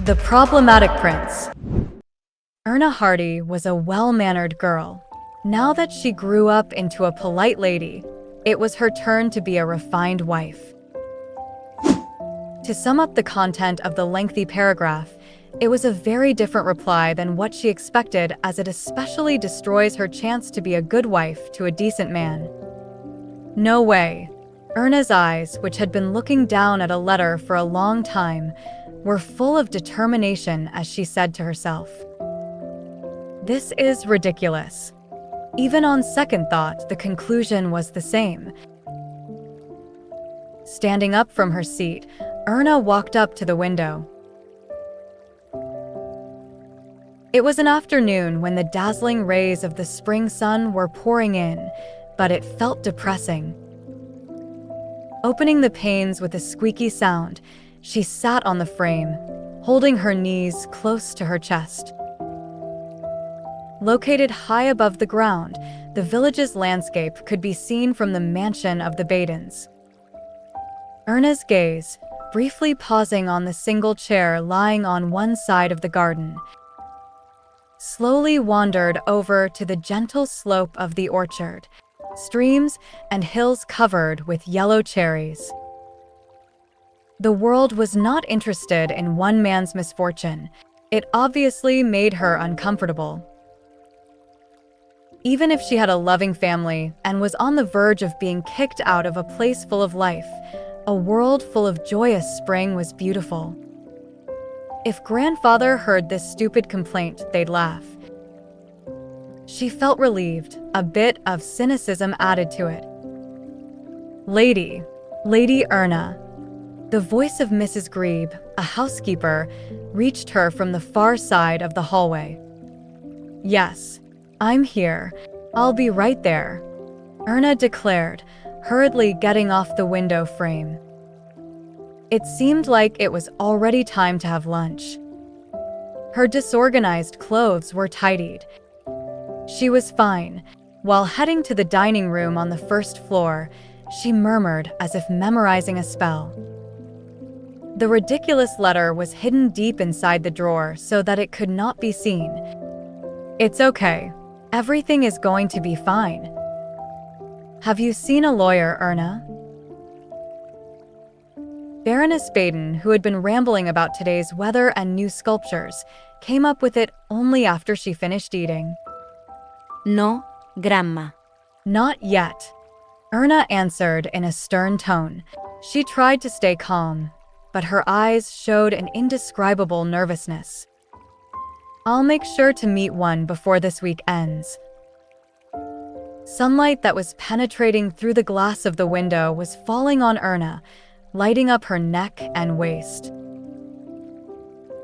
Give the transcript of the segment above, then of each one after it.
The problematic prince. Erna Hardy was a well-mannered girl. Now that she grew up into a polite lady, it was her turn to be a refined wife. To sum up the content of the lengthy paragraph, it was a very different reply than what she expected, as it especially destroys her chance to be a good wife to a decent man. No way. Erna's eyes, which had been looking down at a letter for a long time, were full of determination as she said to herself, "This is ridiculous." Even on second thought, the conclusion was the same. Standing up from her seat, Erna walked up to the window. It was an afternoon when the dazzling rays of the spring sun were pouring in, but it felt depressing. Opening the panes with a squeaky sound, she sat on the frame, holding her knees close to her chest. Located high above the ground, the village's landscape could be seen from the mansion of the Badens. Erna's gaze, briefly pausing on the single chair lying on one side of the garden, slowly wandered over to the gentle slope of the orchard, streams and hills covered with yellow cherries. The world was not interested in one man's misfortune. It obviously made her uncomfortable. Even if she had a loving family and was on the verge of being kicked out of a place full of life, a world full of joyous spring was beautiful. If grandfather heard this stupid complaint, they'd laugh. She felt relieved, a bit of cynicism added to it. Lady Erna. The voice of Mrs. Grebe, a housekeeper, reached her from the far side of the hallway. "Yes, I'm here. I'll be right there," Erna declared, hurriedly getting off the window frame. It seemed like it was already time to have lunch. Her disorganized clothes were tidied. She was fine. While heading to the dining room on the first floor, she murmured as if memorizing a spell. The ridiculous letter was hidden deep inside the drawer so that it could not be seen. "It's okay. Everything is going to be fine." "Have you seen a lawyer, Erna?" Baroness Baden, who had been rambling about today's weather and new sculptures, came up with it only after she finished eating. No, Grandma. "Not yet," Erna answered in a stern tone. She tried to stay calm, but her eyes showed an indescribable nervousness. "I'll make sure to meet one before this week ends." Sunlight that was penetrating through the glass of the window was falling on Erna, lighting up her neck and waist.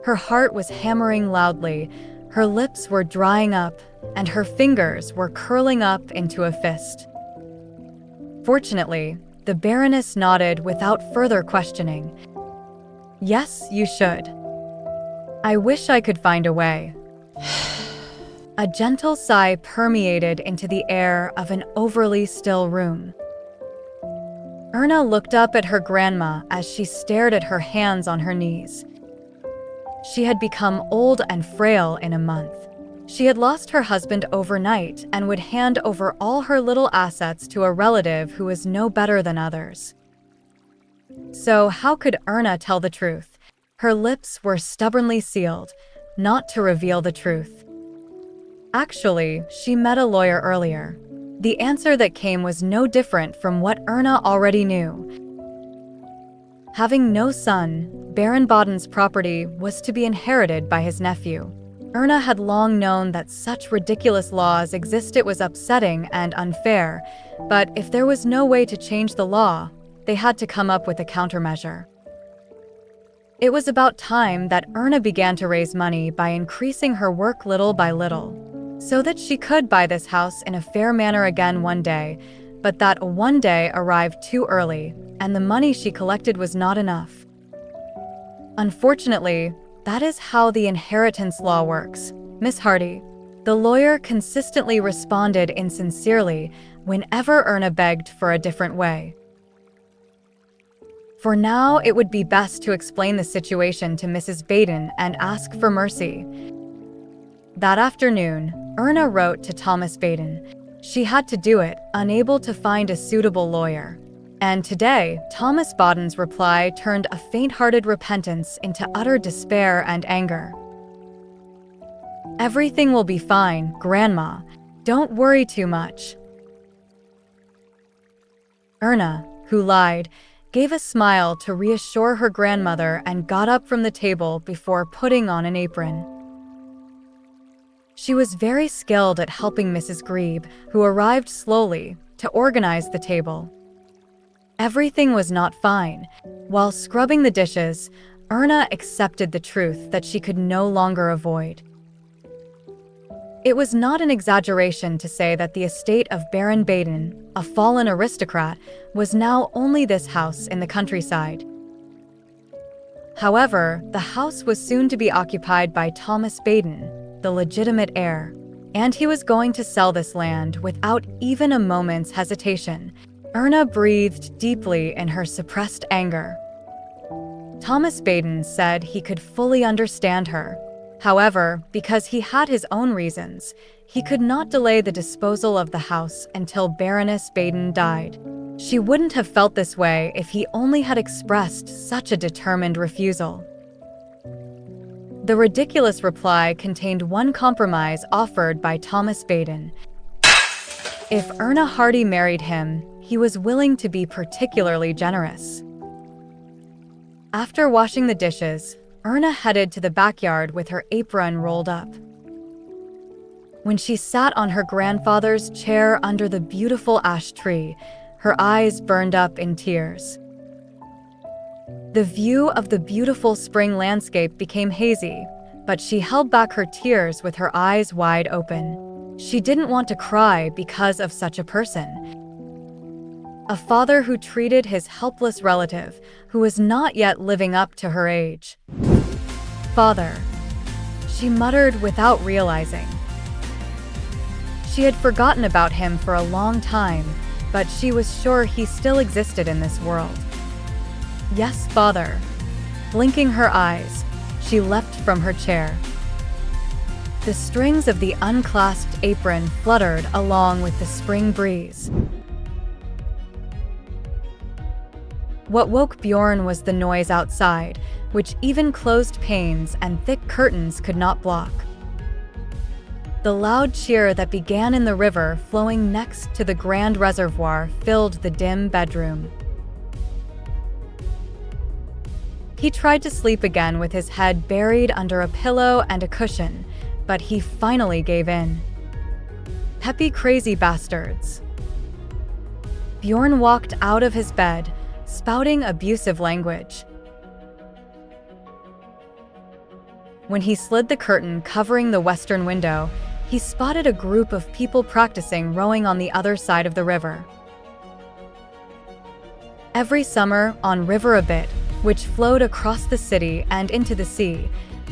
Her heart was hammering loudly, her lips were drying up, and her fingers were curling up into a fist. Fortunately, the Baroness nodded without further questioning. "Yes, you should. I wish I could find a way." A gentle sigh permeated into the air of an overly still room. Erna looked up at her grandma as she stared at her hands on her knees. She had become old and frail in a month. She had lost her husband overnight and would hand over all her little assets to a relative who was no better than others. So how could Erna tell the truth? Her lips were stubbornly sealed, not to reveal the truth. Actually, she met a lawyer earlier. The answer that came was no different from what Erna already knew. Having no son, Baron Baden's property was to be inherited by his nephew. Erna had long known that such ridiculous laws existed was upsetting and unfair, but if there was no way to change the law, they had to come up with a countermeasure. It was about time that Erna began to raise money by increasing her work little by little, so that she could buy this house in a fair manner again one day, but that one day arrived too early, and the money she collected was not enough. Unfortunately, that is how the inheritance law works, Miss Hardy. The lawyer consistently responded insincerely whenever Erna begged for a different way. For now, it would be best to explain the situation to Mrs. Baden and ask for mercy. That afternoon, Erna wrote to Thomas Baden. She had to do it, unable to find a suitable lawyer. And today, Thomas Baden's reply turned a faint-hearted repentance into utter despair and anger. "Everything will be fine, Grandma. Don't worry too much." Erna, who lied, gave a smile to reassure her grandmother and got up from the table before putting on an apron. She was very skilled at helping Mrs. Grebe, who arrived slowly, to organize the table. Everything was not fine. While scrubbing the dishes, Erna accepted the truth that she could no longer avoid. It was not an exaggeration to say that the estate of Baron Baden, a fallen aristocrat, was now only this house in the countryside. However, the house was soon to be occupied by Thomas Baden, the legitimate heir, and he was going to sell this land without even a moment's hesitation. Erna breathed deeply in her suppressed anger. Thomas Baden said he could fully understand her. However, because he had his own reasons, he could not delay the disposal of the house until Baroness Baden died. She wouldn't have felt this way if he only had expressed such a determined refusal. The ridiculous reply contained one compromise offered by Thomas Baden. If Erna Hardy married him, he was willing to be particularly generous. After washing the dishes, Erna headed to the backyard with her apron rolled up. When she sat on her grandfather's chair under the beautiful ash tree, her eyes burned up in tears. The view of the beautiful spring landscape became hazy, but she held back her tears with her eyes wide open. She didn't want to cry because of such a person. A father who treated his helpless relative, who was not yet living up to her age. "Father," she muttered without realizing. She had forgotten about him for a long time, but she was sure he still existed in this world. "Yes, father." Blinking her eyes, she leapt from her chair. The strings of the unclasped apron fluttered along with the spring breeze. What woke Bjorn was the noise outside, which even closed panes and thick curtains could not block. The loud cheer that began in the river flowing next to the grand reservoir filled the dim bedroom. He tried to sleep again with his head buried under a pillow and a cushion, but he finally gave in. "Peppy crazy bastards." Bjorn walked out of his bed, spouting abusive language. When he slid the curtain covering the western window, he spotted a group of people practicing rowing on the other side of the river. Every summer, on River Abit, which flowed across the city and into the sea,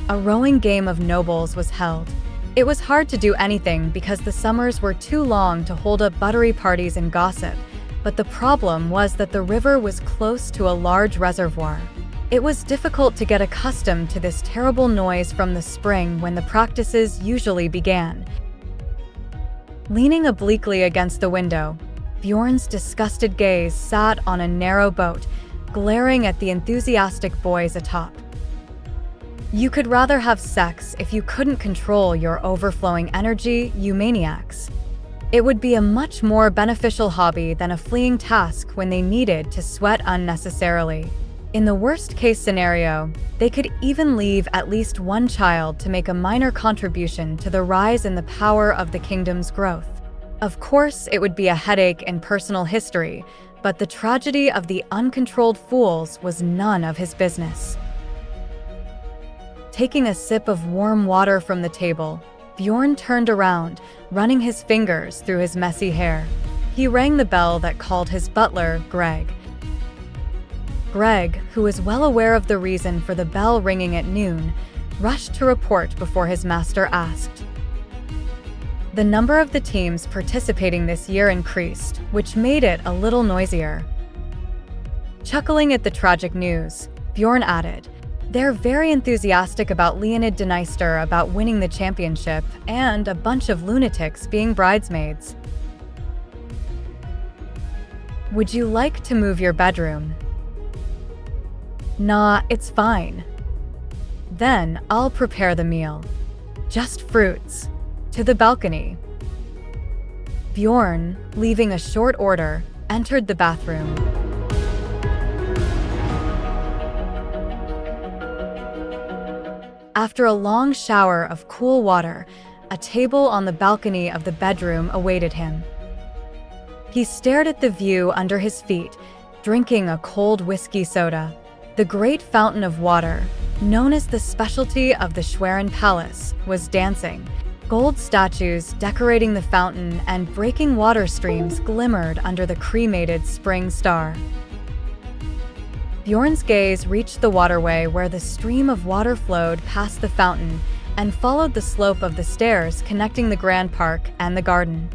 a rowing game of nobles was held. It was hard to do anything because the summers were too long to hold up buttery parties and gossip, but the problem was that the river was close to a large reservoir. It was difficult to get accustomed to this terrible noise from the spring when the practices usually began. Leaning obliquely against the window, Bjorn's disgusted gaze sat on a narrow boat, glaring at the enthusiastic boys atop. "You could rather have sex if you couldn't control your overflowing energy, you maniacs. It would be a much more beneficial hobby than a fleeing task when they needed to sweat unnecessarily. In the worst-case scenario, they could even leave at least one child to make a minor contribution to the rise in the power of the kingdom's growth. Of course, it would be a headache in personal history, but the tragedy of the uncontrolled fools was none of his business." Taking a sip of warm water from the table, Bjorn turned around, running his fingers through his messy hair. He rang the bell that called his butler, Greg. Greg, who was well aware of the reason for the bell ringing at noon, rushed to report before his master asked. The number of the teams participating this year increased, which made it a little noisier. Chuckling at the tragic news, Bjorn added, "They're very enthusiastic about Leonid Denister about winning the championship and a bunch of lunatics being bridesmaids. Would you like to move your bedroom?" "Nah, it's fine." "Then I'll prepare the meal. Just fruits." To the balcony. Bjorn, leaving a short order, entered the bathroom. After a long shower of cool water, a table on the balcony of the bedroom awaited him. He stared at the view under his feet, drinking a cold whiskey soda. The great fountain of water, known as the specialty of the Schwerin Palace, was dancing. Gold statues decorating the fountain and breaking water streams glimmered under the cremated spring star. Bjorn's gaze reached the waterway where the stream of water flowed past the fountain and followed the slope of the stairs connecting the Grand Park and the garden.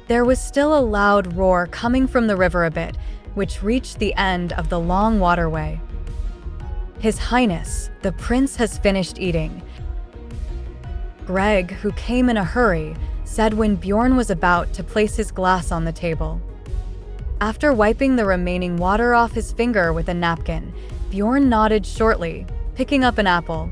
There was still a loud roar coming from the river a bit, which reached the end of the long waterway. "His Highness, the prince has finished eating," Greg, who came in a hurry, said when Bjorn was about to place his glass on the table. After wiping the remaining water off his finger with a napkin, Bjorn nodded shortly, picking up an apple.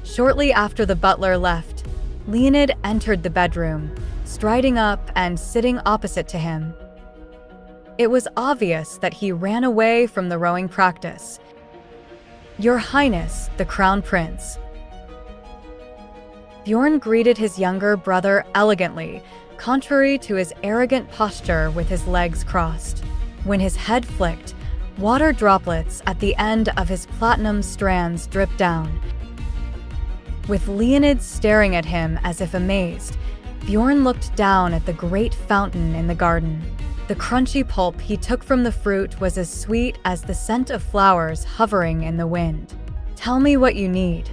Shortly after the butler left, Leonid entered the bedroom, striding up and sitting opposite to him. It was obvious that he ran away from the rowing practice. "Your Highness, the Crown Prince." Bjorn greeted his younger brother elegantly, contrary to his arrogant posture with his legs crossed. When his head flicked, water droplets at the end of his platinum strands dripped down. With Leonid staring at him as if amazed, Bjorn looked down at the great fountain in the garden. The crunchy pulp he took from the fruit was as sweet as the scent of flowers hovering in the wind. "Tell me what you need."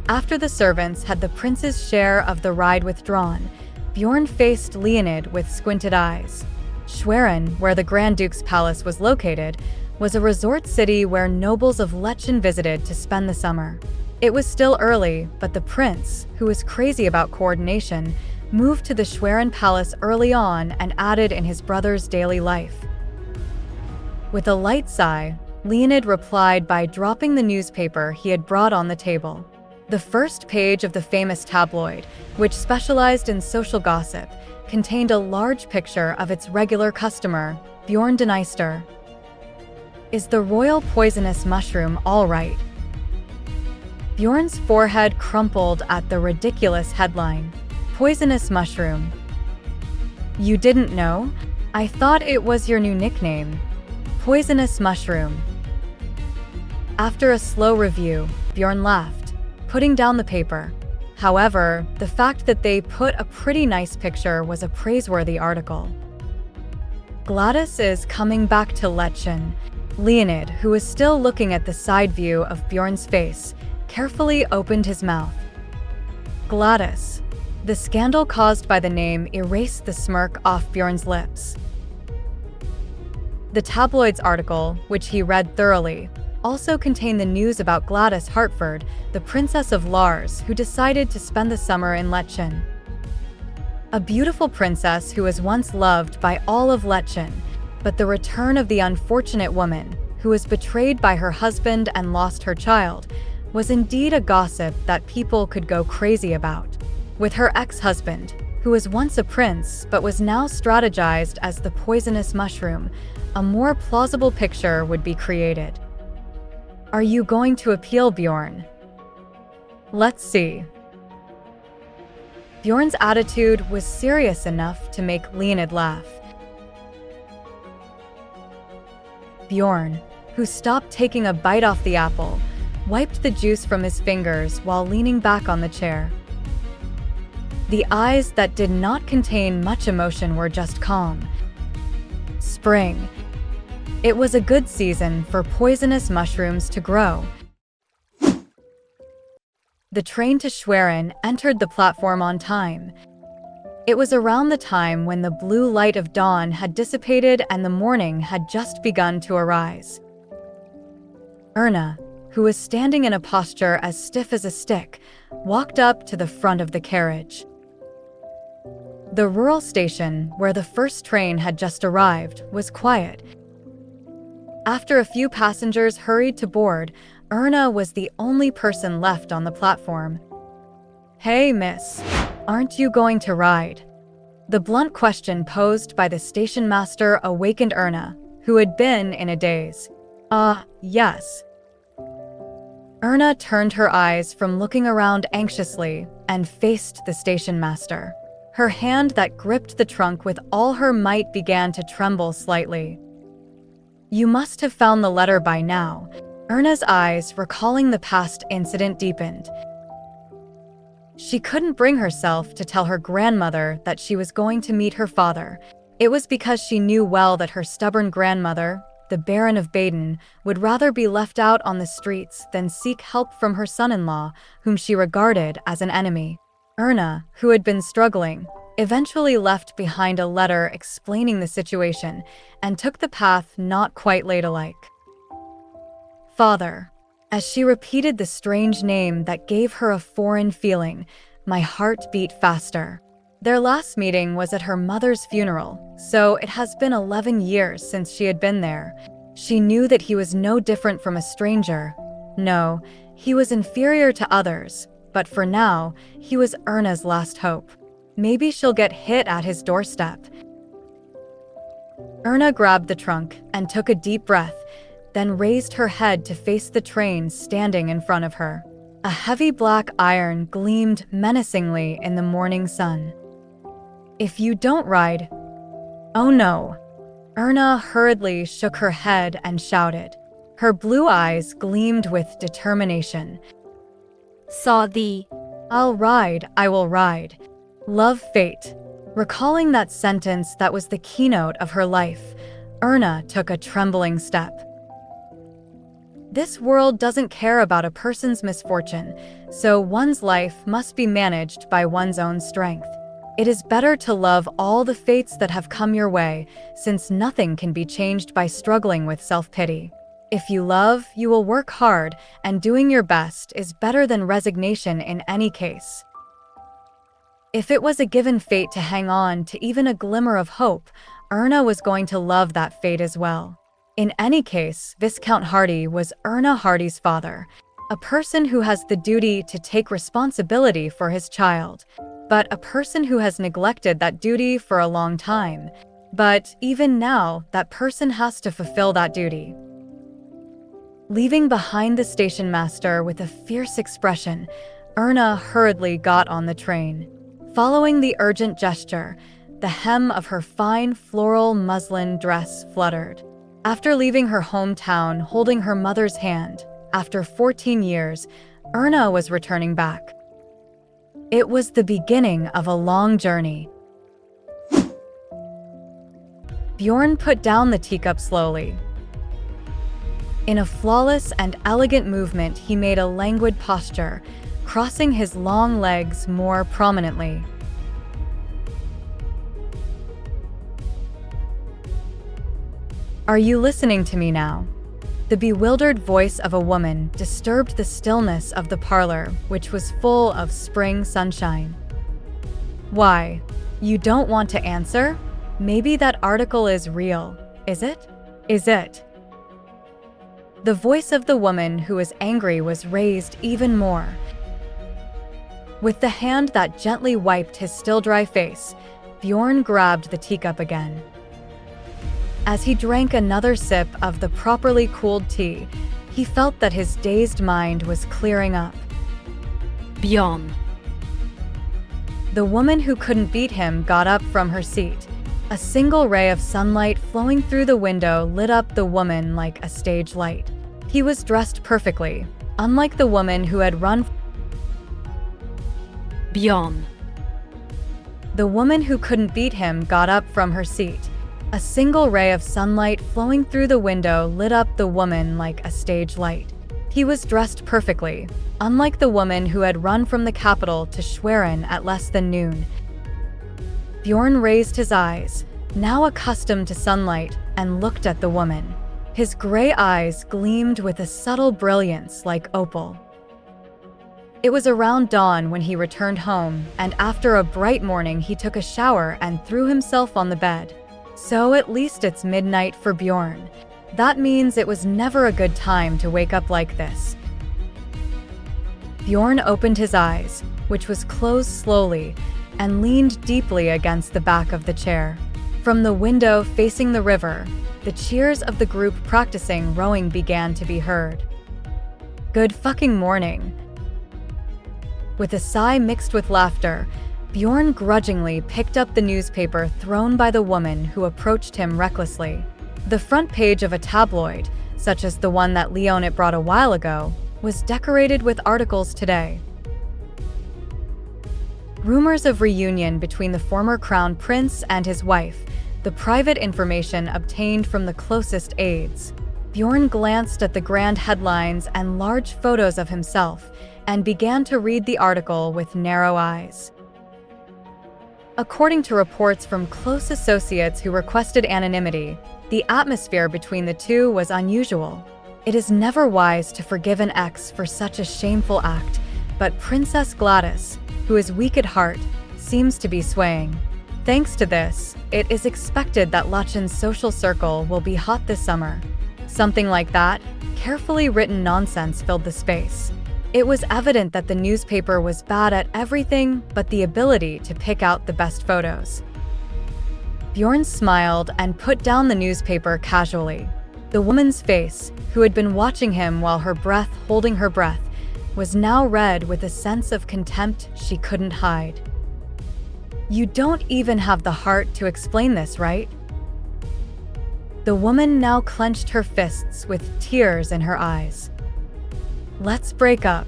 After the servants had the prince's share of the ride withdrawn, Bjorn faced Leonid with squinted eyes. Schwerin, where the Grand Duke's palace was located, was a resort city where nobles of Lechen visited to spend the summer. It was still early, but the prince, who was crazy about coordination, moved to the Schwerin Palace early on and added in his brother's daily life. With a light sigh, Leonid replied by dropping the newspaper he had brought on the table. The first page of the famous tabloid, which specialized in social gossip, contained a large picture of its regular customer, Bjorn Denister. "Is the royal poisonous mushroom all right?" Bjorn's forehead crumpled at the ridiculous headline. "Poisonous mushroom. You didn't know? I thought it was your new nickname. Poisonous mushroom." After a slow review, Bjorn laughed, putting down the paper. However, the fact that they put a pretty nice picture was a praiseworthy article. "Gladis is coming back to Lechen." Leonid, who was still looking at the side view of Bjorn's face, carefully opened his mouth. Gladis. The scandal caused by the name erased the smirk off Bjorn's lips. The tabloid's article, which he read thoroughly, also contained the news about Gladys Hartford, the Princess of Lars, who decided to spend the summer in Lechen. A beautiful princess who was once loved by all of Lechen, but the return of the unfortunate woman, who was betrayed by her husband and lost her child, was indeed a gossip that people could go crazy about. With her ex-husband, who was once a prince but was now strategized as the poisonous mushroom, a more plausible picture would be created. "Are you going to appeal, Bjorn?" "Let's see." Bjorn's attitude was serious enough to make Leonid laugh. Bjorn, who stopped taking a bite off the apple, wiped the juice from his fingers while leaning back on the chair. The eyes that did not contain much emotion were just calm. Spring. It was a good season for poisonous mushrooms to grow. The train to Schwerin entered the platform on time. It was around the time when the blue light of dawn had dissipated and the morning had just begun to arise. Erna, who was standing in a posture as stiff as a stick, walked up to the front of the carriage. The rural station, where the first train had just arrived, was quiet. After a few passengers hurried to board, Erna was the only person left on the platform. "Hey, miss, aren't you going to ride?" The blunt question posed by the station master awakened Erna, who had been in a daze. Yes." Erna turned her eyes from looking around anxiously and faced the station master. Her hand that gripped the trunk with all her might began to tremble slightly. "You must have found the letter by now." Erna's eyes, recalling the past incident, deepened. She couldn't bring herself to tell her grandmother that she was going to meet her father. It was because she knew well that her stubborn grandmother, the Baron of Baden, would rather be left out on the streets than seek help from her son-in-law, whom she regarded as an enemy. Erna, who had been struggling, eventually left behind a letter explaining the situation and took the path not quite ladylike. "Father." As she repeated the strange name that gave her a foreign feeling, my heart beat faster. Their last meeting was at her mother's funeral, so it has been 11 years since she had been there. She knew that he was no different from a stranger. No, he was inferior to others, but for now, he was Erna's last hope. Maybe she'll get hit at his doorstep. Erna grabbed the trunk and took a deep breath, then raised her head to face the train standing in front of her. A heavy black iron gleamed menacingly in the morning sun. "If you don't ride..." "Oh no." Erna hurriedly shook her head and shouted. Her blue eyes gleamed with determination. "I'll ride, I will ride. Love fate." Recalling that sentence that was the keynote of her life, Erna took a trembling step. This world doesn't care about a person's misfortune, so one's life must be managed by one's own strength. It is better to love all the fates that have come your way, since nothing can be changed by struggling with self-pity. If you love, you will work hard, and doing your best is better than resignation in any case. If it was a given fate to hang on to even a glimmer of hope, Erna was going to love that fate as well. In any case, Viscount Hardy was Erna Hardy's father, a person who has the duty to take responsibility for his child, but a person who has neglected that duty for a long time. But even now, that person has to fulfill that duty. Leaving behind the station master with a fierce expression, Erna hurriedly got on the train. Following the urgent gesture, the hem of her fine floral muslin dress fluttered. After leaving her hometown holding her mother's hand, after 14 years, Erna was returning back. It was the beginning of a long journey. Bjorn put down the teacup slowly. In a flawless and elegant movement, he made a languid posture, crossing his long legs more prominently. "Are you listening to me now?" The bewildered voice of a woman disturbed the stillness of the parlor, which was full of spring sunshine. "Why? You don't want to answer? Maybe that article is real, is it? Is it?" The voice of the woman who was angry was raised even more. With the hand that gently wiped his still dry face, Bjorn grabbed the teacup again. As he drank another sip of the properly cooled tea, he felt that his dazed mind was clearing up. Bjorn. The woman who couldn't beat him got up from her seat. A single ray of sunlight flowing through the window lit up the woman like a stage light. He was dressed perfectly, unlike the woman who had run. Bjorn. The woman who couldn't beat him got up from her seat. A single ray of sunlight flowing through the window lit up the woman like a stage light. He was dressed perfectly, unlike the woman who had run from the capital to Schwerin at less than noon. Bjorn raised his eyes, now accustomed to sunlight, and looked at the woman. His gray eyes gleamed with a subtle brilliance like opal. It was around dawn when he returned home, and after a bright morning he took a shower and threw himself on the bed. So at least it's midnight for Bjorn. That means it was never a good time to wake up like this. Bjorn opened his eyes, which was closed slowly, and leaned deeply against the back of the chair. From the window facing the river, the cheers of the group practicing rowing began to be heard. Good fucking morning. With a sigh mixed with laughter, Bjorn grudgingly picked up the newspaper thrown by the woman who approached him recklessly. The front page of a tabloid, such as the one that Leonid brought a while ago, was decorated with articles today. Rumors of reunion between the former crown prince and his wife, the private information obtained from the closest aides. Bjorn glanced at the grand headlines and large photos of himself, and began to read the article with narrow eyes. According to reports from close associates who requested anonymity, the atmosphere between the two was unusual. It is never wise to forgive an ex for such a shameful act, but Princess Gladis, who is weak at heart, seems to be swaying. Thanks to this, it is expected that Lachin's social circle will be hot this summer. Something like that, carefully written nonsense filled the space. It was evident that the newspaper was bad at everything but the ability to pick out the best photos. Bjorn smiled and put down the newspaper casually. The woman's face, who had been watching him while holding her breath, was now red with a sense of contempt she couldn't hide. You don't even have the heart to explain this, right? The woman now clenched her fists with tears in her eyes. Let's break up.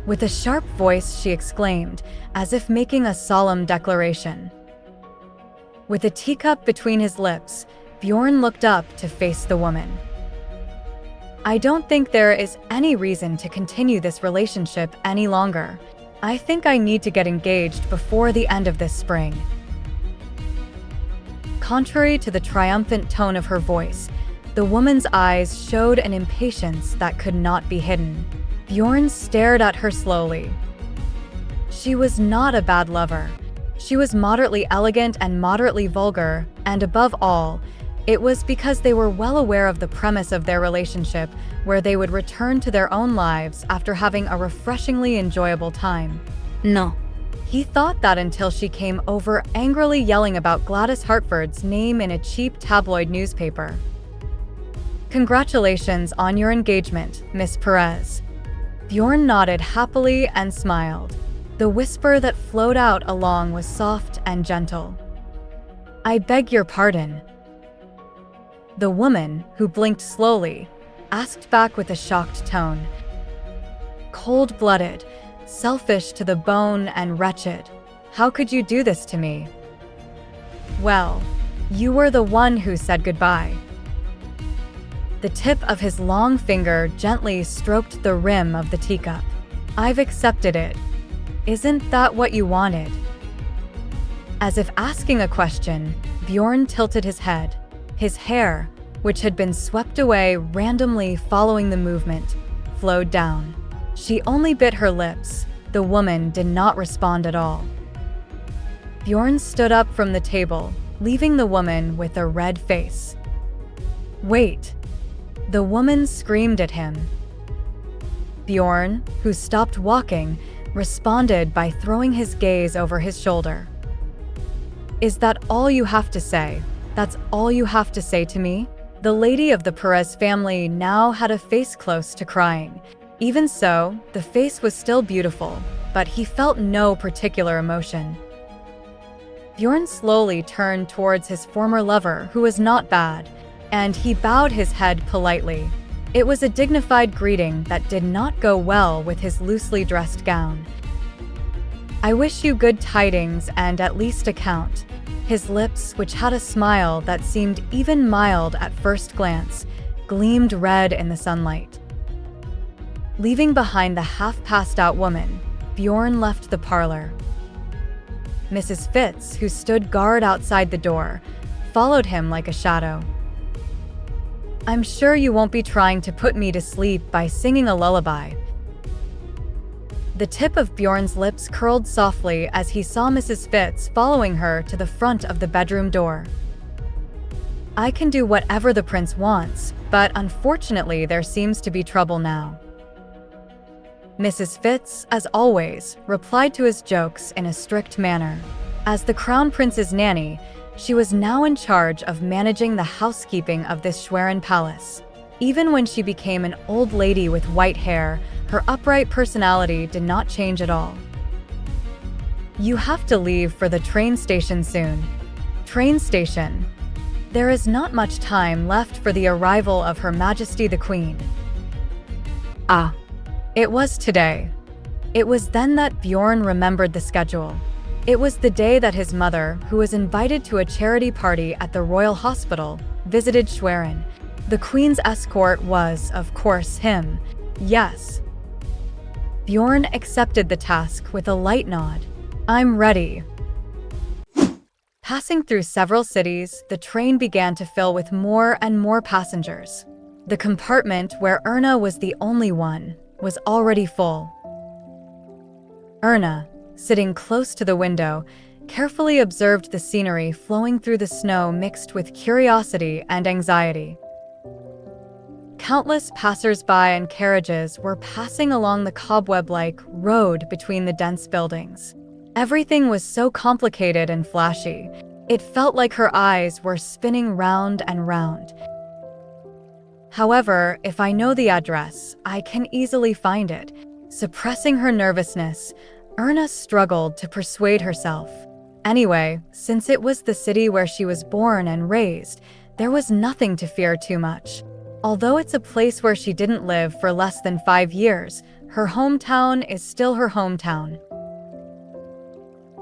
With a sharp voice, she exclaimed, as if making a solemn declaration. With a teacup between his lips, Bjorn looked up to face the woman. I don't think there is any reason to continue this relationship any longer. I think I need to get engaged before the end of this spring. Contrary to the triumphant tone of her voice, the woman's eyes showed an impatience that could not be hidden. Bjorn stared at her slowly. She was not a bad lover. She was moderately elegant and moderately vulgar, and above all, it was because they were well aware of the premise of their relationship, where they would return to their own lives after having a refreshingly enjoyable time. No. He thought that until she came over angrily yelling about Gladys Hartford's name in a cheap tabloid newspaper. Congratulations on your engagement, Miss Perez. Bjorn nodded happily and smiled. The whisper that flowed out along was soft and gentle. I beg your pardon. The woman, who blinked slowly, asked back with a shocked tone. Cold-blooded, selfish to the bone and wretched. How could you do this to me? Well, you were the one who said goodbye. The tip of his long finger gently stroked the rim of the teacup. I've accepted it. Isn't that what you wanted? As if asking a question, Bjorn tilted his head. His hair, which had been swept away randomly following the movement, flowed down. She only bit her lips. The woman did not respond at all. Bjorn stood up from the table, leaving the woman with a red face. Wait! The woman screamed at him. Bjorn, who stopped walking, responded by throwing his gaze over his shoulder. Is that all you have to say? That's all you have to say to me? The lady of the Perez family now had a face close to crying. Even so, the face was still beautiful, but he felt no particular emotion. Bjorn slowly turned towards his former lover, who was not bad, and he bowed his head politely. It was a dignified greeting that did not go well with his loosely dressed gown. I wish you good tidings and at least a count. His lips, which had a smile that seemed even mild at first glance, gleamed red in the sunlight. Leaving behind the half-passed-out woman, Bjorn left the parlor. Mrs. Fitz, who stood guard outside the door, followed him like a shadow. "I'm sure you won't be trying to put me to sleep by singing a lullaby." The tip of Bjorn's lips curled softly as he saw Mrs. Fitz following her to the front of the bedroom door. "I can do whatever the prince wants, but unfortunately there seems to be trouble now." Mrs. Fitz, as always, replied to his jokes in a strict manner. As the crown prince's nanny, she was now in charge of managing the housekeeping of this Schwerin palace. Even when she became an old lady with white hair, her upright personality did not change at all. "You have to leave for the train station soon." Train station. There is not much time left for the arrival of Her Majesty the Queen. Ah, it was today. It was then that Bjorn remembered the schedule. It was the day that his mother, who was invited to a charity party at the Royal Hospital, visited Schwerin. The Queen's escort was, of course, him. Yes. Bjorn accepted the task with a light nod. "I'm ready." Passing through several cities, the train began to fill with more and more passengers. The compartment where Erna was the only one was already full. Erna, sitting close to the window, carefully observed the scenery flowing through the snow mixed with curiosity and anxiety. Countless passers-by and carriages were passing along the cobweb-like road between the dense buildings. Everything was so complicated and flashy. It felt like her eyes were spinning round and round. However, if I know the address, I can easily find it. Suppressing her nervousness, Erna struggled to persuade herself. Anyway, since it was the city where she was born and raised, there was nothing to fear too much. Although it's a place where she didn't live for less than 5 years, her hometown is still her hometown.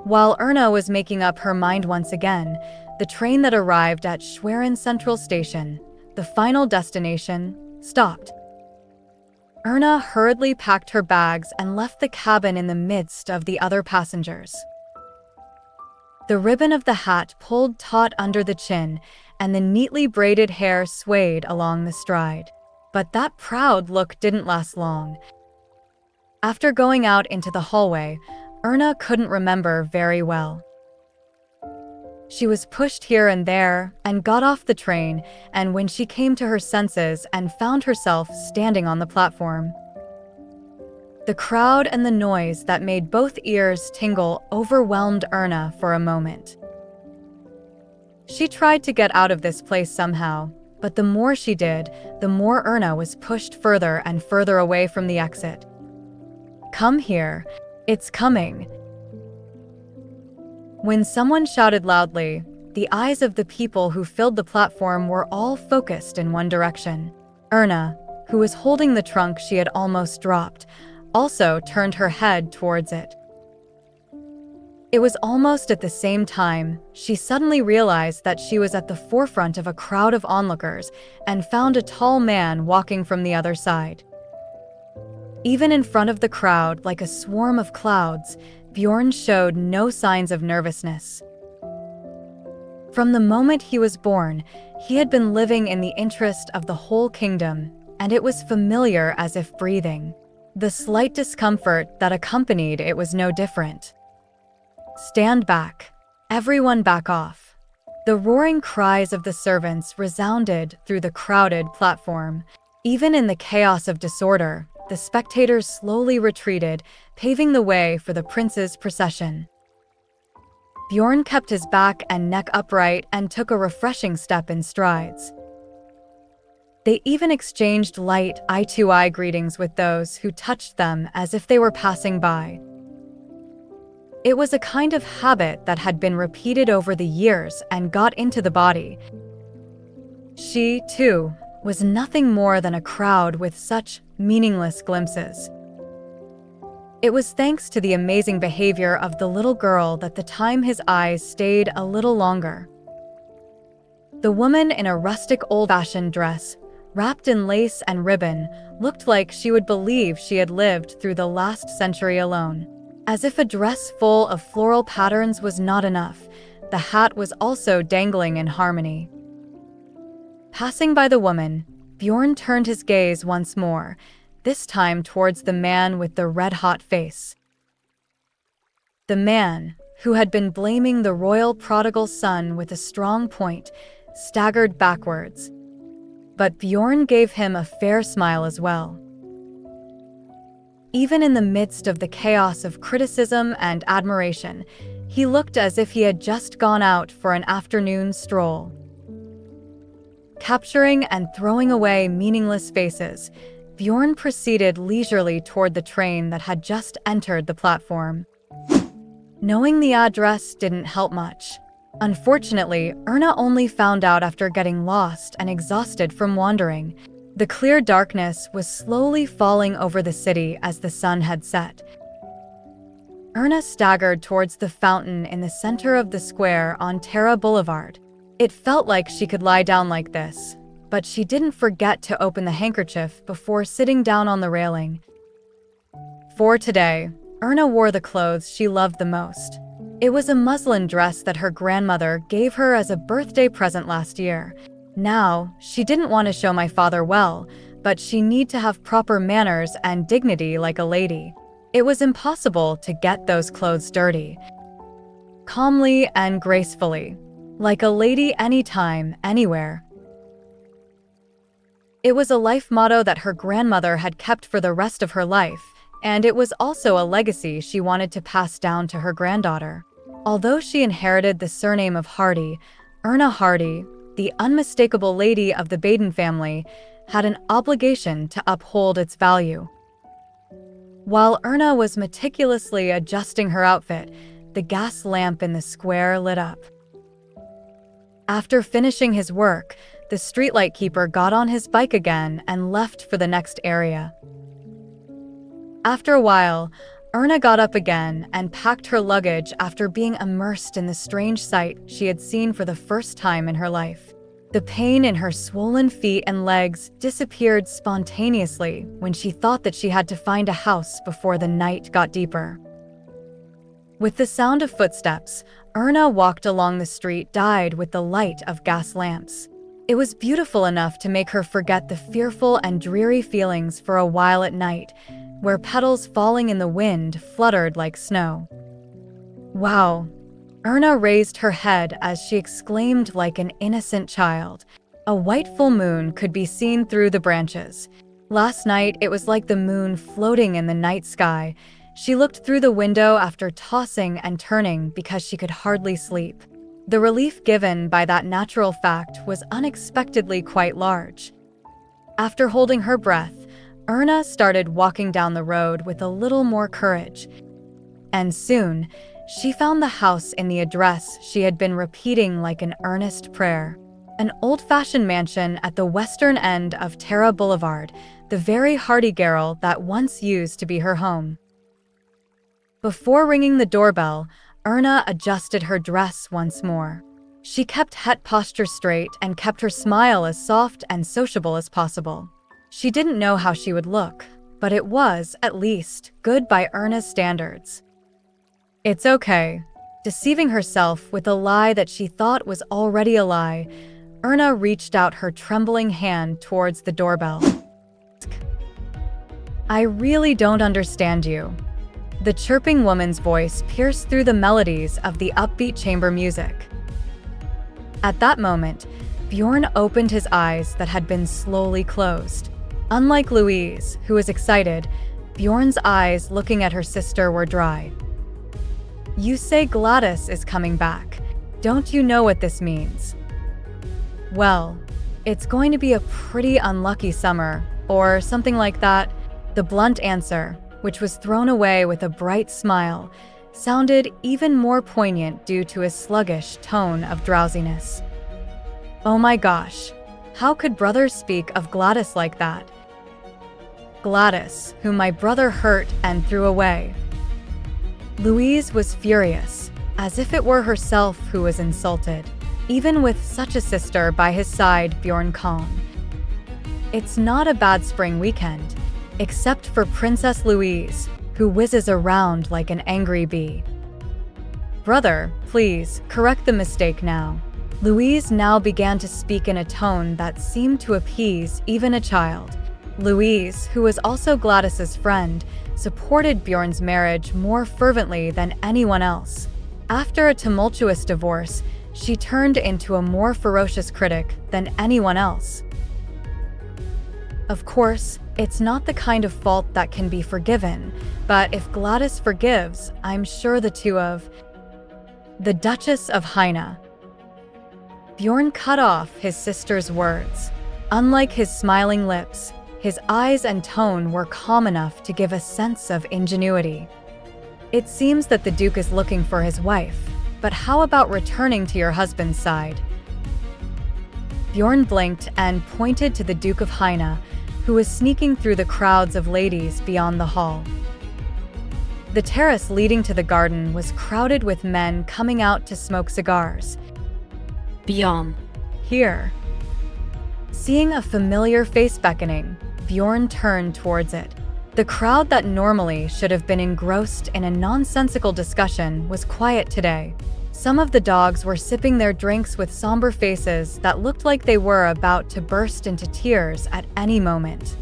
While Erna was making up her mind once again, the train that arrived at Schwerin Central Station, the final destination, stopped. Erna hurriedly packed her bags and left the cabin in the midst of the other passengers. The ribbon of the hat pulled taut under the chin, and the neatly braided hair swayed along the stride. But that proud look didn't last long. After going out into the hallway, Erna couldn't remember very well. She was pushed here and there and got off the train, and when she came to her senses and found herself standing on the platform, the crowd and the noise that made both ears tingle overwhelmed Erna for a moment. She tried to get out of this place somehow, but the more she did, the more Erna was pushed further and further away from the exit. "Come here. It's coming." When someone shouted loudly, the eyes of the people who filled the platform were all focused in one direction. Erna, who was holding the trunk she had almost dropped, also turned her head towards it. It was almost at the same time she suddenly realized that she was at the forefront of a crowd of onlookers and found a tall man walking from the other side. Even in front of the crowd, like a swarm of clouds, Bjorn showed no signs of nervousness. From the moment he was born, he had been living in the interest of the whole kingdom, and it was familiar as if breathing. The slight discomfort that accompanied it was no different. "Stand back. Everyone back off." The roaring cries of the servants resounded through the crowded platform. Even in the chaos of disorder, the spectators slowly retreated, paving the way for the prince's procession. Bjorn kept his back and neck upright and took a refreshing step in strides. They even exchanged light eye-to-eye greetings with those who touched them as if they were passing by. It was a kind of habit that had been repeated over the years and got into the body. She, too, was nothing more than a crowd with such meaningless glimpses. It was thanks to the amazing behavior of the little girl that the time his eyes stayed a little longer. The woman in a rustic old-fashioned dress, wrapped in lace and ribbon, looked like she would believe she had lived through the last century alone. As if a dress full of floral patterns was not enough, the hat was also dangling in harmony. Passing by the woman, Bjorn turned his gaze once more, this time towards the man with the red-hot face. The man, who had been blaming the royal prodigal son with a strong point, staggered backwards. But Bjorn gave him a fair smile as well. Even in the midst of the chaos of criticism and admiration, he looked as if he had just gone out for an afternoon stroll. Capturing and throwing away meaningless faces, Bjorn proceeded leisurely toward the train that had just entered the platform. Knowing the address didn't help much. Unfortunately, Erna only found out after getting lost and exhausted from wandering. The clear darkness was slowly falling over the city as the sun had set. Erna staggered towards the fountain in the center of the square on Terra Boulevard. It felt like she could lie down like this, but she didn't forget to open the handkerchief before sitting down on the railing. For today, Erna wore the clothes she loved the most. It was a muslin dress that her grandmother gave her as a birthday present last year. Now, she didn't want to show my father well, but she needed to have proper manners and dignity like a lady. It was impossible to get those clothes dirty. Calmly and gracefully, like a lady anytime, anywhere. It was a life motto that her grandmother had kept for the rest of her life, and it was also a legacy she wanted to pass down to her granddaughter. Although she inherited the surname of Hardy, Erna Hardy, the unmistakable lady of the Baden family, had an obligation to uphold its value. While Erna was meticulously adjusting her outfit, the gas lamp in the square lit up. After finishing his work, the streetlight keeper got on his bike again and left for the next area. After a while, Erna got up again and packed her luggage after being immersed in the strange sight she had seen for the first time in her life. The pain in her swollen feet and legs disappeared spontaneously when she thought that she had to find a house before the night got deeper. With the sound of footsteps, Erna walked along the street dyed with the light of gas lamps. It was beautiful enough to make her forget the fearful and dreary feelings for a while at night, where petals falling in the wind fluttered like snow. Wow! Erna raised her head as she exclaimed like an innocent child. A white full moon could be seen through the branches. Last night, it was like the moon floating in the night sky. She looked through the window after tossing and turning because she could hardly sleep. The relief given by that natural fact was unexpectedly quite large. After holding her breath, Erna started walking down the road with a little more courage. And soon, she found the house in the address she had been repeating like an earnest prayer. An old-fashioned mansion at the western end of Terra Boulevard, the very hardy garrel that once used to be her home. Before ringing the doorbell, Erna adjusted her dress once more. She kept head posture straight and kept her smile as soft and sociable as possible. She didn't know how she would look, but it was, at least, good by Erna's standards. It's okay. Deceiving herself with a lie that she thought was already a lie, Erna reached out her trembling hand towards the doorbell. I really don't understand you. The chirping woman's voice pierced through the melodies of the upbeat chamber music. At that moment, Bjorn opened his eyes that had been slowly closed. Unlike Louise, who was excited, Bjorn's eyes looking at her sister were dry. You say Gladis is coming back. Don't you know what this means? Well, it's going to be a pretty unlucky summer, or something like that. The blunt answer, which was thrown away with a bright smile, sounded even more poignant due to his sluggish tone of drowsiness. Oh my gosh, how could brothers speak of Gladis like that? Gladis, whom my brother hurt and threw away. Louise was furious, as if it were herself who was insulted. Even with such a sister by his side, Bjorn calmed. It's not a bad spring weekend. except for Princess Louise, who whizzes around like an angry bee. Brother, please, correct the mistake now. Louise now began to speak in a tone that seemed to appease even a child. Louise, who was also Gladis's friend, supported Bjorn's marriage more fervently than anyone else. After a tumultuous divorce, she turned into a more ferocious critic than anyone else. Of course, it's not the kind of fault that can be forgiven, but if Gladis forgives, I'm sure the two of the Duchess of Haina. Bjorn cut off his sister's words. Unlike his smiling lips, his eyes and tone were calm enough to give a sense of ingenuity. It seems that the Duke is looking for his wife, but how about returning to your husband's side? Bjorn blinked and pointed to the Duke of Haina, who was sneaking through the crowds of ladies beyond the hall. The terrace leading to the garden was crowded with men coming out to smoke cigars. Bjorn. Here. Seeing a familiar face beckoning, Bjorn turned towards it. The crowd that normally should have been engrossed in a nonsensical discussion was quiet today. Some of the dogs were sipping their drinks with somber faces that looked like they were about to burst into tears at any moment.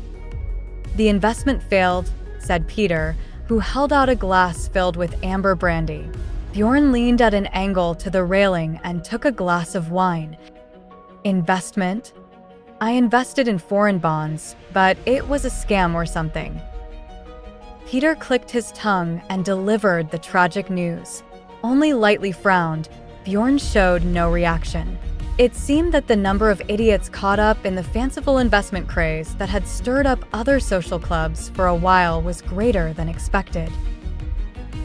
The investment failed, said Peter, who held out a glass filled with amber brandy. Bjorn leaned at an angle to the railing and took a glass of wine. Investment? I invested in foreign bonds, but it was a scam or something. Peter clicked his tongue and delivered the tragic news. Only lightly frowned, Bjorn showed no reaction. It seemed that the number of idiots caught up in the fanciful investment craze that had stirred up other social clubs for a while was greater than expected.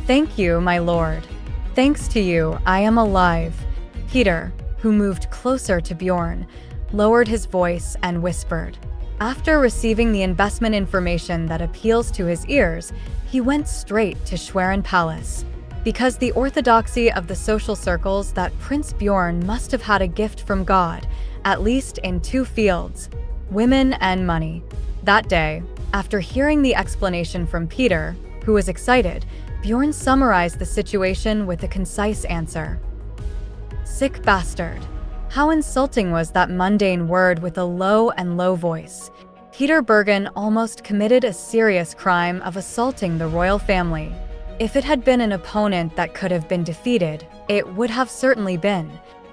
Thank you, my lord. Thanks to you, I am alive. Peter, who moved closer to Bjorn, lowered his voice and whispered. After receiving the investment information that appeals to his ears, he went straight to Schwerin Palace. Because the orthodoxy of the social circles that Prince Bjorn must have had a gift from God, at least in two fields, women and money. That day, after hearing the explanation from Peter, who was excited, Bjorn summarized the situation with a concise answer. Sick bastard. How insulting was that mundane word with a low voice. Peter Bergen almost committed a serious crime of assaulting the royal family. If it had been an opponent that could have been defeated, it would have certainly been.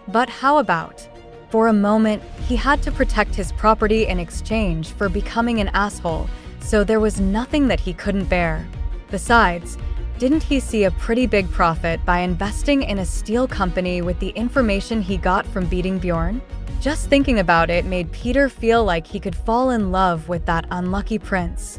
But how about? For a moment, he had to protect his property in exchange for becoming an asshole, so there was nothing that he couldn't bear. Besides, didn't he see a pretty big profit by investing in a steel company with the information he got from beating Bjorn? Just thinking about it made Peter feel like he could fall in love with that unlucky prince.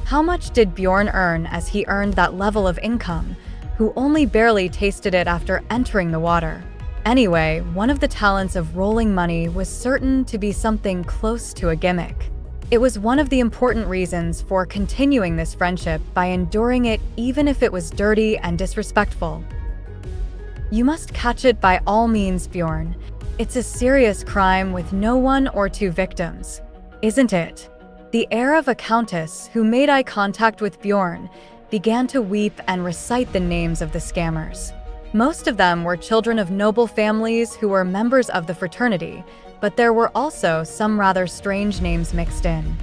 How much did Bjorn earn as he earned that level of income, who only barely tasted it after entering the water? Anyway, one of the talents of rolling money was certain to be something close to a gimmick. It was one of the important reasons for continuing this friendship by enduring it even if it was dirty and disrespectful. You must catch it by all means, Bjorn. It's a serious crime with no one or two victims, isn't it? The heir of a countess who made eye contact with Bjorn began to weep and recite the names of the scammers. Most of them were children of noble families who were members of the fraternity, but there were also some rather strange names mixed in.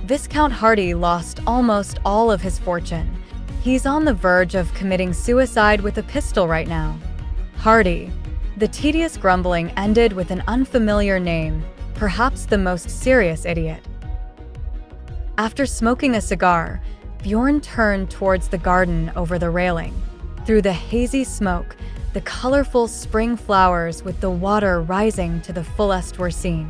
Viscount Hardy lost almost all of his fortune. He's on the verge of committing suicide with a pistol right now. Hardy. The tedious grumbling ended with an unfamiliar name, perhaps the most serious idiot. After smoking a cigar, Bjorn turned towards the garden over the railing. Through the hazy smoke, the colorful spring flowers with the water rising to the fullest were seen.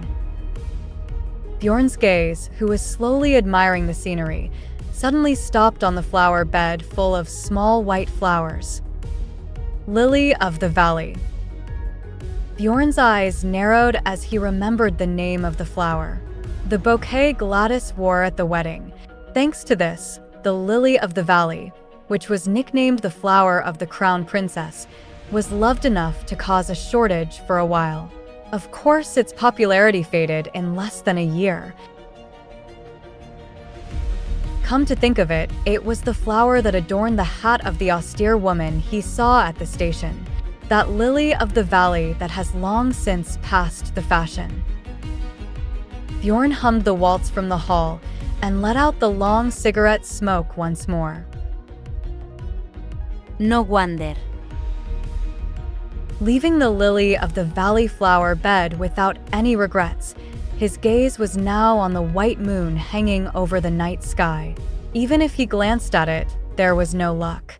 Bjorn's gaze, who was slowly admiring the scenery, suddenly stopped on the flower bed full of small white flowers. Lily of the Valley. Bjorn's eyes narrowed as he remembered the name of the flower. The bouquet Gladis wore at the wedding. Thanks to this, the Lily of the Valley, which was nicknamed the flower of the crown princess, was loved enough to cause a shortage for a while. Of course, its popularity faded in less than a year. Come to think of it, it was the flower that adorned the hat of the austere woman he saw at the station. That lily of the valley that has long since passed the fashion. Bjorn hummed the waltz from the hall and let out the long cigarette smoke once more. No wonder. Leaving the lily of the valley flower bed without any regrets, his gaze was now on the white moon hanging over the night sky. Even if he glanced at it, there was no luck.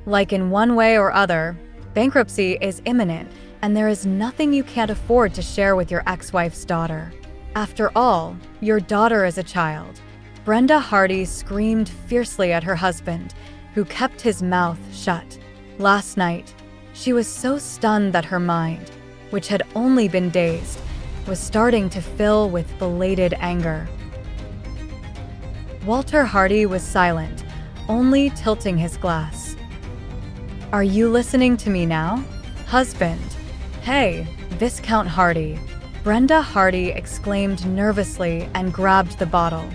Like in one way or other, bankruptcy is imminent, and there is nothing you can't afford to share with your ex-wife's daughter. After all, your daughter is a child. Brenda Hardy screamed fiercely at her husband, who kept his mouth shut. Last night, she was so stunned that her mind, which had only been dazed, was starting to fill with belated anger. Walter Hardy was silent, only tilting his glass. "Are you listening to me now? Husband." "Hey, Viscount Hardy." Brenda Hardy exclaimed nervously and grabbed the bottle.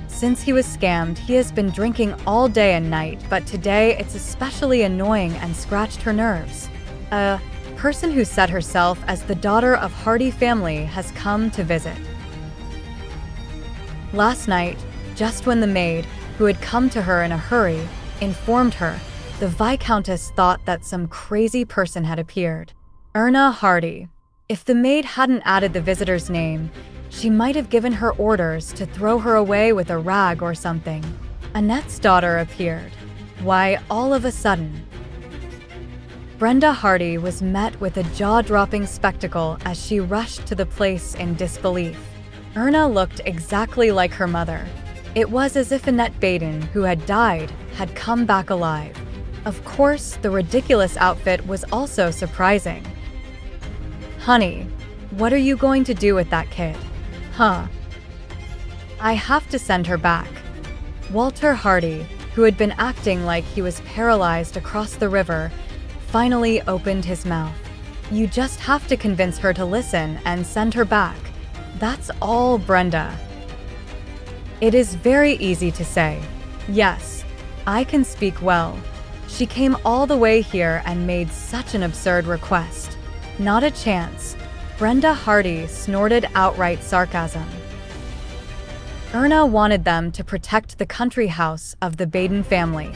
Since he was scammed, he has been drinking all day and night, but today it's especially annoying and scratched her nerves. A person who set herself as the daughter of Hardy family has come to visit. Last night, just when the maid, who had come to her in a hurry, informed her, the Viscountess thought that some crazy person had appeared. Erna Hardy. If the maid hadn't added the visitor's name, she might have given her orders to throw her away with a rag or something. Annette's daughter appeared. Why, all of a sudden. Brenda Hardy was met with a jaw-dropping spectacle as she rushed to the place in disbelief. Erna looked exactly like her mother. It was as if Annette Baden, who had died, had come back alive. Of course, the ridiculous outfit was also surprising. "Honey, what are you going to do with that kid?" "Huh. I have to send her back." Walter Hardy, who had been acting like he was paralyzed across the river, finally opened his mouth. "You just have to convince her to listen and send her back. That's all, Brenda." It is very easy to say, "Yes, I can speak well." She came all the way here and made such an absurd request. Not a chance. Brenda Hardy snorted outright sarcasm. Erna wanted them to protect the country house of the Baden family.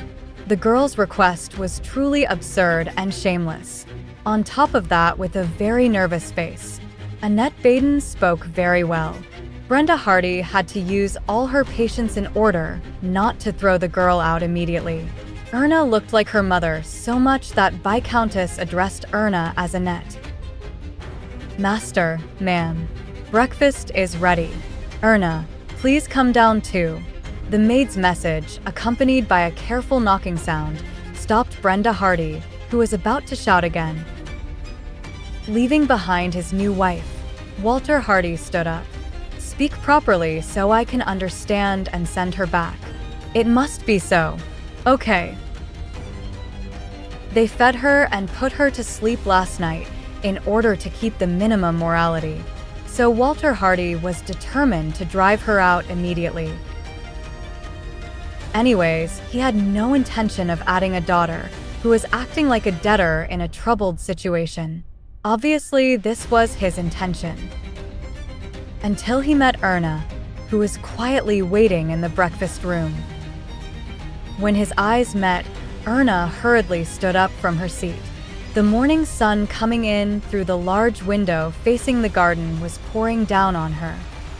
The girl's request was truly absurd and shameless. On top of that, with a very nervous face. Annette Baden spoke very well. Brenda Hardy had to use all her patience in order not to throw the girl out immediately. Erna looked like her mother so much that Viscountess addressed Erna as Annette. "Master, ma'am. Breakfast is ready. Erna, please come down too." The maid's message, accompanied by a careful knocking sound, stopped Brenda Hardy, who was about to shout again. Leaving behind his new wife, Walter Hardy stood up. "Speak properly so I can understand and send her back." "It must be so." "Okay." They fed her and put her to sleep last night in order to keep the minimum morality. So Walter Hardy was determined to drive her out immediately. Anyways, he had no intention of adding a daughter who was acting like a debtor in a troubled situation. Obviously, this was his intention. Until he met Erna, who was quietly waiting in the breakfast room. When his eyes met, Erna hurriedly stood up from her seat. The morning sun coming in through the large window facing the garden was pouring down on her.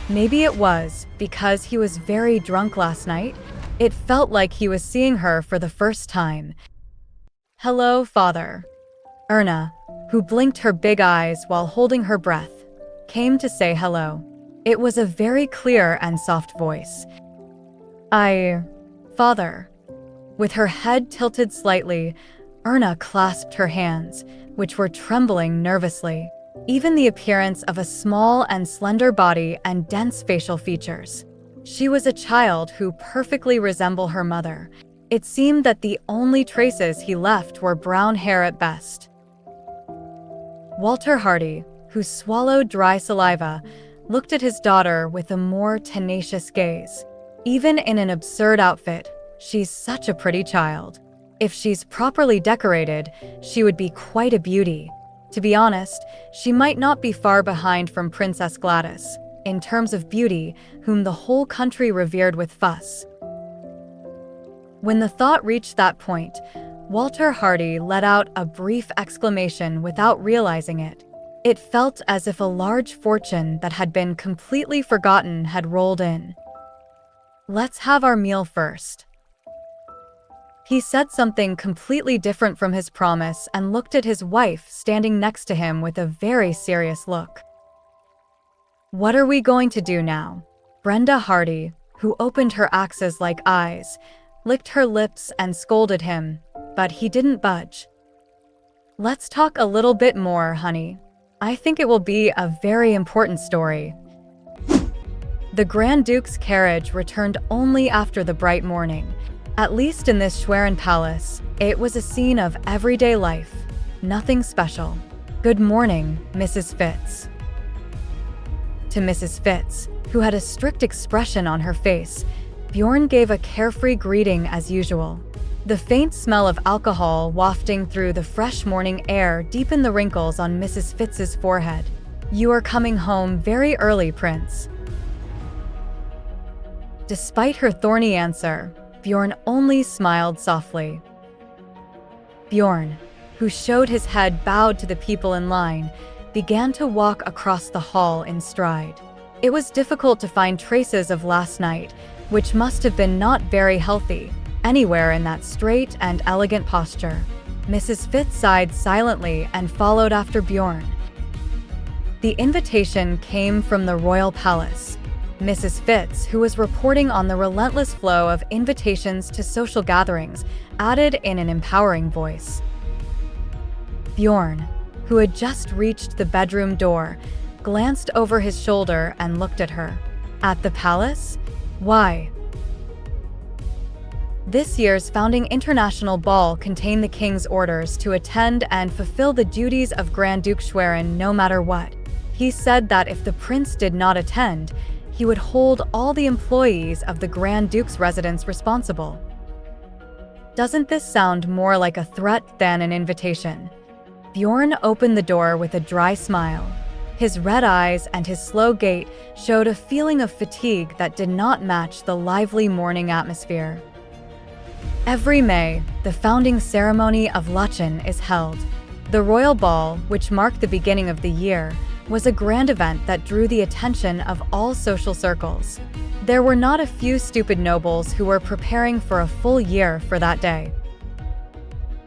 Maybe it was because he was very drunk last night. It felt like he was seeing her for the first time. "Hello, father." Erna, who blinked her big eyes while holding her breath, came to say hello. It was a very clear and soft voice. Father." With her head tilted slightly, Erna clasped her hands, which were trembling nervously. Even the appearance of a small and slender body and dense facial features. She was a child who perfectly resembled her mother. It seemed that the only traces he left were brown hair at best. Walter Hardy, who swallowed dry saliva, looked at his daughter with a more tenacious gaze. Even in an absurd outfit, she's such a pretty child. If she's properly decorated, she would be quite a beauty. To be honest, she might not be far behind from Princess Gladis, in terms of beauty, whom the whole country revered with fuss. When the thought reached that point, Walter Hardy let out a brief exclamation without realizing it. It felt as if a large fortune that had been completely forgotten had rolled in. "Let's have our meal first." He said something completely different from his promise and looked at his wife standing next to him with a very serious look. "What are we going to do now?" Brenda Hardy, who opened her axes like eyes, licked her lips and scolded him, but he didn't budge. "Let's talk a little bit more, honey. I think it will be a very important story." The Grand Duke's carriage returned only after the bright morning. At least in this Schwerin palace, it was a scene of everyday life, nothing special. "Good morning, Mrs. Fitz." To Mrs. Fitz, who had a strict expression on her face, Bjorn gave a carefree greeting as usual. The faint smell of alcohol wafting through the fresh morning air deepened the wrinkles on Mrs. Fitz's forehead. "You are coming home very early, Prince." Despite her thorny answer, Bjorn only smiled softly. Bjorn, who showed his head bowed to the people in line, began to walk across the hall in stride. It was difficult to find traces of last night, which must have been not very healthy, anywhere in that straight and elegant posture. Mrs. Fitz sighed silently and followed after Bjorn. The invitation came from the royal palace. Mrs. Fitz, who was reporting on the relentless flow of invitations to social gatherings, added in an empowering voice. Bjorn, who had just reached the bedroom door, glanced over his shoulder and looked at her. "At the palace? Why?" This year's founding international ball contained the king's orders to attend and fulfill the duties of Grand Duke Schwerin no matter what. He said that if the prince did not attend, he would hold all the employees of the Grand Duke's residence responsible. Doesn't this sound more like a threat than an invitation? Bjorn opened the door with a dry smile. His red eyes and his slow gait showed a feeling of fatigue that did not match the lively morning atmosphere. Every May, the founding ceremony of Lachen is held. The royal ball, which marked the beginning of the year, was a grand event that drew the attention of all social circles. There were not a few stupid nobles who were preparing for a full year for that day.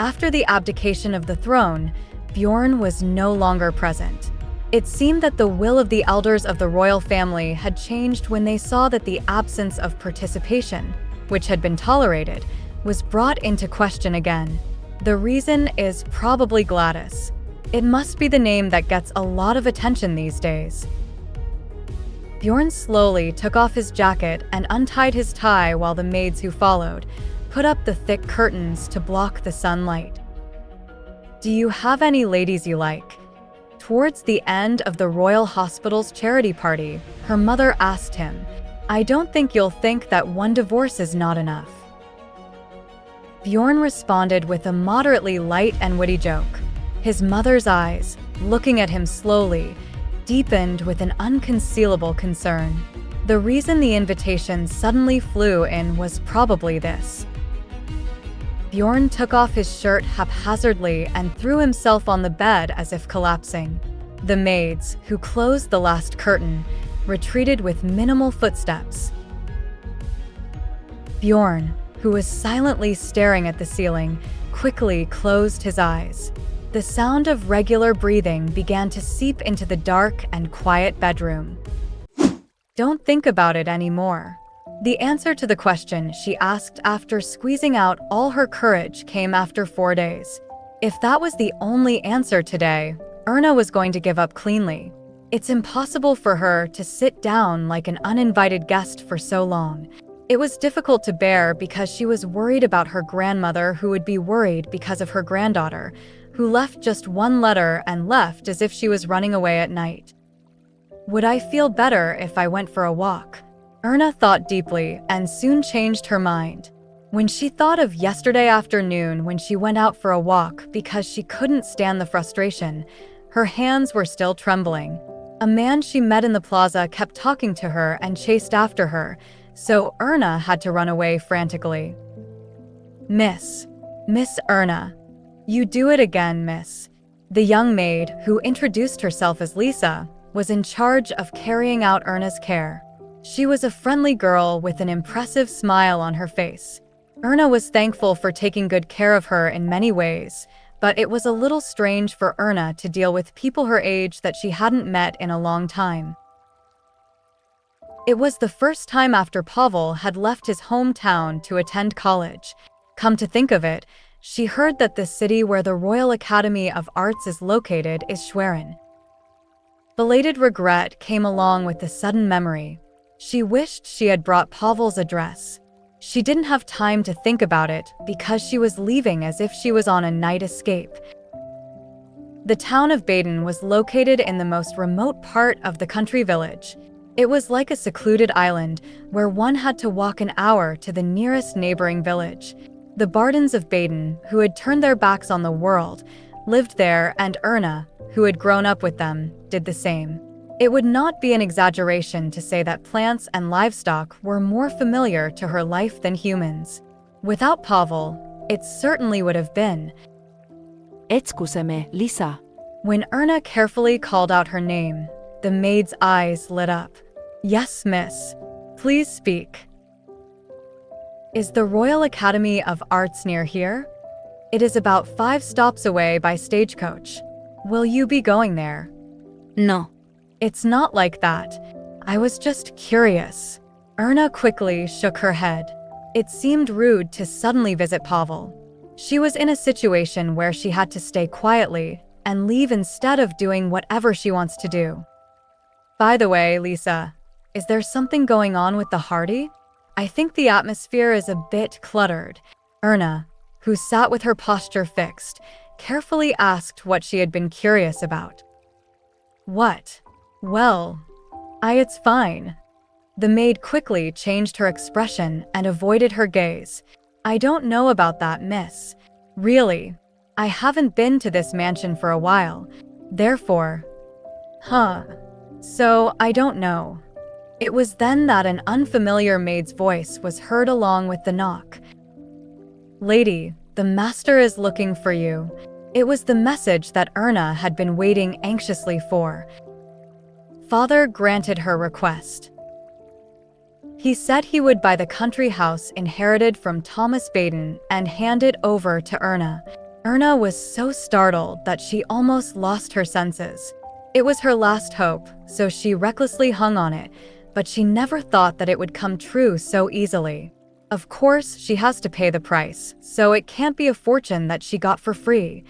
After the abdication of the throne, Bjorn was no longer present. It seemed that the will of the elders of the royal family had changed when they saw that the absence of participation, which had been tolerated, was brought into question again. The reason is probably Gladis. It must be the name that gets a lot of attention these days. Bjorn slowly took off his jacket and untied his tie while the maids who followed put up the thick curtains to block the sunlight. "Do you have any ladies you like?" Towards the end of the Royal Hospital's charity party, her mother asked him. "I don't think you'll think that one divorce is not enough." Bjorn responded with a moderately light and witty joke. His mother's eyes, looking at him slowly, deepened with an unconcealable concern. The reason the invitation suddenly flew in was probably this. Bjorn took off his shirt haphazardly and threw himself on the bed as if collapsing. The maids, who closed the last curtain, retreated with minimal footsteps. Bjorn, who was silently staring at the ceiling, quickly closed his eyes. The sound of regular breathing began to seep into the dark and quiet bedroom. "Don't think about it anymore." The answer to the question she asked after squeezing out all her courage came after 4 days. If that was the only answer today, Erna was going to give up cleanly. It's impossible for her to sit down like an uninvited guest for so long. It was difficult to bear because she was worried about her grandmother, who would be worried because of her granddaughter, who left just one letter and left as if she was running away at night. "Would I feel better if I went for a walk?" Erna thought deeply and soon changed her mind. When she thought of yesterday afternoon when she went out for a walk because she couldn't stand the frustration, her hands were still trembling. A man she met in the plaza kept talking to her and chased after her, so Erna had to run away frantically. Miss Erna. You do it again, miss. The young maid, who introduced herself as Lisa, was in charge of carrying out Erna's care. She was a friendly girl with an impressive smile on her face. Erna was thankful for taking good care of her in many ways, but it was a little strange for Erna to deal with people her age that she hadn't met in a long time. It was the first time after Pavel had left his hometown to attend college. Come to think of it, she heard that the city where the Royal Academy of Arts is located is Schwerin. Belated regret came along with the sudden memory. She wished she had brought Pavel's address. She didn't have time to think about it because she was leaving as if she was on a night escape. The town of Baden was located in the most remote part of the country village. It was like a secluded island where one had to walk an hour to the nearest neighboring village. The Bardens of Baden, who had turned their backs on the world, lived there, and Erna, who had grown up with them, did the same. It would not be an exaggeration to say that plants and livestock were more familiar to her life than humans. Without Pavel, it certainly would have been. Excuseme, Lisa. When Erna carefully called out her name, the maid's eyes lit up. Yes, miss. Please speak. Is the Royal Academy of Arts near here? It is about 5 stops away by stagecoach. Will you be going there? No. It's not like that. I was just curious. Erna quickly shook her head. It seemed rude to suddenly visit Pavel. She was in a situation where she had to stay quietly and leave instead of doing whatever she wants to do. By the way, Lisa, is there something going on with the party? I think the atmosphere is a bit cluttered. Erna, who sat with her posture fixed, carefully asked what she had been curious about. What? Well, it's fine. The maid quickly changed her expression and avoided her gaze. I don't know about that, miss. Really, I haven't been to this mansion for a while. Therefore, so I don't know. It was then that an unfamiliar maid's voice was heard along with the knock. Lady, the master is looking for you. It was the message that Erna had been waiting anxiously for. Father granted her request. He said he would buy the country house inherited from Thomas Baden and hand it over to Erna. Erna was so startled that she almost lost her senses. It was her last hope, so she recklessly hung on it, but she never thought that it would come true so easily. Of course, she has to pay the price, so it can't be a fortune that she got for free.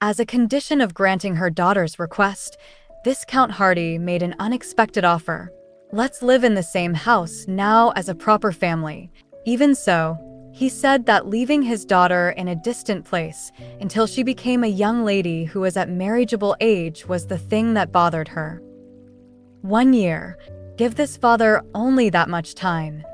As a condition of granting her daughter's request, Viscount Hardy made an unexpected offer. Let's live in the same house now as a proper family. Even so, he said that leaving his daughter in a distant place until she became a young lady who was at marriageable age was the thing that bothered her. 1 year. Give this father only that much time.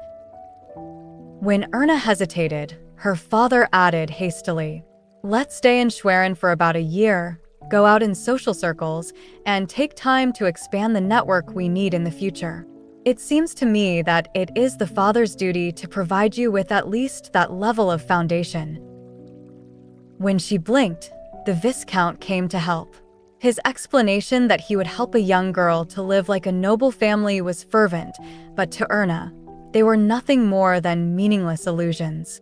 When Erna hesitated, her father added hastily, let's stay in Schwerin for about a year, go out in social circles, and take time to expand the network we need in the future. It seems to me that it is the father's duty to provide you with at least that level of foundation. When she blinked, the Viscount came to help. His explanation that he would help a young girl to live like a noble family was fervent, but to Erna, they were nothing more than meaningless illusions.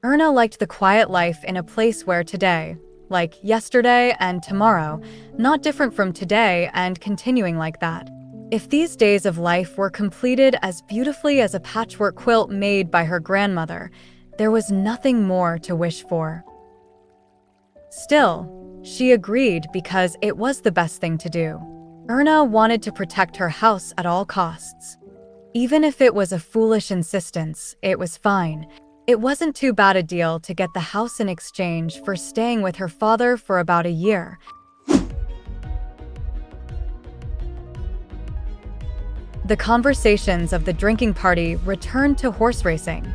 Erna liked the quiet life in a place where today, like yesterday and tomorrow, not different from today and continuing like that. If these days of life were completed as beautifully as a patchwork quilt made by her grandmother, there was nothing more to wish for. Still, she agreed because it was the best thing to do. Erna wanted to protect her house at all costs. Even if it was a foolish insistence, it was fine. It wasn't too bad a deal to get the house in exchange for staying with her father for about a year. The conversations of the drinking party returned to horse racing.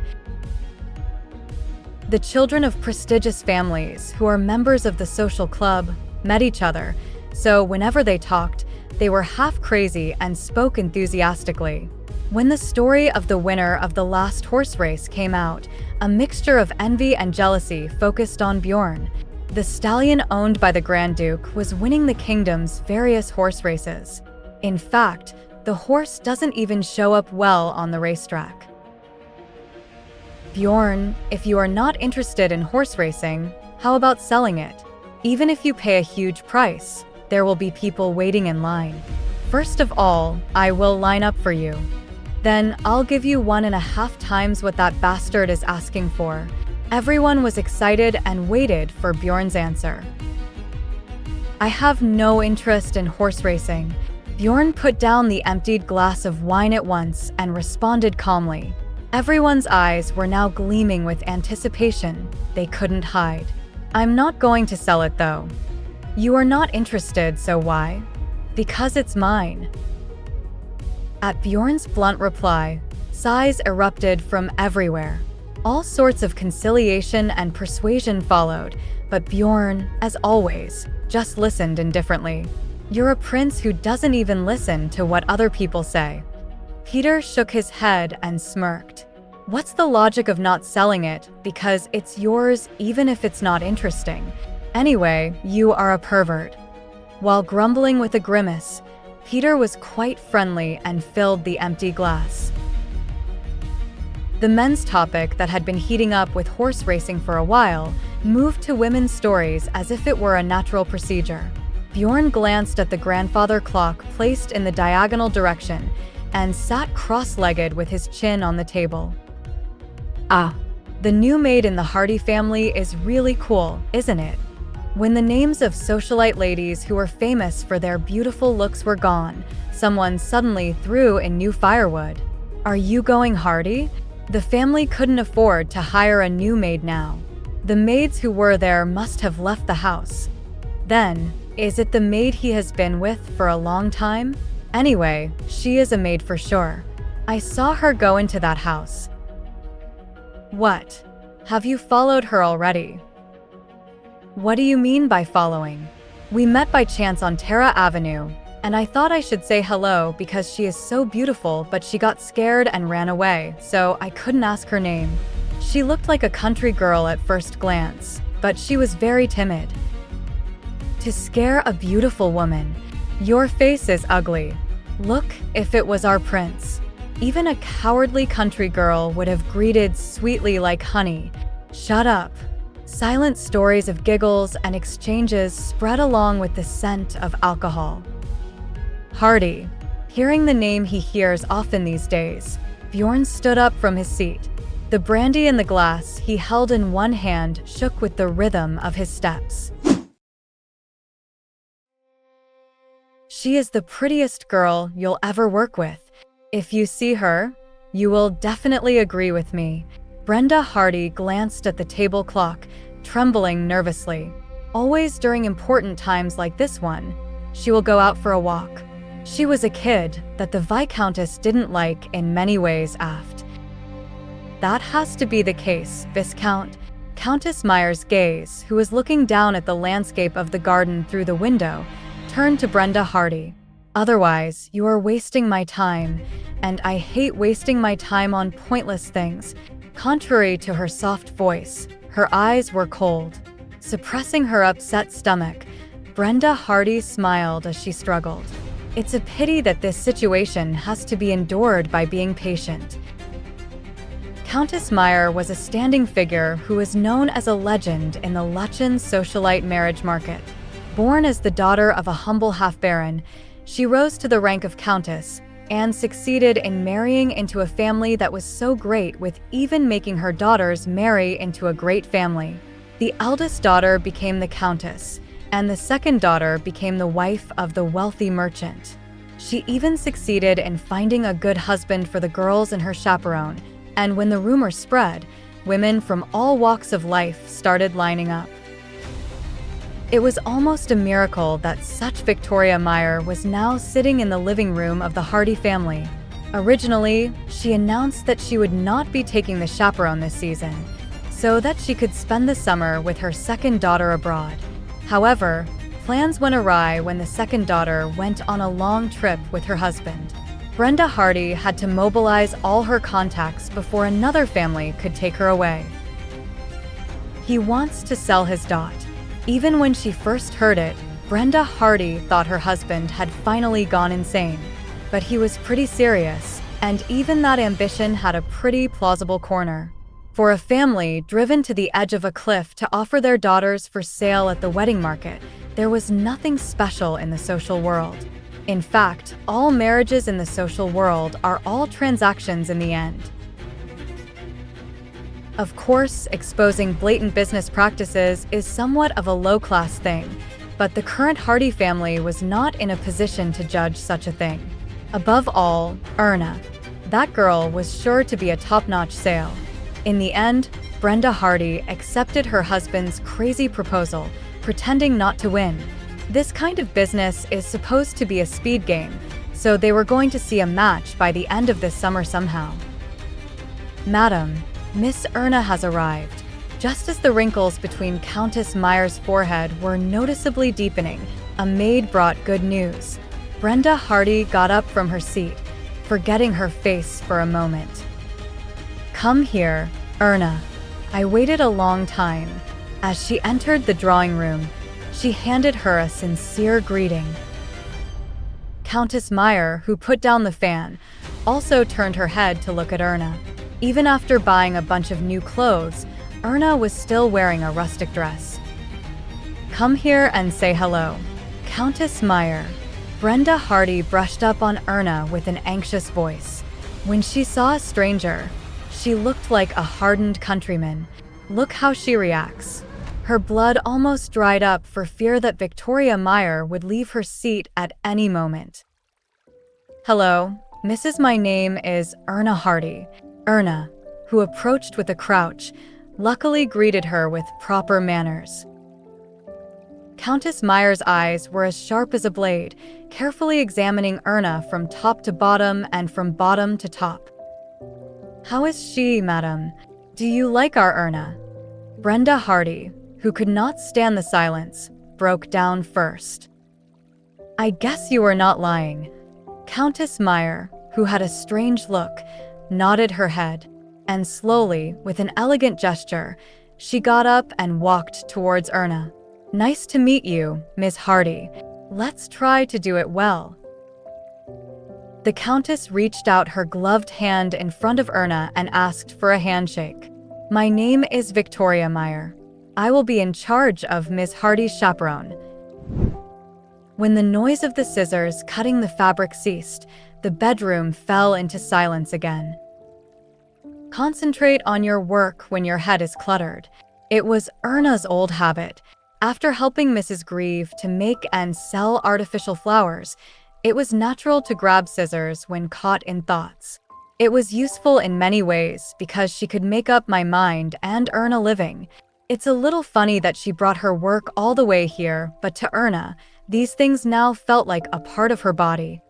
The children of prestigious families, who are members of the social club, met each other, so whenever they talked, they were half crazy and spoke enthusiastically. When the story of the winner of the last horse race came out, a mixture of envy and jealousy focused on Bjorn. The stallion owned by the Grand Duke was winning the kingdom's various horse races. In fact, the horse doesn't even show up well on the racetrack. Bjorn, if you are not interested in horse racing, how about selling it? Even if you pay a huge price, there will be people waiting in line. First of all, I will line up for you. Then I'll give you 1.5 times what that bastard is asking for. Everyone was excited and waited for Bjorn's answer. I have no interest in horse racing. Bjorn put down the emptied glass of wine at once and responded calmly. Everyone's eyes were now gleaming with anticipation. They couldn't hide. I'm not going to sell it though. You are not interested, so why? Because it's mine. At Bjorn's blunt reply, sighs erupted from everywhere. All sorts of conciliation and persuasion followed, but Bjorn, as always, just listened indifferently. You're a prince who doesn't even listen to what other people say. Peter shook his head and smirked. What's the logic of not selling it because it's yours even if it's not interesting? Anyway, you are a pervert. While grumbling with a grimace, Peter was quite friendly and filled the empty glass. The men's topic that had been heating up with horse racing for a while moved to women's stories as if it were a natural procedure. Bjorn glanced at the grandfather clock placed in the diagonal direction and sat cross-legged with his chin on the table. Ah, the new maid in the Hardy family is really cool, isn't it? When the names of socialite ladies who were famous for their beautiful looks were gone, someone suddenly threw in new firewood. Are you going Hardy? The family couldn't afford to hire a new maid now. The maids who were there must have left the house. Then, is it the maid he has been with for a long time? Anyway, she is a maid for sure. I saw her go into that house. What? Have you followed her already? What do you mean by following? We met by chance on Terra Avenue, and I thought I should say hello because she is so beautiful, but she got scared and ran away, so I couldn't ask her name. She looked like a country girl at first glance, but she was very timid. To scare a beautiful woman, your face is ugly. Look, if it was our prince. Even a cowardly country girl would have greeted sweetly like honey. Shut up. Silent stories of giggles and exchanges spread along with the scent of alcohol. Hardy. Hearing the name he hears often these days, Bjorn stood up from his seat. The brandy in the glass he held in one hand shook with the rhythm of his steps. She is the prettiest girl you'll ever work with. If you see her, you will definitely agree with me. Brenda Hardy glanced at the table clock, trembling nervously. Always during important times like this one, she will go out for a walk. She was a kid that the Viscountess didn't like in many ways aft. That has to be the case, Viscount. Countess Meyer's gaze, who was looking down at the landscape of the garden through the window, turned to Brenda Hardy. Otherwise, you are wasting my time, and I hate wasting my time on pointless things. Contrary to her soft voice, her eyes were cold. Suppressing her upset stomach, Brenda Hardy smiled as she struggled. It's a pity that this situation has to be endured by being patient. Countess Meyer was a standing figure who was known as a legend in the Luchen socialite marriage market. Born as the daughter of a humble half-baron, she rose to the rank of countess and succeeded in marrying into a family that was so great with even making her daughters marry into a great family. The eldest daughter became the countess, and the second daughter became the wife of the wealthy merchant. She even succeeded in finding a good husband for the girls and her chaperone, and when the rumor spread, women from all walks of life started lining up. It was almost a miracle that such Victoria Meyer was now sitting in the living room of the Hardy family. Originally, she announced that she would not be taking the chaperone this season, so that she could spend the summer with her second daughter abroad. However, plans went awry when the second daughter went on a long trip with her husband. Brenda Hardy had to mobilize all her contacts before another family could take her away. He wants to sell his dot. Even when she first heard it, Brenda Hardy thought her husband had finally gone insane. But he was pretty serious, and even that ambition had a pretty plausible corner. For a family driven to the edge of a cliff to offer their daughters for sale at the wedding market, there was nothing special in the social world. In fact, all marriages in the social world are all transactions in the end. Of course, exposing blatant business practices is somewhat of a low-class thing, but the current Hardy family was not in a position to judge such a thing. Above all, Erna. That girl was sure to be a top-notch sale. In the end, Brenda Hardy accepted her husband's crazy proposal, pretending not to win. This kind of business is supposed to be a speed game, so they were going to see a match by the end of this summer somehow. Madam, Miss Erna has arrived. Just as the wrinkles between Countess Meyer's forehead were noticeably deepening, a maid brought good news. Brenda Hardy got up from her seat, forgetting her face for a moment. Come here, Erna. I waited a long time. As she entered the drawing room, she handed her a sincere greeting. Countess Meyer, who put down the fan, also turned her head to look at Erna. Even after buying a bunch of new clothes, Erna was still wearing a rustic dress. Come here and say hello. Countess Meyer. Brenda Hardy brushed up on Erna with an anxious voice. When she saw a stranger, she looked like a hardened countryman. Look how she reacts. Her blood almost dried up for fear that Victoria Meyer would leave her seat at any moment. Hello, Mrs. My name is Erna Hardy. Erna, who approached with a crouch, luckily greeted her with proper manners. Countess Meyer's eyes were as sharp as a blade, carefully examining Erna from top to bottom and from bottom to top. How is she, madam? Do you like our Erna? Brenda Hardy, who could not stand the silence, broke down first. I guess you are not lying. Countess Meyer, who had a strange look, nodded her head, and slowly, with an elegant gesture, she got up and walked towards Erna. Nice to meet you, Miss Hardy. Let's try to do it well. The Countess reached out her gloved hand in front of Erna and asked for a handshake. My name is Victoria Meyer. I will be in charge of Miss Hardy's chaperone. When the noise of the scissors cutting the fabric ceased, the bedroom fell into silence again. Concentrate on your work when your head is cluttered. It was Erna's old habit. After helping Mrs. Grieve to make and sell artificial flowers, it was natural to grab scissors when caught in thoughts. It was useful in many ways because she could make up my mind and earn a living. It's a little funny that she brought her work all the way here, but to Erna, these things now felt like a part of her body.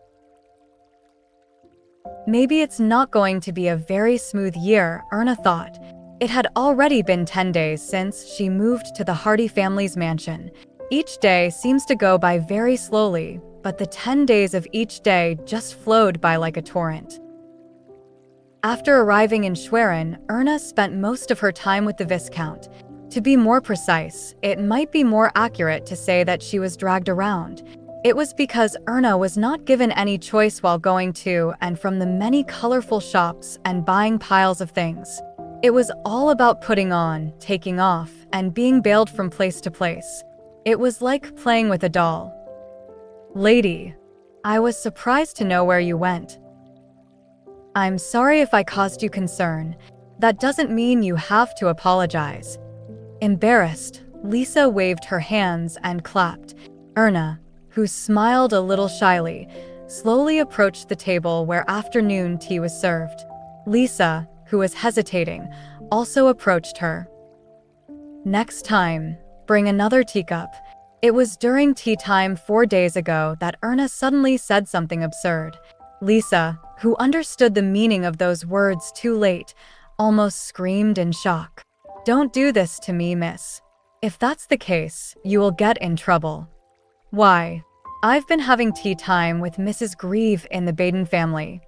Maybe it's not going to be a very smooth year, Erna thought. It had already been 10 days since she moved to the Hardy family's mansion. Each day seems to go by very slowly, but the 10 days of each day just flowed by like a torrent. After arriving in Schwerin, Erna spent most of her time with the Viscount. To be more precise, it might be more accurate to say that she was dragged around. It was because Erna was not given any choice while going to and from the many colorful shops and buying piles of things. It was all about putting on, taking off, and being bailed from place to place. It was like playing with a doll. Lady, I was surprised to know where you went. I'm sorry if I caused you concern. That doesn't mean you have to apologize. Embarrassed, Lisa waved her hands and clapped. Erna, who smiled a little shyly, slowly approached the table where afternoon tea was served. Lisa, who was hesitating, also approached her. Next time, bring another teacup. It was during tea time 4 days ago that Erna suddenly said something absurd. Lisa, who understood the meaning of those words too late, almost screamed in shock. "Don't do this to me, miss. If that's the case, you will get in trouble." "Why? I've been having tea time with Mrs. Grieve in the Baden family."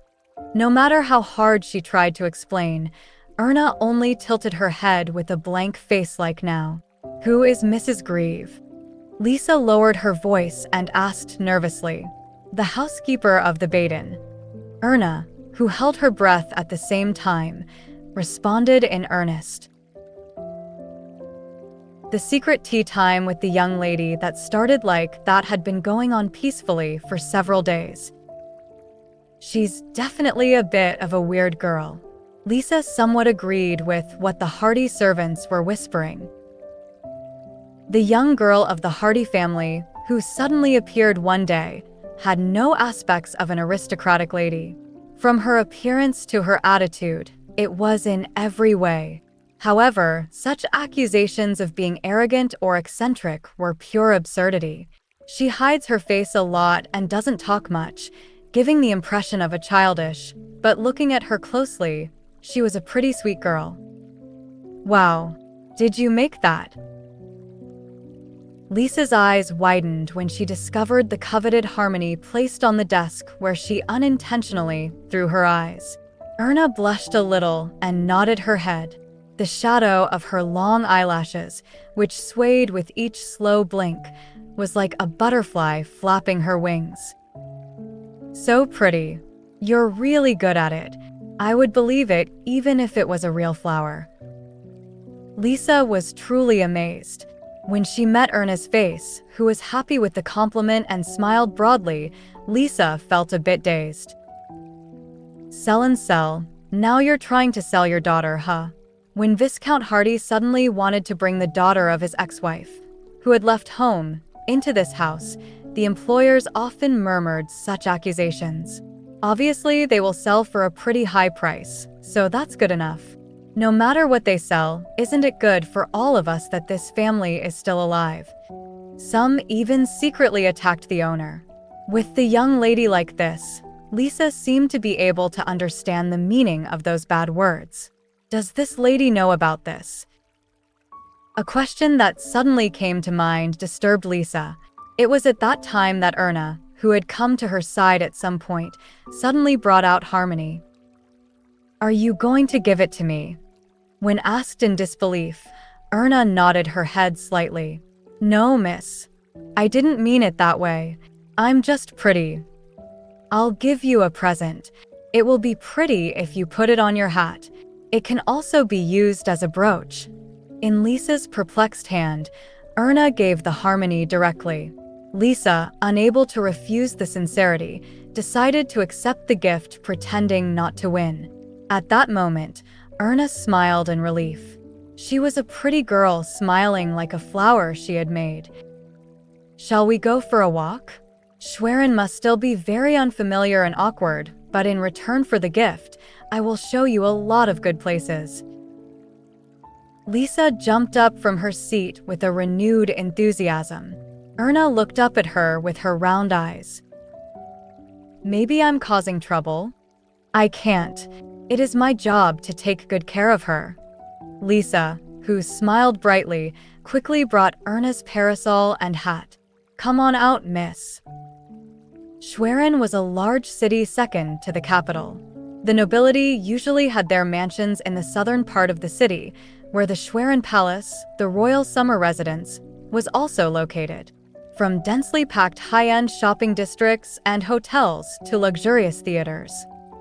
No matter how hard she tried to explain, Erna only tilted her head with a blank face like now. "Who is Mrs. Grieve?" Lisa lowered her voice and asked nervously. "The housekeeper of the Baden." Erna, who held her breath at the same time, responded in earnest. The secret tea time with the young lady that started like that had been going on peacefully for several days. "She's definitely a bit of a weird girl." Lisa somewhat agreed with what the Hardy servants were whispering. The young girl of the Hardy family, who suddenly appeared one day, had no aspects of an aristocratic lady. From her appearance to her attitude, it was in every way. However, such accusations of being arrogant or eccentric were pure absurdity. She hides her face a lot and doesn't talk much, giving the impression of a childish, but looking at her closely, she was a pretty sweet girl. "Wow, did you make that?" Lisa's eyes widened when she discovered the coveted harmony placed on the desk where she unintentionally threw her eyes. Erna blushed a little and nodded her head. The shadow of her long eyelashes, which swayed with each slow blink, was like a butterfly flapping her wings. "So pretty. You're really good at it. I would believe it even if it was a real flower." Lisa was truly amazed. When she met Erna's face, who was happy with the compliment and smiled broadly, Lisa felt a bit dazed. "Sell and sell. Now you're trying to sell your daughter, huh?" When Viscount Hardy suddenly wanted to bring the daughter of his ex-wife, who had left home, into this house, the employers often murmured such accusations. Obviously, they will sell for a pretty high price, so that's good enough. No matter what they sell, isn't it good for all of us that this family is still alive? Some even secretly attacked the owner. With the young lady like this, Lisa seemed to be able to understand the meaning of those bad words. Does this lady know about this? A question that suddenly came to mind disturbed Lisa. It was at that time that Erna, who had come to her side at some point, suddenly brought out harmony. "Are you going to give it to me?" When asked in disbelief, Erna nodded her head slightly. "No, miss. I didn't mean it that way. I'm just pretty. I'll give you a present. It will be pretty if you put it on your hat. It can also be used as a brooch." In Lisa's perplexed hand, Erna gave the harmony directly. Lisa, unable to refuse the sincerity, decided to accept the gift, pretending not to win. At that moment, Erna smiled in relief. She was a pretty girl smiling like a flower she had made. "Shall we go for a walk? Schwerin must still be very unfamiliar and awkward, but in return for the gift, I will show you a lot of good places." Lisa jumped up from her seat with a renewed enthusiasm. Erna looked up at her with her round eyes. "Maybe I'm causing trouble?" "I can't. It is my job to take good care of her." Lisa, who smiled brightly, quickly brought Erna's parasol and hat. "Come on out, miss." Schwerin was a large city second to the capital. The nobility usually had their mansions in the southern part of the city, where the Schwerin Palace, the royal summer residence, was also located. From densely packed high-end shopping districts and hotels to luxurious theaters,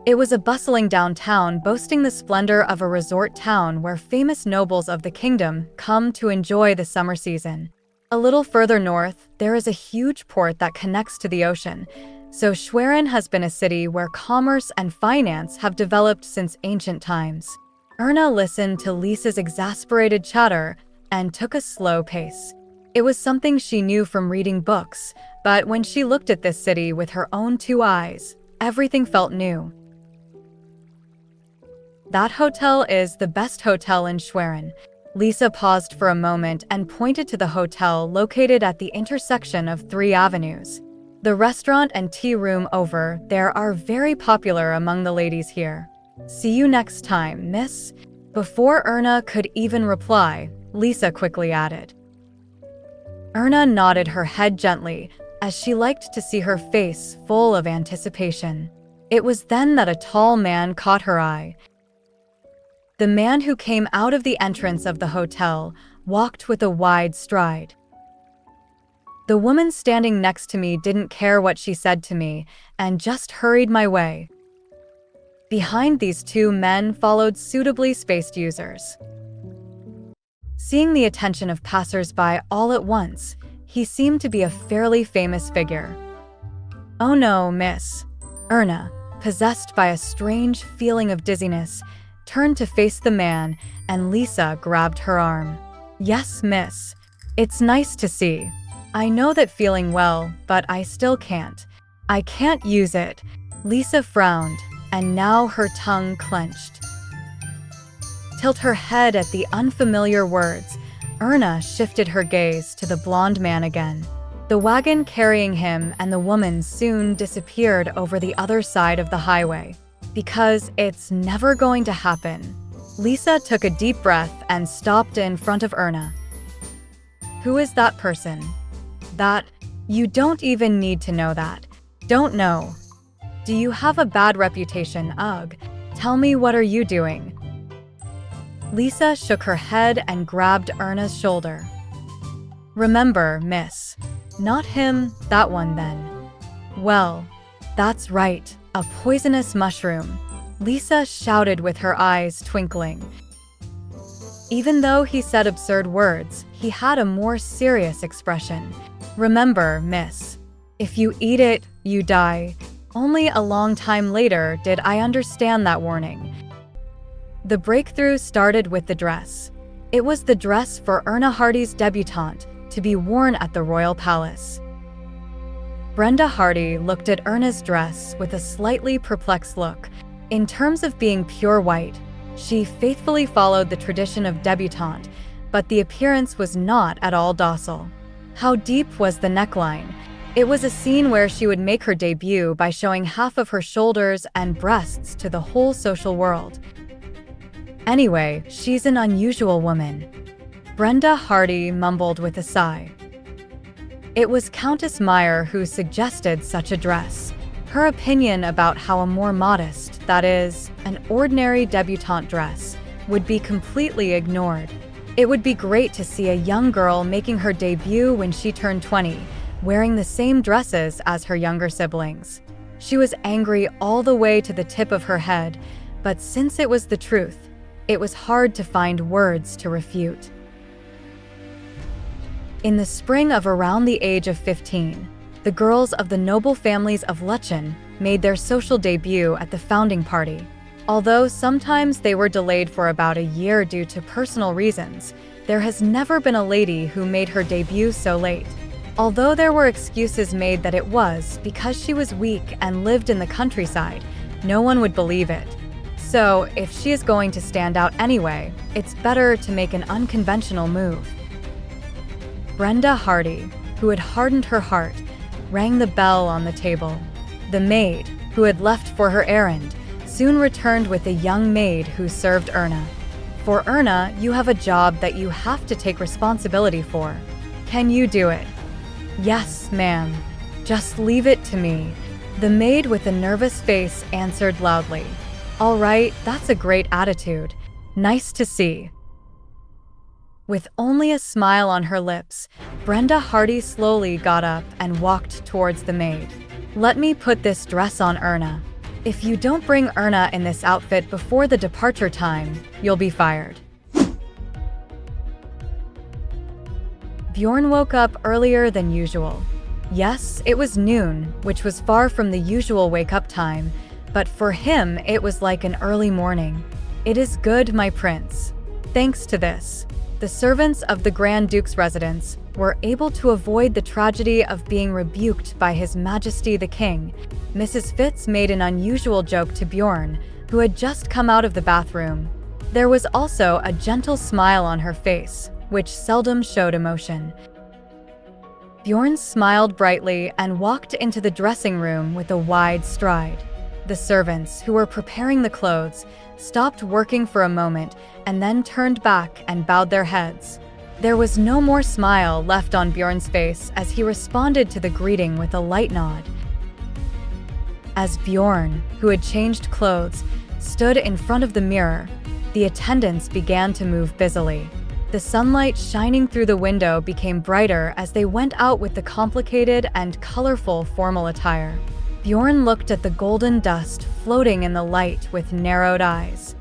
it was a bustling downtown boasting the splendor of a resort town where famous nobles of the kingdom come to enjoy the summer season. A little further north, there is a huge port that connects to the ocean, so Schwerin has been a city where commerce and finance have developed since ancient times. Erna listened to Lisa's exasperated chatter and took a slow pace. It was something she knew from reading books, but when she looked at this city with her own two eyes, everything felt new. "That hotel is the best hotel in Schwerin." Lisa paused for a moment and pointed to the hotel located at the intersection of 3 avenues. The restaurant and tea room over there are very popular among the ladies here. See you next time, miss." Before Erna could even reply, Lisa quickly added. Erna nodded her head gently, as she liked to see her face full of anticipation. It was then that a tall man caught her eye. The man who came out of the entrance of the hotel walked with a wide stride. The woman standing next to me didn't care what she said to me and just hurried my way. Behind these two men followed suitably spaced users. Seeing the attention of passers-by all at once, he seemed to be a fairly famous figure. "Oh no, miss." Erna, possessed by a strange feeling of dizziness, turned to face the man, and Lisa grabbed her arm. "Yes, miss. It's nice to see. I know that feeling well, but I still can't. I can't use it." Lisa frowned, and now her tongue clenched. Tilt her head at the unfamiliar words, Erna shifted her gaze to the blonde man again. The wagon carrying him and the woman soon disappeared over the other side of the highway. Because it's never going to happen. Lisa took a deep breath and stopped in front of Erna. "Who is that person?" "That? You don't even need to know that. Don't know. Do you have a bad reputation? Ugh. Tell me, what are you doing?" Lisa shook her head and grabbed Erna's shoulder. "Remember, miss. Not him, that one then." "Well, that's right, a poisonous mushroom," Lisa shouted with her eyes twinkling. Even though he said absurd words, he had a more serious expression. "Remember, miss, if you eat it, you die." Only a long time later did I understand that warning. The breakthrough started with the dress. It was the dress for Erna Hardy's debutante to be worn at the royal palace. Brenda Hardy looked at Erna's dress with a slightly perplexed look. In terms of being pure white, she faithfully followed the tradition of debutante, but the appearance was not at all docile. How deep was the neckline? It was a scene where she would make her debut by showing half of her shoulders and breasts to the whole social world. Anyway, she's an unusual woman. Brenda Hardy mumbled with a sigh. It was Countess Meyer who suggested such a dress. Her opinion about how a more modest, that is, an ordinary debutante dress, would be completely ignored. It would be great to see a young girl making her debut when she turned 20, wearing the same dresses as her younger siblings. She was angry all the way to the tip of her head, but since it was the truth, it was hard to find words to refute. In the spring of around the age of 15, the girls of the noble families of Luchen made their social debut at the founding party. Although sometimes they were delayed for about a year due to personal reasons, there has never been a lady who made her debut so late. Although there were excuses made that it was because she was weak and lived in the countryside, no one would believe it. So, if she is going to stand out anyway, it's better to make an unconventional move. Brenda Hardy, who had hardened her heart, rang the bell on the table. The maid, who had left for her errand, soon returned with a young maid who served Erna. For Erna, you have a job that you have to take responsibility for. Can you do it? Yes, ma'am. Just leave it to me. The maid with a nervous face answered loudly. All right, that's a great attitude. Nice to see. With only a smile on her lips, Brenda Hardy slowly got up and walked towards the maid. Let me put this dress on Erna. If you don't bring Erna in this outfit before the departure time, you'll be fired. Bjorn woke up earlier than usual. Yes, it was noon, which was far from the usual wake-up time, but for him it was like an early morning. It is good, my prince. Thanks to this, the servants of the Grand Duke's residence were able to avoid the tragedy of being rebuked by His Majesty the King. Mrs. Fitz made an unusual joke to Bjorn, who had just come out of the bathroom. There was also a gentle smile on her face, which seldom showed emotion. Bjorn smiled brightly and walked into the dressing room with a wide stride. The servants, who were preparing the clothes, stopped working for a moment and then turned back and bowed their heads. There was no more smile left on Bjorn's face as he responded to the greeting with a light nod. As Bjorn, who had changed clothes, stood in front of the mirror, the attendants began to move busily. The sunlight shining through the window became brighter as they went out with the complicated and colorful formal attire. Bjorn looked at the golden dust floating in the light with narrowed eyes.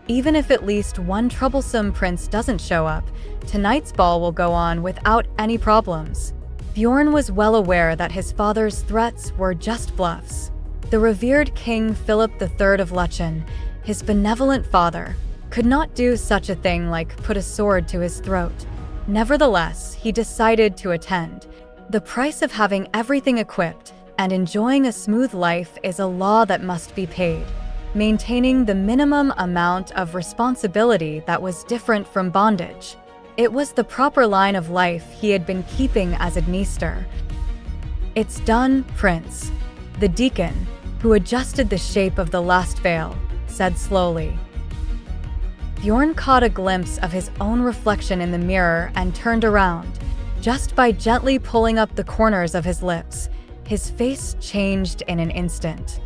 Even if at least one troublesome prince doesn't show up, tonight's ball will go on without any problems. Bjorn was well aware that his father's threats were just bluffs. The revered King Philip III of Luchen, his benevolent father, could not do such a thing like put a sword to his throat. Nevertheless, he decided to attend. The price of having everything equipped and enjoying a smooth life is a law that must be paid. Maintaining the minimum amount of responsibility that was different from bondage. It was the proper line of life he had been keeping as a Dniester. "It's done, Prince," the deacon, who adjusted the shape of the last veil, said slowly. Bjorn caught a glimpse of his own reflection in the mirror and turned around. Just by gently pulling up the corners of his lips, his face changed in an instant.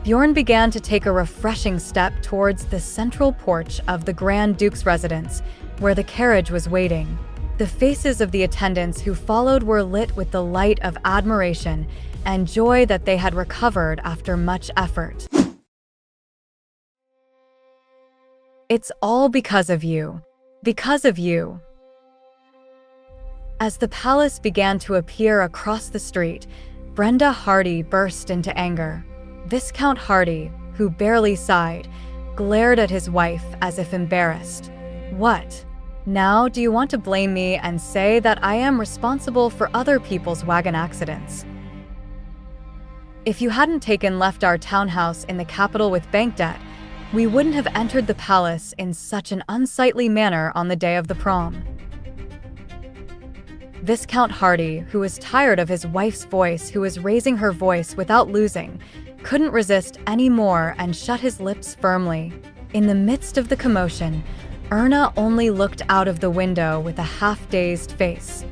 Bjorn began to take a refreshing step towards the central porch of the Grand Duke's residence, where the carriage was waiting. The faces of the attendants who followed were lit with the light of admiration and joy that they had recovered after much effort. "It's all because of you. Because of you." As the palace began to appear across the street, Brenda Hardy burst into anger. Viscount Hardy, who barely sighed, glared at his wife as if embarrassed. "What? Now do you want to blame me and say that I am responsible for other people's wagon accidents? If you hadn't left our townhouse in the capital with bank debt, we wouldn't have entered the palace in such an unsightly manner on the day of the prom." Viscount Hardy, who was tired of his wife's voice who was raising her voice without losing, couldn't resist any more and shut his lips firmly. In the midst of the commotion, Erna only looked out of the window with a half-dazed face.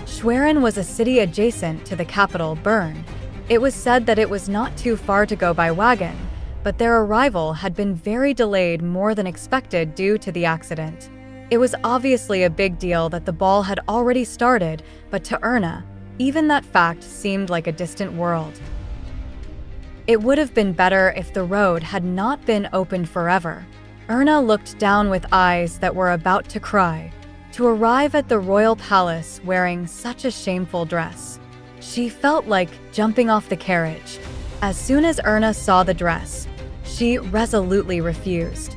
Schwerin was a city adjacent to the capital, Bern. It was said that it was not too far to go by wagon, but their arrival had been very delayed more than expected due to the accident. It was obviously a big deal that the ball had already started, but to Erna, even that fact seemed like a distant world. It would have been better if the road had not been opened forever. Erna looked down with eyes that were about to cry. To arrive at the royal palace wearing such a shameful dress. She felt like jumping off the carriage. As soon as Erna saw the dress, she resolutely refused.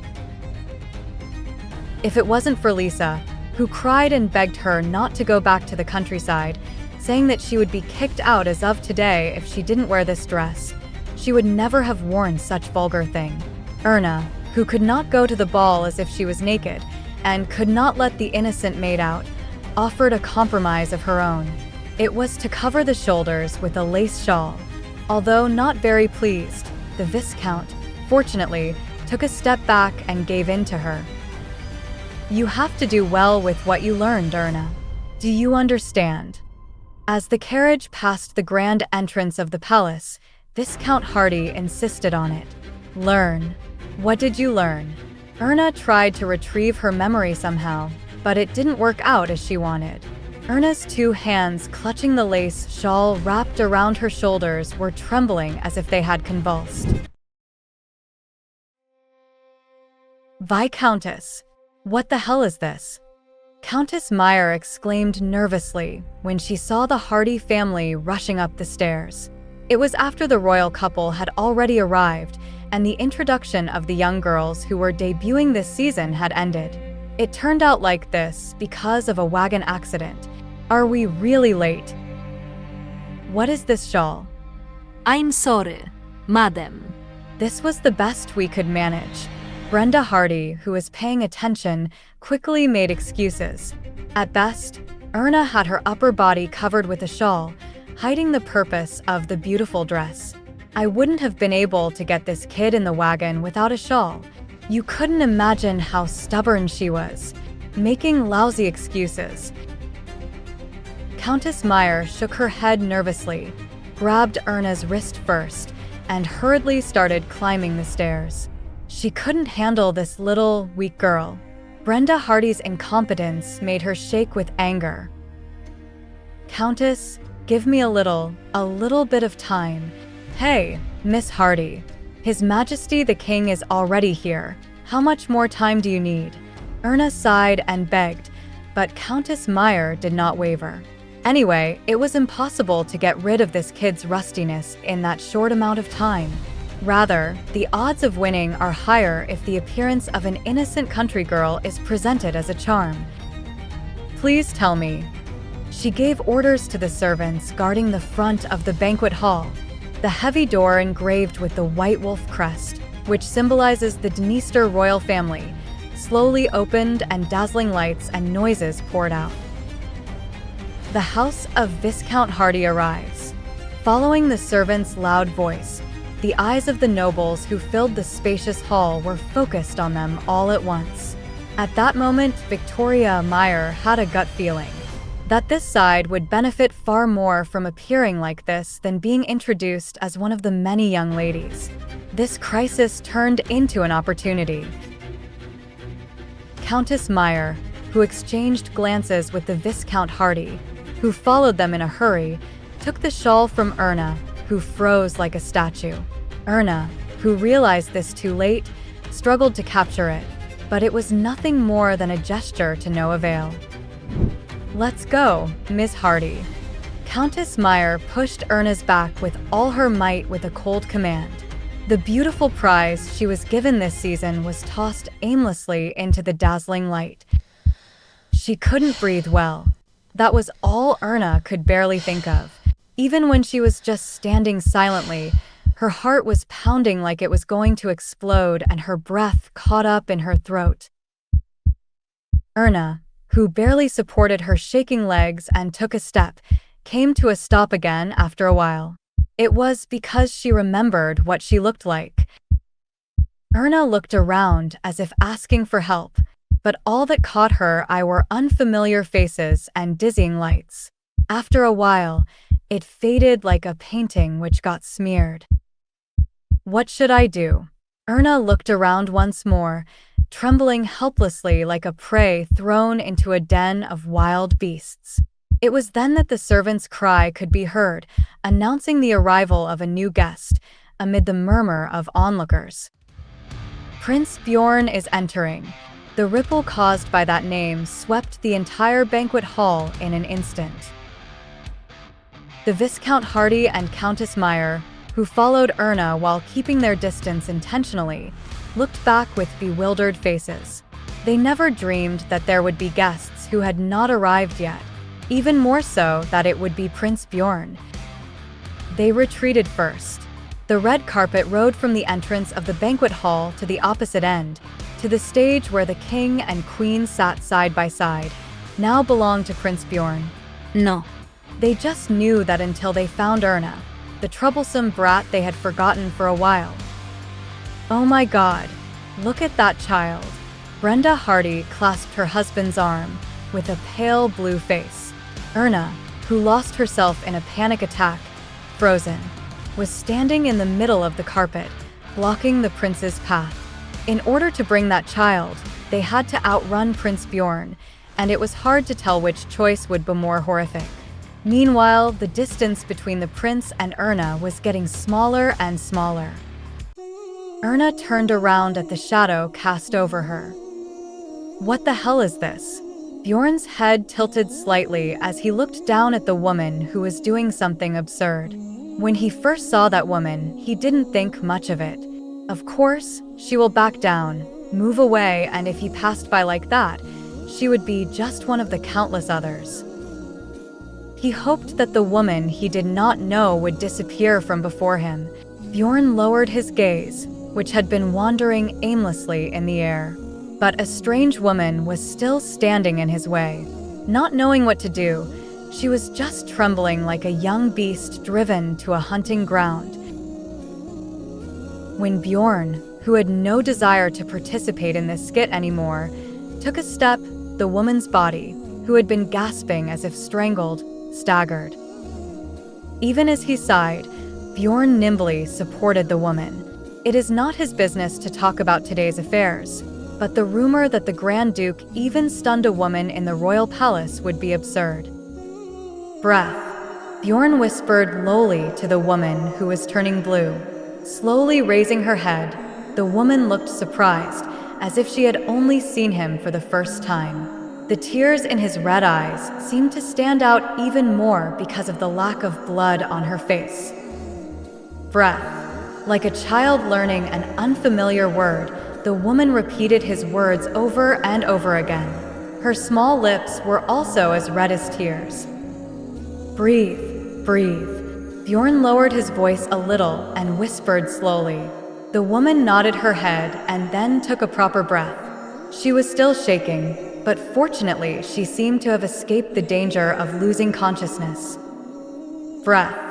If it wasn't for Lisa, who cried and begged her not to go back to the countryside, saying that she would be kicked out as of today if she didn't wear this dress, she would never have worn such vulgar thing. Erna, who could not go to the ball as if she was naked, and could not let the innocent maid out, offered a compromise of her own. It was to cover the shoulders with a lace shawl. Although not very pleased, the Viscount, fortunately, took a step back and gave in to her. "You have to do well with what you learned, Erna. Do you understand?" As the carriage passed the grand entrance of the palace, Viscount Hardy insisted on it. "Learn. What did you learn?" Erna tried to retrieve her memory somehow, but it didn't work out as she wanted. Erna's two hands clutching the lace shawl wrapped around her shoulders were trembling as if they had convulsed. "Viscountess, what the hell is this?" Countess Meyer exclaimed nervously when she saw the Hardy family rushing up the stairs. It was after the royal couple had already arrived and the introduction of the young girls who were debuting this season had ended. It turned out like this because of a wagon accident. Are we really late? What is this shawl? I'm sorry, madam. This was the best we could manage. Brenda Hardy, who was paying attention, quickly made excuses. At best, Erna had her upper body covered with a shawl, hiding the purpose of the beautiful dress. I wouldn't have been able to get this kid in the wagon without a shawl. You couldn't imagine how stubborn she was, making lousy excuses. Countess Meyer shook her head nervously, grabbed Erna's wrist first, and hurriedly started climbing the stairs. She couldn't handle this little, weak girl. Brenda Hardy's incompetence made her shake with anger. "Countess, give me a little bit of time. Hey, Miss Hardy. His Majesty the King is already here. How much more time do you need?" Erna sighed and begged, but Countess Meyer did not waver. Anyway, it was impossible to get rid of this kid's rustiness in that short amount of time. Rather, the odds of winning are higher if the appearance of an innocent country girl is presented as a charm. "Please tell me." She gave orders to the servants guarding the front of the banquet hall. The heavy door engraved with the white wolf crest, which symbolizes the Dniester royal family, slowly opened and dazzling lights and noises poured out. The house of Viscount Hardy arrives. Following the servant's loud voice, the eyes of the nobles who filled the spacious hall were focused on them all at once. At that moment, Victoria Meyer had a gut feeling that this side would benefit far more from appearing like this than being introduced as one of the many young ladies. This crisis turned into an opportunity. Countess Meyer, who exchanged glances with the Viscount Hardy, who followed them in a hurry, took the shawl from Erna, who froze like a statue. Erna, who realized this too late, struggled to capture it, but it was nothing more than a gesture to no avail. "Let's go, Miss Hardy." Countess Meyer pushed Erna's back with all her might with a cold command. The beautiful prize she was given this season was tossed aimlessly into the dazzling light. She couldn't breathe well. That was all Erna could barely think of. Even when she was just standing silently, her heart was pounding like it was going to explode and her breath caught up in her throat. Erna, who barely supported her shaking legs and took a step, came to a stop again after a while. It was because she remembered what she looked like. Erna looked around as if asking for help, but all that caught her eye were unfamiliar faces and dizzying lights. After a while, it faded like a painting which got smeared. What should I do? Erna looked around once more, trembling helplessly like a prey thrown into a den of wild beasts. It was then that the servant's cry could be heard, announcing the arrival of a new guest, amid the murmur of onlookers. Prince Bjorn is entering. The ripple caused by that name swept the entire banquet hall in an instant. The Viscount Hardy and Countess Meyer, who followed Erna while keeping their distance intentionally, looked back with bewildered faces. They never dreamed that there would be guests who had not arrived yet, even more so that it would be Prince Bjorn. They retreated first. The red carpet rode from the entrance of the banquet hall to the opposite end, to the stage where the king and queen sat side by side, now belonged to Prince Bjorn. No. They just knew that until they found Erna, the troublesome brat they had forgotten for a while. "Oh my God, look at that child." Brenda Hardy clasped her husband's arm with a pale blue face. Erna, who lost herself in a panic attack, frozen, was standing in the middle of the carpet, blocking the prince's path. In order to bring that child, they had to outrun Prince Bjorn, and it was hard to tell which choice would be more horrific. Meanwhile, the distance between the prince and Erna was getting smaller and smaller. Erna turned around at the shadow cast over her. "What the hell is this?" Bjorn's head tilted slightly as he looked down at the woman who was doing something absurd. When he first saw that woman, he didn't think much of it. Of course, she will back down, move away, and if he passed by like that, she would be just one of the countless others. He hoped that the woman he did not know would disappear from before him. Bjorn lowered his gaze, which had been wandering aimlessly in the air. But a strange woman was still standing in his way. Not knowing what to do, she was just trembling like a young beast driven to a hunting ground. When Bjorn, who had no desire to participate in this skit anymore, took a step, the woman's body, who had been gasping as if strangled, staggered. Even as he sighed, Bjorn nimbly supported the woman. It is not his business to talk about today's affairs, but the rumor that the Grand Duke even stunned a woman in the royal palace would be absurd. Breath. Bjorn whispered lowly to the woman who was turning blue. Slowly raising her head, the woman looked surprised, as if she had only seen him for the first time. The tears in his red eyes seemed to stand out even more because of the lack of blood on her face. Breath. Like a child learning an unfamiliar word, the woman repeated his words over and over again. Her small lips were also as red as tears. Breathe, breathe. Bjorn lowered his voice a little and whispered slowly. The woman nodded her head and then took a proper breath. She was still shaking, but fortunately she seemed to have escaped the danger of losing consciousness. Breath.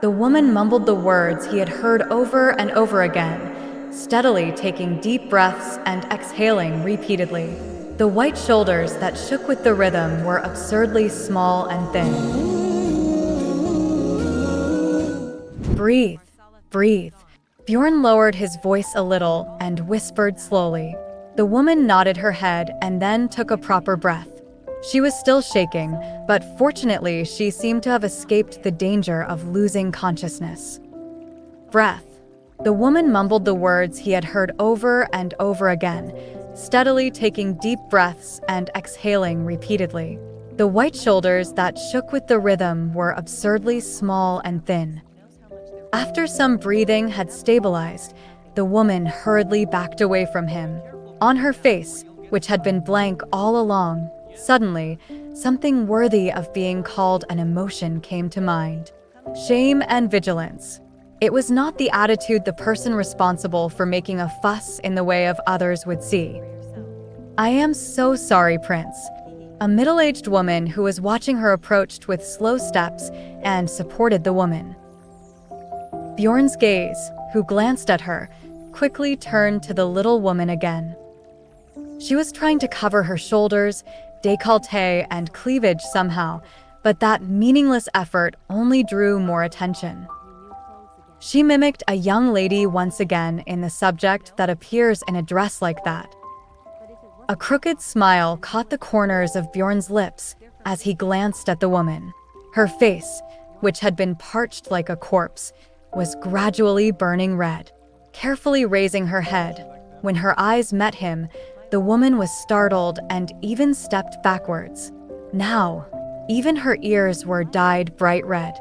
The woman mumbled the words he had heard over and over again, steadily taking deep breaths and exhaling repeatedly. The white shoulders that shook with the rhythm were absurdly small and thin. Breathe, breathe. Bjorn lowered his voice a little and whispered slowly. The woman nodded her head and then took a proper breath. She was still shaking, but fortunately she seemed to have escaped the danger of losing consciousness. Breath. The woman mumbled the words he had heard over and over again, steadily taking deep breaths and exhaling repeatedly. The white shoulders that shook with the rhythm were absurdly small and thin. After some breathing had stabilized, the woman hurriedly backed away from him. On her face, which had been blank all along, suddenly, something worthy of being called an emotion came to mind. Shame and vigilance. It was not the attitude the person responsible for making a fuss in the way of others would see. I am so sorry, Prince. A middle-aged woman who was watching her approached with slow steps and supported the woman. Bjorn's gaze, who glanced at her, quickly turned to the little woman again. She was trying to cover her shoulders, décolleté, and cleavage somehow, but that meaningless effort only drew more attention. She mimicked a young lady once again in the subject that appears in a dress like that. A crooked smile caught the corners of Bjorn's lips as he glanced at the woman. Her face, which had been parched like a corpse, was gradually burning red. Carefully raising her head, when her eyes met him, the woman was startled and even stepped backwards. Now, even her ears were dyed bright red.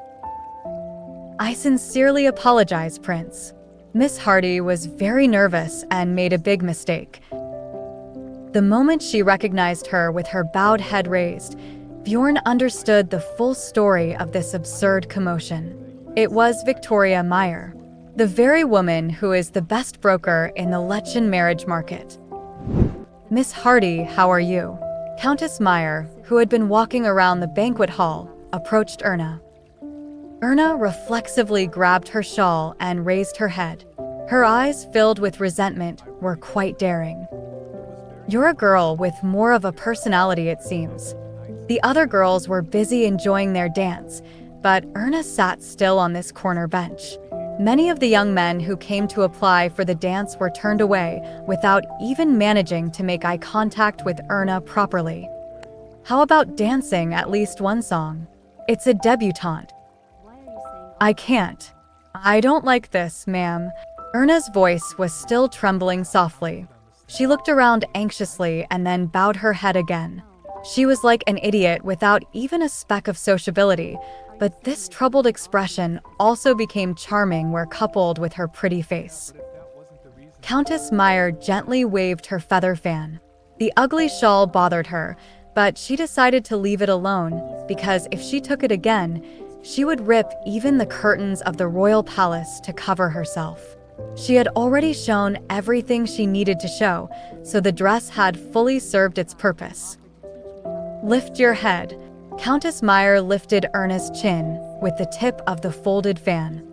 I sincerely apologize, Prince. Miss Hardy was very nervous and made a big mistake. The moment she recognized her with her bowed head raised, Bjorn understood the full story of this absurd commotion. It was Victoria Meyer, the very woman who is the best broker in the Lechen marriage market. Miss Hardy, how are you? Countess Meyer, who had been walking around the banquet hall, approached Erna. Erna reflexively grabbed her shawl and raised her head. Her eyes, filled with resentment, were quite daring. You're a girl with more of a personality, it seems. The other girls were busy enjoying their dance, but Erna sat still on this corner bench. Many of the young men who came to apply for the dance were turned away without even managing to make eye contact with Erna properly. How about dancing at least one song? It's a debutante. I can't. I don't like this, ma'am. Erna's voice was still trembling softly. She looked around anxiously and then bowed her head again. She was like an idiot without even a speck of sociability, but this troubled expression also became charming where coupled with her pretty face. Countess Meyer gently waved her feather fan. The ugly shawl bothered her, but she decided to leave it alone because if she took it again, she would rip even the curtains of the royal palace to cover herself. She had already shown everything she needed to show, so the dress had fully served its purpose. Lift your head. Countess Meyer lifted Erna's chin with the tip of the folded fan.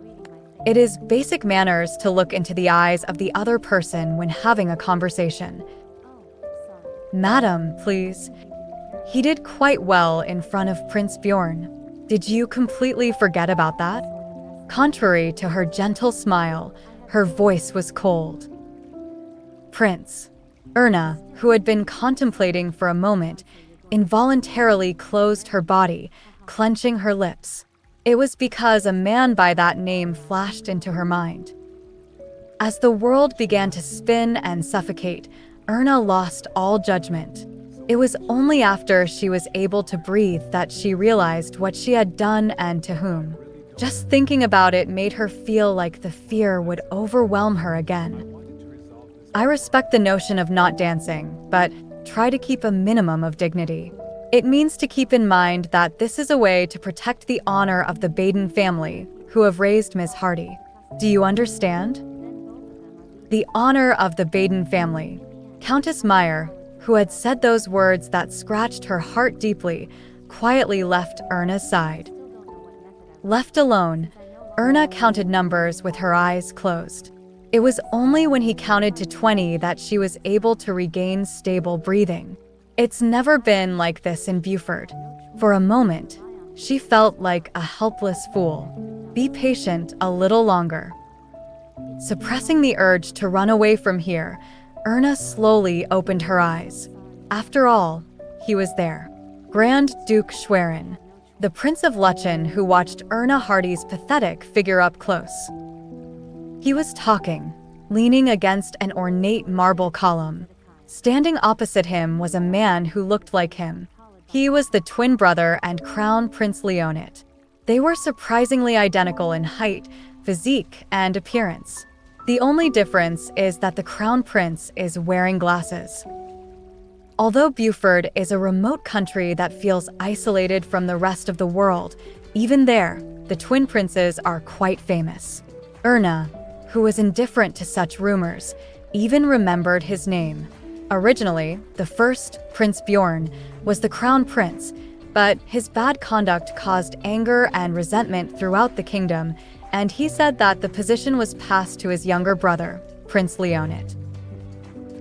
It is basic manners to look into the eyes of the other person when having a conversation. Madam, please. He did quite well in front of Prince Bjorn. Did you completely forget about that? Contrary to her gentle smile, her voice was cold. Prince. Erna, who had been contemplating for a moment, involuntarily closed her body, clenching her lips. It was because a man by that name flashed into her mind. As the world began to spin and suffocate, Erna lost all judgment. It was only after she was able to breathe that she realized what she had done and to whom. Just thinking about it made her feel like the fear would overwhelm her again. I respect the notion of not dancing, but try to keep a minimum of dignity. It means to keep in mind that this is a way to protect the honor of the Baden family, who have raised Miss Hardy. Do you understand? The honor of the Baden family. Countess Meyer, who had said those words that scratched her heart deeply, quietly left Erna's side. Left alone, Erna counted numbers with her eyes closed. It was only when he counted to 20 that she was able to regain stable breathing. It's never been like this in Buford. For a moment, she felt like a helpless fool. Be patient a little longer. Suppressing the urge to run away from here, Erna slowly opened her eyes. After all, he was there. Grand Duke Schwerin, the Prince of Lutzen who watched Erna Hardy's pathetic figure up close. He was talking, leaning against an ornate marble column. Standing opposite him was a man who looked like him. He was the twin brother and Crown Prince Leonid. They were surprisingly identical in height, physique, and appearance. The only difference is that the Crown Prince is wearing glasses. Although Buford is a remote country that feels isolated from the rest of the world, even there, the twin princes are quite famous. Erna, who was indifferent to such rumors, even remembered his name. Originally, the first, Prince Bjorn, was the crown prince, but his bad conduct caused anger and resentment throughout the kingdom, and he said that the position was passed to his younger brother, Prince Leonid.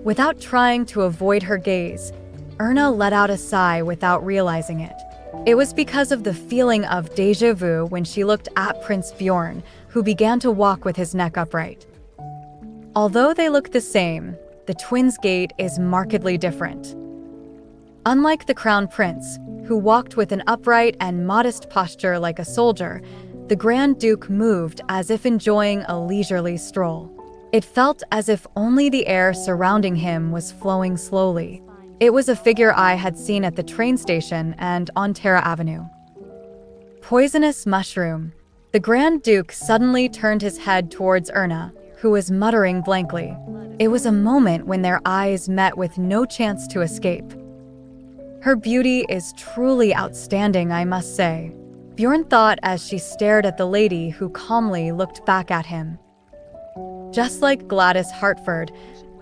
Without trying to avoid her gaze, Erna let out a sigh without realizing it. It was because of the feeling of déjà vu when she looked at Prince Bjorn, who began to walk with his neck upright. Although they look the same, the twins' gait is markedly different. Unlike the crown prince, who walked with an upright and modest posture like a soldier, the Grand Duke moved as if enjoying a leisurely stroll. It felt as if only the air surrounding him was flowing slowly. It was a figure I had seen at the train station and on Terra Avenue. Poisonous mushroom. The Grand Duke suddenly turned his head towards Erna, who was muttering blankly. It was a moment when their eyes met with no chance to escape. Her beauty is truly outstanding, I must say, Bjorn thought as she stared at the lady who calmly looked back at him. Just like Gladis Hartford,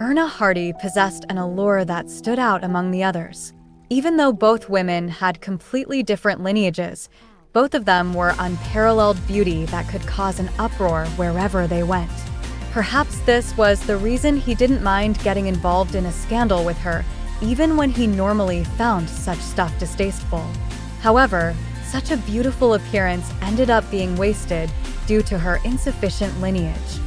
Erna Hardy possessed an allure that stood out among the others. Even though both women had completely different lineages, both of them were unparalleled beauty that could cause an uproar wherever they went. Perhaps this was the reason he didn't mind getting involved in a scandal with her, even when he normally found such stuff distasteful. However, such a beautiful appearance ended up being wasted due to her insufficient lineage.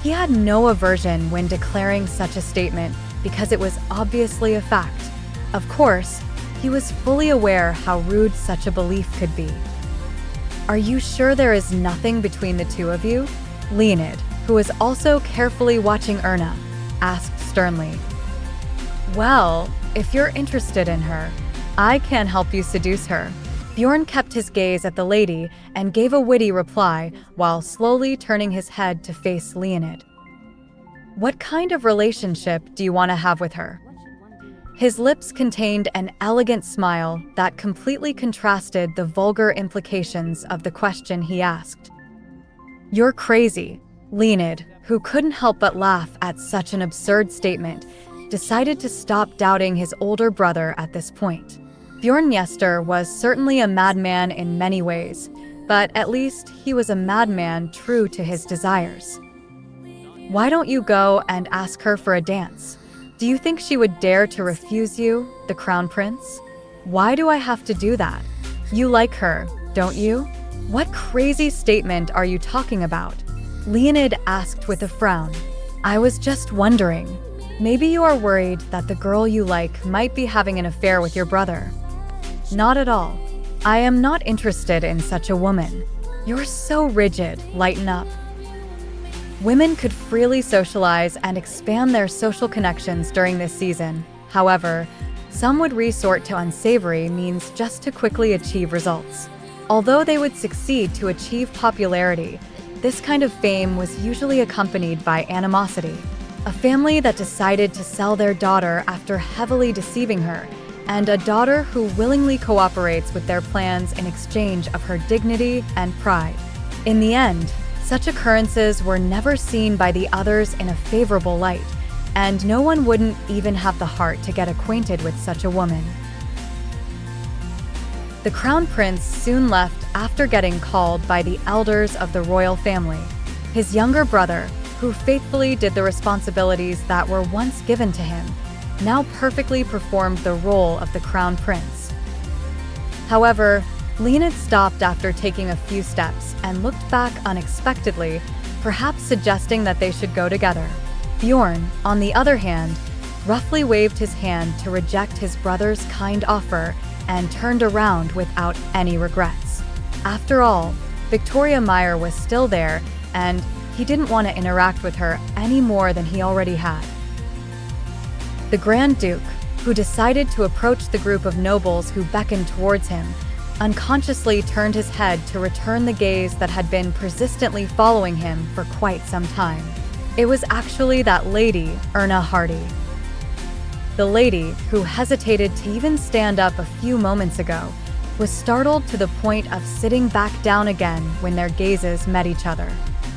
He had no aversion when declaring such a statement because it was obviously a fact. Of course, he was fully aware how rude such a belief could be. "Are you sure there is nothing between the two of you?" Leonid, who was also carefully watching Erna, asked sternly. "Well, if you're interested in her, I can help you seduce her." Bjorn kept his gaze at the lady and gave a witty reply while slowly turning his head to face Leonid. "What kind of relationship do you want to have with her?" His lips contained an elegant smile that completely contrasted the vulgar implications of the question he asked. "You're crazy. Leonid, who couldn't help but laugh at such an absurd statement, decided to stop doubting his older brother at this point. Bjorn was certainly a madman in many ways, but at least he was a madman true to his desires. Why don't you go and ask her for a dance? Do you think she would dare to refuse you, the crown prince? Why do I have to do that? You like her, don't you? What crazy statement are you talking about? Leonid asked with a frown. I was just wondering. Maybe you are worried that the girl you like might be having an affair with your brother. Not at all. I am not interested in such a woman. You're so rigid, lighten up. Women could freely socialize and expand their social connections during this season. However, some would resort to unsavory means just to quickly achieve results. Although they would succeed to achieve popularity, this kind of fame was usually accompanied by animosity. A family that decided to sell their daughter after heavily deceiving her, and a daughter who willingly cooperates with their plans in exchange of her dignity and pride. In the end, such occurrences were never seen by the others in a favorable light, and no one wouldn't even have the heart to get acquainted with such a woman. The crown prince soon left after getting called by the elders of the royal family. His younger brother, who faithfully did the responsibilities that were once given to him, now perfectly performed the role of the crown prince. However, Leonid stopped after taking a few steps and looked back unexpectedly, perhaps suggesting that they should go together. Bjorn, on the other hand, roughly waved his hand to reject his brother's kind offer and turned around without any regrets. After all, Victoria Meyer was still there, and he didn't want to interact with her any more than he already had. The Grand Duke, who decided to approach the group of nobles who beckoned towards him, unconsciously turned his head to return the gaze that had been persistently following him for quite some time. It was actually that lady, Erna Hardy. The lady, who hesitated to even stand up a few moments ago, was startled to the point of sitting back down again when their gazes met each other.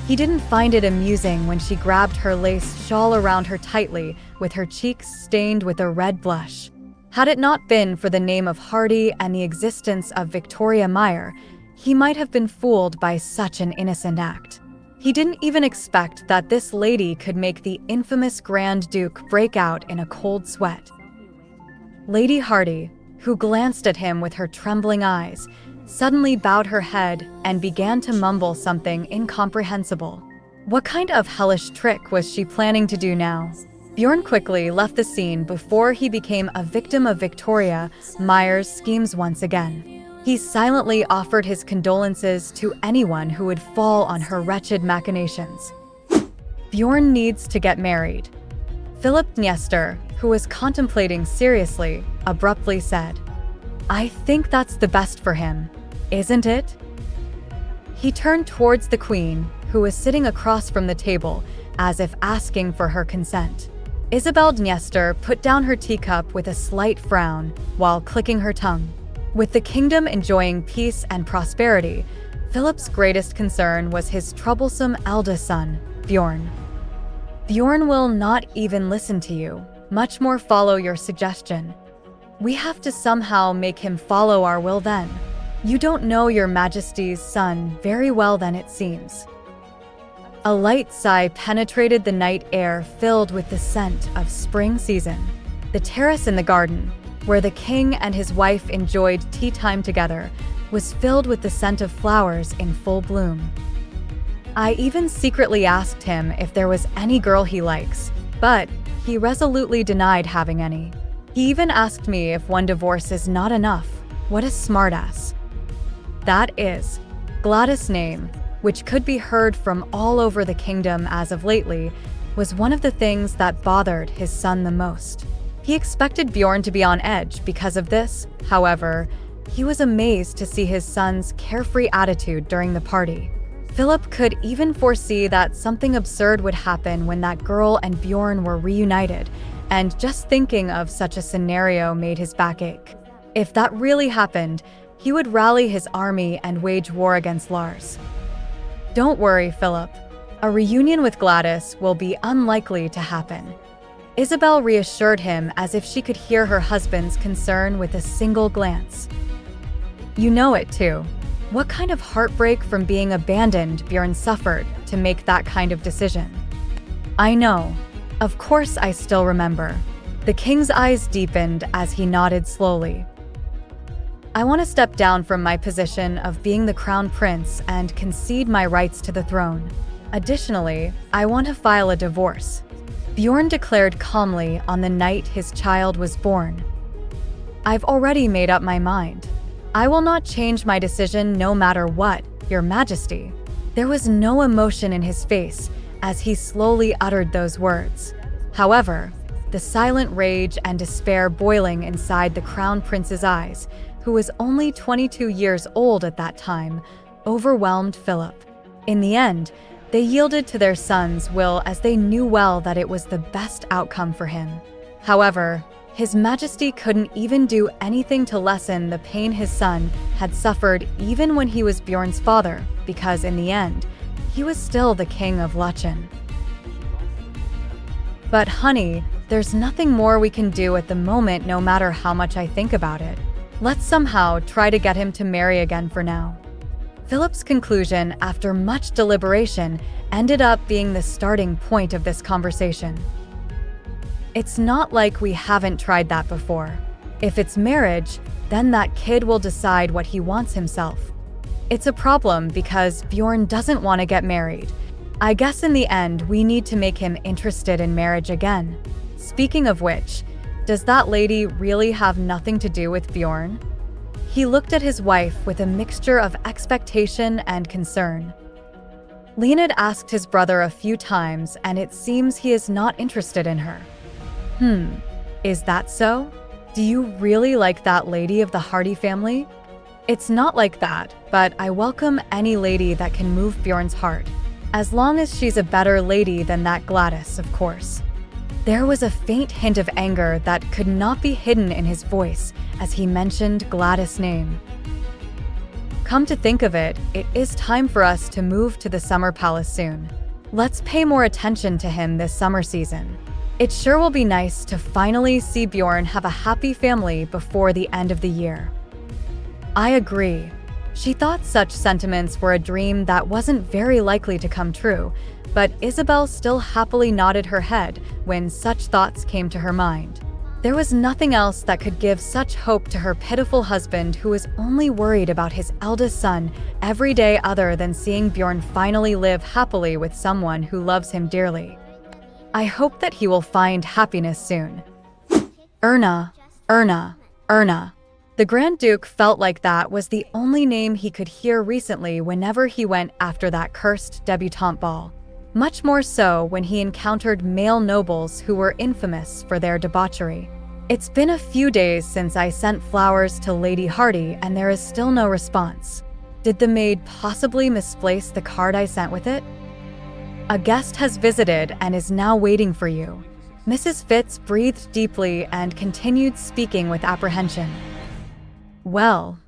He didn't find it amusing when she grabbed her lace shawl around her tightly, with her cheeks stained with a red blush. Had it not been for the name of Hardy and the existence of Victoria Meyer, he might have been fooled by such an innocent act. He didn't even expect that this lady could make the infamous Grand Duke break out in a cold sweat. Lady Hardy, who glanced at him with her trembling eyes, suddenly bowed her head and began to mumble something incomprehensible. What kind of hellish trick was she planning to do now? Bjorn quickly left the scene before he became a victim of Victoria Meyer's schemes once again. He silently offered his condolences to anyone who would fall on her wretched machinations. Bjorn needs to get married. Philip Dniester, who was contemplating seriously, abruptly said, I think that's the best for him, isn't it? He turned towards the queen, who was sitting across from the table, as if asking for her consent. Isabel Dniester put down her teacup with a slight frown, while clicking her tongue. With the kingdom enjoying peace and prosperity, Philip's greatest concern was his troublesome eldest son, Bjorn. Bjorn will not even listen to you, much more follow your suggestion. We have to somehow make him follow our will then. You don't know your Majesty's son very well then it seems. A light sigh penetrated the night air filled with the scent of spring season. The terrace in the garden, where the king and his wife enjoyed tea time together, was filled with the scent of flowers in full bloom. I even secretly asked him if there was any girl he likes, but he resolutely denied having any. He even asked me if one divorce is not enough. What a smartass. That is, Gladis' name, which could be heard from all over the kingdom as of lately, was one of the things that bothered his son the most. He expected Bjorn to be on edge because of this. However, he was amazed to see his son's carefree attitude during the party. Philip could even foresee that something absurd would happen when that girl and Bjorn were reunited, and just thinking of such a scenario made his back ache. If that really happened, he would rally his army and wage war against Lars. Don't worry, Philip. A reunion with Gladis will be unlikely to happen. Isabel reassured him as if she could hear her husband's concern with a single glance. You know it too. What kind of heartbreak from being abandoned Bjorn suffered to make that kind of decision? I know. Of course I still remember. The king's eyes deepened as he nodded slowly. I want to step down from my position of being the crown prince and concede my rights to the throne. Additionally, I want to file a divorce. Bjorn declared calmly on the night his child was born. I've already made up my mind. I will not change my decision no matter what, Your Majesty. There was no emotion in his face as he slowly uttered those words. However, the silent rage and despair boiling inside the crown prince's eyes, who was only 22 years old at that time, overwhelmed Philip. In the end, they yielded to their son's will as they knew well that it was the best outcome for him. However, His Majesty couldn't even do anything to lessen the pain his son had suffered even when he was Bjorn's father, because in the end, he was still the king of Luchen. But honey, there's nothing more we can do at the moment no matter how much I think about it. Let's somehow try to get him to marry again for now. Philip's conclusion, after much deliberation, ended up being the starting point of this conversation. It's not like we haven't tried that before. If it's marriage, then that kid will decide what he wants himself. It's a problem because Bjorn doesn't want to get married. I guess in the end, we need to make him interested in marriage again. Speaking of which, does that lady really have nothing to do with Bjorn? He looked at his wife with a mixture of expectation and concern. Leonid asked his brother a few times, and it seems he is not interested in her. Is that so? Do you really like that lady of the Hardy family? It's not like that, but I welcome any lady that can move Bjorn's heart, as long as she's a better lady than that Gladis, of course. There was a faint hint of anger that could not be hidden in his voice as he mentioned Gladis' name. Come to think of it, it is time for us to move to the summer palace soon. Let's pay more attention to him this summer season. It sure will be nice to finally see Bjorn have a happy family before the end of the year. I agree. She thought such sentiments were a dream that wasn't very likely to come true, but Isabel still happily nodded her head when such thoughts came to her mind. There was nothing else that could give such hope to her pitiful husband who was only worried about his eldest son every day other than seeing Bjorn finally live happily with someone who loves him dearly. I hope that he will find happiness soon. Erna, Erna, Erna. The Grand Duke felt like that was the only name he could hear recently whenever he went after that cursed debutante ball. Much more so when he encountered male nobles who were infamous for their debauchery. It's been a few days since I sent flowers to Lady Hardy and there is still no response. Did the maid possibly misplace the card I sent with it? A guest has visited and is now waiting for you. Mrs. Fitz breathed deeply and continued speaking with apprehension. Well,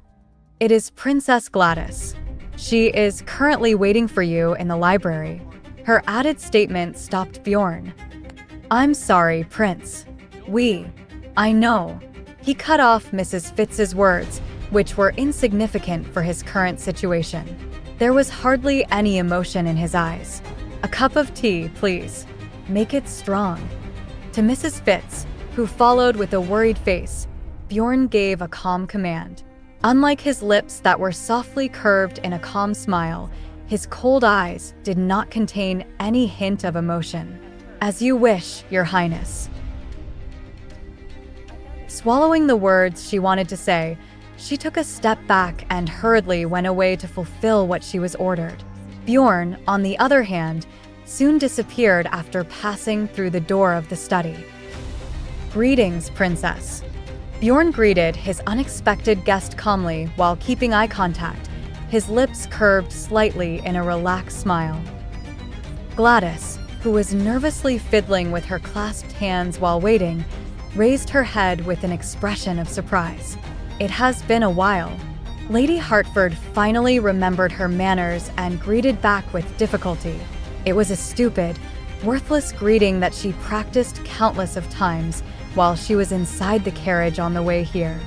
it is Princess Gladis. She is currently waiting for you in the library. Her added statement stopped Bjorn. I'm sorry, Prince. I know. He cut off Mrs. Fitz's words, which were insignificant for his current situation. There was hardly any emotion in his eyes. A cup of tea, please. Make it strong. To Mrs. Fitz, who followed with a worried face, Bjorn gave a calm command. Unlike his lips that were softly curved in a calm smile, his cold eyes did not contain any hint of emotion. As you wish, Your Highness. Swallowing the words she wanted to say, she took a step back and hurriedly went away to fulfill what she was ordered. Bjorn, on the other hand, soon disappeared after passing through the door of the study. Greetings, Princess. Bjorn greeted his unexpected guest calmly while keeping eye contact, his lips curved slightly in a relaxed smile. Gladis, who was nervously fiddling with her clasped hands while waiting, raised her head with an expression of surprise. It has been a while. Lady Hartford finally remembered her manners and greeted back with difficulty. It was a stupid, worthless greeting that she practiced countless of times while she was inside the carriage on the way here.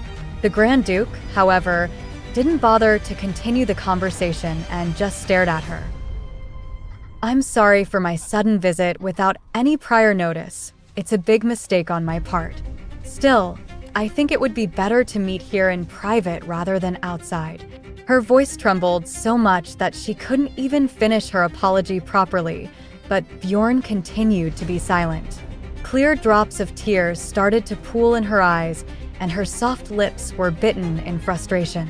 The Grand Duke, however, didn't bother to continue the conversation and just stared at her. "I'm sorry for my sudden visit without any prior notice. It's a big mistake on my part. Still, I think it would be better to meet here in private rather than outside." Her voice trembled so much that she couldn't even finish her apology properly, but Bjorn continued to be silent. Clear drops of tears started to pool in her eyes, and her soft lips were bitten in frustration.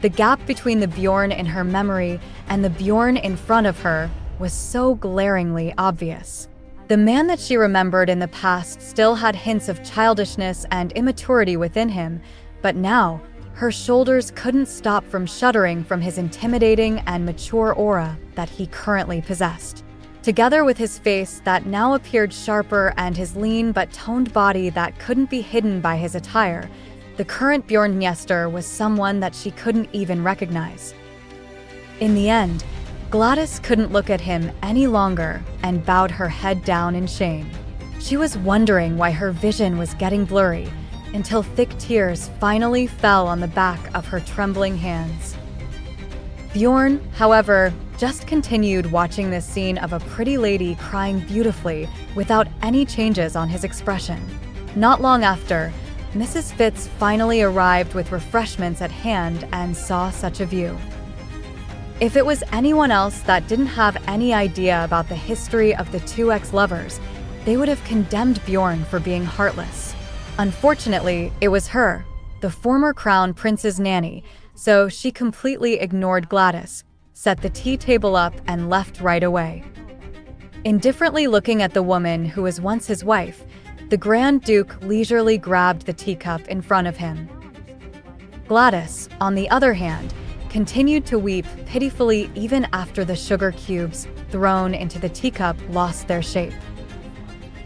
The gap between the Bjorn in her memory and the Bjorn in front of her was so glaringly obvious. The man that she remembered in the past still had hints of childishness and immaturity within him, but now, her shoulders couldn't stop from shuddering from his intimidating and mature aura that he currently possessed. Together with his face that now appeared sharper and his lean but toned body that couldn't be hidden by his attire, the current Bjorn Njester was someone that she couldn't even recognize. In the end, Gladis couldn't look at him any longer and bowed her head down in shame. She was wondering why her vision was getting blurry until thick tears finally fell on the back of her trembling hands. Bjorn, however, just continued watching this scene of a pretty lady crying beautifully without any changes on his expression. Not long after, Mrs. Fitz finally arrived with refreshments at hand and saw such a view. If it was anyone else that didn't have any idea about the history of the two ex-lovers, they would have condemned Bjorn for being heartless. Unfortunately, it was her, the former crown prince's nanny, so she completely ignored Gladis, set the tea table up, and left right away. Indifferently looking at the woman who was once his wife, the Grand Duke leisurely grabbed the teacup in front of him. Gladis, on the other hand, continued to weep pitifully even after the sugar cubes thrown into the teacup lost their shape.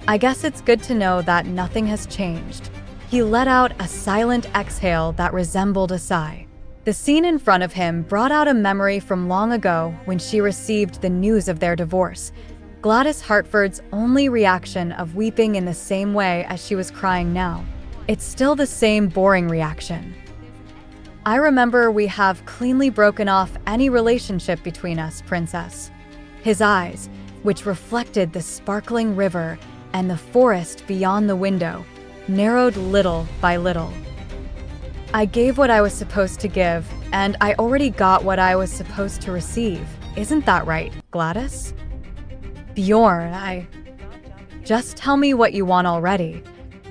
"I guess it's good to know that nothing has changed." He let out a silent exhale that resembled a sigh. The scene in front of him brought out a memory from long ago when she received the news of their divorce. Gladys Hartford's only reaction of weeping in the same way as she was crying now. It's still the same boring reaction. "I remember we have cleanly broken off any relationship between us, Princess." His eyes, which reflected the sparkling river and the forest beyond the window, narrowed little by little. "I gave what I was supposed to give, and I already got what I was supposed to receive. Isn't that right, Gladys?" "Bjorn, Just tell me what you want already."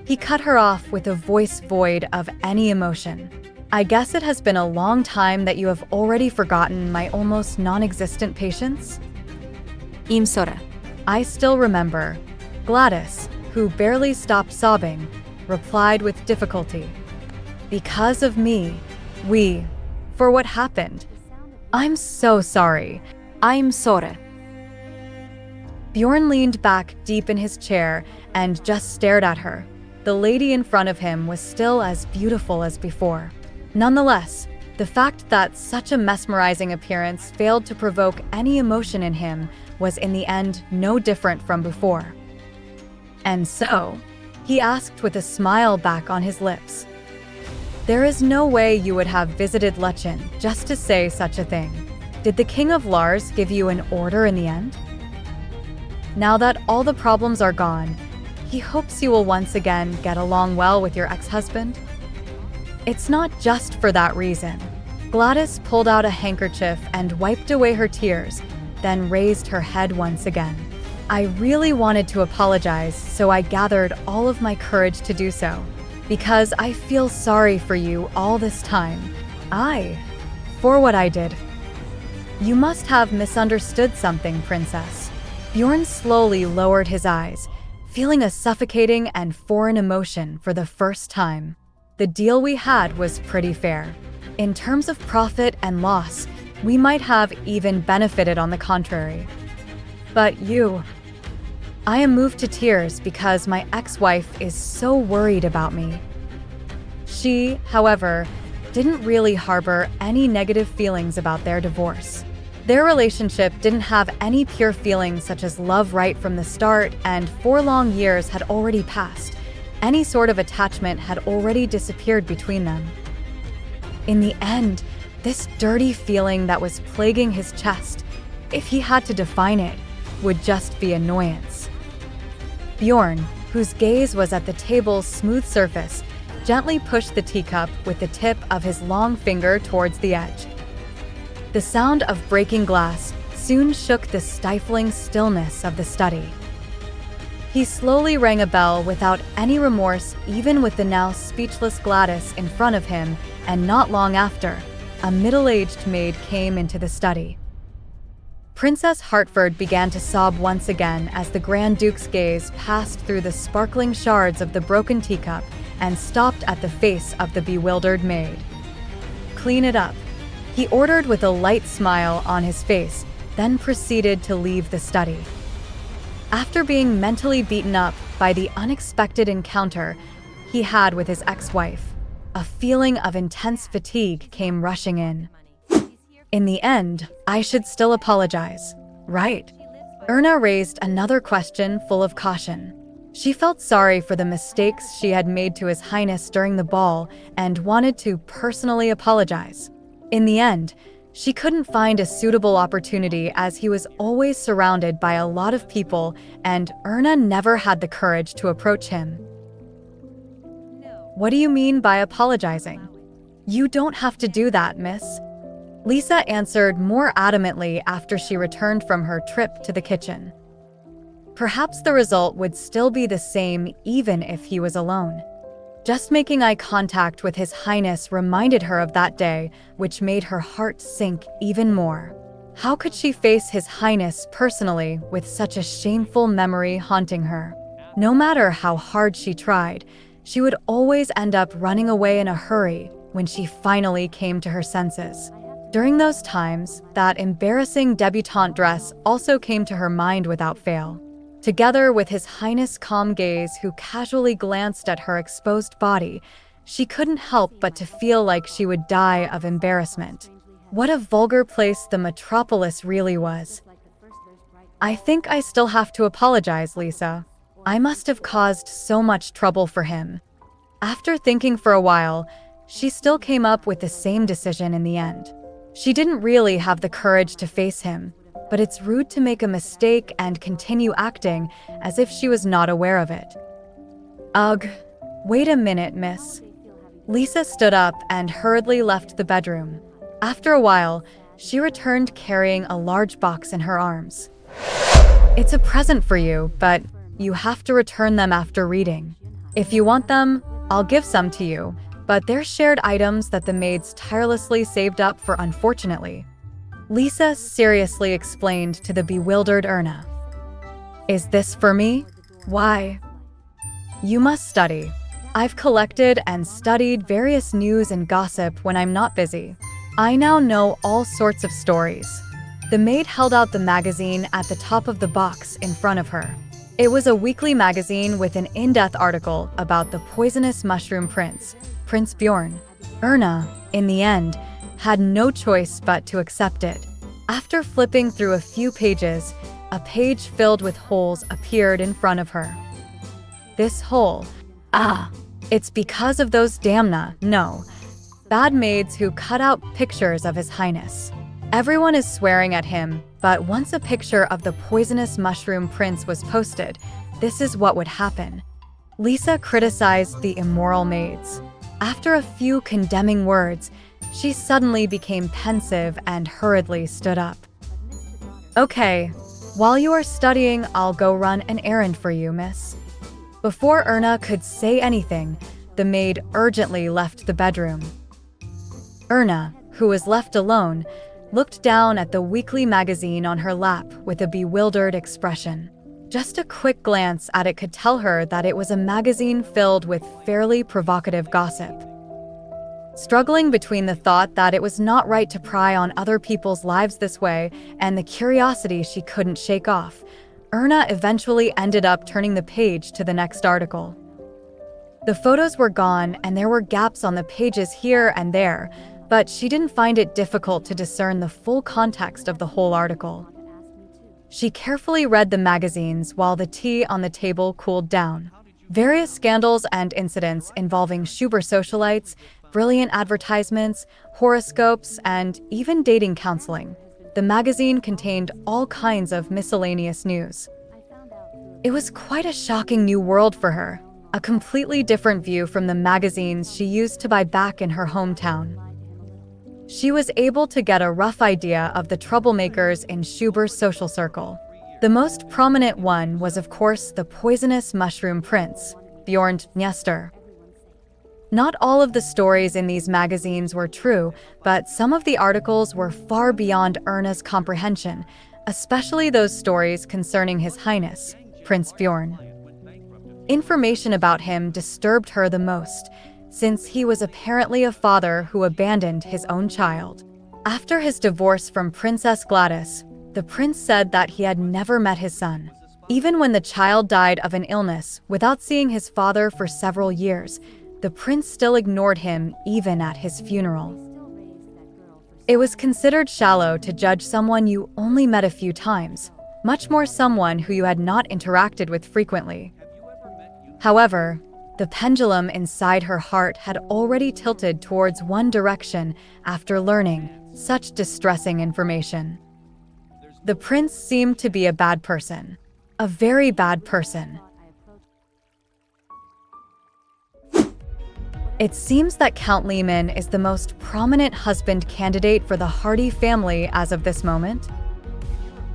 He cut her off with a voice void of any emotion. "I guess it has been a long time that you have already forgotten my almost non-existent patience?" Im sora. "I still remember." Gladys, who barely stopped sobbing, replied with difficulty. "Because of me. For what happened. I'm so sorry." I'm sorry. Bjorn leaned back deep in his chair and just stared at her. The lady in front of him was still as beautiful as before. Nonetheless, the fact that such a mesmerizing appearance failed to provoke any emotion in him was in the end no different from before. "And so?" he asked with a smile back on his lips. "There is no way you would have visited Lechen just to say such a thing. Did the King of Lars give you an order in the end? Now that all the problems are gone, he hopes you will once again get along well with your ex-husband?" "It's not just for that reason." Gladys pulled out a handkerchief and wiped away her tears, then raised her head once again. "I really wanted to apologize, so I gathered all of my courage to do so. Because I feel sorry for you all this time. For what I did." "You must have misunderstood something, Princess." Bjorn slowly lowered his eyes, feeling a suffocating and foreign emotion for the first time. "The deal we had was pretty fair. In terms of profit and loss, we might have even benefited on the contrary. But I am moved to tears because my ex-wife is so worried about me." She, however, didn't really harbor any negative feelings about their divorce. Their relationship didn't have any pure feelings such as love right from the start, and 4 long years had already passed. Any sort of attachment had already disappeared between them. In the end, this dirty feeling that was plaguing his chest, if he had to define it, would just be annoyance. Bjorn, whose gaze was at the table's smooth surface, gently pushed the teacup with the tip of his long finger towards the edge. The sound of breaking glass soon shook the stifling stillness of the study. He slowly rang a bell without any remorse, even with the now speechless Gladis in front of him, and not long after, a middle-aged maid came into the study. Princess Hartford began to sob once again as the Grand Duke's gaze passed through the sparkling shards of the broken teacup and stopped at the face of the bewildered maid. "Clean it up," he ordered with a light smile on his face, then proceeded to leave the study. After being mentally beaten up by the unexpected encounter he had with his ex-wife, a feeling of intense fatigue came rushing in. In the end, I should still apologize, right? Erna raised another question full of caution. She felt sorry for the mistakes she had made to His Highness during the ball and wanted to personally apologize. In the end, she couldn't find a suitable opportunity as he was always surrounded by a lot of people and Erna never had the courage to approach him. "What do you mean by apologizing? You don't have to do that, miss," Lisa answered more adamantly after she returned from her trip to the kitchen. Perhaps the result would still be the same even if he was alone. Just making eye contact with His Highness reminded her of that day, which made her heart sink even more. How could she face His Highness personally with such a shameful memory haunting her? No matter how hard she tried, she would always end up running away in a hurry when she finally came to her senses. During those times, that embarrassing debutante dress also came to her mind without fail. Together with His Highness' calm gaze who casually glanced at her exposed body, she couldn't help but to feel like she would die of embarrassment. What a vulgar place the metropolis really was. "I think I still have to apologize, Lisa. I must have caused so much trouble for him." After thinking for a while, she still came up with the same decision in the end. She didn't really have the courage to face him, but it's rude to make a mistake and continue acting as if she was not aware of it. "Ugh, wait a minute, miss." Lisa stood up and hurriedly left the bedroom. After a while, she returned carrying a large box in her arms. "It's a present for you, but you have to return them after reading. If you want them, I'll give some to you, but they're shared items that the maids tirelessly saved up for unfortunately," Lisa seriously explained to the bewildered Erna. "Is this for me? Why?" "You must study. I've collected and studied various news and gossip when I'm not busy. I now know all sorts of stories." The maid held out the magazine at the top of the box in front of her. It was a weekly magazine with an in-depth article about the poisonous mushroom prince, Prince Bjorn. Erna, in the end, had no choice but to accept it. After flipping through a few pages, a page filled with holes appeared in front of her. This hole, it's because of those bad maids who cut out pictures of His Highness. Everyone is swearing at him, but once a picture of the poisonous mushroom prince was posted, this is what would happen. Lisa criticized the immoral maids. After a few condemning words, she suddenly became pensive and hurriedly stood up. "Okay, while you are studying, I'll go run an errand for you, miss." Before Erna could say anything, the maid urgently left the bedroom. Erna, who was left alone, looked down at the weekly magazine on her lap with a bewildered expression. Just a quick glance at it could tell her that it was a magazine filled with fairly provocative gossip. Struggling between the thought that it was not right to pry on other people's lives this way and the curiosity she couldn't shake off, Erna eventually ended up turning the page to the next article. The photos were gone and there were gaps on the pages here and there, but she didn't find it difficult to discern the full context of the whole article. She carefully read the magazines while the tea on the table cooled down. Various scandals and incidents involving Schuber socialites, brilliant advertisements, horoscopes, and even dating counseling. The magazine contained all kinds of miscellaneous news. It was quite a shocking new world for her, a completely different view from the magazines she used to buy back in her hometown. She was able to get a rough idea of the troublemakers in Schuber's social circle. The most prominent one was, of course, the poisonous mushroom prince, Bjorn. Not all of the stories in these magazines were true, but some of the articles were far beyond Erna's comprehension, especially those stories concerning His Highness, Prince Bjorn. Information about him disturbed her the most, since he was apparently a father who abandoned his own child. After his divorce from Princess Gladis, the prince said that he had never met his son. Even when the child died of an illness without seeing his father for several years, the prince still ignored him even at his funeral. It was considered shallow to judge someone you only met a few times, much more someone who you had not interacted with frequently. However, the pendulum inside her heart had already tilted towards one direction after learning such distressing information. The prince seemed to be a bad person, a very bad person. It seems that Count Lehman is the most prominent husband candidate for the Hardy family as of this moment.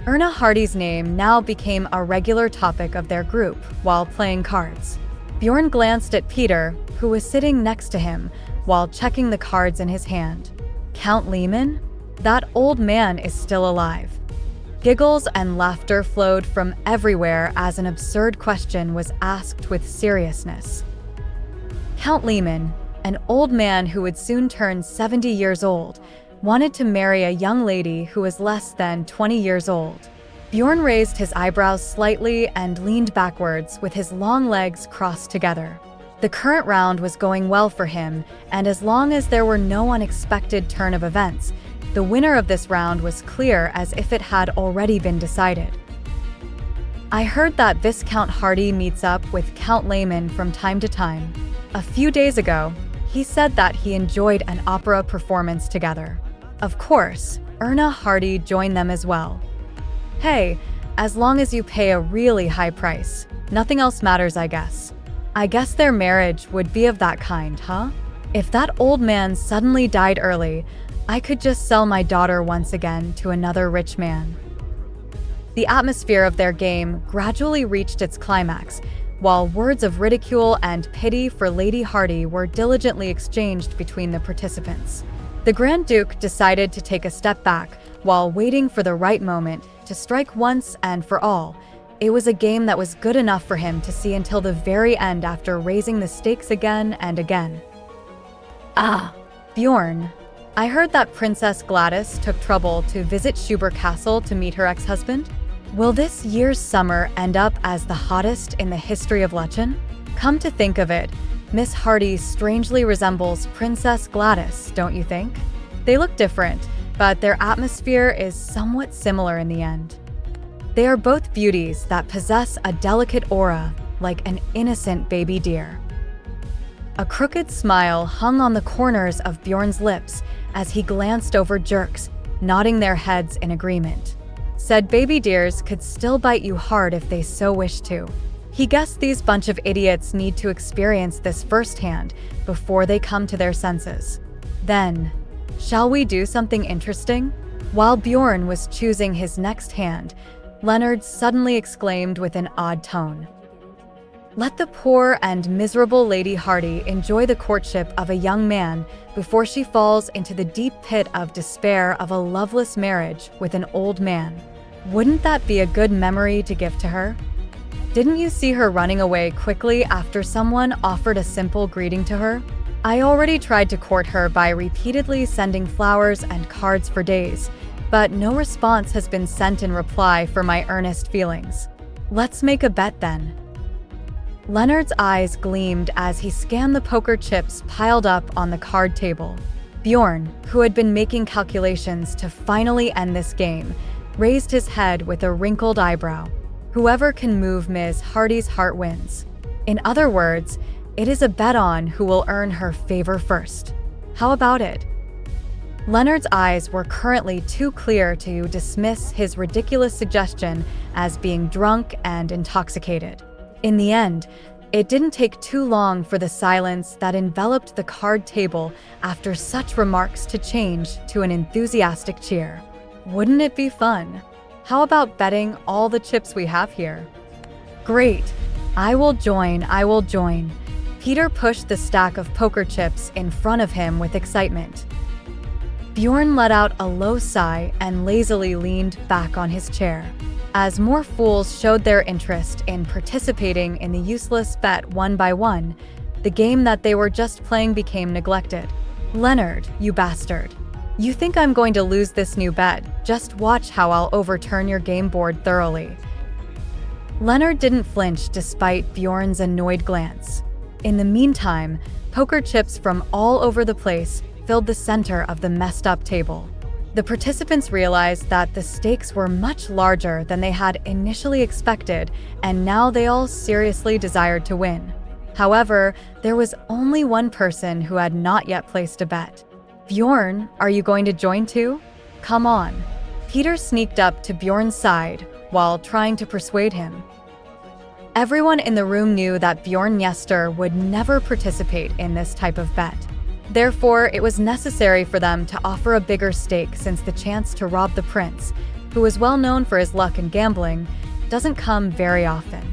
Erna Hardy's name now became a regular topic of their group while playing cards. Bjorn glanced at Peter, who was sitting next to him, while checking the cards in his hand. Count Lehman? That old man is still alive. Giggles and laughter flowed from everywhere as an absurd question was asked with seriousness. Count Lehman, an old man who would soon turn 70 years old, wanted to marry a young lady who was less than 20 years old. Bjorn raised his eyebrows slightly and leaned backwards with his long legs crossed together. The current round was going well for him, and as long as there were no unexpected turn of events, the winner of this round was clear as if it had already been decided. I heard that Viscount Hardy meets up with Count Lehman from time to time. A few days ago, he said that he enjoyed an opera performance together. Of course, Erna Hardy joined them as well. Hey, as long as you pay a really high price, nothing else matters, I guess. I guess their marriage would be of that kind, huh? If that old man suddenly died early, I could just sell my daughter once again to another rich man. The atmosphere of their game gradually reached its climax, while words of ridicule and pity for Lady Hardy were diligently exchanged between the participants. The Grand Duke decided to take a step back while waiting for the right moment to strike once and for all. It was a game that was good enough for him to see until the very end after raising the stakes again and again. Ah, Bjorn. I heard that Princess Gladis took trouble to visit Schuber Castle to meet her ex-husband. Will this year's summer end up as the hottest in the history of Lechen? Come to think of it, Miss Hardy strangely resembles Princess Gladis, don't you think? They look different, but their atmosphere is somewhat similar in the end. They are both beauties that possess a delicate aura, like an innocent baby deer. A crooked smile hung on the corners of Bjorn's lips as he glanced over Jerks, nodding their heads in agreement. Said baby deers could still bite you hard if they so wished to. He guessed these bunch of idiots need to experience this firsthand before they come to their senses. Then, shall we do something interesting? While Bjorn was choosing his next hand, Leonard suddenly exclaimed with an odd tone. Let the poor and miserable Lady Hardy enjoy the courtship of a young man before she falls into the deep pit of despair of a loveless marriage with an old man. Wouldn't that be a good memory to give to her? Didn't you see her running away quickly after someone offered a simple greeting to her? I already tried to court her by repeatedly sending flowers and cards for days, but no response has been sent in reply for my earnest feelings. Let's make a bet then. Leonard's eyes gleamed as he scanned the poker chips piled up on the card table. Bjorn, who had been making calculations to finally end this game, raised his head with a wrinkled eyebrow. Whoever can move Ms. Hardy's heart wins. In other words, it is a bet on who will earn her favor first. How about it? Leonard's eyes were currently too clear to dismiss his ridiculous suggestion as being drunk and intoxicated. In the end, it didn't take too long for the silence that enveloped the card table after such remarks to change to an enthusiastic cheer. Wouldn't it be fun? How about betting all the chips we have here? Great. I will join. Peter pushed the stack of poker chips in front of him with excitement. Bjorn let out a low sigh and lazily leaned back on his chair. As more fools showed their interest in participating in the useless bet one by one, the game that they were just playing became neglected. Leonard, you bastard. You think I'm going to lose this new bet? Just watch how I'll overturn your game board thoroughly. Leonard didn't flinch despite Bjorn's annoyed glance. In the meantime, poker chips from all over the place filled the center of the messed-up table. The participants realized that the stakes were much larger than they had initially expected, and now they all seriously desired to win. However, there was only one person who had not yet placed a bet. Bjorn, are you going to join too? Come on. Peter sneaked up to Bjorn's side while trying to persuade him. Everyone in the room knew that Bjorn Yester would never participate in this type of bet. Therefore, it was necessary for them to offer a bigger stake since the chance to rob the prince, who was well known for his luck in gambling, doesn't come very often.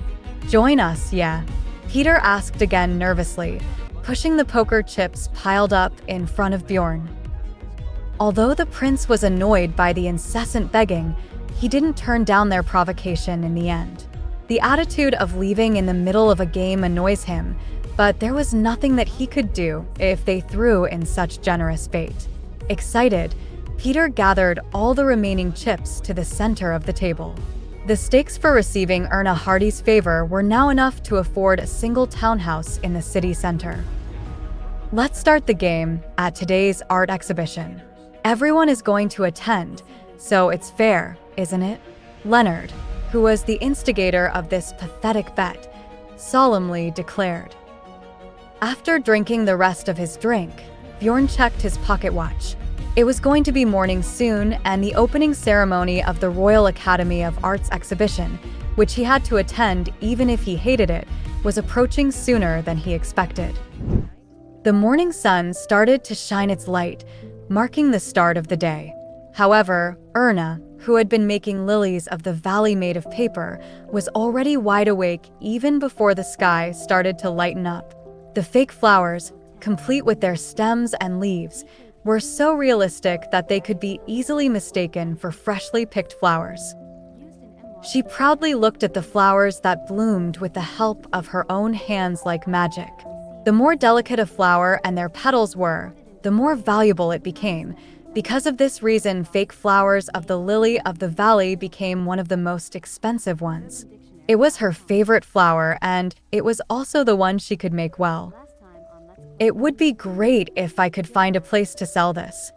Join us, yeah? Peter asked again nervously, pushing the poker chips piled up in front of Bjorn. Although the prince was annoyed by the incessant begging, he didn't turn down their provocation in the end. The attitude of leaving in the middle of a game annoys him, but there was nothing that he could do if they threw in such generous bait. Excited, Peter gathered all the remaining chips to the center of the table. The stakes for receiving Erna Hardy's favor were now enough to afford a single townhouse in the city center. Let's start the game at today's art exhibition. Everyone is going to attend, so it's fair, isn't it? Leonard, who was the instigator of this pathetic bet, solemnly declared. After drinking the rest of his drink, Bjorn checked his pocket watch. It was going to be morning soon, and the opening ceremony of the Royal Academy of Arts exhibition, which he had to attend even if he hated it, was approaching sooner than he expected. The morning sun started to shine its light, marking the start of the day. However, Erna, who had been making lilies of the valley made of paper, was already wide awake even before the sky started to lighten up. The fake flowers, complete with their stems and leaves, were so realistic that they could be easily mistaken for freshly picked flowers. She proudly looked at the flowers that bloomed with the help of her own hands like magic. The more delicate a flower and their petals were, the more valuable it became. Because of this reason, fake flowers of the lily of the valley became one of the most expensive ones. It was her favorite flower, and it was also the one she could make well. It would be great if I could find a place to sell this.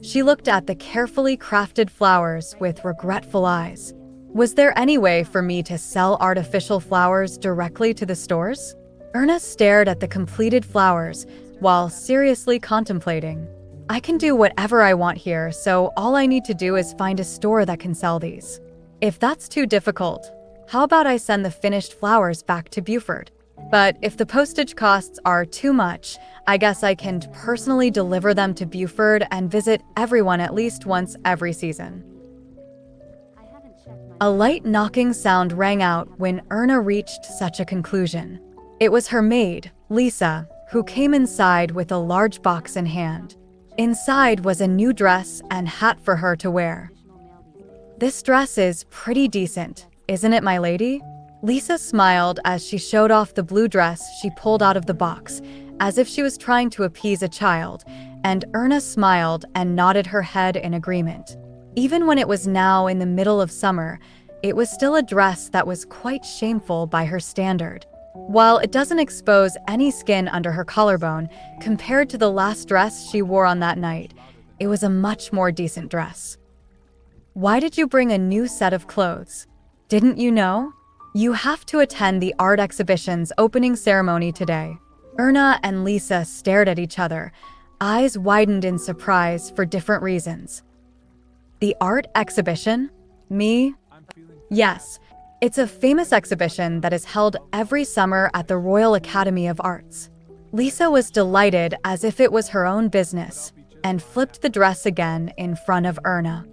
She looked at the carefully crafted flowers with regretful eyes. Was there any way for me to sell artificial flowers directly to the stores? Erna stared at the completed flowers while seriously contemplating. I can do whatever I want here, so all I need to do is find a store that can sell these. If that's too difficult, how about I send the finished flowers back to Beaufort? But if the postage costs are too much, I guess I can personally deliver them to Beaufort and visit everyone at least once every season. A light knocking sound rang out when Erna reached such a conclusion. It was her maid, Lisa, who came inside with a large box in hand. Inside was a new dress and hat for her to wear. This dress is pretty decent, isn't it, my lady? Lisa smiled as she showed off the blue dress she pulled out of the box, as if she was trying to appease a child, and Erna smiled and nodded her head in agreement. Even when it was now in the middle of summer, it was still a dress that was quite shameful by her standard. While it doesn't expose any skin under her collarbone, compared to the last dress she wore on that night, it was a much more decent dress. Why did you bring a new set of clothes? Didn't you know? You have to attend the art exhibition's opening ceremony today. Erna and Lisa stared at each other, eyes widened in surprise for different reasons. The art exhibition? Me? Yes. It's a famous exhibition that is held every summer at the Royal Academy of Arts. Lisa was delighted as if it was her own business and flipped the dress again in front of Erna.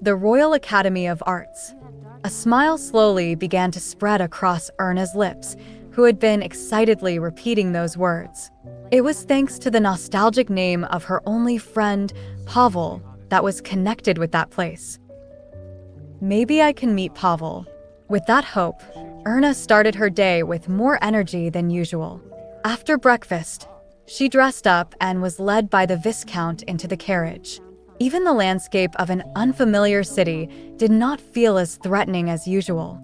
The Royal Academy of Arts. A smile slowly began to spread across Erna's lips, who had been excitedly repeating those words. It was thanks to the nostalgic name of her only friend, Pavel, that was connected with that place. Maybe I can meet Pavel. With that hope, Erna started her day with more energy than usual. After breakfast, she dressed up and was led by the Viscount into the carriage. Even the landscape of an unfamiliar city did not feel as threatening as usual.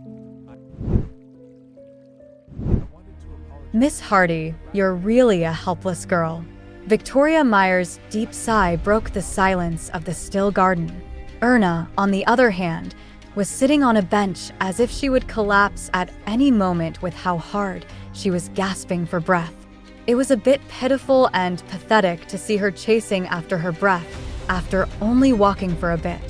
Miss Hardy, you're really a helpless girl. Victoria Meyer's deep sigh broke the silence of the still garden. Erna, on the other hand, was sitting on a bench as if she would collapse at any moment with how hard she was gasping for breath. It was a bit pitiful and pathetic to see her chasing after her breath after only walking for a bit.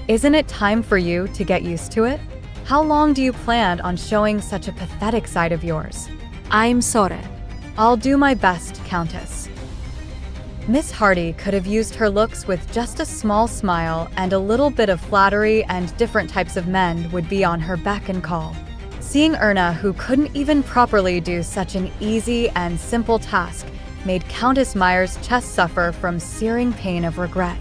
Isn't it time for you to get used to it? How long do you plan on showing such a pathetic side of yours? I'm sorry. I'll do my best, Countess. Miss Hardy could have used her looks with just a small smile, and a little bit of flattery and different types of men would be on her beck and call. Seeing Erna, who couldn't even properly do such an easy and simple task, made Countess Meyer's chest suffer from searing pain of regret.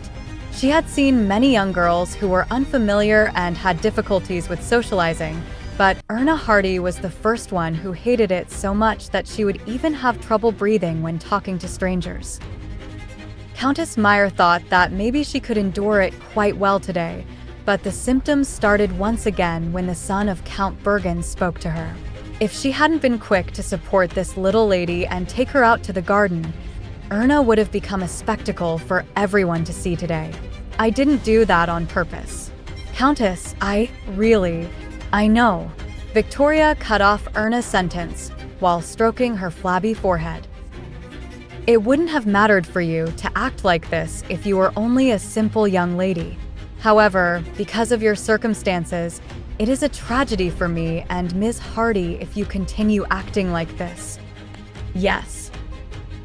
She had seen many young girls who were unfamiliar and had difficulties with socializing, but Erna Hardy was the first one who hated it so much that she would even have trouble breathing when talking to strangers. Countess Meyer thought that maybe she could endure it quite well today, but the symptoms started once again when the son of Count Bergen spoke to her. If she hadn't been quick to support this little lady and take her out to the garden, Erna would have become a spectacle for everyone to see today. I didn't do that on purpose. Countess, I know. Victoria cut off Erna's sentence while stroking her flabby forehead. It wouldn't have mattered for you to act like this if you were only a simple young lady. However, because of your circumstances, it is a tragedy for me and Ms. Hardy if you continue acting like this. Yes.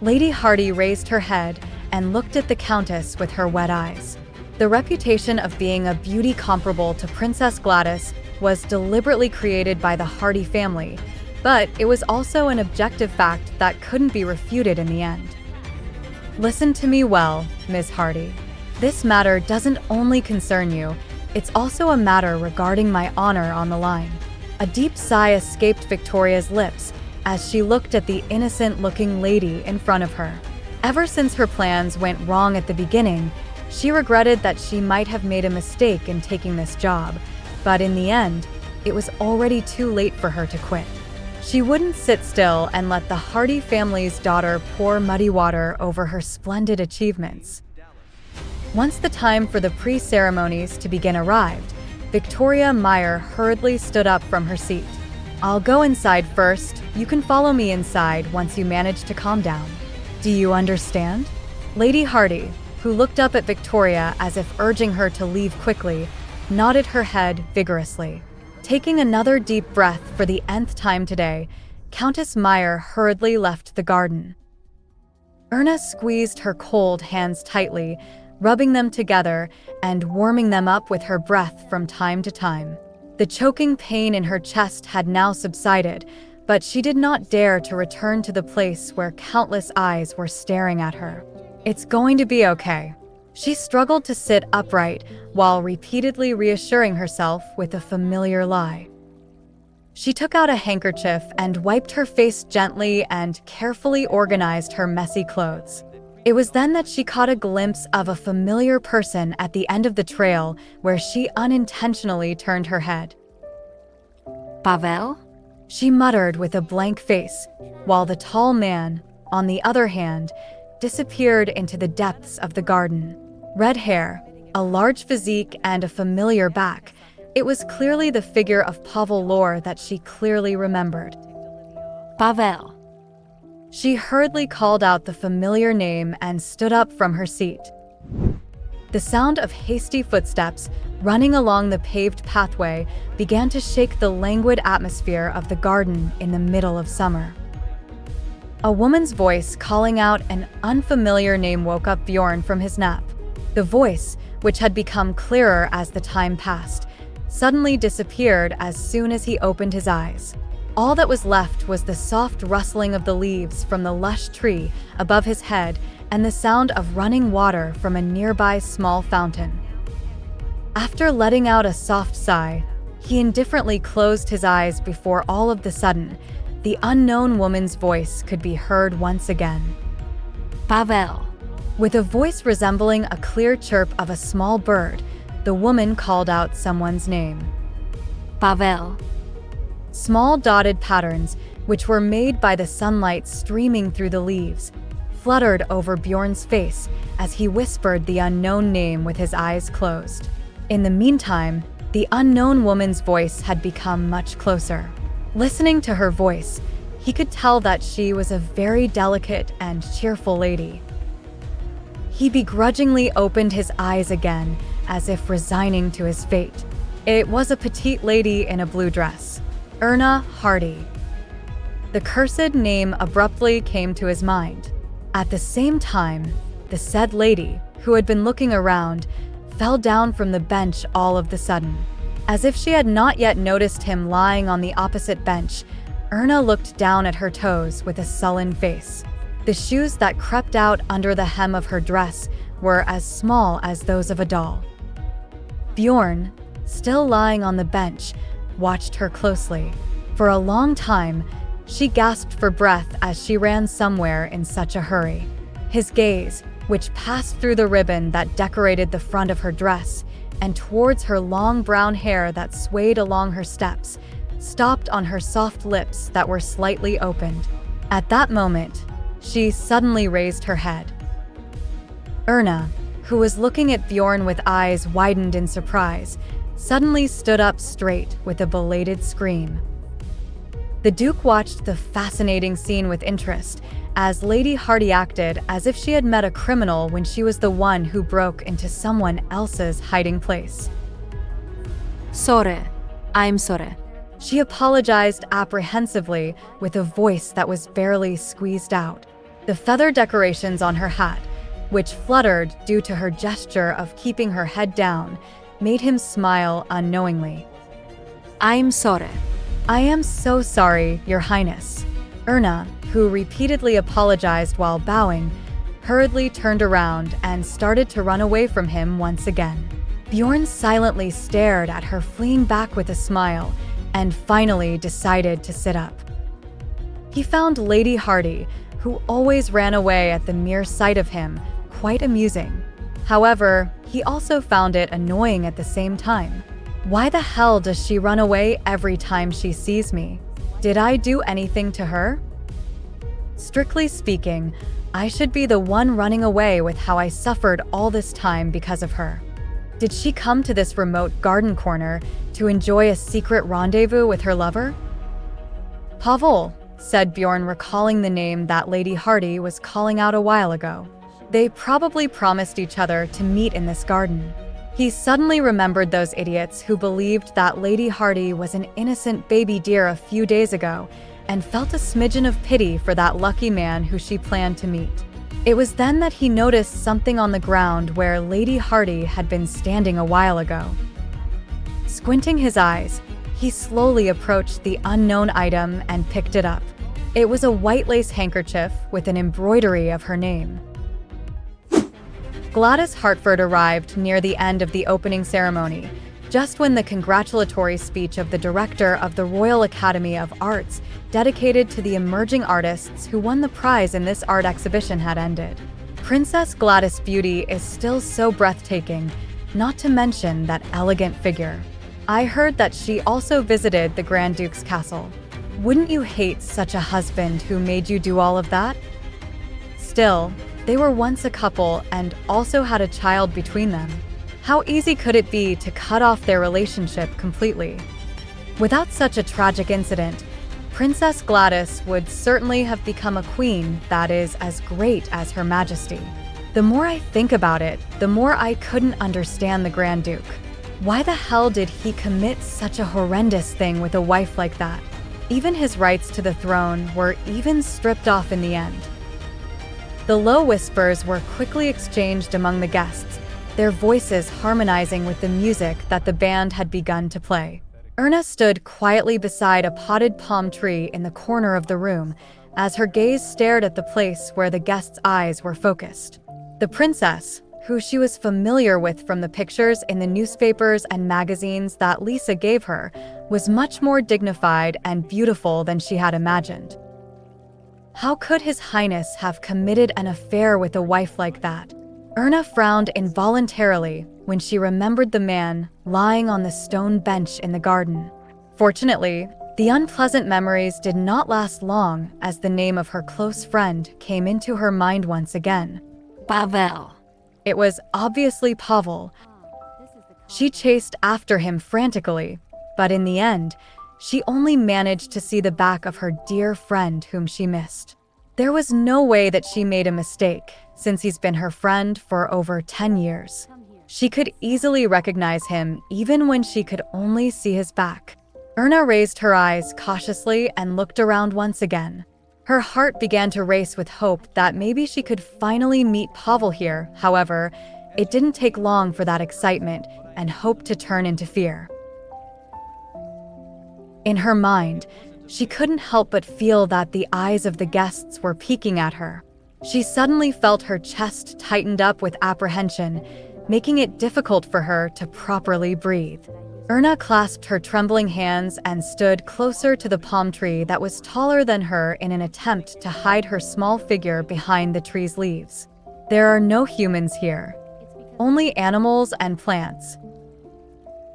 Lady Hardy raised her head and looked at the Countess with her wet eyes. The reputation of being a beauty comparable to Princess Gladis was deliberately created by the Hardy family, but it was also an objective fact that couldn't be refuted in the end. Listen to me well, Ms. Hardy. This matter doesn't only concern you, it's also a matter regarding my honor on the line. A deep sigh escaped Victoria's lips as she looked at the innocent-looking lady in front of her. Ever since her plans went wrong at the beginning, she regretted that she might have made a mistake in taking this job, but in the end, it was already too late for her to quit. She wouldn't sit still and let the Hardy family's daughter pour muddy water over her splendid achievements. Once the time for the pre-ceremonies to begin arrived, Victoria Meyer hurriedly stood up from her seat. I'll go inside first. You can follow me inside once you manage to calm down. Do you understand? Lady Hardy, who looked up at Victoria as if urging her to leave quickly, nodded her head vigorously. Taking another deep breath for the nth time today, Countess Meyer hurriedly left the garden. Erna squeezed her cold hands tightly, rubbing them together and warming them up with her breath from time to time. The choking pain in her chest had now subsided, but she did not dare to return to the place where countless eyes were staring at her. It's going to be okay. She struggled to sit upright while repeatedly reassuring herself with a familiar lie. She took out a handkerchief and wiped her face gently and carefully organized her messy clothes. It was then that she caught a glimpse of a familiar person at the end of the trail where she unintentionally turned her head. Pavel? she muttered with a blank face, while the tall man, on the other hand, disappeared into the depths of the garden. Red hair, a large physique, and a familiar back. It was clearly the figure of Pavel Lore that she clearly remembered. Pavel. She hurriedly called out the familiar name and stood up from her seat. The sound of hasty footsteps running along the paved pathway began to shake the languid atmosphere of the garden in the middle of summer. A woman's voice calling out an unfamiliar name woke up Bjorn from his nap. The voice, which had become clearer as the time passed, suddenly disappeared as soon as he opened his eyes. All that was left was the soft rustling of the leaves from the lush tree above his head and the sound of running water from a nearby small fountain. After letting out a soft sigh, he indifferently closed his eyes before all of the sudden, the unknown woman's voice could be heard once again. Pavel. With a voice resembling a clear chirp of a small bird, the woman called out someone's name. Pavel. Small dotted patterns, which were made by the sunlight streaming through the leaves, fluttered over Bjorn's face as he whispered the unknown name with his eyes closed. In the meantime, the unknown woman's voice had become much closer. Listening to her voice, he could tell that she was a very delicate and cheerful lady. He begrudgingly opened his eyes again, as if resigning to his fate. It was a petite lady in a blue dress. Erna Hardy. The cursed name abruptly came to his mind. At the same time, the said lady, who had been looking around, fell down from the bench all of the sudden. As if she had not yet noticed him lying on the opposite bench, Erna looked down at her toes with a sullen face. The shoes that crept out under the hem of her dress were as small as those of a doll. Bjorn, still lying on the bench, watched her closely. For a long time, she gasped for breath as she ran somewhere in such a hurry. His gaze, which passed through the ribbon that decorated the front of her dress and towards her long brown hair that swayed along her steps, stopped on her soft lips that were slightly opened. At that moment, she suddenly raised her head. Erna, who was looking at Bjorn with eyes widened in surprise, suddenly stood up straight with a belated scream. The Duke watched the fascinating scene with interest, as Lady Hardy acted as if she had met a criminal when she was the one who broke into someone else's hiding place. Sorry. I'm sorry. She apologized apprehensively with a voice that was barely squeezed out. The feather decorations on her hat, which fluttered due to her gesture of keeping her head down, made him smile unknowingly. I'm sorry. I am so sorry, Your Highness. Erna, who repeatedly apologized while bowing, hurriedly turned around and started to run away from him once again. Bjorn silently stared at her fleeing back with a smile and finally decided to sit up. He found Lady Hardy, who always ran away at the mere sight of him, quite amusing. However, he also found it annoying at the same time. Why the hell does she run away every time she sees me? Did I do anything to her? Strictly speaking, I should be the one running away with how I suffered all this time because of her. Did she come to this remote garden corner to enjoy a secret rendezvous with her lover? Pavel, said Bjorn, recalling the name that Lady Hardy was calling out a while ago. They probably promised each other to meet in this garden. He suddenly remembered those idiots who believed that Lady Hardy was an innocent baby deer a few days ago and felt a smidgen of pity for that lucky man who she planned to meet. It was then that he noticed something on the ground where Lady Hardy had been standing a while ago. Squinting his eyes, he slowly approached the unknown item and picked it up. It was a white lace handkerchief with an embroidery of her name. Gladis Hartford arrived near the end of the opening ceremony, just when the congratulatory speech of the director of the Royal Academy of Arts, dedicated to the emerging artists who won the prize in this art exhibition, had ended. Princess Gladis' beauty is still so breathtaking, not to mention that elegant figure. I heard that she also visited the Grand Duke's castle. Wouldn't you hate such a husband who made you do all of that? Still, they were once a couple and also had a child between them. How easy could it be to cut off their relationship completely? Without such a tragic incident, Princess Gladis would certainly have become a queen that is as great as Her Majesty. The more I think about it, the more I couldn't understand the Grand Duke. Why the hell did he commit such a horrendous thing with a wife like that? Even his rights to the throne were even stripped off in the end. The low whispers were quickly exchanged among the guests, their voices harmonizing with the music that the band had begun to play. Erna stood quietly beside a potted palm tree in the corner of the room as her gaze stared at the place where the guests' eyes were focused. The princess, who she was familiar with from the pictures in the newspapers and magazines that Lisa gave her, was much more dignified and beautiful than she had imagined. How could His Highness have committed an affair with a wife like that? Erna frowned involuntarily when she remembered the man lying on the stone bench in the garden. Fortunately, the unpleasant memories did not last long as the name of her close friend came into her mind once again. Pavel. It was obviously Pavel. She chased after him frantically, but in the end, she only managed to see the back of her dear friend whom she missed. There was no way that she made a mistake, since he's been her friend for over 10 years. She could easily recognize him even when she could only see his back. Erna raised her eyes cautiously and looked around once again. Her heart began to race with hope that maybe she could finally meet Pavel here. However, it didn't take long for that excitement and hope to turn into fear. In her mind, she couldn't help but feel that the eyes of the guests were peeking at her. She suddenly felt her chest tightened up with apprehension, making it difficult for her to properly breathe. Erna clasped her trembling hands and stood closer to the palm tree that was taller than her in an attempt to hide her small figure behind the tree's leaves. There are no humans here, only animals and plants.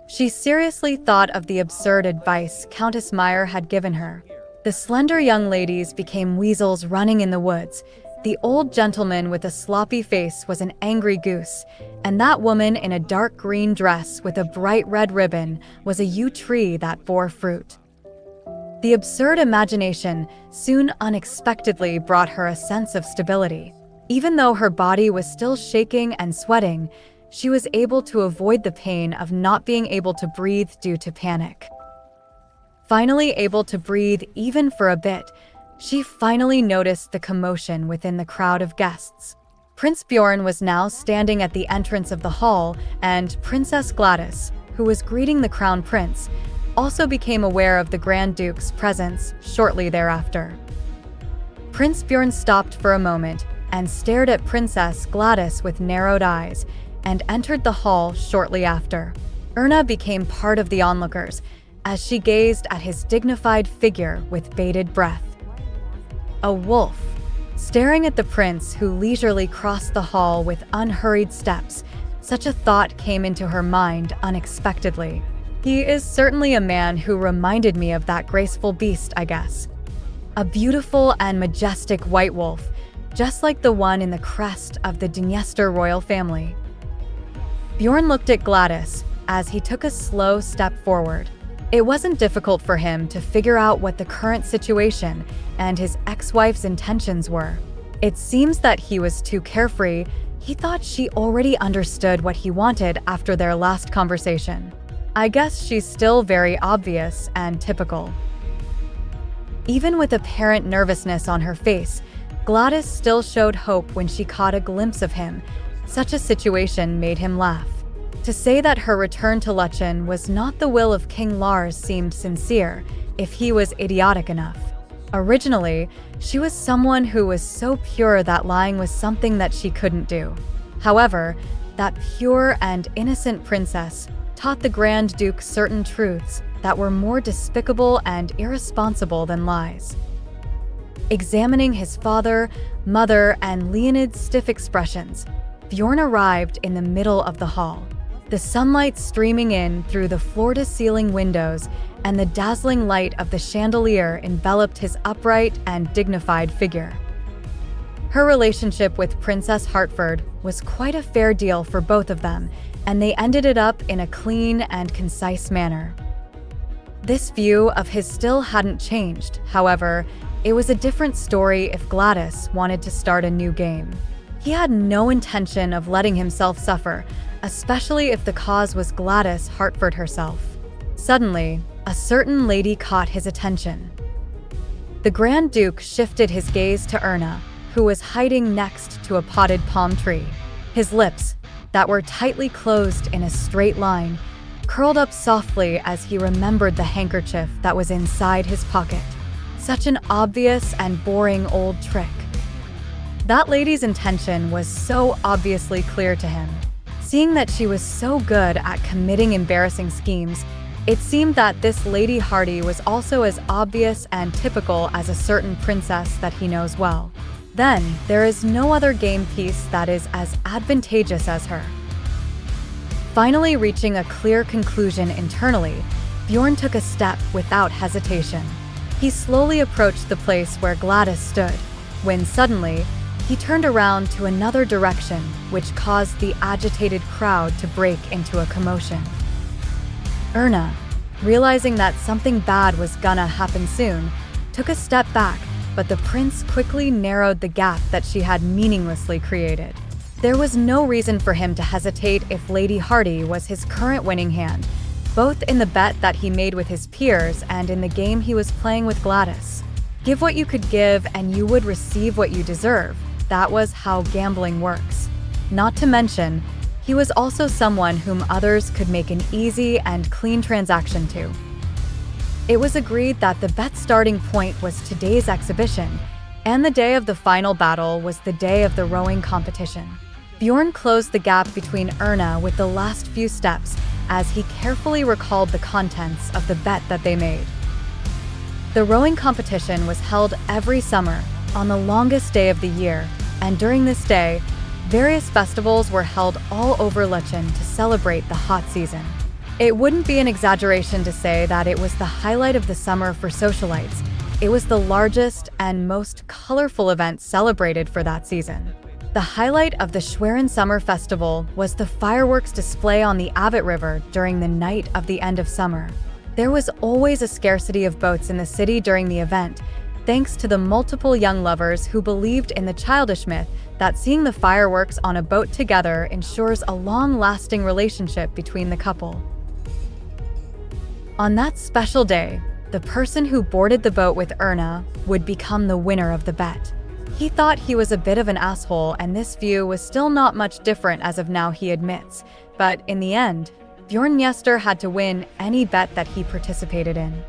She seriously thought of the absurd advice Countess Meyer had given her. The slender young ladies became weasels running in the woods. The old gentleman with a sloppy face was an angry goose, and that woman in a dark green dress with a bright red ribbon was a yew tree that bore fruit. The absurd imagination soon unexpectedly brought her a sense of stability. Even though her body was still shaking and sweating, she was able to avoid the pain of not being able to breathe due to panic. Finally able to breathe even for a bit, she finally noticed the commotion within the crowd of guests. Prince Bjorn was now standing at the entrance of the hall, and Princess Gladis, who was greeting the crown prince, also became aware of the Grand Duke's presence shortly thereafter. Prince Bjorn stopped for a moment and stared at Princess Gladis with narrowed eyes, and entered the hall shortly after. Erna became part of the onlookers as she gazed at his dignified figure with bated breath. A wolf, staring at the prince who leisurely crossed the hall with unhurried steps. Such a thought came into her mind unexpectedly. He is certainly a man who reminded me of that graceful beast, I guess. A beautiful and majestic white wolf, just like the one in the crest of the Dniester royal family. Bjorn looked at Gladis as he took a slow step forward. It wasn't difficult for him to figure out what the current situation and his ex-wife's intentions were. It seems that he was too carefree. He thought she already understood what he wanted after their last conversation. I guess she's still very obvious and typical. Even with apparent nervousness on her face, Gladis still showed hope when she caught a glimpse of him. Such a situation made him laugh. To say that her return to Luchen was not the will of King Lars seemed sincere, if he was idiotic enough. Originally, she was someone who was so pure that lying was something that she couldn't do. However, that pure and innocent princess taught the Grand Duke certain truths that were more despicable and irresponsible than lies. Examining his father, mother, and Leonid's stiff expressions, Bjorn arrived in the middle of the hall. the sunlight streaming in through the floor-to-ceiling windows and the dazzling light of the chandelier enveloped his upright and dignified figure. Her relationship with Princess Hartford was quite a fair deal for both of them, and they ended it up in a clean and concise manner. This view of his still hadn't changed. However, it was a different story if Gladis wanted to start a new game. He had no intention of letting himself suffer, especially if the cause was Gladis Hartford herself. Suddenly, a certain lady caught his attention. The Grand Duke shifted his gaze to Erna, who was hiding next to a potted palm tree. His lips, that were tightly closed in a straight line, curled up softly as he remembered the handkerchief that was inside his pocket. Such an obvious and boring old trick. That lady's intention was so obviously clear to him. Seeing that she was so good at committing embarrassing schemes, it seemed that this Lady Hardy was also as obvious and typical as a certain princess that he knows well. Then, there is no other game piece that is as advantageous as her. Finally reaching a clear conclusion internally, Bjorn took a step without hesitation. He slowly approached the place where Gladis stood, when suddenly, he turned around to another direction, which caused the agitated crowd to break into a commotion. Erna, realizing that something bad was gonna happen soon, took a step back, but the prince quickly narrowed the gap that she had meaninglessly created. There was no reason for him to hesitate if Lady Hardy was his current winning hand, both in the bet that he made with his peers and in the game he was playing with Gladis. Give what you could give and you would receive what you deserve. That was how gambling works. Not to mention, he was also someone whom others could make an easy and clean transaction to. It was agreed that the bet starting point was today's exhibition, and the day of the final battle was the day of the rowing competition. Bjorn closed the gap between Erna with the last few steps as he carefully recalled the contents of the bet that they made. The rowing competition was held every summer on the longest day of the year, and during this day, various festivals were held all over Lechen to celebrate the hot season. It wouldn't be an exaggeration to say that it was the highlight of the summer for socialites. It was the largest and most colorful event celebrated for that season. The highlight of the Schwerin Summer Festival was the fireworks display on the Abbot River during the night of the end of summer. There was always a scarcity of boats in the city during the event, thanks to the multiple young lovers who believed in the childish myth that seeing the fireworks on a boat together ensures a long-lasting relationship between the couple. On that special day, the person who boarded the boat with Erna would become the winner of the bet. He thought he was a bit of an asshole, and this view was still not much different as of now, he admits. But in the end, Bjorn had to win any bet that he participated in.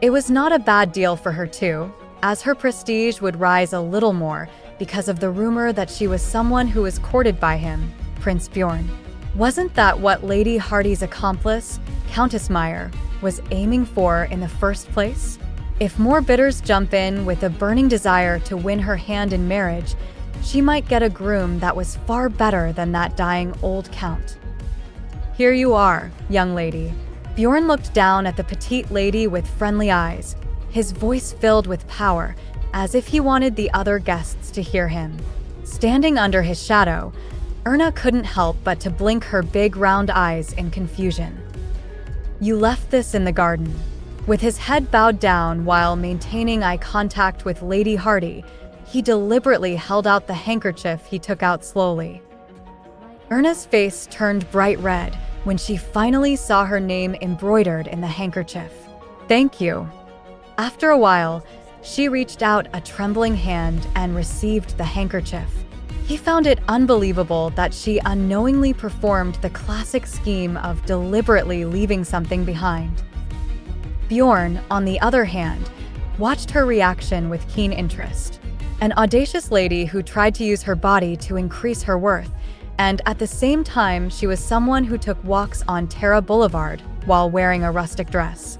It was not a bad deal for her too, as her prestige would rise a little more because of the rumor that she was someone who was courted by him, Prince Bjorn. Wasn't that what Lady Hardy's accomplice, Countess Meyer, was aiming for in the first place? If more bidders jump in with a burning desire to win her hand in marriage, she might get a groom that was far better than that dying old count. Here you are, young lady. Bjorn looked down at the petite lady with friendly eyes, his voice filled with power, as if he wanted the other guests to hear him. Standing under his shadow, Erna couldn't help but to blink her big round eyes in confusion. You left this in the garden. With his head bowed down while maintaining eye contact with Lady Hardy, he deliberately held out the handkerchief he took out slowly. Erna's face turned bright red when she finally saw her name embroidered in the handkerchief. Thank you. After a while, she reached out a trembling hand and received the handkerchief. He found it unbelievable that she unknowingly performed the classic scheme of deliberately leaving something behind. Bjorn, on the other hand, watched her reaction with keen interest. An audacious lady who tried to use her body to increase her worth, and at the same time she was someone who took walks on Terra Boulevard while wearing a rustic dress.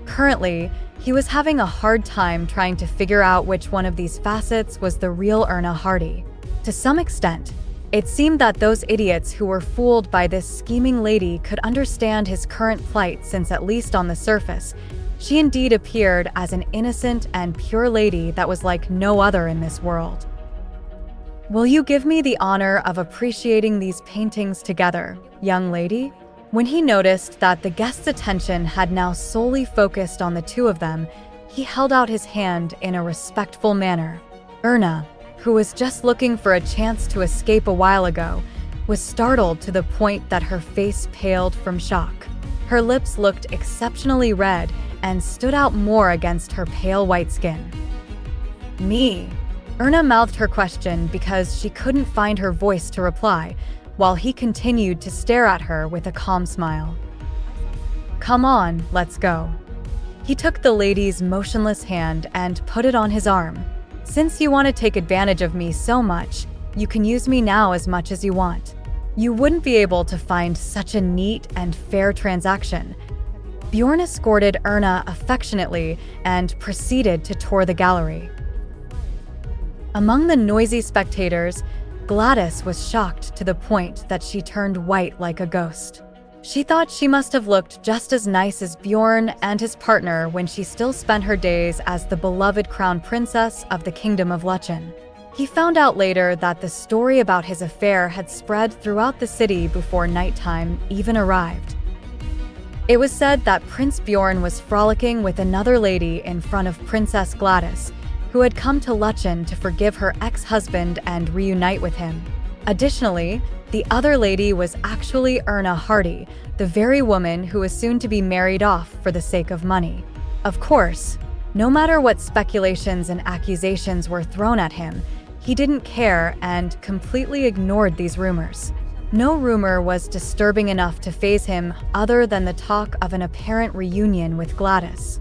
Currently, he was having a hard time trying to figure out which one of these facets was the real Erna Hardy. To some extent, It seemed that those idiots who were fooled by this scheming lady could understand his current plight, since at least on the surface, she indeed appeared as an innocent and pure lady that was like no other in this world. "Will you give me the honor of appreciating these paintings together, young lady?" When he noticed that the guest's attention had now solely focused on the two of them, he held out his hand in a respectful manner. Erna, who was just looking for a chance to escape a while ago, was startled to the point that her face paled from shock. Her lips looked exceptionally red and stood out more against her pale white skin. "Me?" Erna mouthed her question because she couldn't find her voice to reply, while he continued to stare at her with a calm smile. "Come on, let's go." He took the lady's motionless hand and put it on his arm. "Since you want to take advantage of me so much, you can use me now as much as you want. You wouldn't be able to find such a neat and fair transaction." Bjorn escorted Erna affectionately and proceeded to tour the gallery. Among the noisy spectators, Gladis was shocked to the point that she turned white like a ghost. She thought she must have looked just as nice as Bjorn and his partner when she still spent her days as the beloved crown princess of the Kingdom of Luchen. He found out later that the story about his affair had spread throughout the city before nighttime even arrived. It was said that Prince Bjorn was frolicking with another lady in front of Princess Gladis, who had come to Luchen to forgive her ex-husband and reunite with him. Additionally, the other lady was actually Erna Hardy, the very woman who was soon to be married off for the sake of money. Of course, no matter what speculations and accusations were thrown at him, he didn't care and completely ignored these rumors. No rumor was disturbing enough to faze him other than the talk of an apparent reunion with Gladis.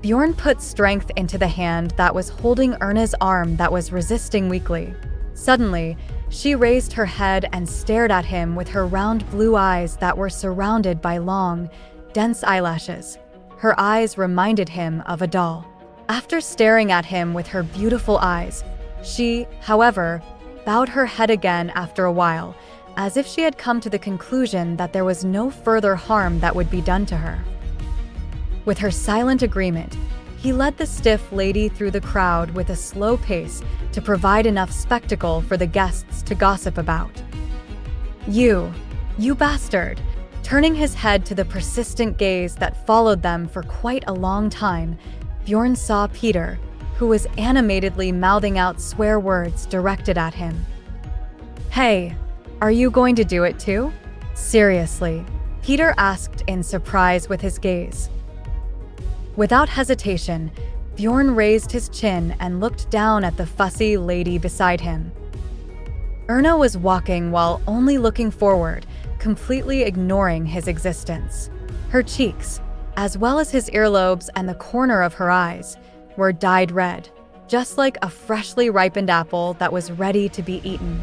Bjorn put strength into the hand that was holding Erna's arm that was resisting weakly. Suddenly, she raised her head and stared at him with her round blue eyes that were surrounded by long, dense eyelashes. Her eyes reminded him of a doll. After staring at him with her beautiful eyes, she, however, bowed her head again after a while, as if she had come to the conclusion that there was no further harm that would be done to her. With her silent agreement, he led the stiff lady through the crowd with a slow pace to provide enough spectacle for the guests to gossip about. You bastard!" Turning his head to the persistent gaze that followed them for quite a long time, Bjorn saw Peter, who was animatedly mouthing out swear words directed at him. "Hey, are you going to do it too? Seriously?" Peter asked in surprise with his gaze. Without hesitation, Bjorn raised his chin and looked down at the fussy lady beside him. Erna was walking while only looking forward, completely ignoring his existence. Her cheeks, as well as his earlobes and the corner of her eyes, were dyed red, just like a freshly ripened apple that was ready to be eaten.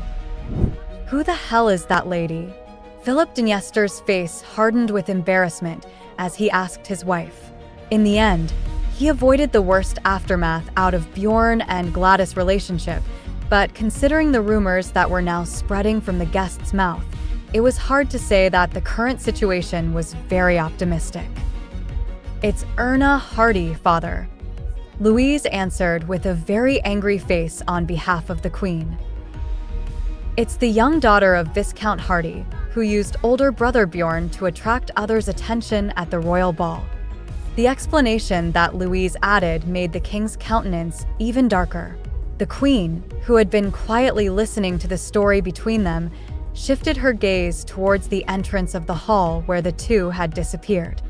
"Who the hell is that lady?" Philip Dniester's face hardened with embarrassment as he asked his wife. In the end, he avoided the worst aftermath out of Bjorn and Gladys' relationship, but considering the rumors that were now spreading from the guest's mouth, it was hard to say that the current situation was very optimistic. "It's Erna Hardy, father," Louise answered with a very angry face on behalf of the queen. "It's the young daughter of Viscount Hardy, who used older brother Bjorn to attract others' attention at the royal ball." The explanation that Louise added made the king's countenance even darker. The queen, who had been quietly listening to the story between them, shifted her gaze towards the entrance of the hall where the two had disappeared.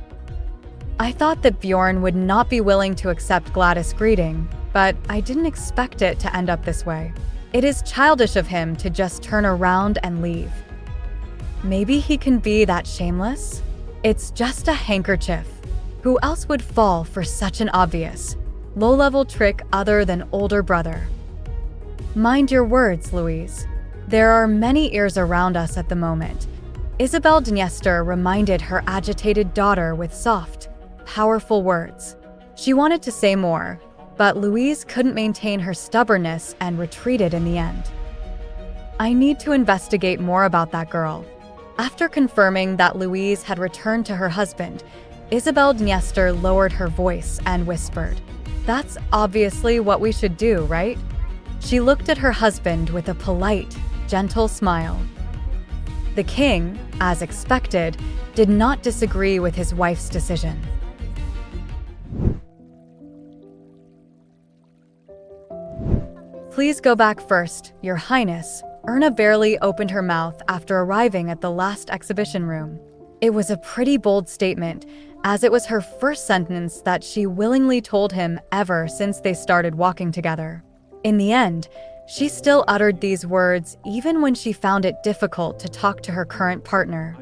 "I thought that Bjorn would not be willing to accept Gladys' greeting, but I didn't expect it to end up this way. It is childish of him to just turn around and leave. Maybe he can be that shameless? It's just a handkerchief. Who else would fall for such an obvious, low-level trick other than older brother?" "Mind your words, Louise. There are many ears around us at the moment," Isabel Dniester reminded her agitated daughter with soft, powerful words. She wanted to say more, but Louise couldn't maintain her stubbornness and retreated in the end. I need to investigate more about that girl. After confirming that Louise had returned to her husband, Isabel Dniester lowered her voice and whispered, "That's obviously what we should do, right?" She looked at her husband with a polite, gentle smile. The king, as expected, did not disagree with his wife's decision. "Please go back first, Your Highness." Erna barely opened her mouth after arriving at the last exhibition room. It was a pretty bold statement, as it was her first sentence that she willingly told him ever since they started walking together. In the end, she still uttered these words even when she found it difficult to talk to her current partner.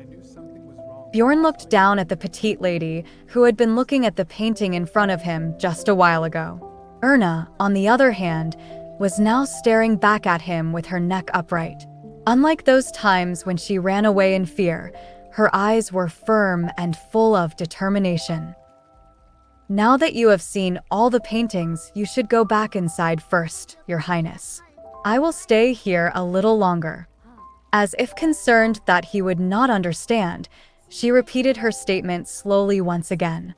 Bjorn looked down at the petite lady who had been looking at the painting in front of him just a while ago. Erna, on the other hand, was now staring back at him with her neck upright. Unlike those times when she ran away in fear, her eyes were firm and full of determination. "Now that you have seen all the paintings, you should go back inside first, Your Highness. I will stay here a little longer." As if concerned that he would not understand, she repeated her statement slowly once again.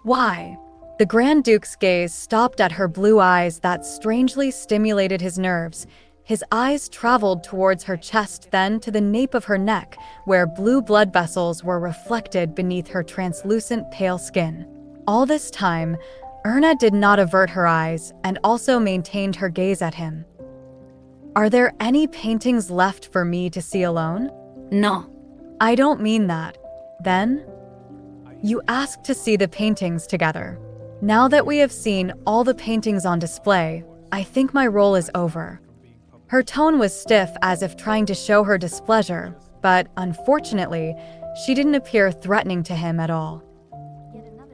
"Why?" The Grand Duke's gaze stopped at her blue eyes that strangely stimulated his nerves. His eyes traveled towards her chest, then to the nape of her neck, where blue blood vessels were reflected beneath her translucent pale skin. All this time, Erna did not avert her eyes and also maintained her gaze at him. "Are there any paintings left for me to see alone?" No. "I don't mean that." "Then?" "You asked to see the paintings together. Now that we have seen all the paintings on display, I think my role is over." Her tone was stiff, as if trying to show her displeasure, but unfortunately, she didn't appear threatening to him at all.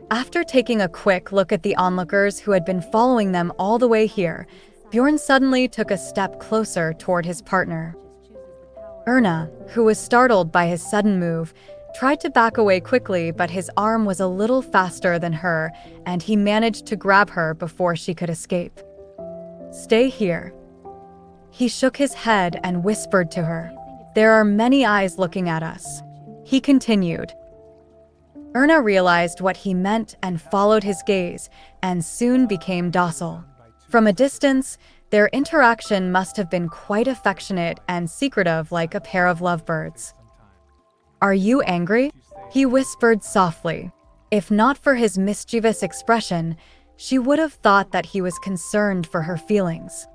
After taking a quick look at the onlookers who had been following them all the way here, Bjorn suddenly took a step closer toward his partner. Erna, who was startled by his sudden move, tried to back away quickly, but his arm was a little faster than her, and he managed to grab her before she could escape. "Stay here." He shook his head and whispered to her, "There are many eyes looking at us." He continued. Erna realized what he meant and followed his gaze, and soon became docile. From a distance, their interaction must have been quite affectionate and secretive, like a pair of lovebirds. "Are you angry?" he whispered softly. If not for his mischievous expression, she would have thought that he was concerned for her feelings.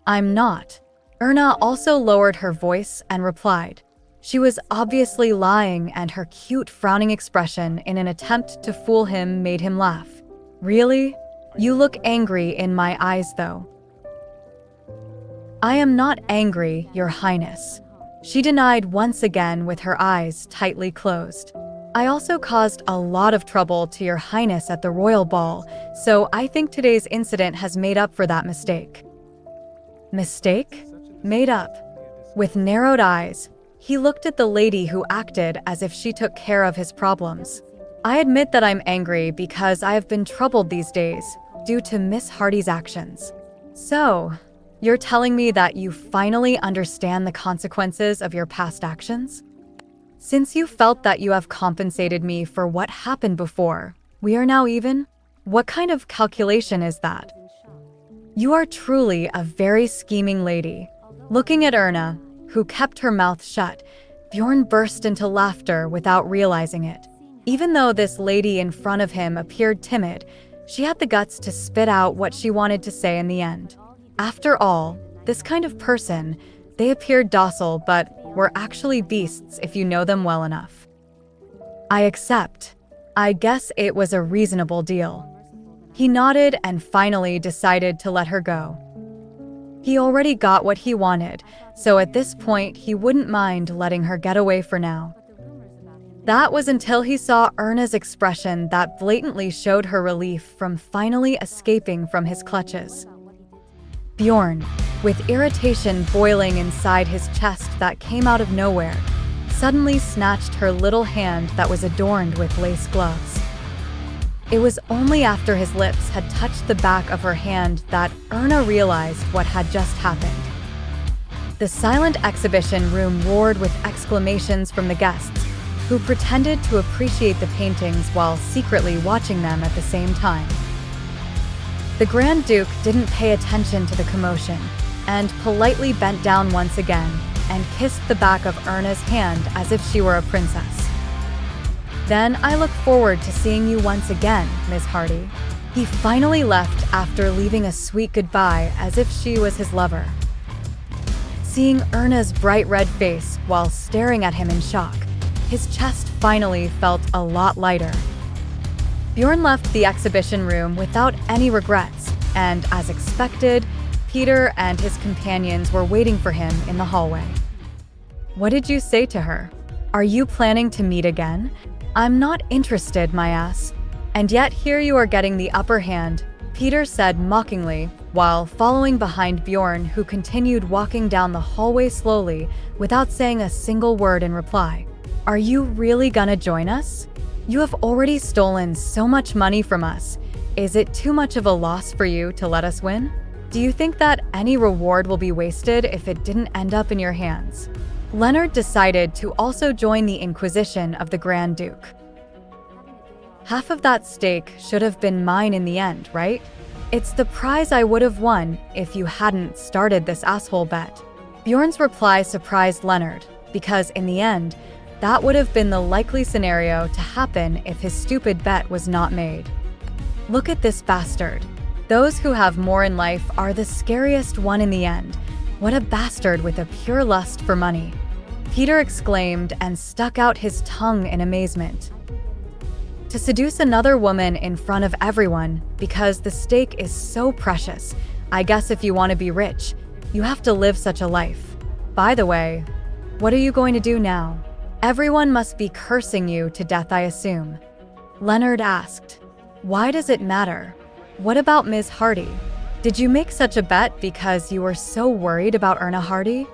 "I'm not." Erna also lowered her voice and replied. She was obviously lying, and her cute frowning expression in an attempt to fool him made him laugh. "Really? You look angry in my eyes, though." "I am not angry, Your Highness," she denied once again with her eyes tightly closed. "I also caused a lot of trouble to Your Highness at the royal ball, so I think today's incident has made up for that mistake." Mistake? Made up? With narrowed eyes, he looked at the lady who acted as if she took care of his problems. "I admit that I'm angry because I have been troubled these days due to Miss Hardy's actions." "So, you're telling me that you finally understand the consequences of your past actions? Since you felt that you have compensated me for what happened before, we are now even? What kind of calculation is that? You are truly a very scheming lady." Looking at Erna, who kept her mouth shut, Bjorn burst into laughter without realizing it. Even though this lady in front of him appeared timid, she had the guts to spit out what she wanted to say in the end. After all, this kind of person, they appeared docile but were actually beasts if you know them well enough. "I accept. I guess it was a reasonable deal." He nodded and finally decided to let her go. He already got what he wanted, so at this point he wouldn't mind letting her get away for now. That was until he saw Erna's expression that blatantly showed her relief from finally escaping from his clutches. Bjorn, with irritation boiling inside his chest that came out of nowhere, suddenly snatched her little hand that was adorned with lace gloves. It was only after his lips had touched the back of her hand that Erna realized what had just happened. The silent exhibition room roared with exclamations from the guests, who pretended to appreciate the paintings while secretly watching them at the same time. The Grand Duke didn't pay attention to the commotion and politely bent down once again and kissed the back of Erna's hand as if she were a princess. "Then I look forward to seeing you once again, Miss Hardy." He finally left after leaving a sweet goodbye as if she was his lover. Seeing Erna's bright red face while staring at him in shock, his chest finally felt a lot lighter. Bjorn left the exhibition room without any regrets, and as expected, Peter and his companions were waiting for him in the hallway. "What did you say to her? Are you planning to meet again?" "I'm not interested, my ass. And yet here you are getting the upper hand," Peter said mockingly, while following behind Bjorn, who continued walking down the hallway slowly without saying a single word in reply. "Are you really gonna join us? You have already stolen so much money from us. Is it too much of a loss for you to let us win? Do you think that any reward will be wasted if it didn't end up in your hands?" Leonard decided to also join the Inquisition of the Grand Duke. "Half of that stake should have been mine in the end, right? It's the prize I would have won if you hadn't started this asshole bet." Bjorn's reply surprised Leonard, because in the end, that would have been the likely scenario to happen if his stupid bet was not made. "Look at this bastard. Those who have more in life are the scariest one in the end. What a bastard with a pure lust for money," Peter exclaimed and stuck out his tongue in amazement. To seduce another woman in front of everyone because the stake is so precious. I guess if you want to be rich, you have to live such a life. By the way, what are you going to do now? Everyone must be cursing you to death, I assume. Leonard asked. "Why does it matter? What about Ms. Hardy? Did you make such a bet because you were so worried about Erna Hardy?"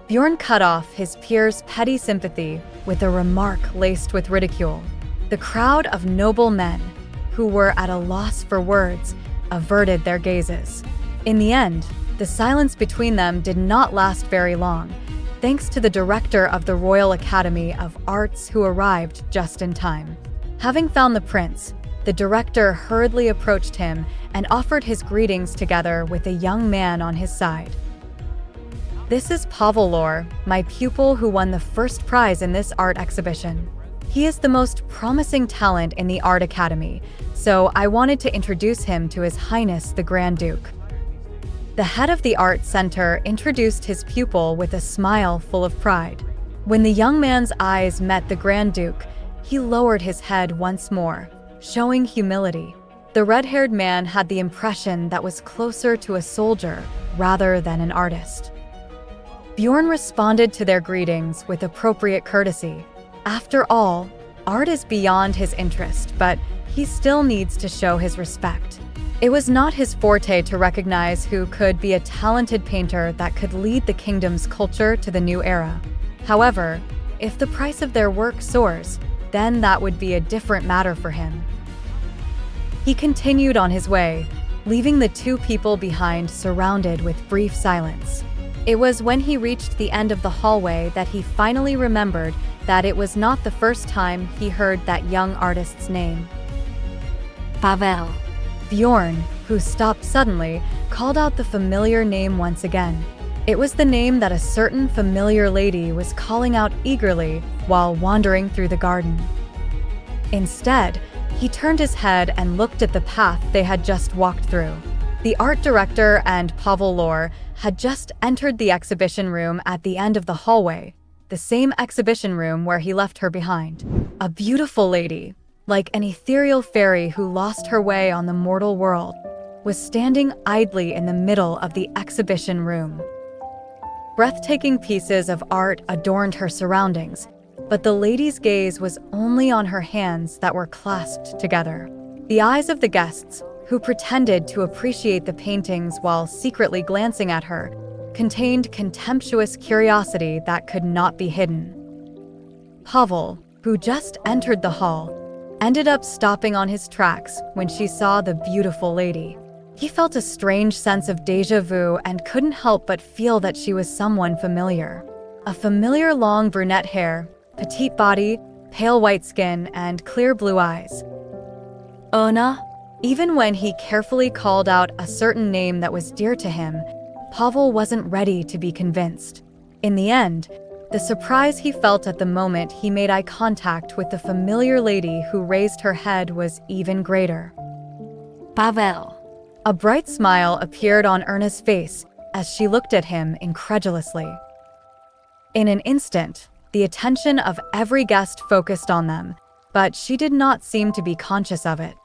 Bjorn cut off his peer's petty sympathy with a remark laced with ridicule. The crowd of noble men, who were at a loss for words, averted their gazes. In the end, the silence between them did not last very long, thanks to the director of the Royal Academy of Arts, who arrived just in time. Having found the prince, the director hurriedly approached him and offered his greetings together with a young man on his side. "This is Pavel, my pupil who won the first prize in this art exhibition. He is the most promising talent in the Art Academy, so I wanted to introduce him to His Highness the Grand Duke." The head of the art center introduced his pupil with a smile full of pride. When the young man's eyes met the Grand Duke, he lowered his head once more, showing humility. The red-haired man had the impression that was closer to a soldier rather than an artist. Bjorn responded to their greetings with appropriate courtesy. After all, art is beyond his interest, but he still needs to show his respect. It was not his forte to recognize who could be a talented painter that could lead the kingdom's culture to the new era. However, if the price of their work soars, then that would be a different matter for him. He continued on his way, leaving the two people behind surrounded with brief silence. It was when he reached the end of the hallway that he finally remembered that it was not the first time he heard that young artist's name. Pavel. Bjorn, who stopped suddenly, called out the familiar name once again. It was the name that a certain familiar lady was calling out eagerly while wandering through the garden. Instead, he turned his head and looked at the path they had just walked through. The art director and Pavel had just entered the exhibition room at the end of the hallway, the same exhibition room where he left her behind. A beautiful lady, like an ethereal fairy who lost her way on the mortal world, was standing idly in the middle of the exhibition room. Breathtaking pieces of art adorned her surroundings, but the lady's gaze was only on her hands that were clasped together. The eyes of the guests, who pretended to appreciate the paintings while secretly glancing at her, contained contemptuous curiosity that could not be hidden. Pavel, who just entered the hall, ended up stopping on his tracks when she saw the beautiful lady. He felt a strange sense of déjà vu and couldn't help but feel that she was someone familiar. A familiar long brunette hair, petite body, pale white skin, and clear blue eyes. Erna, Even when he carefully called out a certain name that was dear to him, Pavel wasn't ready to be convinced. In the end, the surprise he felt at the moment he made eye contact with the familiar lady who raised her head was even greater. Pavel. A bright smile appeared on Erna's face as she looked at him incredulously. In an instant, the attention of every guest focused on them, but she did not seem to be conscious of it.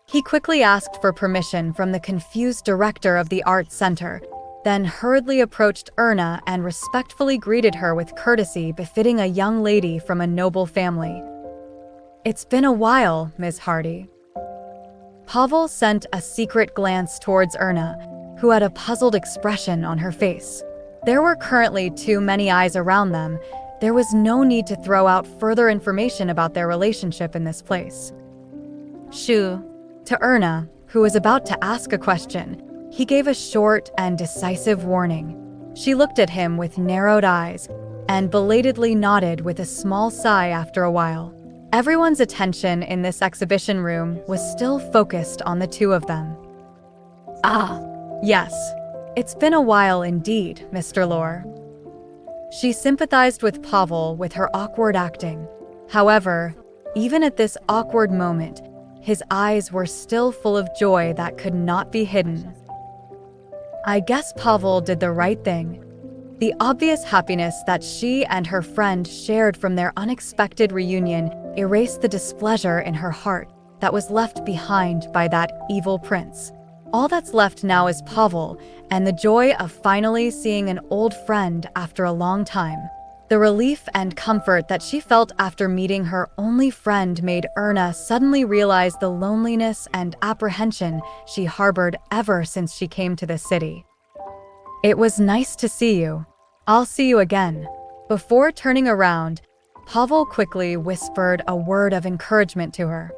He quickly asked for permission from the confused director of the art center, then hurriedly approached Erna and respectfully greeted her with courtesy befitting a young lady from a noble family. "It's been a while, Ms. Hardy." Pavel sent a secret glance towards Erna, who had a puzzled expression on her face. There were currently too many eyes around them. There was no need to throw out further information about their relationship in this place. "Shoo." To Erna, who was about to ask a question, he gave a short and decisive warning. She looked at him with narrowed eyes and belatedly nodded with a small sigh after a while. Everyone's attention in this exhibition room was still focused on the two of them. Ah, "Yes, it's been a while indeed, Mr. Lore." She sympathized with Pavel with her awkward acting. However, even at this awkward moment, his eyes were still full of joy that could not be hidden. I guess Pavel did the right thing. The obvious happiness that she and her friend shared from their unexpected reunion erased the displeasure in her heart that was left behind by that evil prince. All that's left now is Pavel and the joy of finally seeing an old friend after a long time. The relief and comfort that she felt after meeting her only friend made Erna suddenly realize the loneliness and apprehension she harbored ever since she came to this city. "It was nice to see you. I'll see you again." Before turning around, Pavel quickly whispered a word of encouragement to her.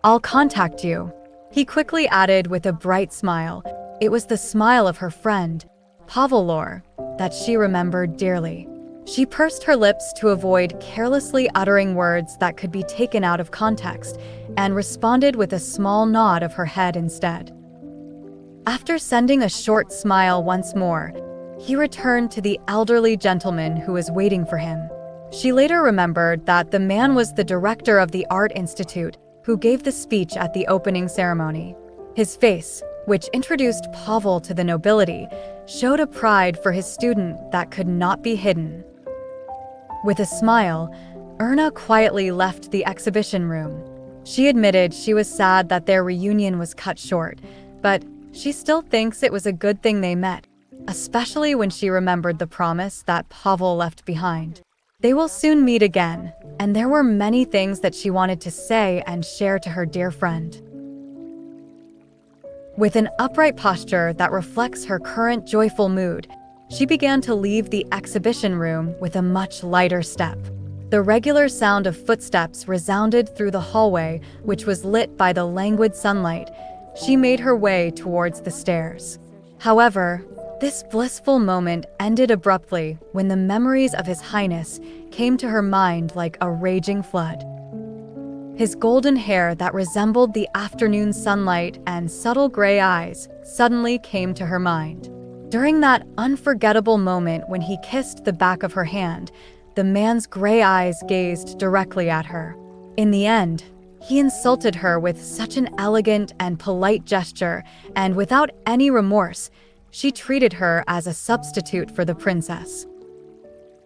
"I'll contact you," he quickly added with a bright smile. It was the smile of her friend, Pavel Lore, that she remembered dearly. She pursed her lips to avoid carelessly uttering words that could be taken out of context and responded with a small nod of her head instead. After sending a short smile once more, he returned to the elderly gentleman who was waiting for him. She later remembered that the man was the director of the Art Institute who gave the speech at the opening ceremony. His face, which introduced Pavel to the nobility, showed a pride for his student that could not be hidden. With a smile, Erna quietly left the exhibition room. She admitted she was sad that their reunion was cut short, but she still thinks it was a good thing they met, especially when she remembered the promise that Pavel left behind. They will soon meet again, and there were many things that she wanted to say and share to her dear friend. With an upright posture that reflects her current joyful mood, she began to leave the exhibition room with a much lighter step. The regular sound of footsteps resounded through the hallway, which was lit by the languid sunlight. She made her way towards the stairs. However, this blissful moment ended abruptly when the memories of His Highness came to her mind like a raging flood. His golden hair that resembled the afternoon sunlight and subtle gray eyes suddenly came to her mind. During that unforgettable moment when he kissed the back of her hand, the man's gray eyes gazed directly at her. In the end, he insulted her with such an elegant and polite gesture, and without any remorse, she treated her as a substitute for the princess.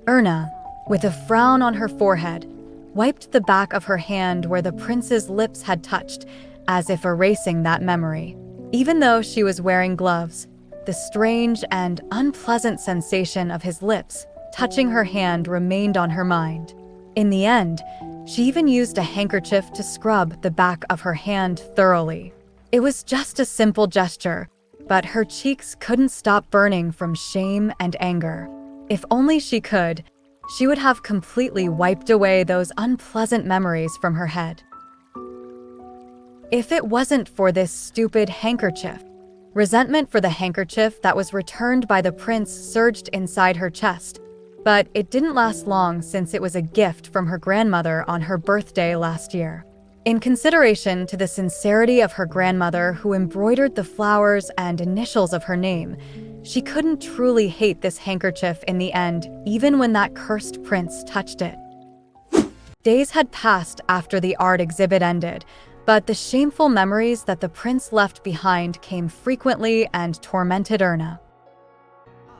Erna, with a frown on her forehead, wiped the back of her hand where the prince's lips had touched, as if erasing that memory. Even though she was wearing gloves, the strange and unpleasant sensation of his lips touching her hand remained on her mind. In the end, she even used a handkerchief to scrub the back of her hand thoroughly. It was just a simple gesture, but her cheeks couldn't stop burning from shame and anger. If only she could, she would have completely wiped away those unpleasant memories from her head. If it wasn't for this stupid handkerchief. Resentment for the handkerchief that was returned by the prince surged inside her chest, but it didn't last long since it was a gift from her grandmother on her birthday last year. In consideration to the sincerity of her grandmother who embroidered the flowers and initials of her name, she couldn't truly hate this handkerchief in the end, even when that cursed prince touched it. Days had passed after the art exhibit ended, but the shameful memories that the prince left behind came frequently and tormented Erna.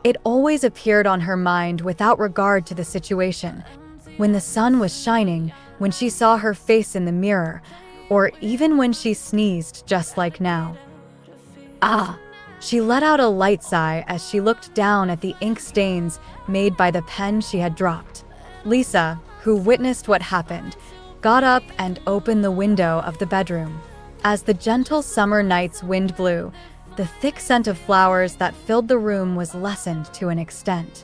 It always appeared on her mind without regard to the situation, when the sun was shining, when she saw her face in the mirror, or even when she sneezed just like now. Ah, She let out a light sigh as she looked down at the ink stains made by the pen she had dropped. Lisa, who witnessed what happened, got up and opened the window of the bedroom. As the gentle summer night's wind blew, the thick scent of flowers that filled the room was lessened to an extent.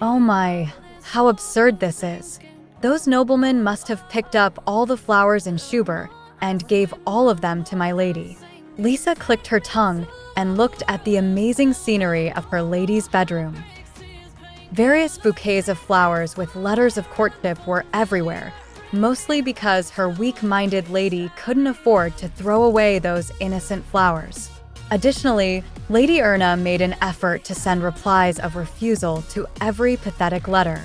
Oh my, how absurd this is. Those noblemen must have picked up all the flowers in Schubert and gave all of them to my lady. Lisa clicked her tongue and looked at the amazing scenery of her lady's bedroom. Various bouquets of flowers with letters of courtship were everywhere, mostly because her weak-minded lady couldn't afford to throw away those innocent flowers. Additionally, Lady Erna made an effort to send replies of refusal to every pathetic letter.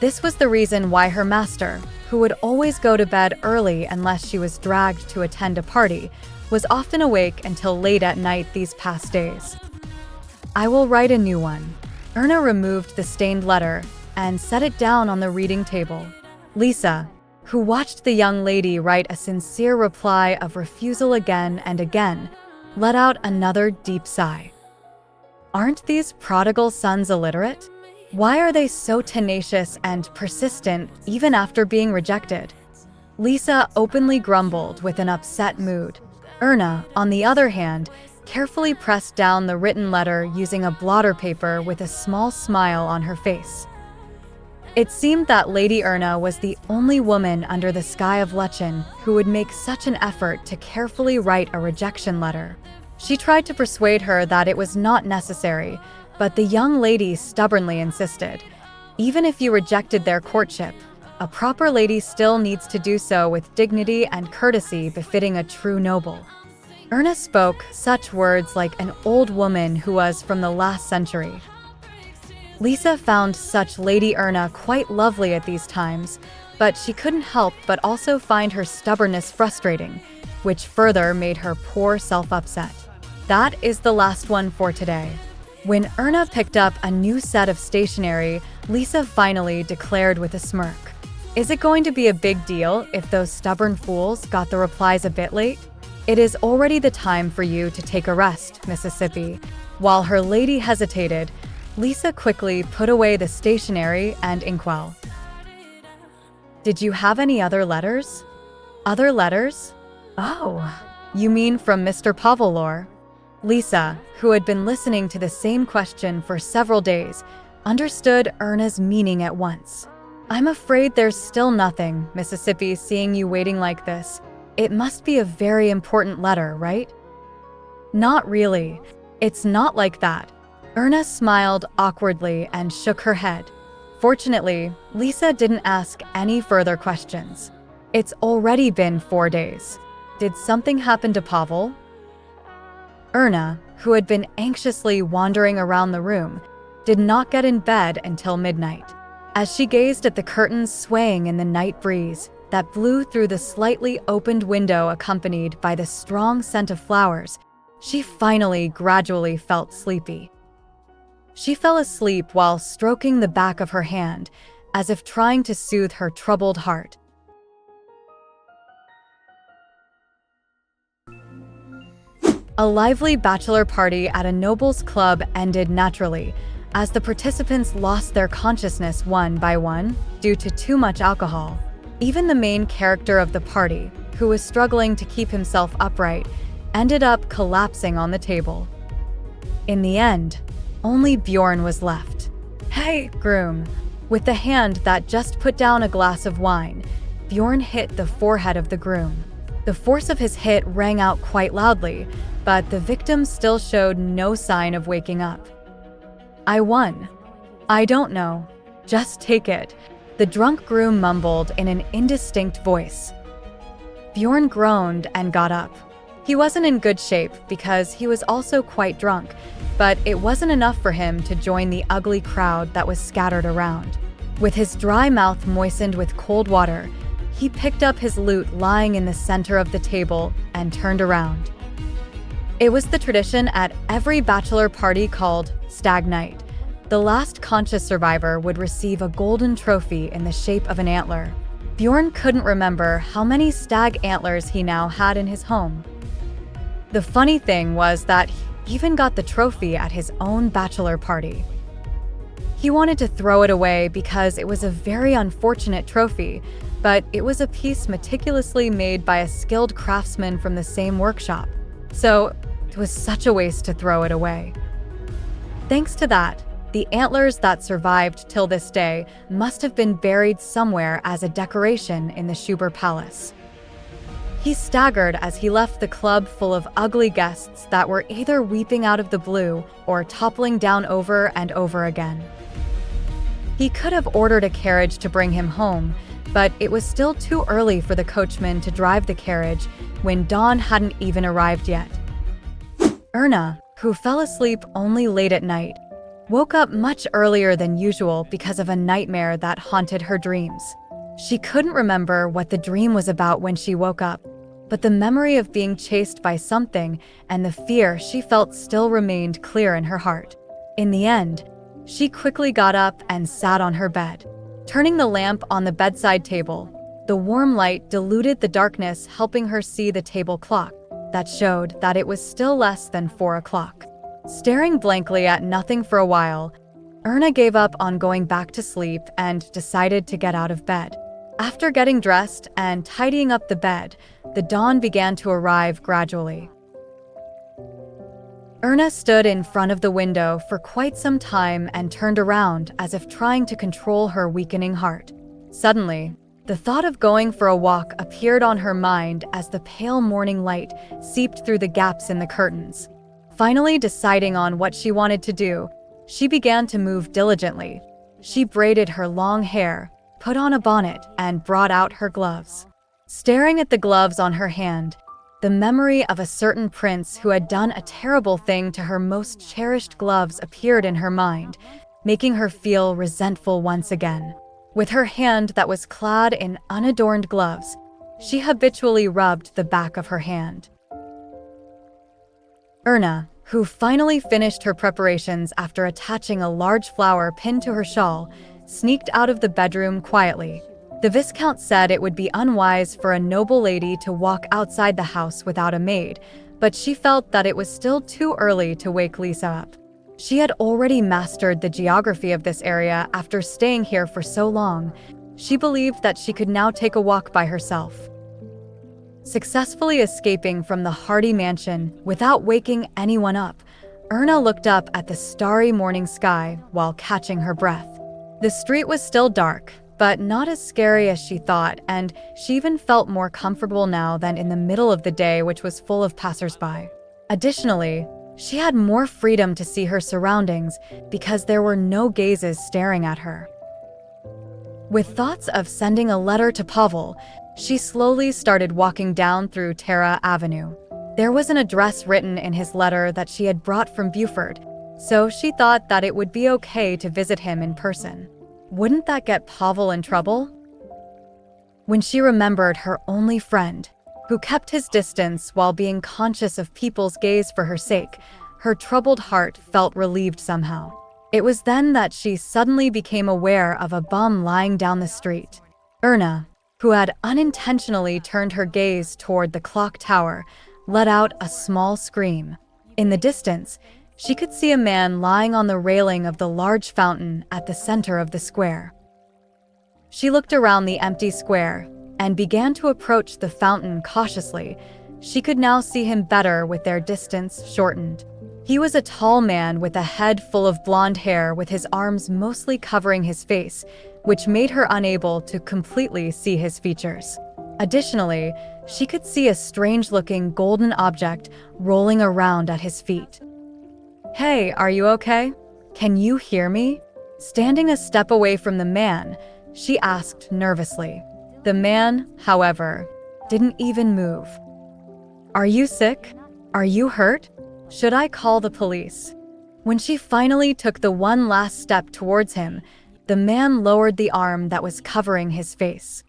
This was the reason why her master, who would always go to bed early unless she was dragged to attend a party, was often awake until late at night these past days. I will write a new one. Erna removed the stained letter and set it down on the reading table. Lisa, who watched the young lady write a sincere reply of refusal again and again, let out another deep sigh. Aren't these prodigal sons illiterate? Why are they so tenacious and persistent even after being rejected? Lisa openly grumbled with an upset mood. Erna, on the other hand, carefully pressed down the written letter using a blotter paper with a small smile on her face. It seemed that Lady Erna was the only woman under the sky of Lechen who would make such an effort to carefully write a rejection letter. She tried to persuade her that it was not necessary, but the young lady stubbornly insisted. Even if you rejected their courtship, a proper lady still needs to do so with dignity and courtesy befitting a true noble. Erna spoke such words like an old woman who was from the last century. Lisa found such Lady Erna quite lovely at these times, but she couldn't help but also find her stubbornness frustrating, which further made her poor self upset. That is the last one for today. When Erna picked up a new set of stationery, Lisa finally declared with a smirk, "Is it going to be a big deal if those stubborn fools got the replies a bit late? It is already the time for you to take a rest, Mississippi." While her lady hesitated, Lisa quickly put away the stationery and inkwell. "Did you have any other letters?" "Other letters? Oh, you mean from Mr. Pavel?" Lisa, who had been listening to the same question for several days, understood Erna's meaning at once. "I'm afraid there's still nothing, Mississippi, seeing you waiting like this. It must be a very important letter, right?" "Not really. It's not like that." Erna smiled awkwardly and shook her head. Fortunately, Lisa didn't ask any further questions. It's already been 4 days. Did something happen to Pavel? Erna, who had been anxiously wandering around the room, did not get in bed until midnight. As she gazed at the curtains swaying in the night breeze that blew through the slightly opened window accompanied by the strong scent of flowers, she finally gradually felt sleepy. She fell asleep while stroking the back of her hand, as if trying to soothe her troubled heart. A lively bachelor party at a noble's club ended naturally, as the participants lost their consciousness one by one due to too much alcohol. Even the main character of the party, who was struggling to keep himself upright, ended up collapsing on the table. In the end, only Bjorn was left. "Hey, groom!" With the hand that just put down a glass of wine, Bjorn hit the forehead of the groom. The force of his hit rang out quite loudly, but the victim still showed no sign of waking up. "I won." "I don't know. Just take it," the drunk groom mumbled in an indistinct voice. Bjorn groaned and got up. He wasn't in good shape because he was also quite drunk, but it wasn't enough for him to join the ugly crowd that was scattered around. With his dry mouth moistened with cold water, he picked up his lute lying in the center of the table and turned around. It was the tradition at every bachelor party called Stag Night. The last conscious survivor would receive a golden trophy in the shape of an antler. Bjorn couldn't remember how many stag antlers he now had in his home. The funny thing was that he even got the trophy at his own bachelor party. He wanted to throw it away because it was a very unfortunate trophy, but it was a piece meticulously made by a skilled craftsman from the same workshop, so it was such a waste to throw it away. Thanks to that, the antlers that survived till this day must have been buried somewhere as a decoration in the Schubert Palace. He staggered as he left the club full of ugly guests that were either weeping out of the blue or toppling down over and over again. He could have ordered a carriage to bring him home, but it was still too early for the coachman to drive the carriage when dawn hadn't even arrived yet. Erna, who fell asleep only late at night, woke up much earlier than usual because of a nightmare that haunted her dreams. She couldn't remember what the dream was about when she woke up, but the memory of being chased by something and the fear she felt still remained clear in her heart. In the end, she quickly got up and sat on her bed. Turning the lamp on the bedside table, the warm light diluted the darkness, helping her see the table clock that showed that it was still less than 4 o'clock. Staring blankly at nothing for a while, Erna gave up on going back to sleep and decided to get out of bed. After getting dressed and tidying up the bed, the dawn began to arrive gradually. Erna stood in front of the window for quite some time and turned around as if trying to control her weakening heart. Suddenly, the thought of going for a walk appeared on her mind as the pale morning light seeped through the gaps in the curtains. Finally deciding on what she wanted to do, she began to move diligently. She braided her long hair, put on a bonnet, and brought out her gloves. Staring at the gloves on her hand, the memory of a certain prince who had done a terrible thing to her most cherished gloves appeared in her mind, making her feel resentful once again. With her hand that was clad in unadorned gloves, she habitually rubbed the back of her hand. Erna, who finally finished her preparations after attaching a large flower pinned to her shawl, sneaked out of the bedroom quietly. The Viscount said it would be unwise for a noble lady to walk outside the house without a maid, but she felt that it was still too early to wake Lisa up. She had already mastered the geography of this area after staying here for so long. She believed that she could now take a walk by herself. Successfully escaping from the Hardy mansion without waking anyone up, Erna looked up at the starry morning sky while catching her breath. The street was still dark, but not as scary as she thought, and she even felt more comfortable now than in the middle of the day, which was full of passersby. Additionally, she had more freedom to see her surroundings because there were no gazes staring at her. With thoughts of sending a letter to Pavel, she slowly started walking down through Terra Avenue. There was an address written in his letter that she had brought from Buford, so she thought that it would be okay to visit him in person. Wouldn't that get Pavel in trouble? When she remembered her only friend, who kept his distance while being conscious of people's gaze for her sake, her troubled heart felt relieved somehow. It was then that she suddenly became aware of a bum lying down the street. Erna, who had unintentionally turned her gaze toward the clock tower, let out a small scream. In the distance, she could see a man lying on the railing of the large fountain at the center of the square. She looked around the empty square and began to approach the fountain cautiously. She could now see him better with their distance shortened. He was a tall man with a head full of blonde hair with his arms mostly covering his face, which made her unable to completely see his features. Additionally, she could see a strange-looking golden object rolling around at his feet. "Hey, are you okay? Can you hear me?" Standing a step away from the man, she asked nervously. The man, however, didn't even move. "Are you sick? Are you hurt? Should I call the police?" When she finally took the one last step towards him, the man lowered the arm that was covering his face.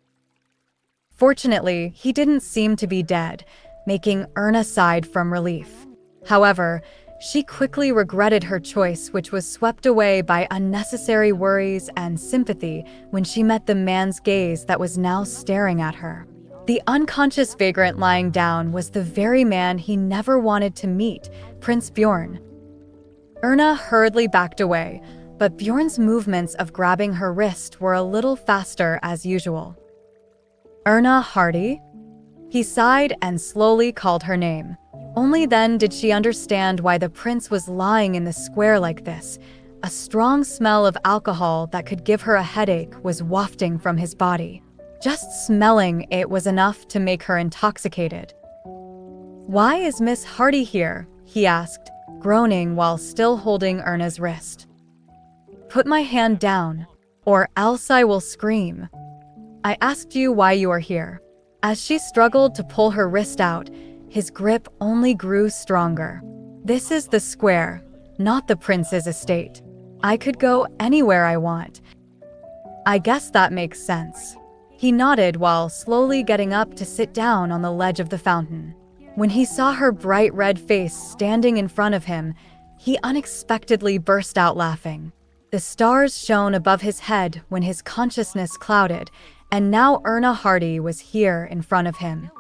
Fortunately, he didn't seem to be dead, making Erna sigh from relief. However, she quickly regretted her choice, which was swept away by unnecessary worries and sympathy when she met the man's gaze that was now staring at her. The unconscious vagrant lying down was the very man he never wanted to meet, Prince Bjorn. Erna hurriedly backed away, but Bjorn's movements of grabbing her wrist were a little faster as usual. "Erna Hardy?" He sighed and slowly called her name. Only then did she understand why the prince was lying in the square like this. A strong smell of alcohol that could give her a headache was wafting from his body. Just smelling it was enough to make her intoxicated. "Why is Miss Hardy here?" he asked, groaning while still holding Erna's wrist. "Put my hand down, or else I will scream. I asked you why you are here." As she struggled to pull her wrist out, his grip only grew stronger. "This is the square, not the prince's estate. I could go anywhere I want." "I guess that makes sense." He nodded while slowly getting up to sit down on the ledge of the fountain. When he saw her bright red face standing in front of him, he unexpectedly burst out laughing. The stars shone above his head when his consciousness clouded, and now Erna Hardy was here in front of him.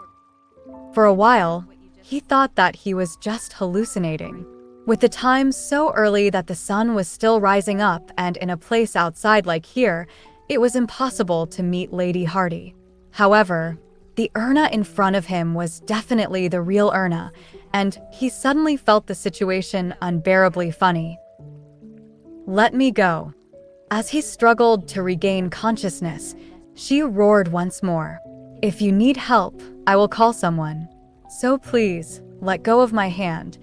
For a while, he thought that he was just hallucinating. With the time so early that the sun was still rising up and in a place outside like here, it was impossible to meet Lady Hardy. However, the Erna in front of him was definitely the real Erna, and he suddenly felt the situation unbearably funny. "Let me go." As he struggled to regain consciousness, she roared once more. "If you need help, I will call someone. So please, let go of my hand."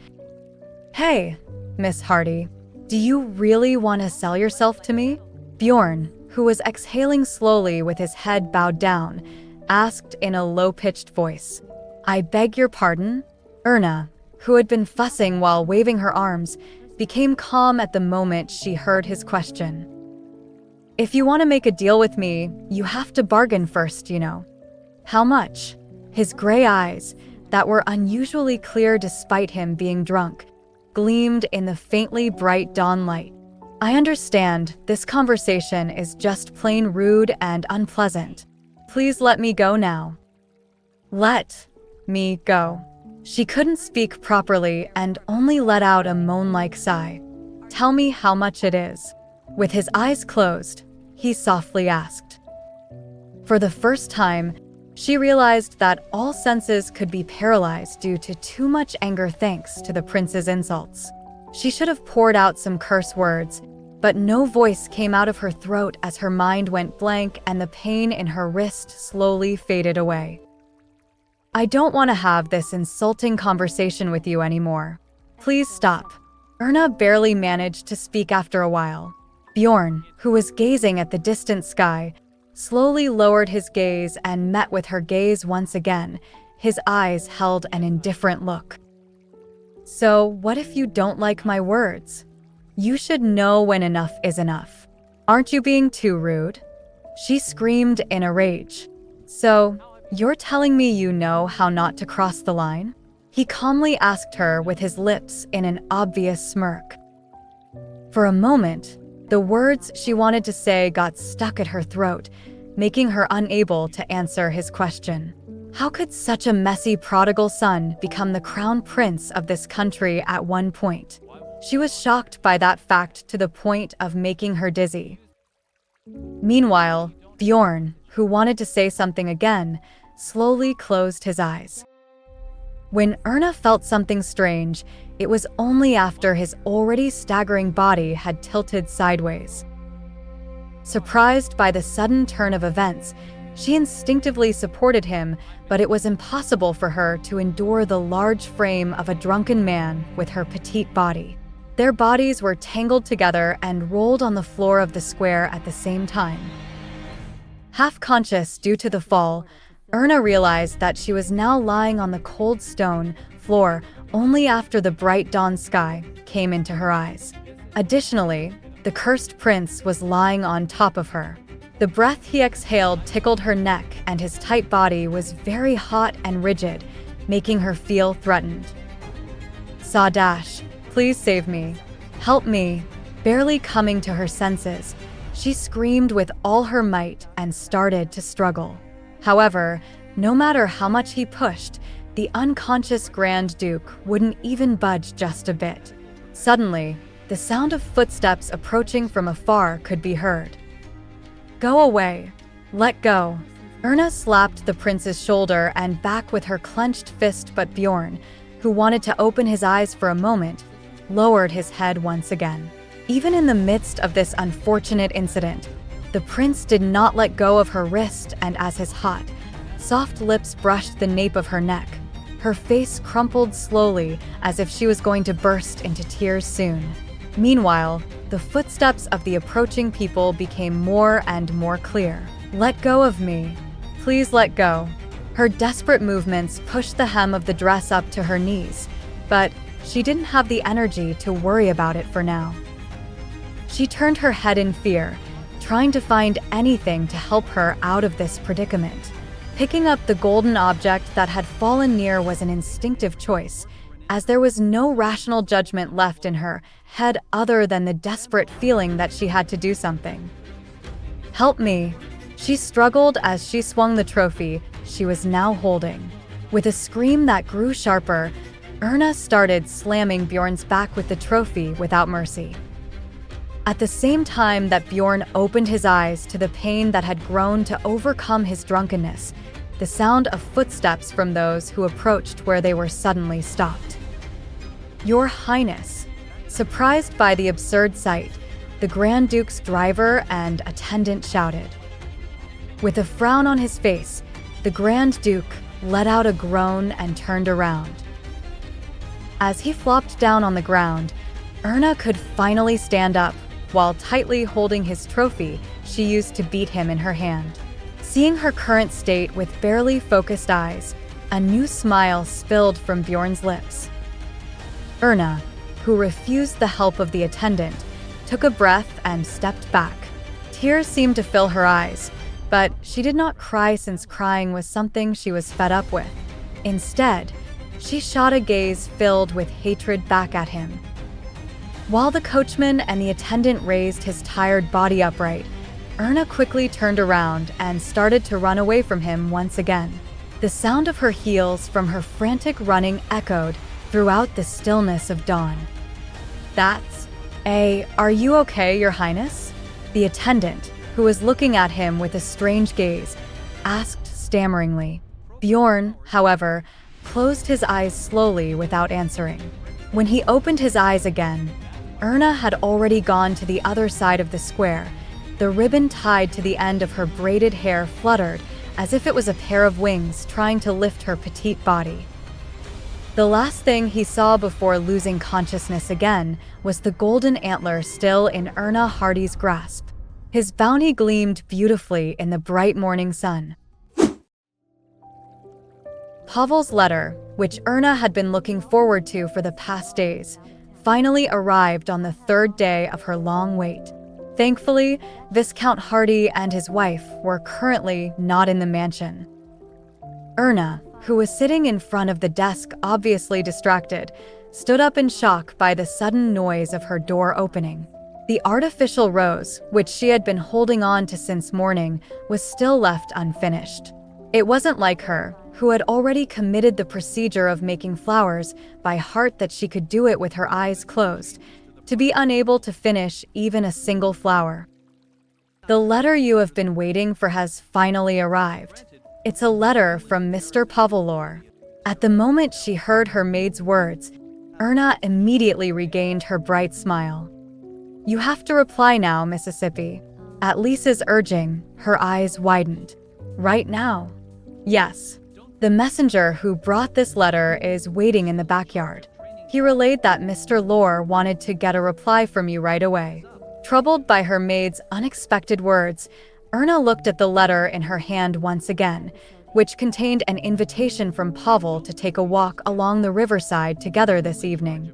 "Hey, Miss Hardy, do you really want to sell yourself to me?" Bjorn, who was exhaling slowly with his head bowed down, asked in a low-pitched voice. "I beg your pardon?" Erna, who had been fussing while waving her arms, became calm at the moment she heard his question. "If you want to make a deal with me, you have to bargain first, you know." "How much?" His gray eyes, that were unusually clear despite him being drunk, gleamed in the faintly bright dawn light. "I understand this conversation is just plain rude and unpleasant. Please let me go now." "Let me go." She couldn't speak properly and only let out a moan-like sigh. "Tell me how much it is." With his eyes closed, he softly asked. For the first time, she realized that all senses could be paralyzed due to too much anger thanks to the prince's insults. She should have poured out some curse words, but no voice came out of her throat as her mind went blank and the pain in her wrist slowly faded away. "I don't want to have this insulting conversation with you anymore. Please stop." Erna barely managed to speak after a while. Bjorn, who was gazing at the distant sky, slowly lowered his gaze and met with her gaze once again. His eyes held an indifferent look. "So, what if you don't like my words? You should know when enough is enough. Aren't you being too rude?" She screamed in a rage. "So, you're telling me you know how not to cross the line?" He calmly asked her with his lips in an obvious smirk. For a moment, the words she wanted to say got stuck at her throat, making her unable to answer his question. How could such a messy prodigal son become the crown prince of this country at one point? She was shocked by that fact to the point of making her dizzy. Meanwhile, Bjorn, who wanted to say something again, slowly closed his eyes. When Erna felt something strange, it was only after his already staggering body had tilted sideways. Surprised by the sudden turn of events, She instinctively supported him, but it was impossible for her to endure the large frame of a drunken man with her petite body. Their bodies were tangled together and rolled on the floor of the square at the same time. Half conscious due to the fall, Erna realized that she was now lying on the cold stone floor only after the bright dawn sky came into her eyes. Additionally, the cursed prince was lying on top of her. The breath he exhaled tickled her neck, and his tight body was very hot and rigid, making her feel threatened. Sadash, please save me. Help me. Barely coming to her senses, she screamed with all her might and started to struggle. However, no matter how much he pushed, the unconscious Grand Duke wouldn't even budge just a bit. Suddenly, the sound of footsteps approaching from afar could be heard. Go away. Let go. Erna slapped the prince's shoulder and back with her clenched fist, but Bjorn, who wanted to open his eyes for a moment, lowered his head once again. Even in the midst of this unfortunate incident, the prince did not let go of her wrist, and as his hot, soft lips brushed the nape of her neck, her face crumpled slowly as if she was going to burst into tears soon. Meanwhile, the footsteps of the approaching people became more and more clear. Let go of me. Please let go. Her desperate movements pushed the hem of the dress up to her knees, but she didn't have the energy to worry about it for now. She turned her head in fear, trying to find anything to help her out of this predicament. Picking up the golden object that had fallen near was an instinctive choice, as there was no rational judgment left in her head other than the desperate feeling that she had to do something. Help me. She struggled as she swung the trophy she was now holding. With a scream that grew sharper, Erna started slamming Bjorn's back with the trophy without mercy. At the same time that Bjorn opened his eyes to the pain that had grown to overcome his drunkenness, the sound of footsteps from those who approached where they were suddenly stopped. Your Highness. Surprised by the absurd sight, the Grand Duke's driver and attendant shouted. With a frown on his face, the Grand Duke let out a groan and turned around. As he flopped down on the ground, Erna could finally stand up while tightly holding his trophy she used to beat him in her hand. Seeing her current state with barely focused eyes, a new smile spilled from Bjorn's lips. Erna, who refused the help of the attendant, took a breath and stepped back. Tears seemed to fill her eyes, but she did not cry since crying was something she was fed up with. Instead, she shot a gaze filled with hatred back at him. While the coachman and the attendant raised his tired body upright, Erna quickly turned around and started to run away from him once again. The sound of her heels from her frantic running echoed throughout the stillness of dawn. Are you okay, Your Highness? The attendant, who was looking at him with a strange gaze, asked stammeringly. Bjorn, however, closed his eyes slowly without answering. When he opened his eyes again, Erna had already gone to the other side of the square. The ribbon tied to the end of her braided hair fluttered as if it was a pair of wings trying to lift her petite body. The last thing he saw before losing consciousness again was the golden antler still in Erna Hardy's grasp. His bounty gleamed beautifully in the bright morning sun. Pavel's letter, which Erna had been looking forward to for the past days, finally arrived on the third day of her long wait. Thankfully, Viscount Hardy and his wife were currently not in the mansion. Erna, who was sitting in front of the desk obviously distracted, stood up in shock by the sudden noise of her door opening. The artificial rose, which she had been holding on to since morning, was still left unfinished. It wasn't like her, who had already committed the procedure of making flowers by heart, that she could do it with her eyes closed, to be unable to finish even a single flower. The letter you have been waiting for has finally arrived. It's a letter from Mr. Pavel. At the moment she heard her maid's words, Erna immediately regained her bright smile. You have to reply now, Mississippi. At Lisa's urging, her eyes widened. Right now? Yes. The messenger who brought this letter is waiting in the backyard. He relayed that Mr. Lore wanted to get a reply from you right away. Troubled by her maid's unexpected words, Erna looked at the letter in her hand once again, which contained an invitation from Pavel to take a walk along the riverside together this evening.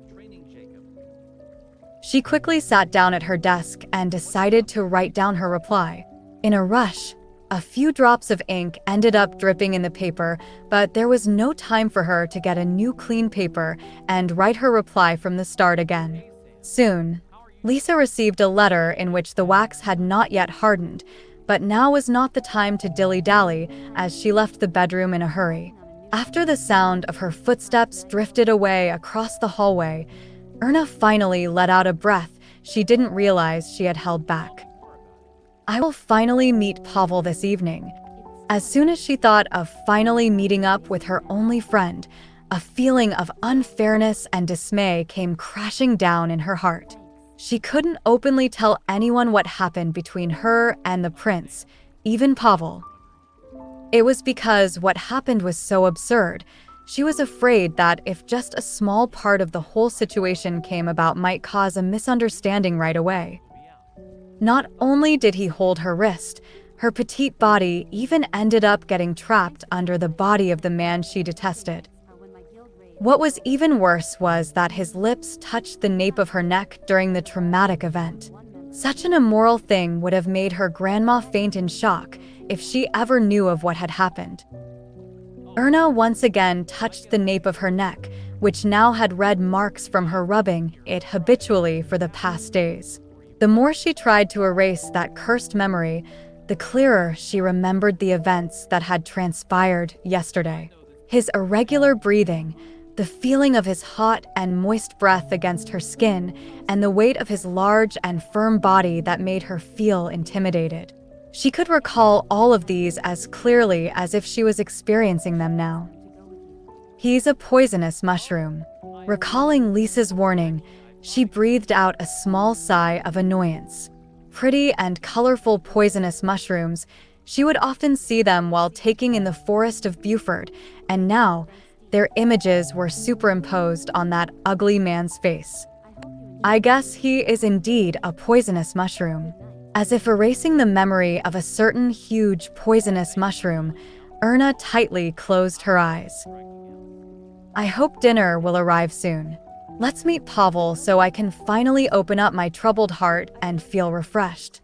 She quickly sat down at her desk and decided to write down her reply. In a rush, a few drops of ink ended up dripping in the paper, but there was no time for her to get a new clean paper and write her reply from the start again. Soon, Lisa received a letter in which the wax had not yet hardened, but now was not the time to dilly-dally as she left the bedroom in a hurry. After the sound of her footsteps drifted away across the hallway, Erna finally let out a breath she didn't realize she had held back. I will finally meet Pavel this evening. As soon as she thought of finally meeting up with her only friend, a feeling of unfairness and dismay came crashing down in her heart. She couldn't openly tell anyone what happened between her and the prince, even Pavel. It was because what happened was so absurd. She was afraid that if just a small part of the whole situation came about might cause a misunderstanding right away. Not only did he hold her wrist, her petite body even ended up getting trapped under the body of the man she detested. What was even worse was that his lips touched the nape of her neck during the traumatic event. Such an immoral thing would have made her grandma faint in shock if she ever knew of what had happened. Erna once again touched the nape of her neck, which now had red marks from her rubbing it habitually for the past days. The more she tried to erase that cursed memory, the clearer she remembered the events that had transpired yesterday. His irregular breathing, the feeling of his hot and moist breath against her skin, and the weight of his large and firm body that made her feel intimidated. She could recall all of these as clearly as if she was experiencing them now. He's a poisonous mushroom. Recalling Lisa's warning, she breathed out a small sigh of annoyance. Pretty and colorful poisonous mushrooms, she would often see them while taking in the forest of Buford, and now their images were superimposed on that ugly man's face. I guess he is indeed a poisonous mushroom. As if erasing the memory of a certain huge poisonous mushroom, Erna tightly closed her eyes. I hope dinner will arrive soon. Let's meet Pavel so I can finally open up my troubled heart and feel refreshed.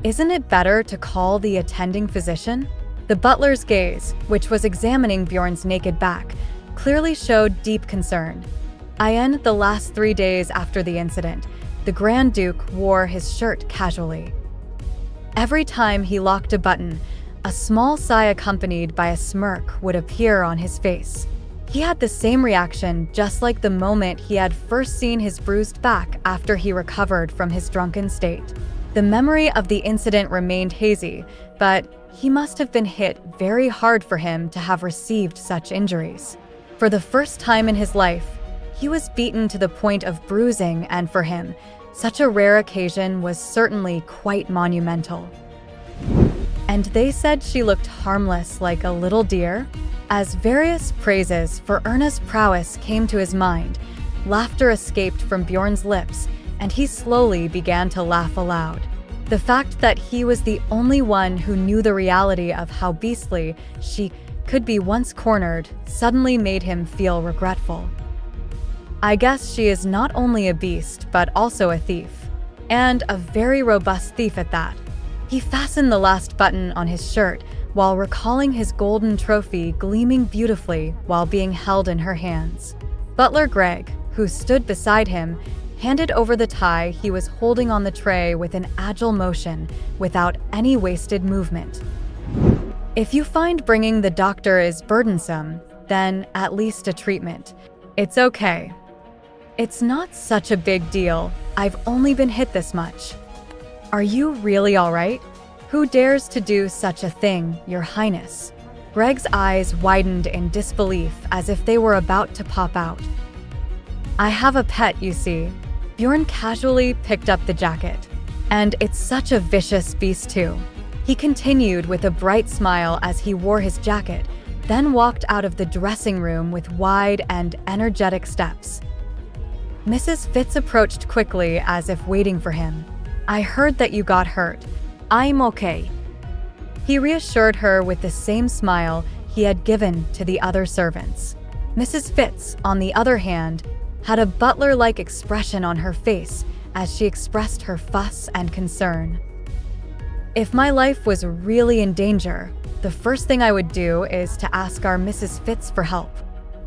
Isn't it better to call the attending physician? The butler's gaze, which was examining Bjorn's naked back, clearly showed deep concern. The last 3 days after the incident, the Grand Duke wore his shirt casually. Every time he locked a button, a small sigh accompanied by a smirk would appear on his face. He had the same reaction just like the moment he had first seen his bruised back after he recovered from his drunken state. The memory of the incident remained hazy, but he must have been hit very hard for him to have received such injuries. For the first time in his life, he was beaten to the point of bruising, and for him, such a rare occasion was certainly quite monumental. And they said she looked harmless like a little deer? As various praises for Erna's prowess came to his mind, laughter escaped from Bjorn's lips, and he slowly began to laugh aloud. The fact that he was the only one who knew the reality of how beastly she could be once cornered suddenly made him feel regretful. I guess she is not only a beast, but also a thief. And a very robust thief at that. He fastened the last button on his shirt while recalling his golden trophy gleaming beautifully while being held in her hands. Butler Greg, who stood beside him, handed over the tie he was holding on the tray with an agile motion, without any wasted movement. If you find bringing the doctor is burdensome, then at least a treatment. It's okay. It's not such a big deal. I've only been hit this much. Are you really all right? Who dares to do such a thing, Your Highness? Greg's eyes widened in disbelief as if they were about to pop out. I have a pet, you see. Bjorn casually picked up the jacket. And it's such a vicious beast too. He continued with a bright smile as he wore his jacket, then walked out of the dressing room with wide and energetic steps. Mrs. Fitz approached quickly as if waiting for him. "I heard that you got hurt." I'm okay. He reassured her with the same smile he had given to the other servants. Mrs. Fitz, on the other hand, had a butler-like expression on her face as she expressed her fuss and concern. "If my life was really in danger, the first thing I would do is to ask our Mrs. Fitz for help.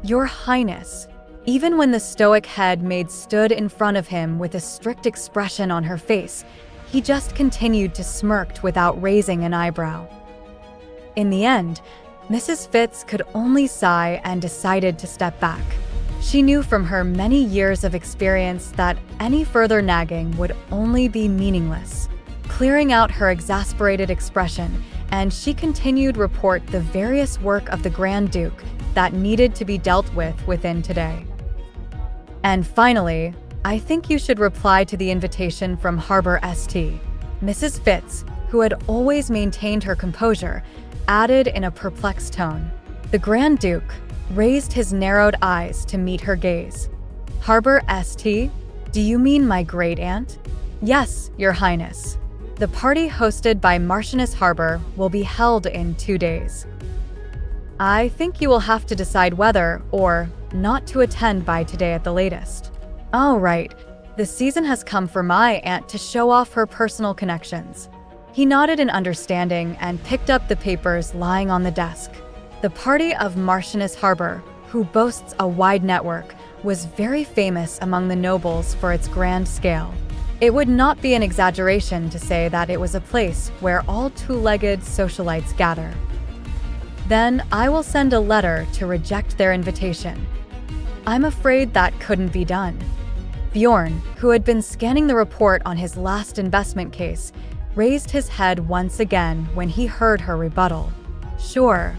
Your Highness." Even when the stoic head maid stood in front of him with a strict expression on her face, he just continued to smirk without raising an eyebrow. In the end, Mrs. Fitz could only sigh and decided to step back. She knew from her many years of experience that any further nagging would only be meaningless. Clearing out her exasperated expression, and she continued report the various work of the Grand Duke that needed to be dealt with within today. "And finally, I think you should reply to the invitation from Harbor St." Mrs. Fitz, who had always maintained her composure, added in a perplexed tone. The Grand Duke raised his narrowed eyes to meet her gaze. "Harbor St? Do you mean my great-aunt?" "Yes, Your Highness. The party hosted by Marchioness Harbor will be held in 2 days. I think you will have to decide whether or not to attend by today at the latest." "Oh, right. The season has come for my aunt to show off her personal connections." He nodded in understanding and picked up the papers lying on the desk. The party of Marchioness Harbor, who boasts a wide network, was very famous among the nobles for its grand scale. It would not be an exaggeration to say that it was a place where all two-legged socialites gather. "Then I will send a letter to reject their invitation." "I'm afraid that couldn't be done." Bjorn, who had been scanning the report on his last investment case, raised his head once again when he heard her rebuttal. "Sure,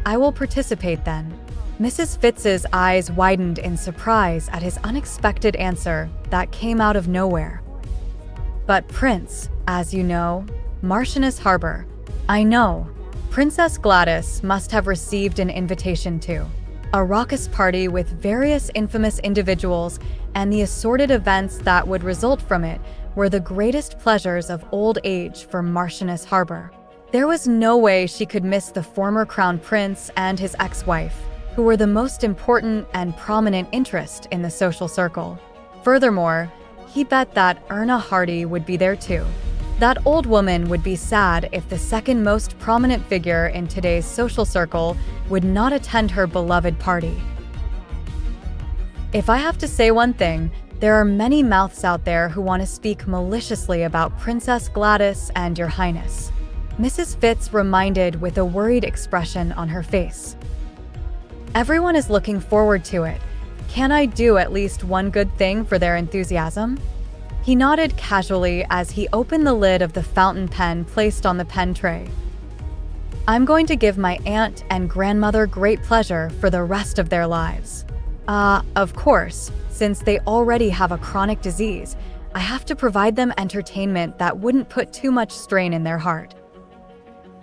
I will participate then." Mrs. Fitz's eyes widened in surprise at his unexpected answer that came out of nowhere. "But Prince, as you know, Marchioness Harbor." "I know. Princess Gladis must have received an invitation too. A raucous party with various infamous individuals and the assorted events that would result from it were the greatest pleasures of old age for Marchioness Harbor. There was no way she could miss the former crown prince and his ex-wife, who were the most important and prominent interest in the social circle. Furthermore, he bet that Erna Hardy would be there too. That old woman would be sad if the second most prominent figure in today's social circle would not attend her beloved party. If I have to say one thing, there are many mouths out there who want to speak maliciously about Princess Gladis and Your Highness. Mrs. Fitz reminded with a worried expression on her face. Everyone is looking forward to it. Can I do at least one good thing for their enthusiasm? He nodded casually as he opened the lid of the fountain pen placed on the pen tray. I'm going to give my aunt and grandmother great pleasure for the rest of their lives. Of course, since they already have a chronic disease, I have to provide them entertainment that wouldn't put too much strain in their heart.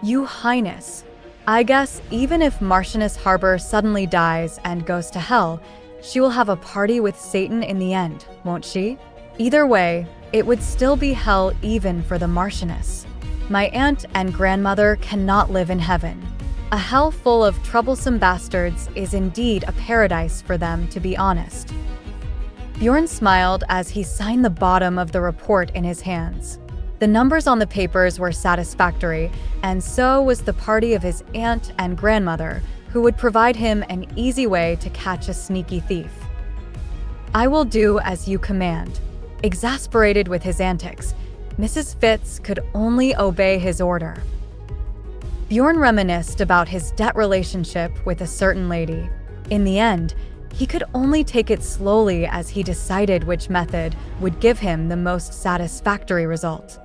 You Highness, I guess even if Marchioness Harbor suddenly dies and goes to hell, she will have a party with Satan in the end, won't she? Either way, it would still be hell even for the Marchioness. My aunt and grandmother cannot live in heaven. A hell full of troublesome bastards is indeed a paradise for them, to be honest. Bjorn smiled as he signed the bottom of the report in his hands. The numbers on the papers were satisfactory, and so was the party of his aunt and grandmother, who would provide him an easy way to catch a sneaky thief. I will do as you command. Exasperated with his antics, Mrs. Fitz could only obey his order. Bjorn reminisced about his debt relationship with a certain lady. In the end, he could only take it slowly as he decided which method would give him the most satisfactory result.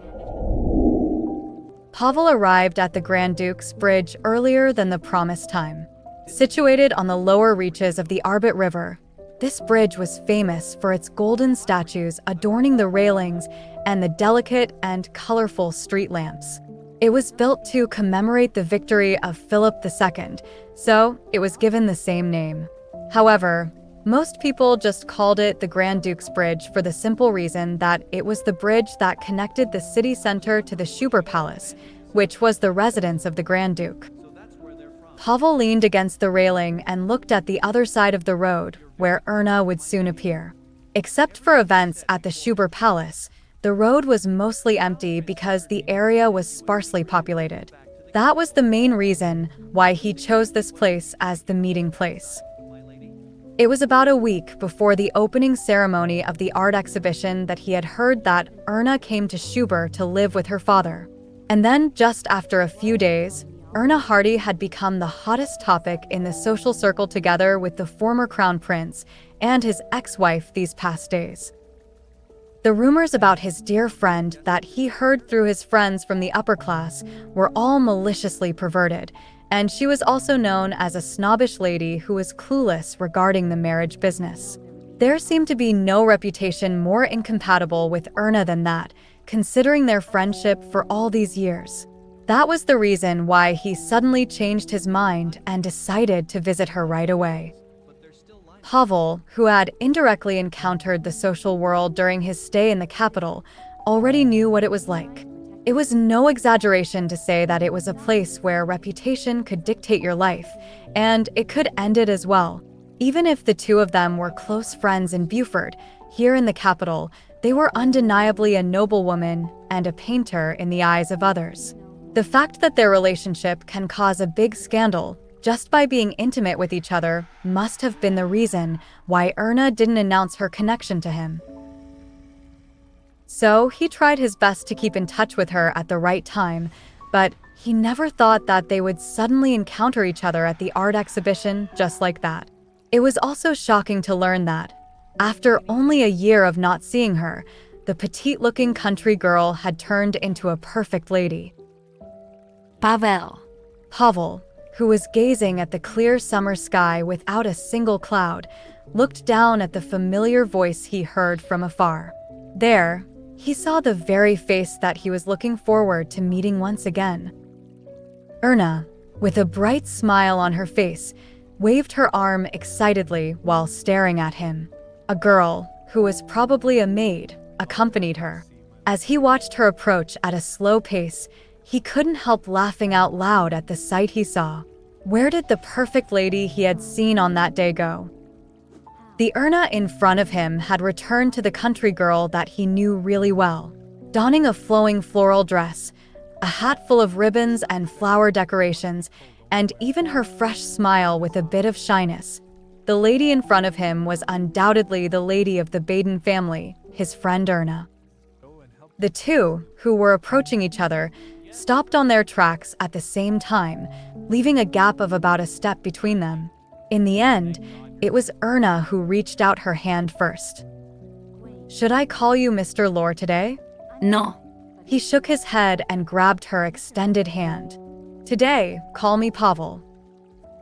Pavel arrived at the Grand Duke's bridge earlier than the promised time. Situated on the lower reaches of the Arbit River, This bridge was famous for its golden statues adorning the railings and the delicate and colorful street lamps. It was built to commemorate the victory of Philip II, so it was given the same name. However, most people just called it the Grand Duke's Bridge for the simple reason that it was the bridge that connected the city center to the Schubert Palace, which was the residence of the Grand Duke. Pavel leaned against the railing and looked at the other side of the road, where Erna would soon appear. Except for events at the Schubert Palace, the road was mostly empty because the area was sparsely populated. That was the main reason why he chose this place as the meeting place. It was about a week before the opening ceremony of the art exhibition that he had heard that Erna came to Schubert to live with her father. And then, just after a few days, Erna Hardy had become the hottest topic in the social circle together with the former crown prince and his ex-wife these past days. The rumors about his dear friend that he heard through his friends from the upper class were all maliciously perverted, and she was also known as a snobbish lady who was clueless regarding the marriage business. There seemed to be no reputation more incompatible with Erna than that, considering their friendship for all these years. That was the reason why he suddenly changed his mind and decided to visit her right away. Pavel, who had indirectly encountered the social world during his stay in the capital, already knew what it was like. It was no exaggeration to say that it was a place where reputation could dictate your life, and it could end it as well. Even if the two of them were close friends in Beaufort, here in the capital, they were undeniably a noblewoman and a painter in the eyes of others. The fact that their relationship can cause a big scandal just by being intimate with each other must have been the reason why Erna didn't announce her connection to him. So he tried his best to keep in touch with her at the right time, but he never thought that they would suddenly encounter each other at the art exhibition just like that. It was also shocking to learn that, after only a year of not seeing her, the petite-looking country girl had turned into a perfect lady. Pavel, who was gazing at the clear summer sky without a single cloud, looked down at the familiar voice he heard from afar. There, he saw the very face that he was looking forward to meeting once again. Erna, with a bright smile on her face, waved her arm excitedly while staring at him. A girl, who was probably a maid, accompanied her. As he watched her approach at a slow pace, he couldn't help laughing out loud at the sight he saw. Where did the perfect lady he had seen on that day go? The Erna in front of him had returned to the country girl that he knew really well. Donning a flowing floral dress, a hat full of ribbons and flower decorations, and even her fresh smile with a bit of shyness, the lady in front of him was undoubtedly the lady of the Baden family, his friend Erna. The two, who were approaching each other, stopped on their tracks at the same time, leaving a gap of about a step between them. In the end, it was Erna who reached out her hand first. "Should I call you Mr. Lore today?" No. He shook his head and grabbed her extended hand. "Today, call me Pavel."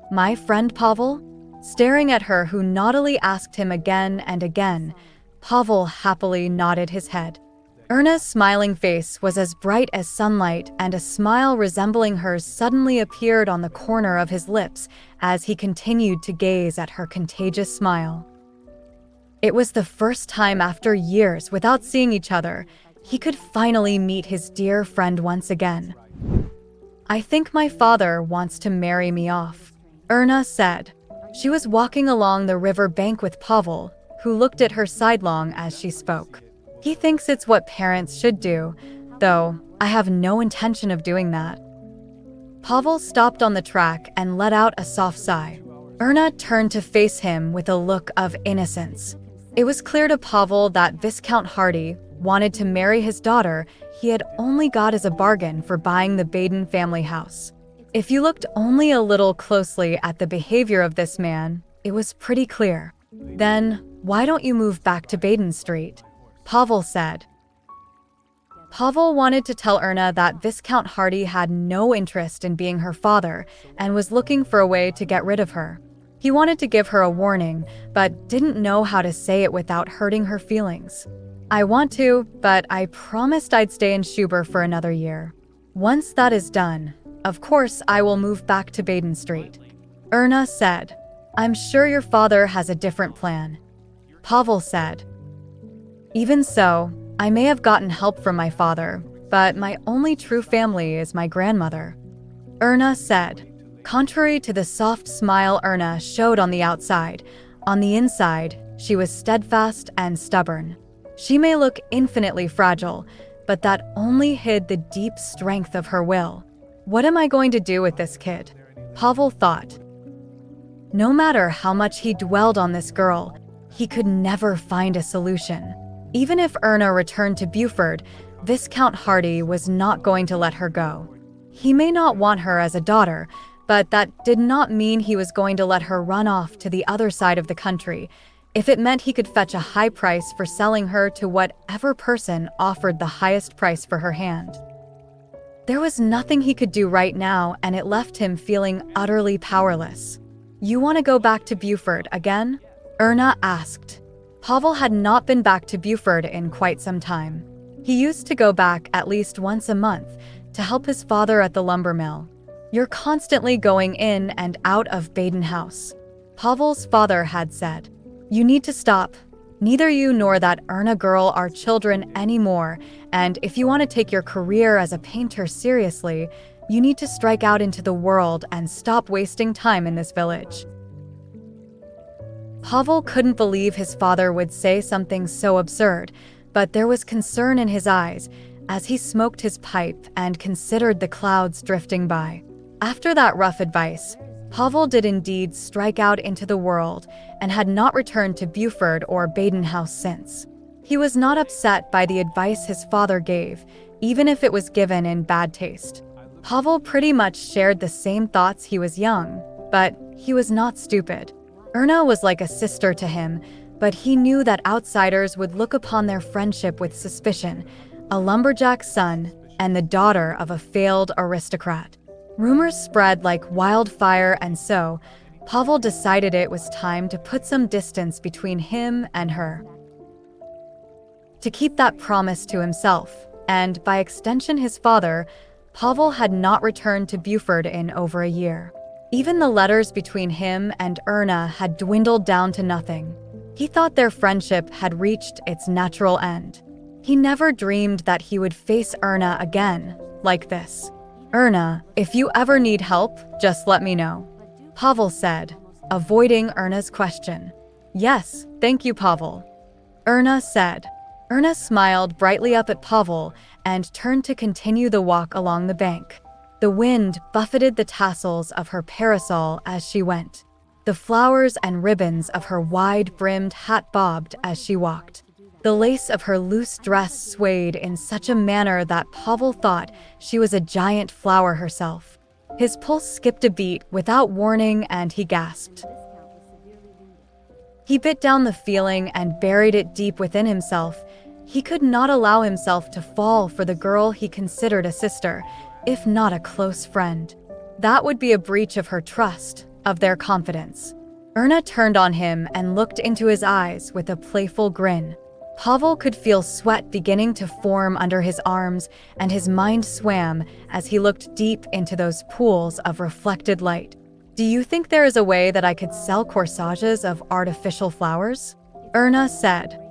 "My friend Pavel?" Staring at her who naughtily asked him again and again, Pavel happily nodded his head. Erna's smiling face was as bright as sunlight, and a smile resembling hers suddenly appeared on the corner of his lips as he continued to gaze at her contagious smile. It was the first time after years without seeing each other, he could finally meet his dear friend once again. "I think my father wants to marry me off," Erna said. She was walking along the river bank with Pavel, who looked at her sidelong as she spoke. "He thinks it's what parents should do, though I have no intention of doing that." Pavel stopped on the track and let out a soft sigh. Erna turned to face him with a look of innocence. It was clear to Pavel that Viscount Hardy wanted to marry his daughter he had only got as a bargain for buying the Baden family house. If you looked only a little closely at the behavior of this man, it was pretty clear. "Then, why don't you move back to Baden Street?" Pavel said. Pavel wanted to tell Erna that Viscount Hardy had no interest in being her father and was looking for a way to get rid of her. He wanted to give her a warning, but didn't know how to say it without hurting her feelings. I want to, but I promised I'd stay in Schuber for another year. Once that is done, of course I will move back to Baden Street. Erna said. I'm sure your father has a different plan. Pavel said. Even so, I may have gotten help from my father, but my only true family is my grandmother. Erna said. Contrary to the soft smile Erna showed on the outside, on the inside, she was steadfast and stubborn. She may look infinitely fragile, but that only hid the deep strength of her will. What am I going to do with this kid? Pavel thought. No matter how much he dwelled on this girl, he could never find a solution. Even if Erna returned to Buford, Viscount Hardy was not going to let her go. He may not want her as a daughter, but that did not mean he was going to let her run off to the other side of the country, if it meant he could fetch a high price for selling her to whatever person offered the highest price for her hand. There was nothing he could do right now, and it left him feeling utterly powerless. You want to go back to Buford again? Erna asked. Pavel had not been back to Buford in quite some time. He used to go back at least once a month to help his father at the lumber mill. You're constantly going in and out of Baden House, Pavel's father had said. You need to stop. Neither you nor that Erna girl are children anymore, and if you want to take your career as a painter seriously, you need to strike out into the world and stop wasting time in this village. Pavel couldn't believe his father would say something so absurd, but there was concern in his eyes as he smoked his pipe and considered the clouds drifting by. After that rough advice, Pavel did indeed strike out into the world and had not returned to Buford or Baden House since. He was not upset by the advice his father gave, even if it was given in bad taste. Pavel pretty much shared the same thoughts. He was young, but he was not stupid. Erna was like a sister to him, but he knew that outsiders would look upon their friendship with suspicion, a lumberjack's son and the daughter of a failed aristocrat. Rumors spread like wildfire, and so Pavel decided it was time to put some distance between him and her. To keep that promise to himself, and by extension his father, Pavel had not returned to Buford in over a year. Even the letters between him and Erna had dwindled down to nothing. He thought their friendship had reached its natural end. He never dreamed that he would face Erna again like this. Erna, if you ever need help, just let me know, Pavel said, avoiding Erna's question. Yes, thank you, Pavel, Erna said. Erna smiled brightly up at Pavel and turned to continue the walk along the bank. The wind buffeted the tassels of her parasol as she went. The flowers and ribbons of her wide-brimmed hat bobbed as she walked. The lace of her loose dress swayed in such a manner that Pavel thought she was a giant flower herself. His pulse skipped a beat without warning, and he gasped. He bit down the feeling and buried it deep within himself. He could not allow himself to fall for the girl he considered a sister, if not a close friend. That would be a breach of her trust, of their confidence. Erna turned on him and looked into his eyes with a playful grin. Pavel could feel sweat beginning to form under his arms, and his mind swam as he looked deep into those pools of reflected light. Do you think there is a way that I could sell corsages of artificial flowers? Erna said.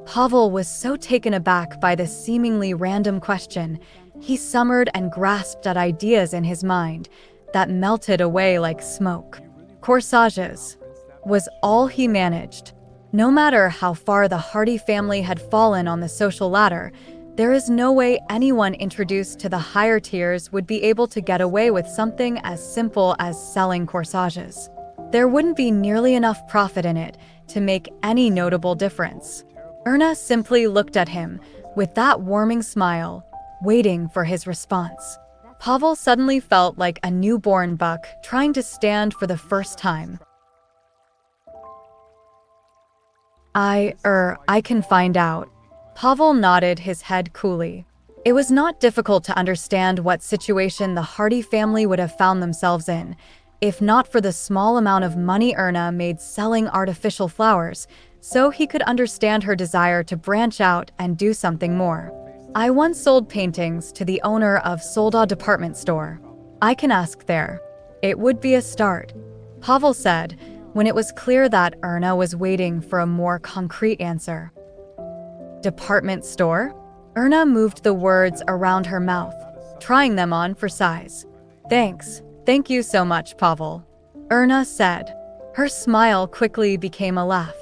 Pavel was so taken aback by this seemingly random question, he summered and grasped at ideas in his mind that melted away like smoke. Corsages was all he managed. No matter how far the Hardy family had fallen on the social ladder, there is no way anyone introduced to the higher tiers would be able to get away with something as simple as selling corsages. There wouldn't be nearly enough profit in it to make any notable difference. Erna simply looked at him with that warming smile, waiting for his response. Pavel suddenly felt like a newborn buck trying to stand for the first time. I can find out. Pavel nodded his head coolly. It was not difficult to understand what situation the Hardy family would have found themselves in, if not for the small amount of money Erna made selling artificial flowers, so he could understand her desire to branch out and do something more. I once sold paintings to the owner of Solda department store. I can ask there. It would be a start, Pavel said, when it was clear that Erna was waiting for a more concrete answer. Department store? Erna moved the words around her mouth, trying them on for size. Thanks. Thank you so much, Pavel, Erna said. Her smile quickly became a laugh.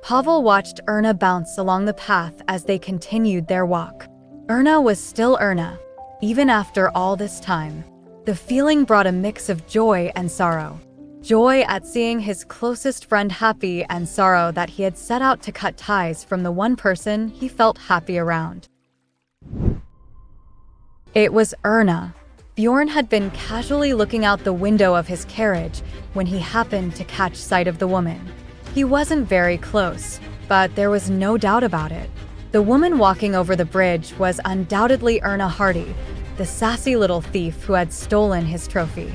Pavel watched Erna bounce along the path as they continued their walk. Erna was still Erna, even after all this time. The feeling brought a mix of joy and sorrow. Joy at seeing his closest friend happy, and sorrow that he had set out to cut ties from the one person he felt happy around. It was Erna. Bjorn had been casually looking out the window of his carriage when he happened to catch sight of the woman. He wasn't very close, but there was no doubt about it. The woman walking over the bridge was undoubtedly Erna Hardy, the sassy little thief who had stolen his trophy.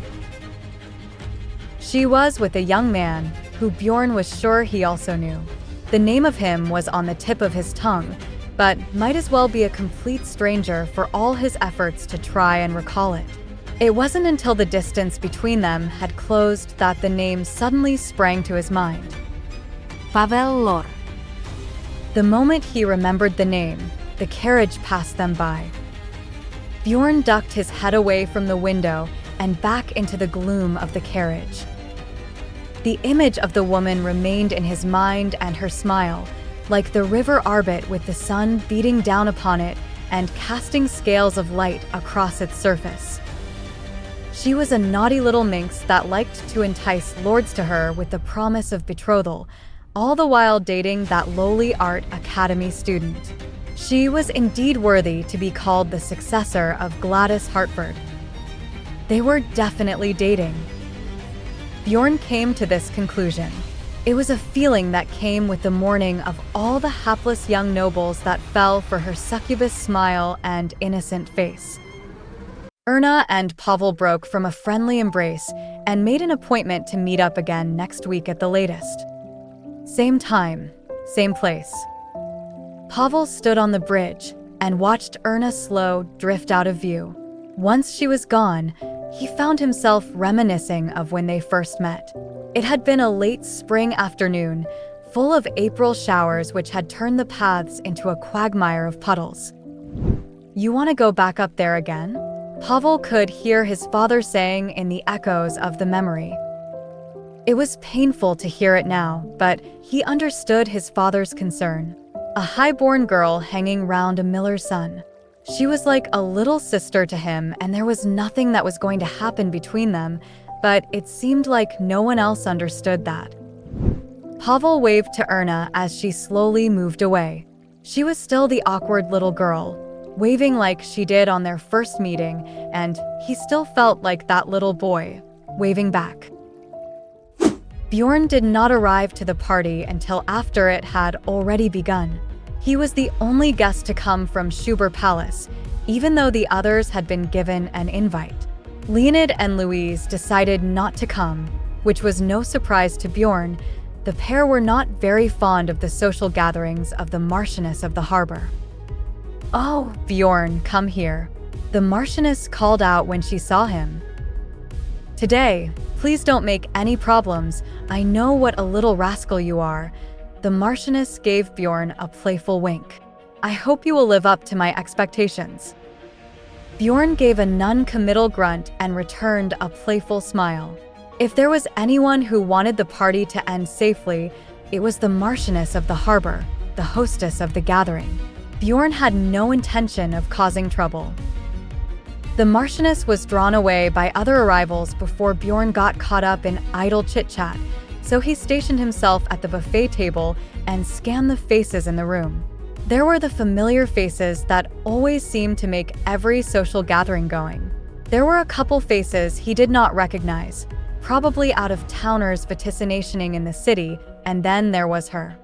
She was with a young man who Bjorn was sure he also knew. The name of him was on the tip of his tongue, but might as well be a complete stranger for all his efforts to try and recall it. It wasn't until the distance between them had closed that the name suddenly sprang to his mind. Pavel. The moment he remembered the name, the carriage passed them by. Bjorn ducked his head away from the window and back into the gloom of the carriage. The image of the woman remained in his mind, and her smile, like the river Arbit with the sun beating down upon it and casting scales of light across its surface. She was a naughty little minx that liked to entice lords to her with the promise of betrothal, all the while dating that lowly art academy student. She was indeed worthy to be called the successor of Gladis Hartford. They were definitely dating. Bjorn came to this conclusion. It was a feeling that came with the mourning of all the hapless young nobles that fell for her succubus smile and innocent face. Erna and Pavel broke from a friendly embrace and made an appointment to meet up again next week at the latest. Same time, same place. Pavel stood on the bridge and watched Erna slow drift out of view. Once she was gone, he found himself reminiscing of when they first met. It had been a late spring afternoon, full of April showers which had turned the paths into a quagmire of puddles. "You want to go back up there again?" Pavel could hear his father saying in the echoes of the memory. It was painful to hear it now, but he understood his father's concern. A high-born girl hanging round a miller's son. She was like a little sister to him, and there was nothing that was going to happen between them, but it seemed like no one else understood that. Pavel waved to Erna as she slowly moved away. She was still the awkward little girl, waving like she did on their first meeting, and he still felt like that little boy, waving back. Bjorn did not arrive to the party until after it had already begun. He was the only guest to come from Schubert Palace, even though the others had been given an invite. Leonid and Louise decided not to come, which was no surprise to Bjorn. The pair were not very fond of the social gatherings of the Marchioness of the harbor. "Oh, Bjorn, come here," the Marchioness called out when she saw him. "Today, please don't make any problems. I know what a little rascal you are." The Marchioness gave Bjorn a playful wink. "I hope you will live up to my expectations." Bjorn gave a non-committal grunt and returned a playful smile. If there was anyone who wanted the party to end safely, it was the Marchioness of the harbor, the hostess of the gathering. Bjorn had no intention of causing trouble. The Marchioness was drawn away by other arrivals before Bjorn got caught up in idle chit-chat, so he stationed himself at the buffet table and scanned the faces in the room. There were the familiar faces that always seemed to make every social gathering going. There were a couple faces he did not recognize, probably out-of-towners vaticinating in the city, and then there was her.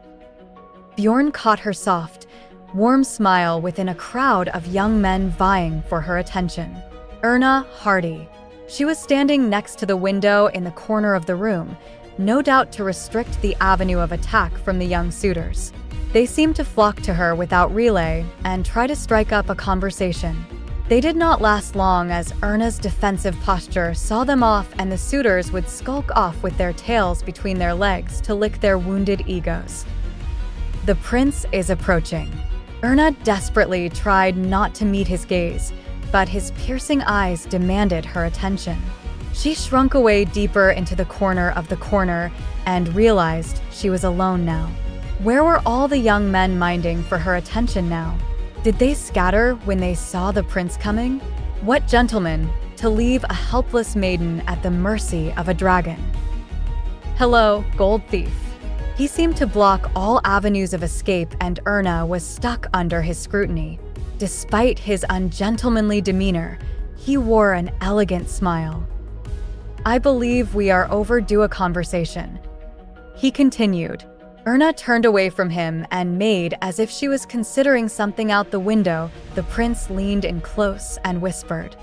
Bjorn caught her soft, warm smile within a crowd of young men vying for her attention. Erna Hardy. She was standing next to the window in the corner of the room, no doubt to restrict the avenue of attack from the young suitors. They seemed to flock to her without relay and try to strike up a conversation. They did not last long, as Erna's defensive posture saw them off, and the suitors would skulk off with their tails between their legs to lick their wounded egos. The prince is approaching. Erna desperately tried not to meet his gaze, but his piercing eyes demanded her attention. She shrunk away deeper into the corner of the corner and realized she was alone now. Where were all the young men minding for her attention now? Did they scatter when they saw the prince coming? What gentleman to leave a helpless maiden at the mercy of a dragon? Hello, gold thief. He seemed to block all avenues of escape, and Erna was stuck under his scrutiny. Despite his ungentlemanly demeanor, he wore an elegant smile. I believe we are overdue a conversation, he continued. Erna turned away from him and made as if she was considering something out the window. The prince leaned in close and whispered,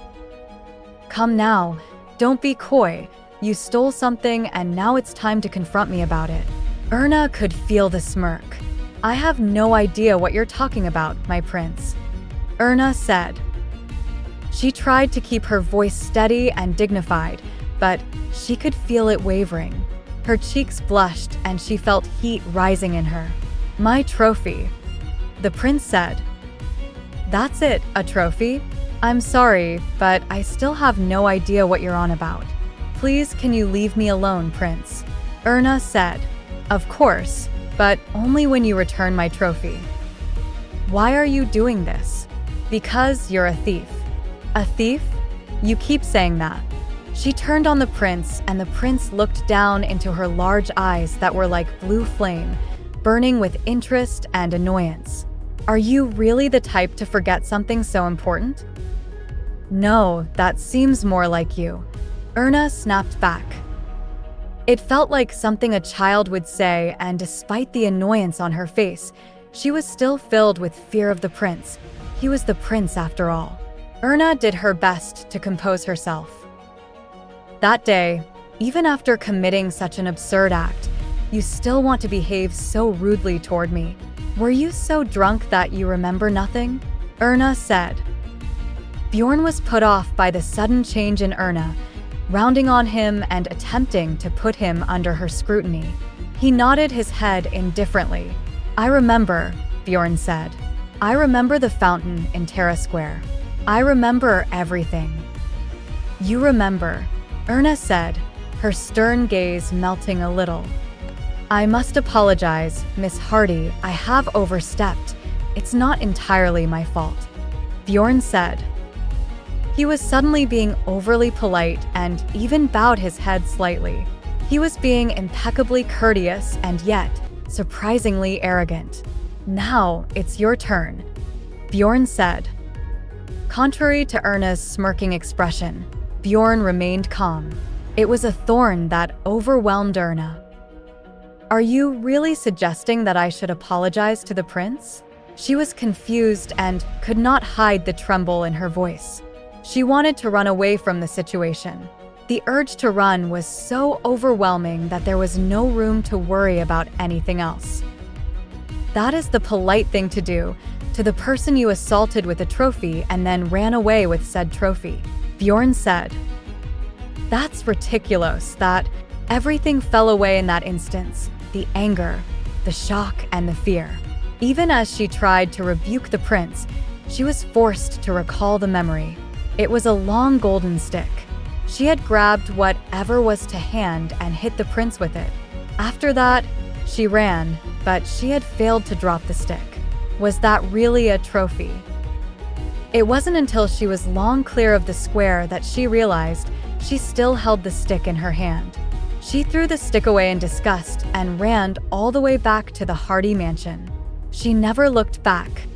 "Come now, don't be coy. You stole something and now it's time to confront me about it." Erna could feel the smirk. "I have no idea what you're talking about, my prince," Erna said. She tried to keep her voice steady and dignified, but she could feel it wavering. Her cheeks blushed and she felt heat rising in her. "My trophy," the prince said. "That's it, a trophy? I'm sorry, but I still have no idea what you're on about. Please, can you leave me alone, prince?" Erna said. "Of course, but only when you return my trophy." "Why are you doing this?" "Because you're a thief." "A thief? You keep saying that." She turned on the prince, and the prince looked down into her large eyes that were like blue flame, burning with interest and annoyance. "Are you really the type to forget something so important?" "No, that seems more like you," Erna snapped back. It felt like something a child would say, and despite the annoyance on her face, she was still filled with fear of the prince. He was the prince after all. Erna did her best to compose herself. "That day, even after committing such an absurd act, you still want to behave so rudely toward me. Were you so drunk that you remember nothing?" Erna said. Bjorn was put off by the sudden change in Erna, rounding on him and attempting to put him under her scrutiny. He nodded his head indifferently. "I remember," Bjorn said. "I remember the fountain in Terrace Square. I remember everything." "You remember," Erna said, her stern gaze melting a little. "I must apologize, Miss Hardy. I have overstepped. It's not entirely my fault," Bjorn said. He was suddenly being overly polite and even bowed his head slightly. He was being impeccably courteous and yet surprisingly arrogant. "Now it's your turn," Bjorn said. Contrary to Erna's smirking expression, Bjorn remained calm. It was a thorn that overwhelmed Erna. "Are you really suggesting that I should apologize to the prince?" She was confused and could not hide the tremble in her voice. She wanted to run away from the situation. The urge to run was so overwhelming that there was no room to worry about anything else. "That is the polite thing to do to the person you assaulted with a trophy and then ran away with said trophy," Bjorn said. "That's ridiculous." That everything fell away in that instance. The anger, the shock, and the fear. Even as she tried to rebuke the prince, she was forced to recall the memory. It was a long golden stick. She had grabbed whatever was to hand and hit the prince with it. After that, she ran, but she had failed to drop the stick. Was that really a trophy? It wasn't until she was long clear of the square that she realized she still held the stick in her hand. She threw the stick away in disgust and ran all the way back to the Hardy mansion. She never looked back.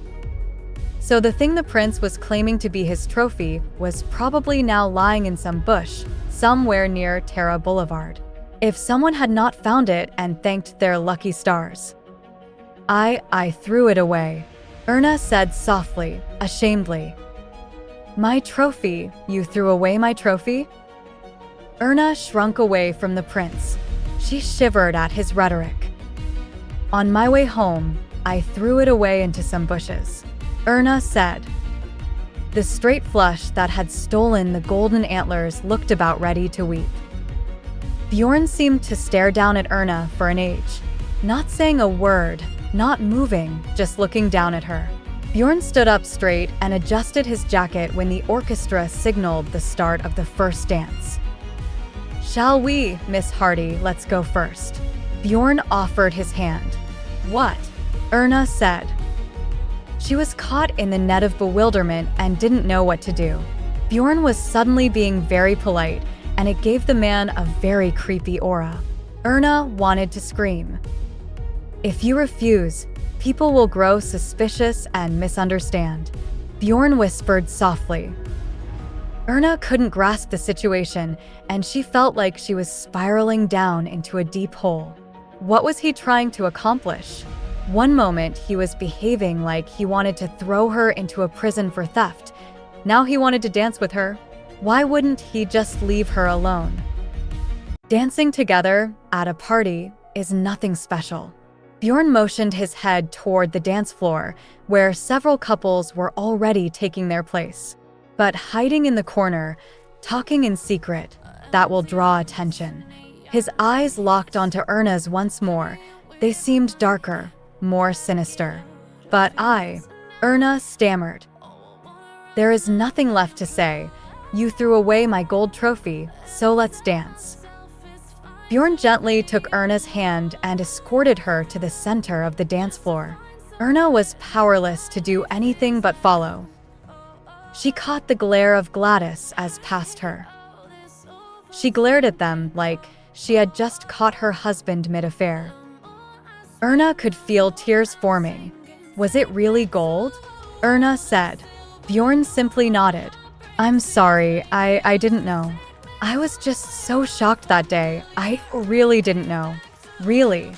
So the thing the prince was claiming to be his trophy was probably now lying in some bush somewhere near Terra Boulevard. If someone had not found it and thanked their lucky stars. I threw it away," Erna said softly, ashamedly. "My trophy? You threw away my trophy?" Erna shrunk away from the prince. She shivered at his rhetoric. On my way home, I threw it away into some bushes, Erna said. The straight flush that had stolen the golden antlers looked about ready to weep. Bjorn seemed to stare down at Erna for an age, not saying a word, not moving, just looking down at her. Bjorn stood up straight and adjusted his jacket when the orchestra signaled the start of the first dance. Shall we, Miss Hardy, let's go first. Bjorn offered his hand. What? Erna said. She was caught in the net of bewilderment and didn't know what to do. Bjorn was suddenly being very polite, and it gave the man a very creepy aura. Erna wanted to scream. If you refuse, people will grow suspicious and misunderstand, Bjorn whispered softly. Erna couldn't grasp the situation, and she felt like she was spiraling down into a deep hole. What was he trying to accomplish? One moment, he was behaving like he wanted to throw her into a prison for theft. Now he wanted to dance with her. Why wouldn't he just leave her alone? Dancing together at a party is nothing special. Bjorn motioned his head toward the dance floor, where several couples were already taking their place. But hiding in the corner, talking in secret, that will draw attention. His eyes locked onto Erna's once more. They seemed darker, more sinister. But Erna stammered. There is nothing left to say. You threw away my gold trophy, so let's dance. Bjorn gently took Erna's hand and escorted her to the center of the dance floor. Erna was powerless to do anything but follow. She caught the glare of Gladis as passed her. She glared at them like she had just caught her husband mid-affair. Erna could feel tears forming. Was it really gold? Erna said. Bjorn simply nodded. I'm sorry, I didn't know. I was just so shocked that day. I really didn't know. Really?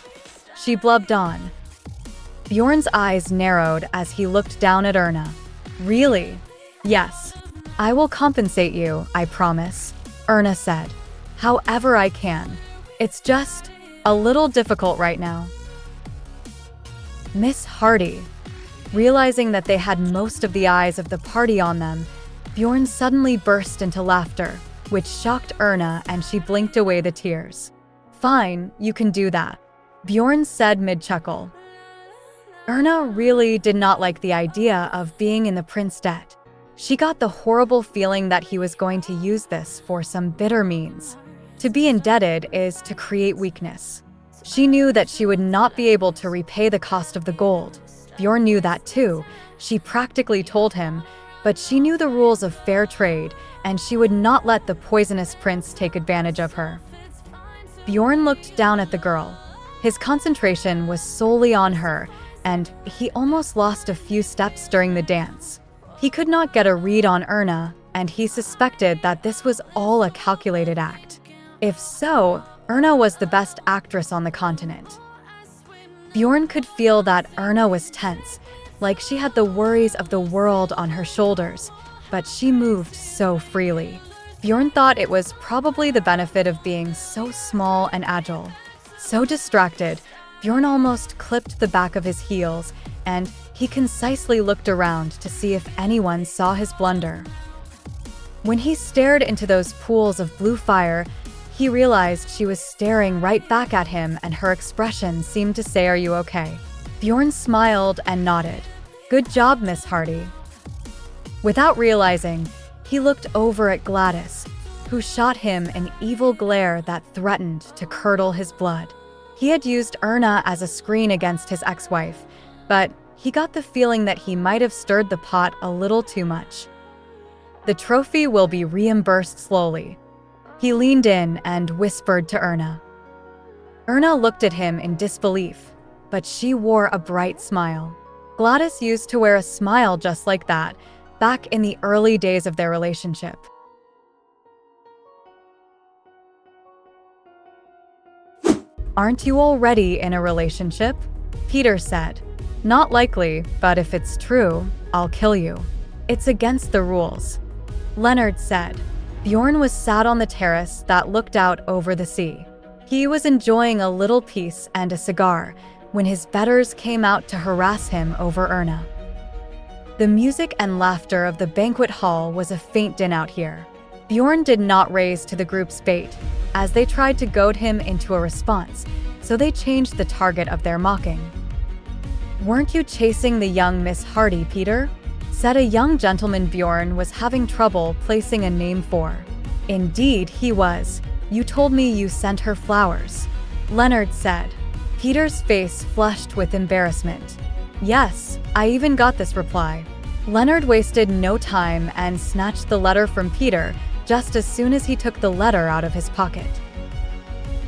She blubbed on. Bjorn's eyes narrowed as he looked down at Erna. Really? Yes. I will compensate you, I promise, Erna said. However I can. It's just a little difficult right now. Miss Hardy. Realizing that they had most of the eyes of the party on them, Bjorn suddenly burst into laughter, which shocked Erna, and she blinked away the tears. Fine, you can do that, Bjorn said mid-chuckle. Erna really did not like the idea of being in the prince's debt. She got the horrible feeling that he was going to use this for some bitter means. To be indebted is to create weakness. She knew that she would not be able to repay the cost of the gold. Bjorn knew that too. She practically told him, but she knew the rules of fair trade, and she would not let the poisonous prince take advantage of her. Bjorn looked down at the girl. His concentration was solely on her, and he almost lost a few steps during the dance. He could not get a read on Erna, and he suspected that this was all a calculated act. If so, Erna was the best actress on the continent. Bjorn could feel that Erna was tense, like she had the worries of the world on her shoulders, but she moved so freely. Bjorn thought it was probably the benefit of being so small and agile. So distracted, Bjorn almost clipped the back of his heels, and he concisely looked around to see if anyone saw his blunder. When he stared into those pools of blue fire, he realized she was staring right back at him, and her expression seemed to say, "Are you okay?" Bjorn smiled and nodded. "Good job, Miss Hardy." Without realizing, he looked over at Gladis, who shot him an evil glare that threatened to curdle his blood. He had used Erna as a screen against his ex-wife, but he got the feeling that he might have stirred the pot a little too much. The trophy will be reimbursed slowly. He leaned in and whispered to Erna. Erna looked at him in disbelief, but she wore a bright smile. Gladis used to wear a smile just like that, back in the early days of their relationship. "Aren't you already in a relationship?" Peter said. "Not likely, but if it's true, I'll kill you. It's against the rules," Leonard said. Bjorn was sat on the terrace that looked out over the sea. He was enjoying a little peace and a cigar when his betters came out to harass him over Erna. The music and laughter of the banquet hall was a faint din out here. Bjorn did not raise to the group's bait, as they tried to goad him into a response, so they changed the target of their mocking. "Weren't you chasing the young Miss Hardy, Peter?" said a young gentleman Bjorn was having trouble placing a name for. "Indeed, he was. You told me you sent her flowers," Leonard said. Peter's face flushed with embarrassment. "Yes, I even got this reply." Leonard wasted no time and snatched the letter from Peter just as soon as he took the letter out of his pocket.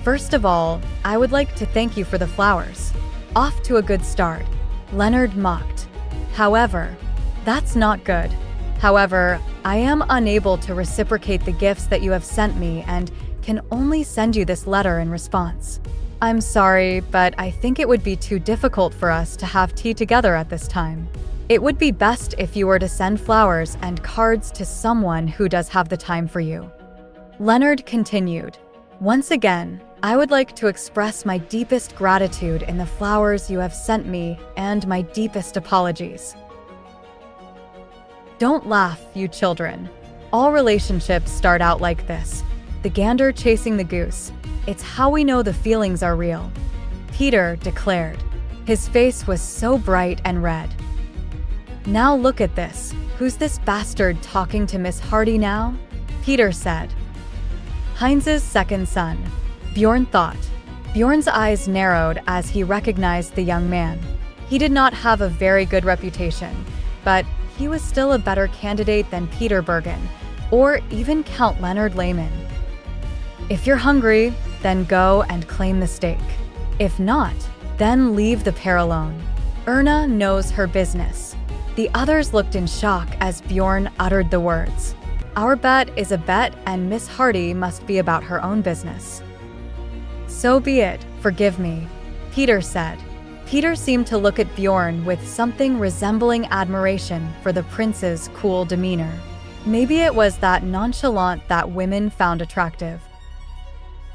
"First of all, I would like to thank you for the flowers. Off to a good start," Leonard mocked. "However, that's not good. However, I am unable to reciprocate the gifts that you have sent me and can only send you this letter in response. I'm sorry, but I think it would be too difficult for us to have tea together at this time. It would be best if you were to send flowers and cards to someone who does have the time for you." Leonard continued, "Once again, I would like to express my deepest gratitude in the flowers you have sent me and my deepest apologies." Don't laugh, you children. All relationships start out like this. The gander chasing the goose. It's how we know the feelings are real," Peter declared. His face was so bright and red. "Now look at this. Who's this bastard talking to Miss Hardy now?" Peter said. "Heinz's second son," Bjorn thought. Bjorn's eyes narrowed as he recognized the young man. He did not have a very good reputation, but he was still a better candidate than Peter Bergen, or even Count Leonard Lehman. "If you're hungry, then go and claim the steak. If not, then leave the pair alone. Erna knows her business." The others looked in shock as Bjorn uttered the words. "Our bet is a bet and Miss Hardy must be about her own business." "So be it, forgive me," Peter said. Peter seemed to look at Bjorn with something resembling admiration for the prince's cool demeanor. Maybe it was that nonchalant that women found attractive.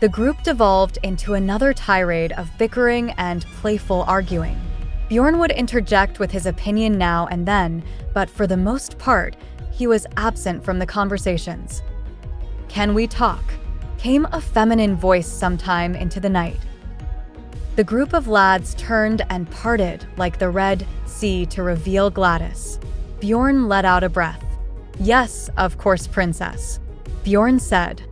The group devolved into another tirade of bickering and playful arguing. Bjorn would interject with his opinion now and then, but for the most part, he was absent from the conversations. "Can we talk?" came a feminine voice sometime into the night. The group of lads turned and parted like the Red Sea to reveal Gladis. Bjorn let out a breath. "Yes, of course, princess," Bjorn said.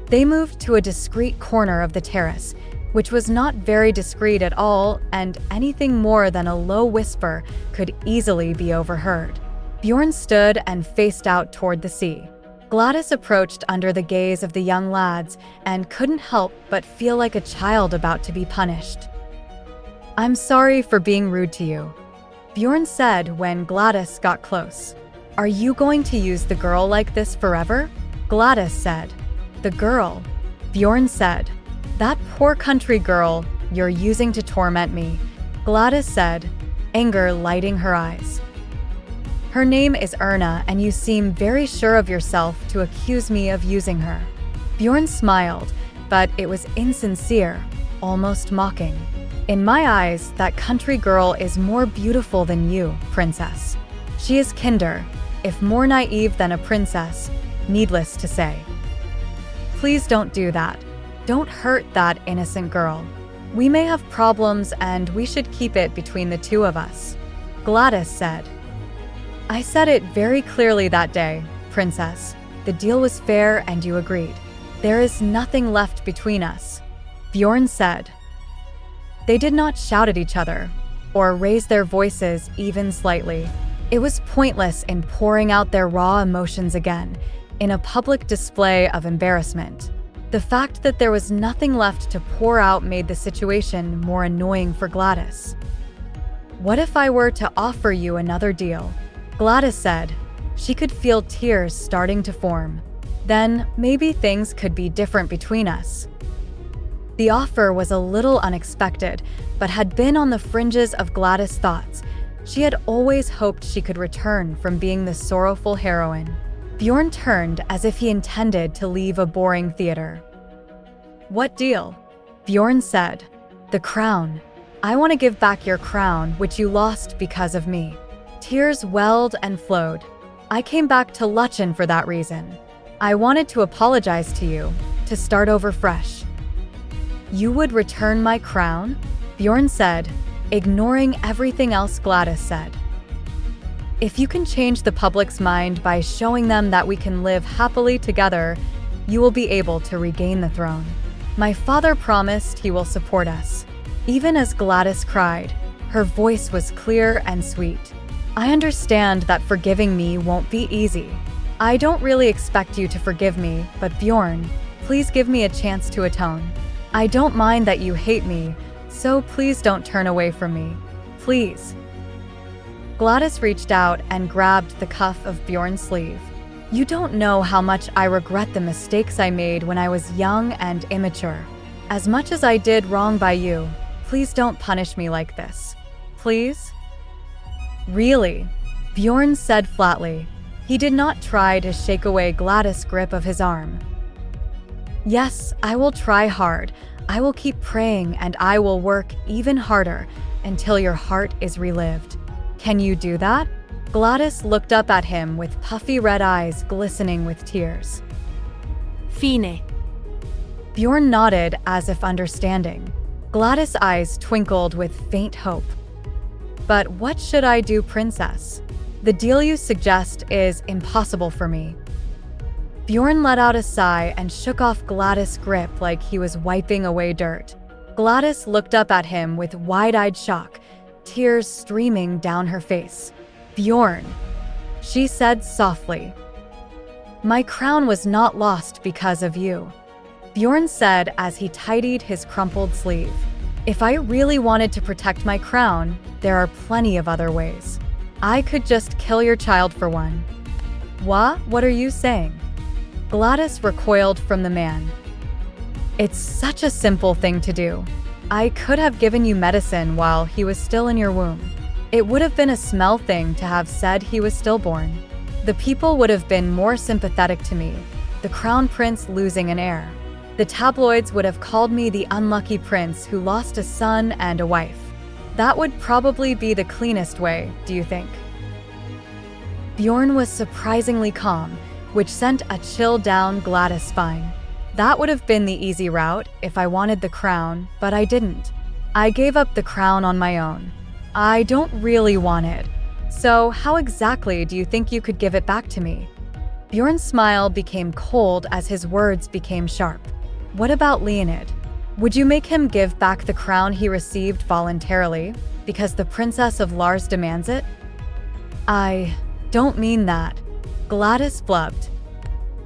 They moved to a discreet corner of the terrace, which was not very discreet at all, and anything more than a low whisper could easily be overheard. Bjorn stood and faced out toward the sea. Gladis approached under the gaze of the young lads and couldn't help but feel like a child about to be punished. "I'm sorry for being rude to you," Bjorn said when Gladis got close. "Are you going to use the girl like this forever?" Gladis said. "The girl," Bjorn said. "That poor country girl you're using to torment me," Gladis said, anger lighting her eyes. "Her name is Erna, and you seem very sure of yourself to accuse me of using her." Bjorn smiled, but it was insincere, almost mocking. "In my eyes, that country girl is more beautiful than you, princess. She is kinder, if more naive than a princess, needless to say. Please don't do that. Don't hurt that innocent girl. We may have problems and we should keep it between the two of us," Gladis said. "I said it very clearly that day, princess. The deal was fair and you agreed. There is nothing left between us," Bjorn said. They did not shout at each other, or raise their voices even slightly. It was pointless in pouring out their raw emotions again, in a public display of embarrassment. The fact that there was nothing left to pour out made the situation more annoying for Gladis. "What if I were to offer you another deal?" Gladis said. She could feel tears starting to form. "Then maybe things could be different between us." The offer was a little unexpected, but had been on the fringes of Gladys' thoughts. She had always hoped she could return from being the sorrowful heroine. Bjorn turned as if he intended to leave a boring theater. "What deal?" Bjorn said. "The crown. I want to give back your crown, which you lost because of me." Tears welled and flowed. "I came back to Lutchen for that reason. I wanted to apologize to you, to start over fresh." "You would return my crown?" Bjorn said, ignoring everything else Gladis said. "If you can change the public's mind by showing them that we can live happily together, you will be able to regain the throne. My father promised he will support us." Even as Gladis cried, her voice was clear and sweet. "I understand that forgiving me won't be easy. I don't really expect you to forgive me, but Bjorn, please give me a chance to atone. I don't mind that you hate me, so please don't turn away from me. Please." Gladis reached out and grabbed the cuff of Bjorn's sleeve. "You don't know how much I regret the mistakes I made when I was young and immature. As much as I did wrong by you, please don't punish me like this. Please?" "Really?" Bjorn said flatly. He did not try to shake away Gladys' grip of his arm. "Yes, I will try hard. I will keep praying and I will work even harder until your heart is relived. Can you do that?" Gladys looked up at him with puffy red eyes glistening with tears. Fine. Bjorn nodded as if understanding. Gladys' eyes twinkled with faint hope. "But what should I do, princess? The deal you suggest is impossible for me." Bjorn let out a sigh and shook off Gladys' grip like he was wiping away dirt. Gladys looked up at him with wide-eyed shock, tears streaming down her face. "Bjorn," she said softly. "My crown was not lost because of you," Bjorn said as he tidied his crumpled sleeve. "If I really wanted to protect my crown, there are plenty of other ways. I could just kill your child for one." What are you saying?" Gladys recoiled from the man. "It's such a simple thing to do. I could have given you medicine while he was still in your womb. It would have been a small thing to have said he was stillborn. The people would have been more sympathetic to me, the crown prince losing an heir. The tabloids would have called me the unlucky prince who lost a son and a wife. That would probably be the cleanest way, do you think?" Bjorn was surprisingly calm, which sent a chill down Gladys' spine. "That would have been the easy route if I wanted the crown, but I didn't. I gave up the crown on my own. I don't really want it. So how exactly do you think you could give it back to me?" Bjorn's smile became cold as his words became sharp. "What about Leonid? Would you make him give back the crown he received voluntarily, because the Princess of Lars demands it?" "I don't mean that," Gladys blubbed.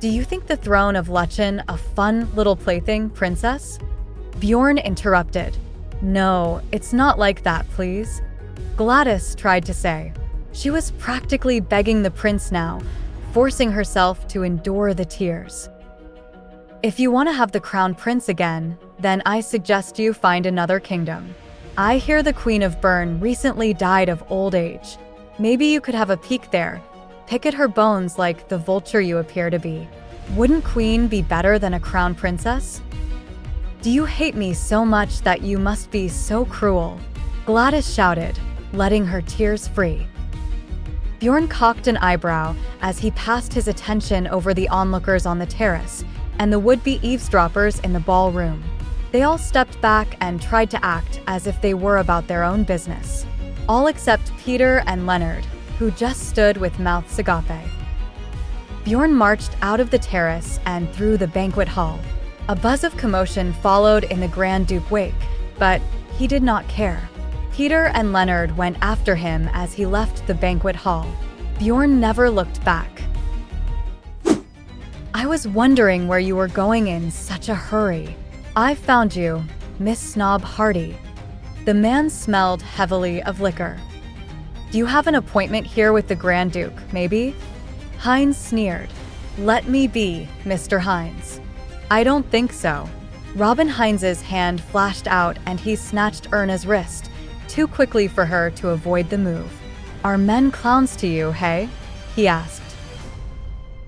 "Do you think the throne of Lutchen a fun little plaything, princess?" Bjorn interrupted. "No, it's not like that, please." Gladys tried to say. She was practically begging the prince now, forcing herself to endure the tears. "If you want to have the crown prince again, then I suggest you find another kingdom. I hear the Queen of Bern recently died of old age. Maybe you could have a peek there, pick at her bones like the vulture you appear to be. Wouldn't Queen be better than a crown princess?" "Do you hate me so much that you must be so cruel?" Gladys shouted, letting her tears free. Bjorn cocked an eyebrow as he passed his attention over the onlookers on the terrace and the would-be eavesdroppers in the ballroom. They all stepped back and tried to act as if they were about their own business. All except Peter and Leonard, who just stood with mouths agape. Bjorn marched out of the terrace and through the banquet hall. A buzz of commotion followed in the Grand Duke wake, but he did not care. Peter and Leonard went after him as he left the banquet hall. Bjorn never looked back. "I was wondering where you were going in such a hurry. I found you, Miss Snob Hardy." The man smelled heavily of liquor. "Do you have an appointment here with the Grand Duke, maybe?" Hines sneered. "Let me be, Mr. Hines." "I don't think so." Robin Hines's hand flashed out and he snatched Erna's wrist, too quickly for her to avoid the move. "Are men clowns to you, hey?" he asked.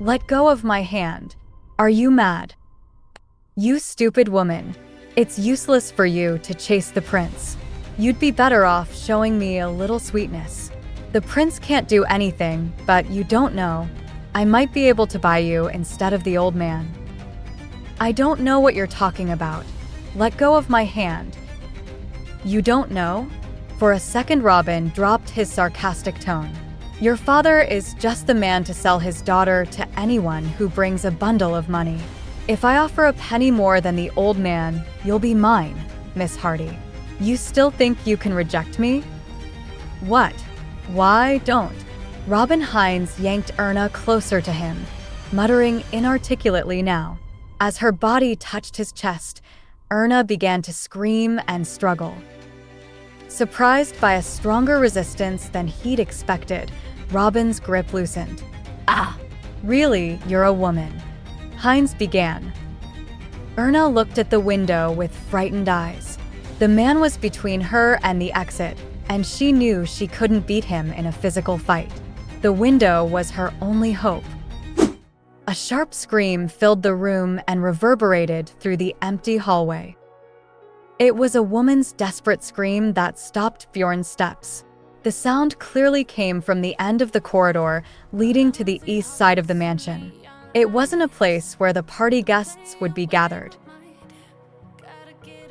Let go of my hand. Are you mad? You stupid woman. It's useless for you to chase the prince. You'd be better off showing me a little sweetness. The prince can't do anything, but you don't know. I might be able to buy you instead of the old man. I don't know what you're talking about. Let go of my hand. You don't know? For a second, Robin dropped his sarcastic tone. Your father is just the man to sell his daughter to anyone who brings a bundle of money. If I offer a penny more than the old man, you'll be mine, Miss Hardy. You still think you can reject me? What? Why don't? Robin Hines yanked Erna closer to him, muttering inarticulately now. As her body touched his chest, Erna began to scream and struggle. Surprised by a stronger resistance than he'd expected, Robin's grip loosened. Ah! Really, you're a woman, Hines began. Erna looked at the window with frightened eyes. The man was between her and the exit, and she knew she couldn't beat him in a physical fight. The window was her only hope. A sharp scream filled the room and reverberated through the empty hallway. It was a woman's desperate scream that stopped Bjorn's steps. The sound clearly came from the end of the corridor leading to the east side of the mansion. It wasn't a place where the party guests would be gathered.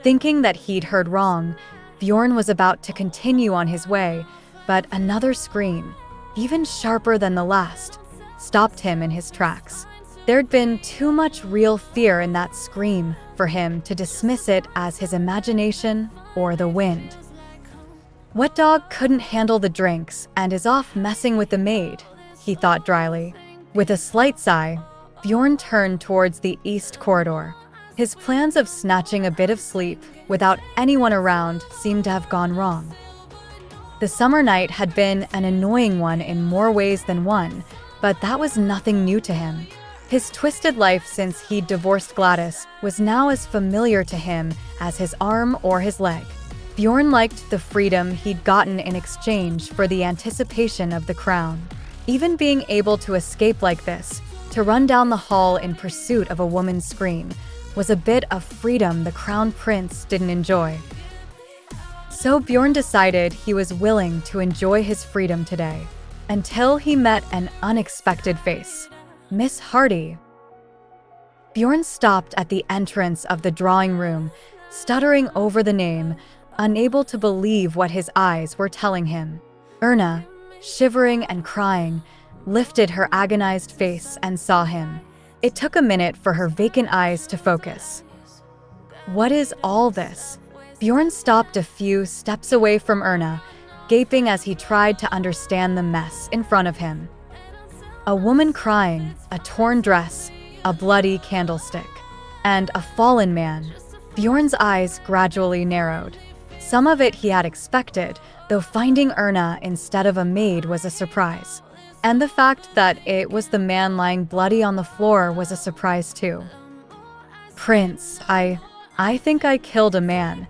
Thinking that he'd heard wrong, Bjorn was about to continue on his way, but another scream, even sharper than the last, stopped him in his tracks. There'd been too much real fear in that scream for him to dismiss it as his imagination or the wind. What dog couldn't handle the drinks and is off messing with the maid? He thought dryly. With a slight sigh, Bjorn turned towards the east corridor. His plans of snatching a bit of sleep without anyone around seemed to have gone wrong. The summer night had been an annoying one in more ways than one, but that was nothing new to him. His twisted life since he'd divorced Gladys was now as familiar to him as his arm or his leg. Bjorn liked the freedom he'd gotten in exchange for the anticipation of the crown. Even being able to escape like this, to run down the hall in pursuit of a woman's scream, was a bit of freedom the crown prince didn't enjoy. So Bjorn decided he was willing to enjoy his freedom today, until he met an unexpected face. Miss Hardy. Bjorn stopped at the entrance of the drawing room, stuttering over the name, unable to believe what his eyes were telling him. Erna, shivering and crying, lifted her agonized face and saw him. It took a minute for her vacant eyes to focus. What is all this? Bjorn stopped a few steps away from Erna, gaping as he tried to understand the mess in front of him. A woman crying, a torn dress, a bloody candlestick, and a fallen man. Bjorn's eyes gradually narrowed. Some of it he had expected, though finding Erna instead of a maid was a surprise. And the fact that it was the man lying bloody on the floor was a surprise too. Prince, I think I killed a man.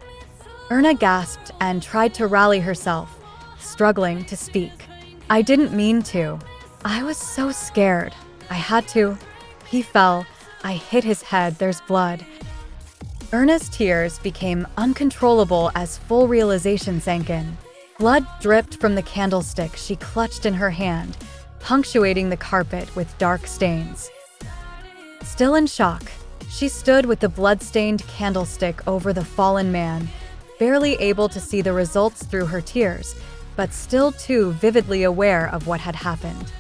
Erna gasped and tried to rally herself, struggling to speak. I didn't mean to. I was so scared. I had to. He fell. I hit his head. There's blood. Erna's tears became uncontrollable as full realization sank in. Blood dripped from the candlestick she clutched in her hand, punctuating the carpet with dark stains. Still in shock, she stood with the blood-stained candlestick over the fallen man, barely able to see the results through her tears, but still too vividly aware of what had happened.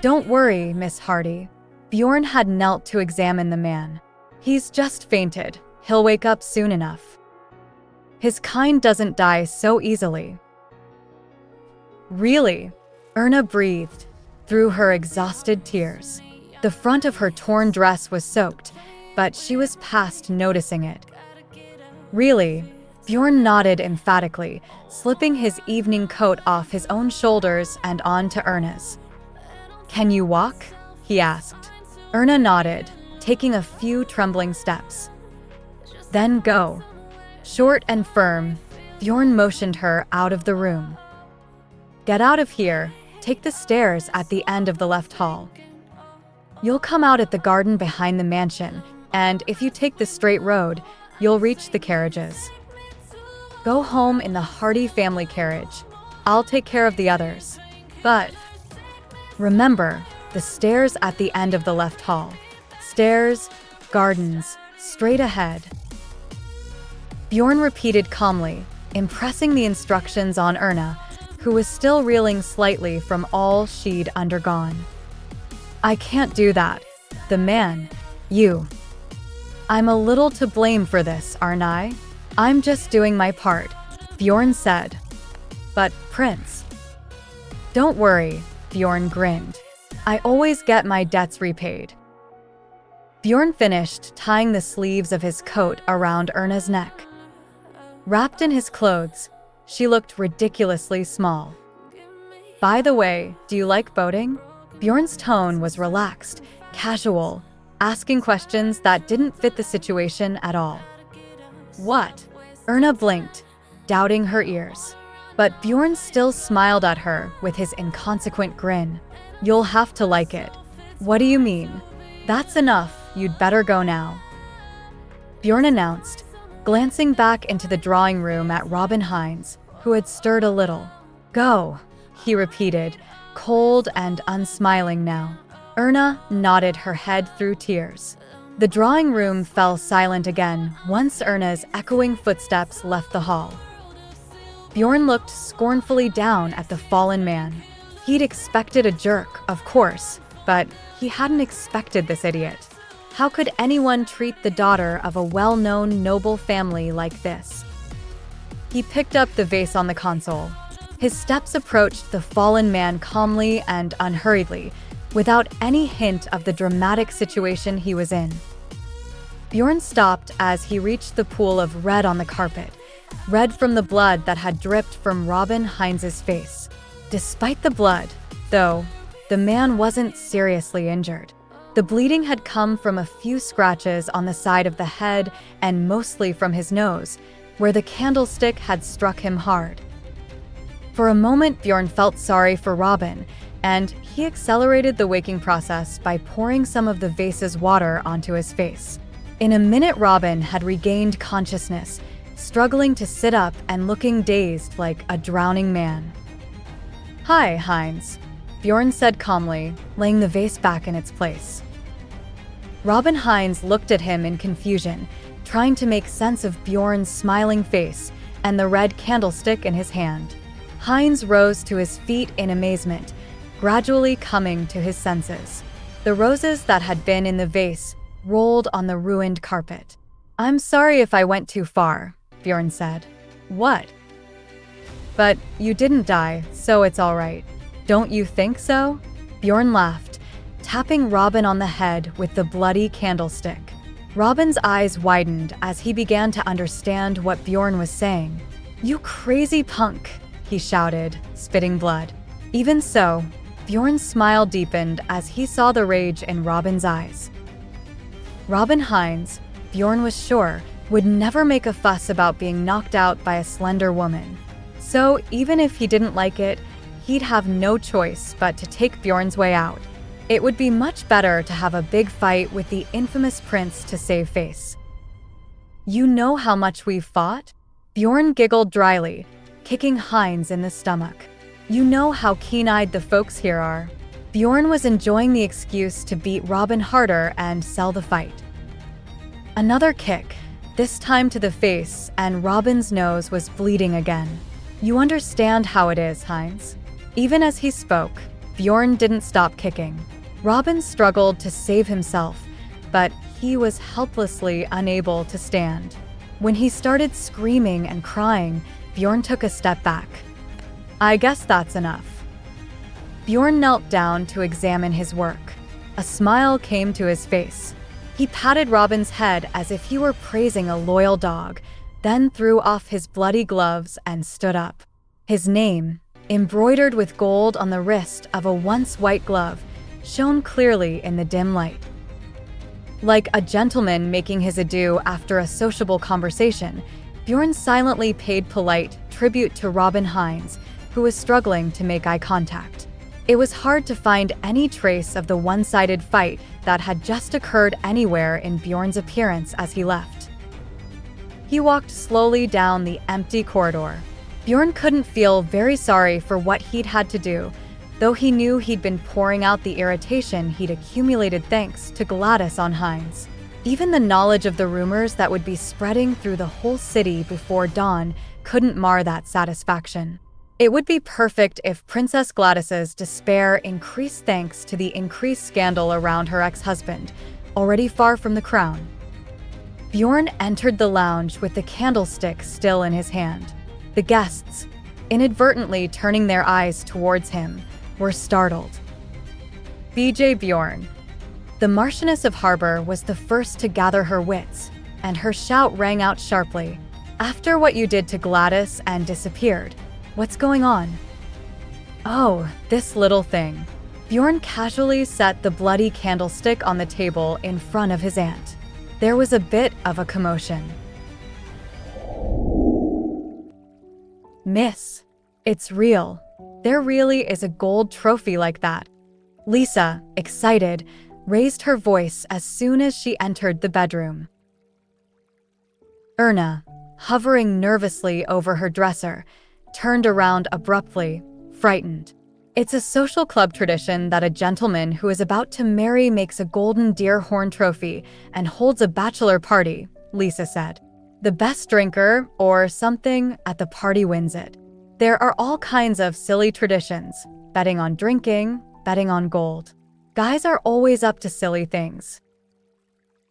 Don't worry, Miss Hardy. Bjorn had knelt to examine the man. He's just fainted. He'll wake up soon enough. His kind doesn't die so easily. Really? Erna breathed through her exhausted tears. The front of her torn dress was soaked, but she was past noticing it. Really? Bjorn nodded emphatically, slipping his evening coat off his own shoulders and onto Erna's. Can you walk? He asked. Erna nodded, taking a few trembling steps. Then go. Short and firm, Bjorn motioned her out of the room. Get out of here. Take the stairs at the end of the left hall. You'll come out at the garden behind the mansion, and if you take the straight road, you'll reach the carriages. Go home in the Hardy family carriage. I'll take care of the others. But remember, the stairs at the end of the left hall. Stairs, gardens, straight ahead. Bjorn repeated calmly, impressing the instructions on Erna, who was still reeling slightly from all she'd undergone. I can't do that. The man, you. I'm a little to blame for this, aren't I? I'm just doing my part, Bjorn said. But, Prince. Don't worry, Bjorn grinned. I always get my debts repaid. Bjorn finished tying the sleeves of his coat around Erna's neck. Wrapped in his clothes, she looked ridiculously small. By the way, do you like boating? Bjorn's tone was relaxed, casual, asking questions that didn't fit the situation at all. What? Erna blinked, doubting her ears. But Bjorn still smiled at her with his inconsequent grin. You'll have to like it. What do you mean? That's enough, you'd better go now. Bjorn announced, glancing back into the drawing room at Robin Hines, who had stirred a little. Go, he repeated, cold and unsmiling now. Erna nodded her head through tears. The drawing room fell silent again once Erna's echoing footsteps left the hall. Bjorn looked scornfully down at the fallen man. He'd expected a jerk, of course, but he hadn't expected this idiot. How could anyone treat the daughter of a well-known noble family like this? He picked up the vase on the console. His steps approached the fallen man calmly and unhurriedly, without any hint of the dramatic situation he was in. Bjorn stopped as he reached the pool of red on the carpet, red from the blood that had dripped from Robin Hines's face. Despite the blood, though, the man wasn't seriously injured. The bleeding had come from a few scratches on the side of the head and mostly from his nose, where the candlestick had struck him hard. For a moment, Bjorn felt sorry for Robin, and he accelerated the waking process by pouring some of the vase's water onto his face. In a minute, Robin had regained consciousness, struggling to sit up and looking dazed like a drowning man. Hi, Hines, Bjorn said calmly, laying the vase back in its place. Robin Hines looked at him in confusion, trying to make sense of Bjorn's smiling face and the red candlestick in his hand. Hines rose to his feet in amazement, gradually coming to his senses. The roses that had been in the vase rolled on the ruined carpet. I'm sorry if I went too far, Bjorn said. What? But you didn't die, so it's all right. Don't you think so? Bjorn laughed, tapping Robin on the head with the bloody candlestick. Robin's eyes widened as he began to understand what Bjorn was saying. You crazy punk, he shouted, spitting blood. Even so, Bjorn's smile deepened as he saw the rage in Robin's eyes. Robin Hines, Bjorn was sure, would never make a fuss about being knocked out by a slender woman. So even if he didn't like it, he'd have no choice but to take Bjorn's way out. It would be much better to have a big fight with the infamous prince to save face. You know how much we've fought? Bjorn giggled dryly, kicking Hines in the stomach. You know how keen-eyed the folks here are. Bjorn was enjoying the excuse to beat Robin harder and sell the fight. Another kick, this time to the face, and Robin's nose was bleeding again. You understand how it is, Hines. Even as he spoke, Bjorn didn't stop kicking. Robin struggled to save himself, but he was helplessly unable to stand. When he started screaming and crying, Bjorn took a step back. I guess that's enough. Bjorn knelt down to examine his work. A smile came to his face. He patted Robin's head as if he were praising a loyal dog, then threw off his bloody gloves and stood up. His name, embroidered with gold on the wrist of a once white glove, shone clearly in the dim light. Like a gentleman making his adieu after a sociable conversation, Bjorn silently paid polite tribute to Robin Hines, who was struggling to make eye contact. It was hard to find any trace of the one-sided fight that had just occurred anywhere in Bjorn's appearance as he left. He walked slowly down the empty corridor. Bjorn couldn't feel very sorry for what he'd had to do, though he knew he'd been pouring out the irritation he'd accumulated thanks to Gladis on Heinz. Even the knowledge of the rumors that would be spreading through the whole city before dawn couldn't mar that satisfaction. It would be perfect if Princess Gladys's despair increased thanks to the increased scandal around her ex-husband, already far from the crown. Bjorn entered the lounge with the candlestick still in his hand. The guests, inadvertently turning their eyes towards him, were startled. BJ Bjorn. The Marchioness of Harbor was the first to gather her wits, and her shout rang out sharply. After what you did to Gladys and disappeared, what's going on? Oh, this little thing. Bjorn casually set the bloody candlestick on the table in front of his aunt. There was a bit of a commotion. Miss, it's real. There really is a gold trophy like that. Lisa, excited, raised her voice as soon as she entered the bedroom. Erna, hovering nervously over her dresser, turned around abruptly, frightened. It's a social club tradition that a gentleman who is about to marry makes a golden deer horn trophy and holds a bachelor party, Lisa said. The best drinker, or something, at the party wins it. There are all kinds of silly traditions, betting on drinking, betting on gold. Guys are always up to silly things.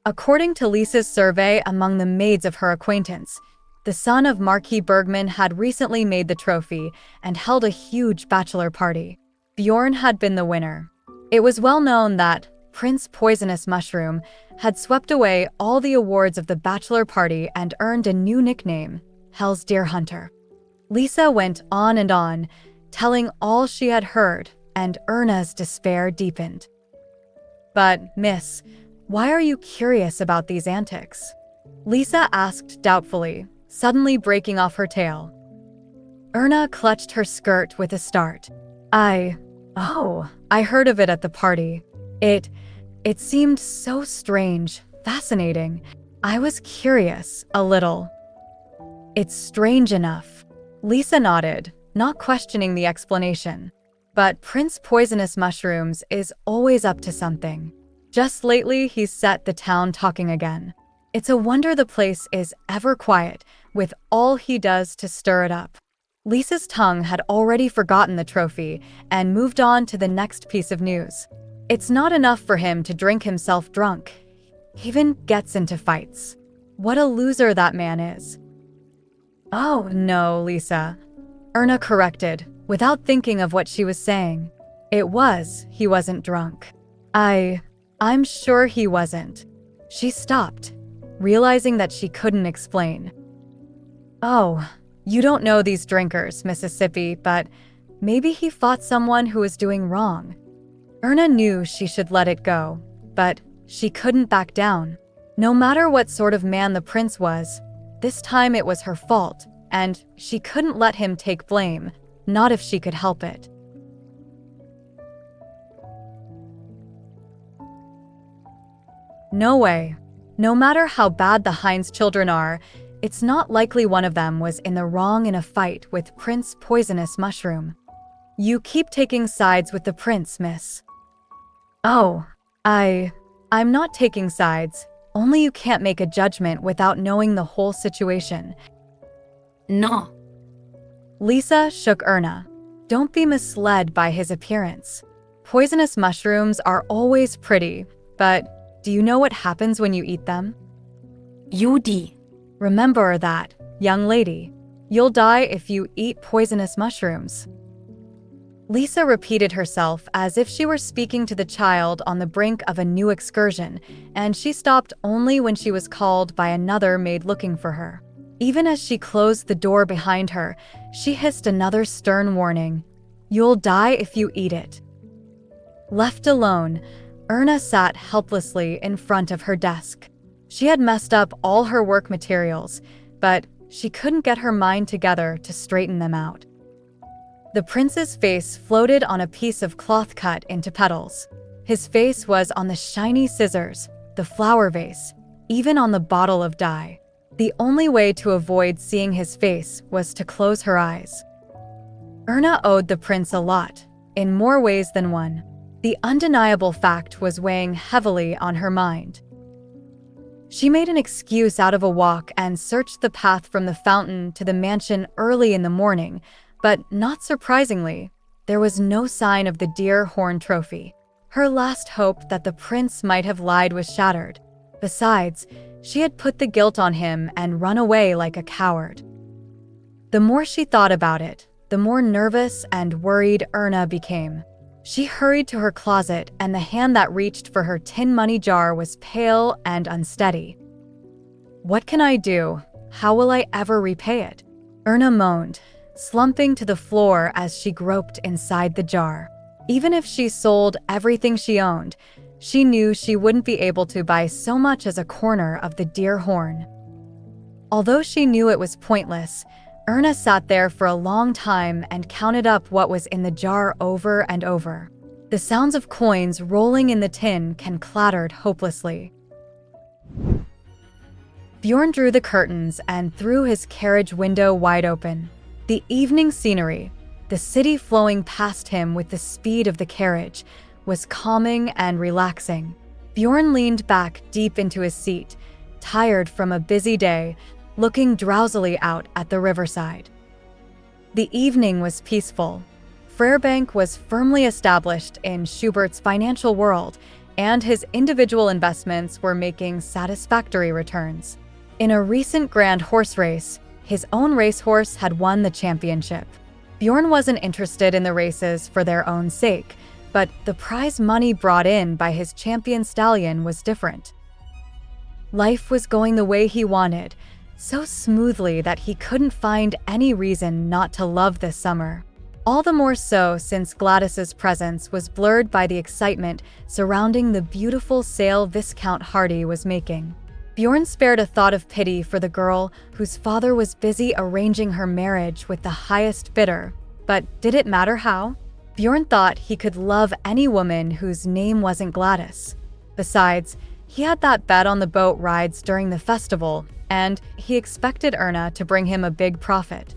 According to Lisa's survey among the maids of her acquaintance, the son of Marquis Bergman had recently made the trophy and held a huge bachelor party. Bjorn had been the winner. It was well known that Prince Poisonous Mushroom had swept away all the awards of the bachelor party and earned a new nickname, Hell's Deer Hunter. Lisa went on, telling all she had heard, and Erna's despair deepened. But, miss, why are you curious about these antics? Lisa asked doubtfully, suddenly breaking off her tale. Erna clutched her skirt with a start. I heard of it at the party. It seemed so strange, fascinating. I was curious, a little. It's strange enough. Lisa nodded, not questioning the explanation. But Prince Poisonous Mushrooms is always up to something. Just lately, he's set the town talking again. It's a wonder the place is ever quiet, with all he does to stir it up. Lisa's tongue had already forgotten the trophy and moved on to the next piece of news. It's not enough for him to drink himself drunk. He even gets into fights. What a loser that man is. Oh, no, Lisa. Erna corrected, without thinking of what she was saying. He wasn't drunk. I'm sure he wasn't. She stopped, realizing that she couldn't explain. Oh, you don't know these drinkers, Mississippi, but maybe he fought someone who was doing wrong. Erna knew she should let it go, but she couldn't back down. No matter what sort of man the prince was, this time it was her fault, and she couldn't let him take blame, not if she could help it. No way. No matter how bad the Heinz children are, it's not likely one of them was in the wrong in a fight with Prince Poisonous Mushroom. You keep taking sides with the prince, miss. Oh, I'm not taking sides. Only you can't make a judgment without knowing the whole situation. No. Lisa shook Erna. Don't be misled by his appearance. Poisonous mushrooms are always pretty, but do you know what happens when you eat them? Judy. Remember that, young lady. You'll die if you eat poisonous mushrooms. Lisa repeated herself as if she were speaking to the child on the brink of a new excursion, and she stopped only when she was called by another maid looking for her. Even as she closed the door behind her, she hissed another stern warning. You'll die if you eat it. Left alone, Erna sat helplessly in front of her desk. She had messed up all her work materials, but she couldn't get her mind together to straighten them out. The prince's face floated on a piece of cloth cut into petals. His face was on the shiny scissors, the flower vase, even on the bottle of dye. The only way to avoid seeing his face was to close her eyes. Erna owed the prince a lot, in more ways than one. The undeniable fact was weighing heavily on her mind. She made an excuse out of a walk and searched the path from the fountain to the mansion early in the morning, but not surprisingly, there was no sign of the deer horn trophy. Her last hope that the prince might have lied was shattered. Besides, she had put the guilt on him and run away like a coward. The more she thought about it, the more nervous and worried Erna became. She hurried to her closet, and the hand that reached for her tin money jar was pale and unsteady. "What can I do? How will I ever repay it?" Erna moaned, slumping to the floor as she groped inside the jar. Even if she sold everything she owned, she knew she wouldn't be able to buy so much as a corner of the deer horn. Although she knew it was pointless, Erna sat there for a long time and counted up what was in the jar over and over. The sounds of coins rolling in the tin can clattered hopelessly. Bjorn drew the curtains and threw his carriage window wide open. The evening scenery, the city flowing past him with the speed of the carriage, was calming and relaxing. Bjorn leaned back deep into his seat, tired from a busy day, looking drowsily out at the riverside. The evening was peaceful. Fairbank was firmly established in Schubert's financial world, and his individual investments were making satisfactory returns. In a recent grand horse race, his own racehorse had won the championship. Bjorn wasn't interested in the races for their own sake, but the prize money brought in by his champion stallion was different. Life was going the way he wanted, so smoothly that he couldn't find any reason not to love this summer. All the more so since Gladis's presence was blurred by the excitement surrounding the beautiful sale Viscount Hardy was making. Bjorn spared a thought of pity for the girl whose father was busy arranging her marriage with the highest bidder. But did it matter how? Bjorn thought he could love any woman whose name wasn't Gladis. Besides, he had that bet on the boat rides during the festival, and he expected Erna to bring him a big profit.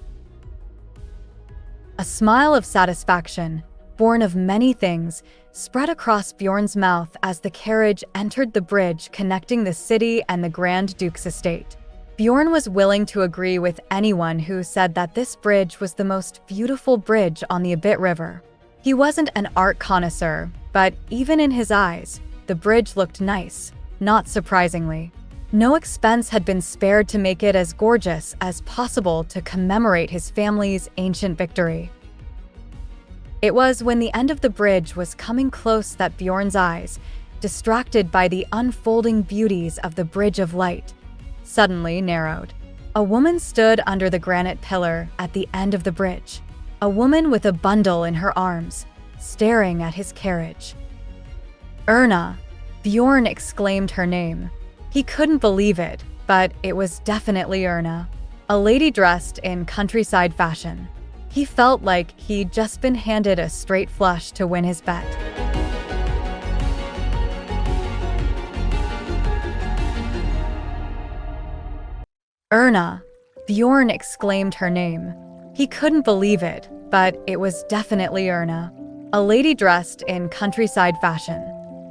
A smile of satisfaction, born of many things, spread across Bjorn's mouth as the carriage entered the bridge connecting the city and the Grand Duke's estate. Bjorn was willing to agree with anyone who said that this bridge was the most beautiful bridge on the Abit River. He wasn't an art connoisseur, but even in his eyes, the bridge looked nice, not surprisingly. No expense had been spared to make it as gorgeous as possible to commemorate his family's ancient victory. It was when the end of the bridge was coming close that Bjorn's eyes, distracted by the unfolding beauties of the Bridge of Light, suddenly narrowed. A woman stood under the granite pillar at the end of the bridge, a woman with a bundle in her arms, staring at his carriage. "Erna!" Bjorn exclaimed her name. He couldn't believe it, but it was definitely Erna, a lady dressed in countryside fashion. He felt like he'd just been handed a straight flush to win his bet. "Erna!" Bjorn exclaimed her name. He couldn't believe it, but it was definitely Erna, a lady dressed in countryside fashion.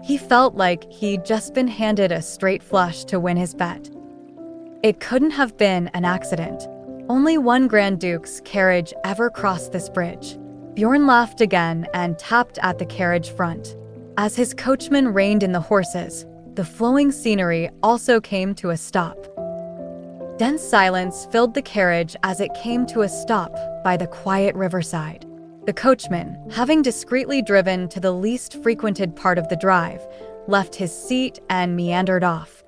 He felt like he'd just been handed a straight flush to win his bet. It couldn't have been an accident. Only one Grand Duke's carriage ever crossed this bridge. Bjorn laughed again and tapped at the carriage front. As his coachman reined in the horses, the flowing scenery also came to a stop. Dense silence filled the carriage as it came to a stop by the quiet riverside. The coachman, having discreetly driven to the least frequented part of the drive, left his seat and meandered off.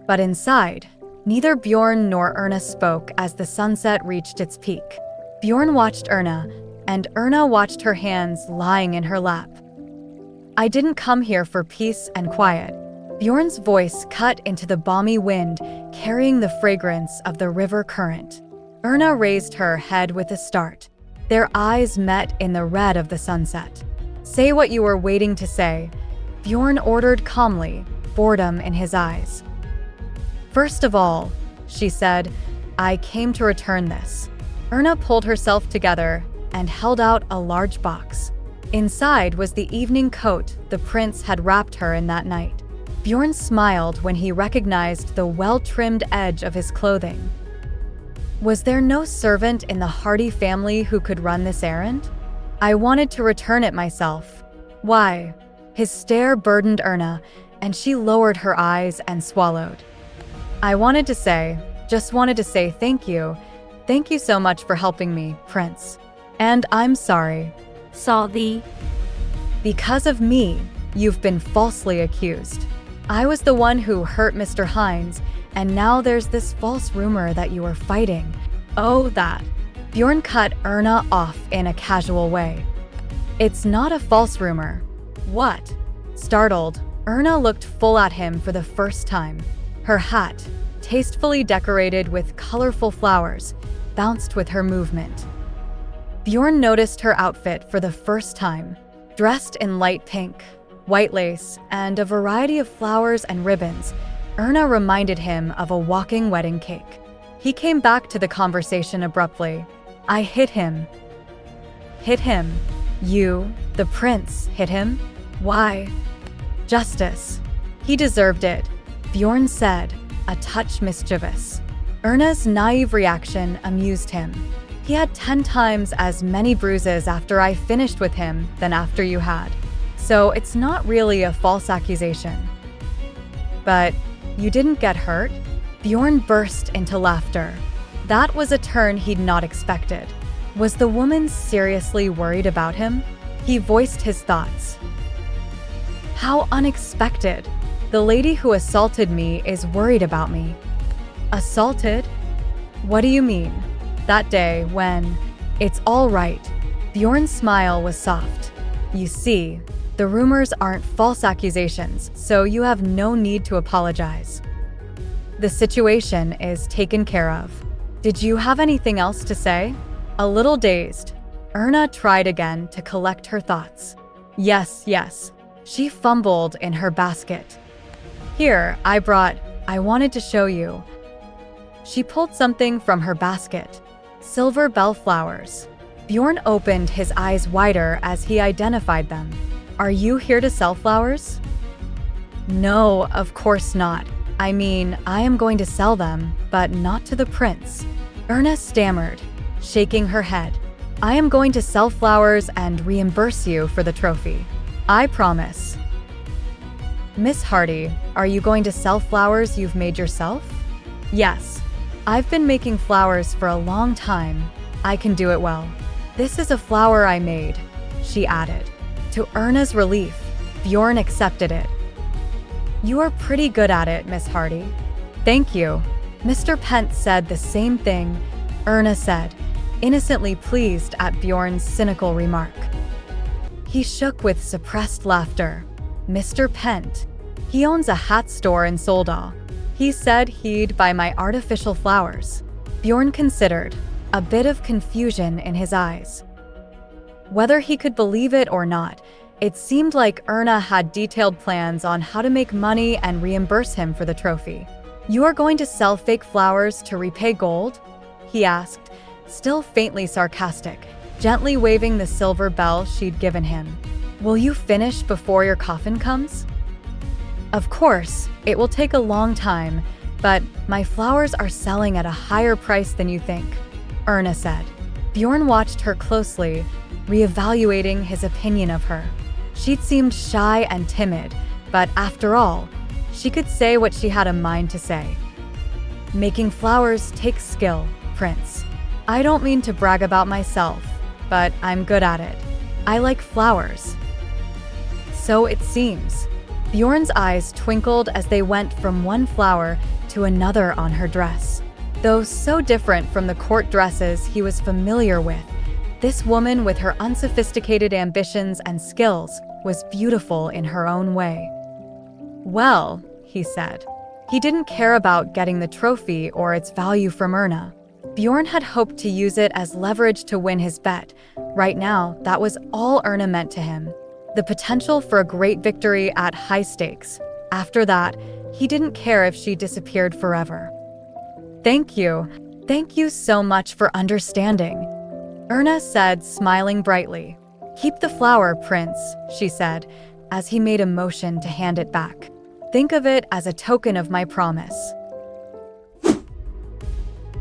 But inside, neither Bjorn nor Erna spoke as the sunset reached its peak. Bjorn watched Erna, and Erna watched her hands lying in her lap. "I didn't come here for peace and quiet." Bjorn's voice cut into the balmy wind, carrying the fragrance of the river current. Erna raised her head with a start. Their eyes met in the red of the sunset. Say what you were waiting to say, Bjorn ordered calmly, boredom in his eyes. First of all, she said, I came to return this. Erna pulled herself together and held out a large box. Inside was the evening coat the prince had wrapped her in that night. Bjorn smiled when he recognized the well-trimmed edge of his clothing. Was there no servant in the Hardy family who could run this errand? I wanted to return it myself. Why? His stare burdened Erna, and she lowered her eyes and swallowed. I just wanted to say thank you. Thank you so much for helping me, Prince. And I'm sorry. Sorry. Because of me, you've been falsely accused. I was the one who hurt Mr. Hines, and now there's this false rumor that you were fighting. Oh, that. Bjorn cut Erna off in a casual way. It's not a false rumor. What? Startled, Erna looked full at him for the first time. Her hat, tastefully decorated with colorful flowers, bounced with her movement. Bjorn noticed her outfit for the first time, dressed in light pink, white lace, and a variety of flowers and ribbons. Erna reminded him of a walking wedding cake. He came back to the conversation abruptly. I hit him. Hit him? You, the prince, hit him? Why? Justice. He deserved it, Bjorn said, a touch mischievous. Erna's naive reaction amused him. He had 10 times as many bruises after I finished with him than after you had. So it's not really a false accusation. But you didn't get hurt? Bjorn burst into laughter. That was a turn he'd not expected. Was the woman seriously worried about him? He voiced his thoughts. How unexpected. The lady who assaulted me is worried about me. Assaulted? What do you mean? That day when... It's all right. Bjorn's smile was soft. You see, the rumors aren't false accusations, so you have no need to apologize. The situation is taken care of. Did you have anything else to say? A little dazed, Erna tried again to collect her thoughts. Yes. She fumbled in her basket. Here, I wanted to show you. She pulled something from her basket. Silver bellflowers. Bjorn opened his eyes wider as he identified them. Are you here to sell flowers? No, of course not. I mean, I am going to sell them, but not to the prince. Erna stammered, shaking her head. I am going to sell flowers and reimburse you for the trophy. I promise. Miss Hardy, are you going to sell flowers you've made yourself? Yes. I've been making flowers for a long time. I can do it well. This is a flower I made, she added. To Erna's relief, Bjorn accepted it. You are pretty good at it, Miss Hardy. Thank you. Mr. Pent said the same thing, Erna said, innocently pleased at Bjorn's cynical remark. He shook with suppressed laughter. Mr. Pent. He owns a hat store in Soldau. He said he'd buy my artificial flowers. Bjorn considered, a bit of confusion in his eyes. Whether he could believe it or not, it seemed like Erna had detailed plans on how to make money and reimburse him for the trophy. You are going to sell fake flowers to repay gold? He asked, still faintly sarcastic, gently waving the silver bell she'd given him. Will you finish before your coffin comes? Of course, it will take a long time, but my flowers are selling at a higher price than you think, Erna said. Bjorn watched her closely, reevaluating his opinion of her. She'd seemed shy and timid, but after all, she could say what she had a mind to say. Making flowers takes skill, Prince. I don't mean to brag about myself, but I'm good at it. I like flowers. So it seems. Bjorn's eyes twinkled as they went from one flower to another on her dress. Though so different from the court dresses he was familiar with, this woman with her unsophisticated ambitions and skills was beautiful in her own way. Well, he said. He didn't care about getting the trophy or its value from Erna. Bjorn had hoped to use it as leverage to win his bet. Right now, that was all Erna meant to him. the potential for a great victory at high stakes. After that, he didn't care if she disappeared forever. Thank you. Thank you so much for understanding, Erna said, smiling brightly. Keep the flower, Prince, she said, as he made a motion to hand it back. Think of it as a token of my promise.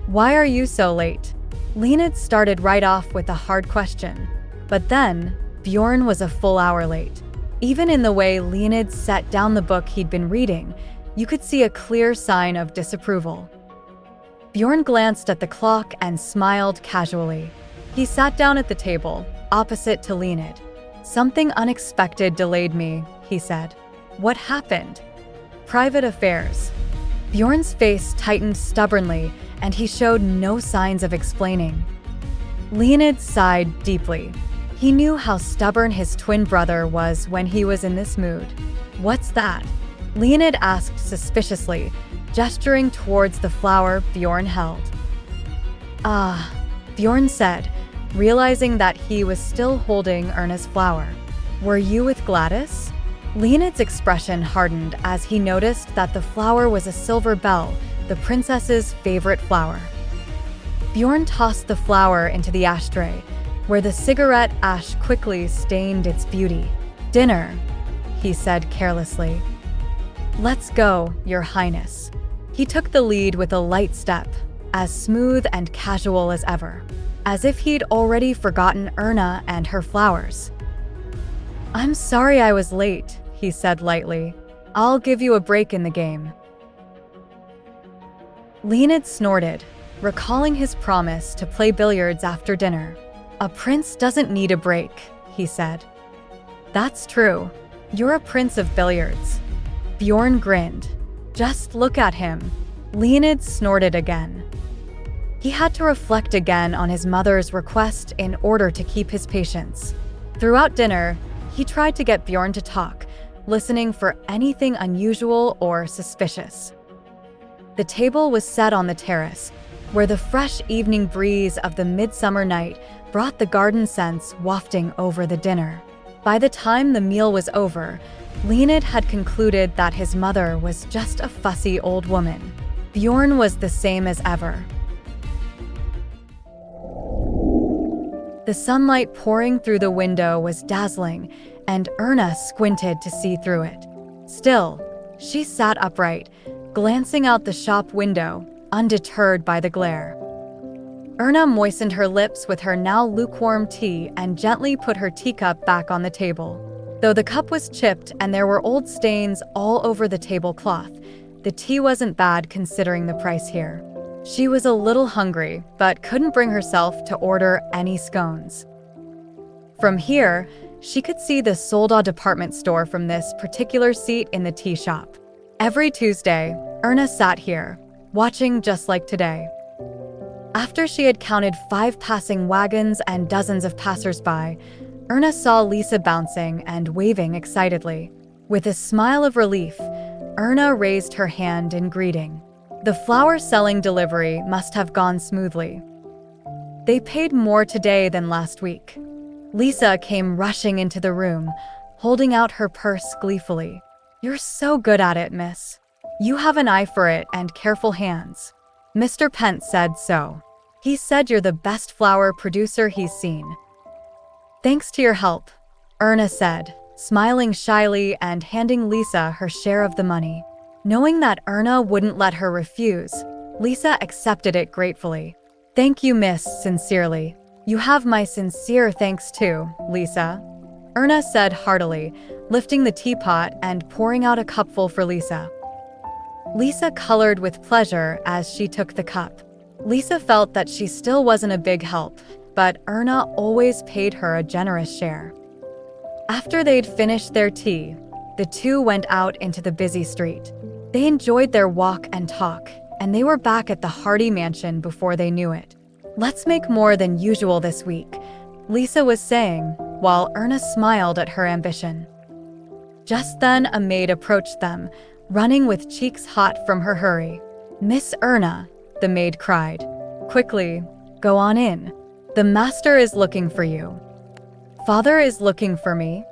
Why are you so late? Leonid started right off with a hard question. But then, Bjorn was a full hour late. Even in the way Leonid set down the book he'd been reading, you could see a clear sign of disapproval. Bjorn glanced at the clock and smiled casually. He sat down at the table, opposite to Leonid. Something unexpected delayed me, he said. What happened? Private affairs. Bjorn's face tightened stubbornly, and he showed no signs of explaining. Leonid sighed deeply. He knew how stubborn his twin brother was when he was in this mood. What's that? Leonid asked suspiciously, gesturing towards the flower Bjorn held. Ah, Bjorn said, realizing that he was still holding Erna's flower. Were you with Gladis? Leonid's expression hardened as he noticed that the flower was a silver bell, the princess's favorite flower. Bjorn tossed the flower into the ashtray, where the cigarette ash quickly stained its beauty. Dinner, he said carelessly. Let's go, Your Highness. He took the lead with a light step, as smooth and casual as ever, as if he'd already forgotten Erna and her flowers. I'm sorry I was late, he said lightly. I'll give you a break in the game. Leonid snorted, recalling his promise to play billiards after dinner. A prince doesn't need a break, he said. That's true. You're a prince of billiards. Bjorn grinned. Just look at him. Leonid snorted again. He had to reflect again on his mother's request in order to keep his patience. Throughout dinner, he tried to get Bjorn to talk, listening for anything unusual or suspicious. The table was set on the terrace, where the fresh evening breeze of the midsummer night brought the garden scents wafting over the dinner. By the time the meal was over, Leonid had concluded that his mother was just a fussy old woman. Bjorn was the same as ever. The sunlight pouring through the window was dazzling, and Erna squinted to see through it. Still, she sat upright, glancing out the shop window, undeterred by the glare. Erna moistened her lips with her now lukewarm tea and gently put her teacup back on the table. Though the cup was chipped and there were old stains all over the tablecloth, the tea wasn't bad considering the price here. She was a little hungry, but couldn't bring herself to order any scones. From here, she could see the sold-out department store from this particular seat in the tea shop. Every Tuesday, Erna sat here, watching just like today. After she had counted 5 passing wagons and dozens of passers-by, Erna saw Lisa bouncing and waving excitedly. With a smile of relief, Erna raised her hand in greeting. The flower-selling delivery must have gone smoothly. They paid more today than last week. Lisa came rushing into the room, holding out her purse gleefully. You're so good at it, miss. You have an eye for it and careful hands. Mr. Pence said so. He said you're the best flower producer he's seen. Thanks to your help, Erna said, smiling shyly and handing Lisa her share of the money. Knowing that Erna wouldn't let her refuse, Lisa accepted it gratefully. Thank you, miss, sincerely. You have my sincere thanks too, Lisa, Erna said heartily, lifting the teapot and pouring out a cupful for Lisa. Lisa colored with pleasure as she took the cup. Lisa felt that she still wasn't a big help, but Erna always paid her a generous share. After they'd finished their tea, the two went out into the busy street. They enjoyed their walk and talk, and they were back at the Hardy mansion before they knew it. Let's make more than usual this week, Lisa was saying, while Erna smiled at her ambition. Just then a maid approached them, running with cheeks hot from her hurry. Miss Erna, the maid cried. Quickly, go on in. The master is looking for you. Father is looking for me.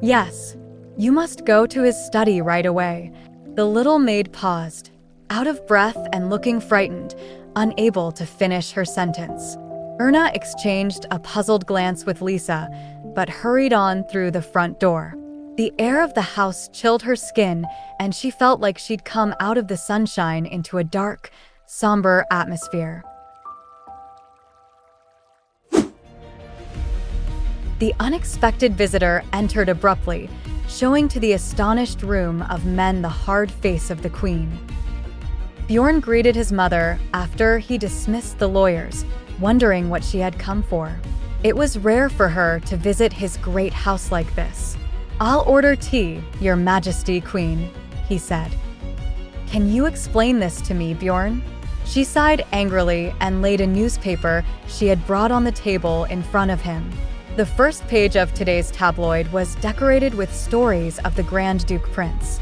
Yes, you must go to his study right away. The little maid paused, out of breath and looking frightened, unable to finish her sentence. Erna exchanged a puzzled glance with Lisa, but hurried on through the front door. The air of the house chilled her skin, and she felt like she'd come out of the sunshine into a dark, somber atmosphere. The unexpected visitor entered abruptly, showing to the astonished room of men the hard face of the queen. Bjorn greeted his mother after he dismissed the lawyers, wondering what she had come for. It was rare for her to visit his great house like this. "I'll order tea, Your Majesty, Queen," he said. "Can you explain this to me, Bjorn?" She sighed angrily and laid a newspaper she had brought on the table in front of him. The first page of today's tabloid was decorated with stories of the Grand Duke Prince.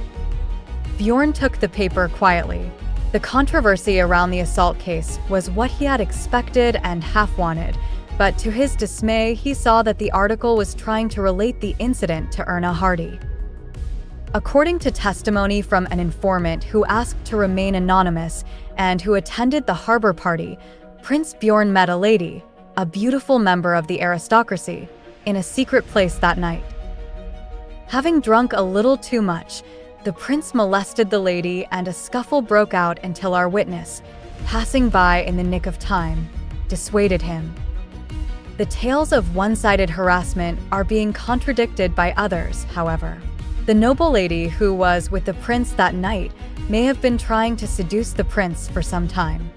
Bjorn took the paper quietly. The controversy around the assault case was what he had expected and half wanted, but to his dismay, he saw that the article was trying to relate the incident to Erna Hardy. According to testimony from an informant who asked to remain anonymous and who attended the harbor party, Prince Bjorn met a lady, a beautiful member of the aristocracy, in a secret place that night. Having drunk a little too much, the prince molested the lady and a scuffle broke out until our witness, passing by in the nick of time, dissuaded him. The tales of one-sided harassment are being contradicted by others, however. The noble lady who was with the prince that night may have been trying to seduce the prince for some time.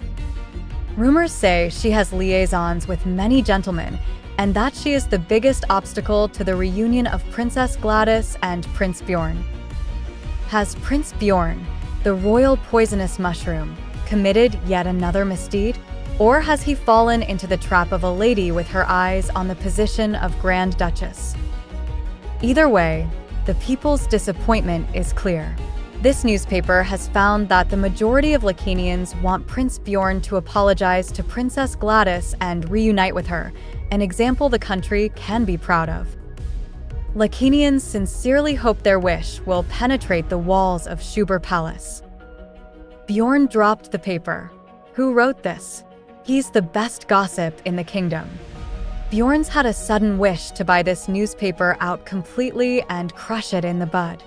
Rumors say she has liaisons with many gentlemen, and that she is the biggest obstacle to the reunion of Princess Gladis and Prince Bjorn. Has Prince Bjorn, the royal poisonous mushroom, committed yet another misdeed? Or has he fallen into the trap of a lady with her eyes on the position of Grand Duchess? Either way, the people's disappointment is clear. This newspaper has found that the majority of Lacanians want Prince Bjorn to apologize to Princess Gladis and reunite with her, an example the country can be proud of. Lacanians sincerely hope their wish will penetrate the walls of Schubert Palace. Bjorn dropped the paper. Who wrote this? He's the best gossip in the kingdom. Bjorn's had a sudden wish to buy this newspaper out completely and crush it in the bud.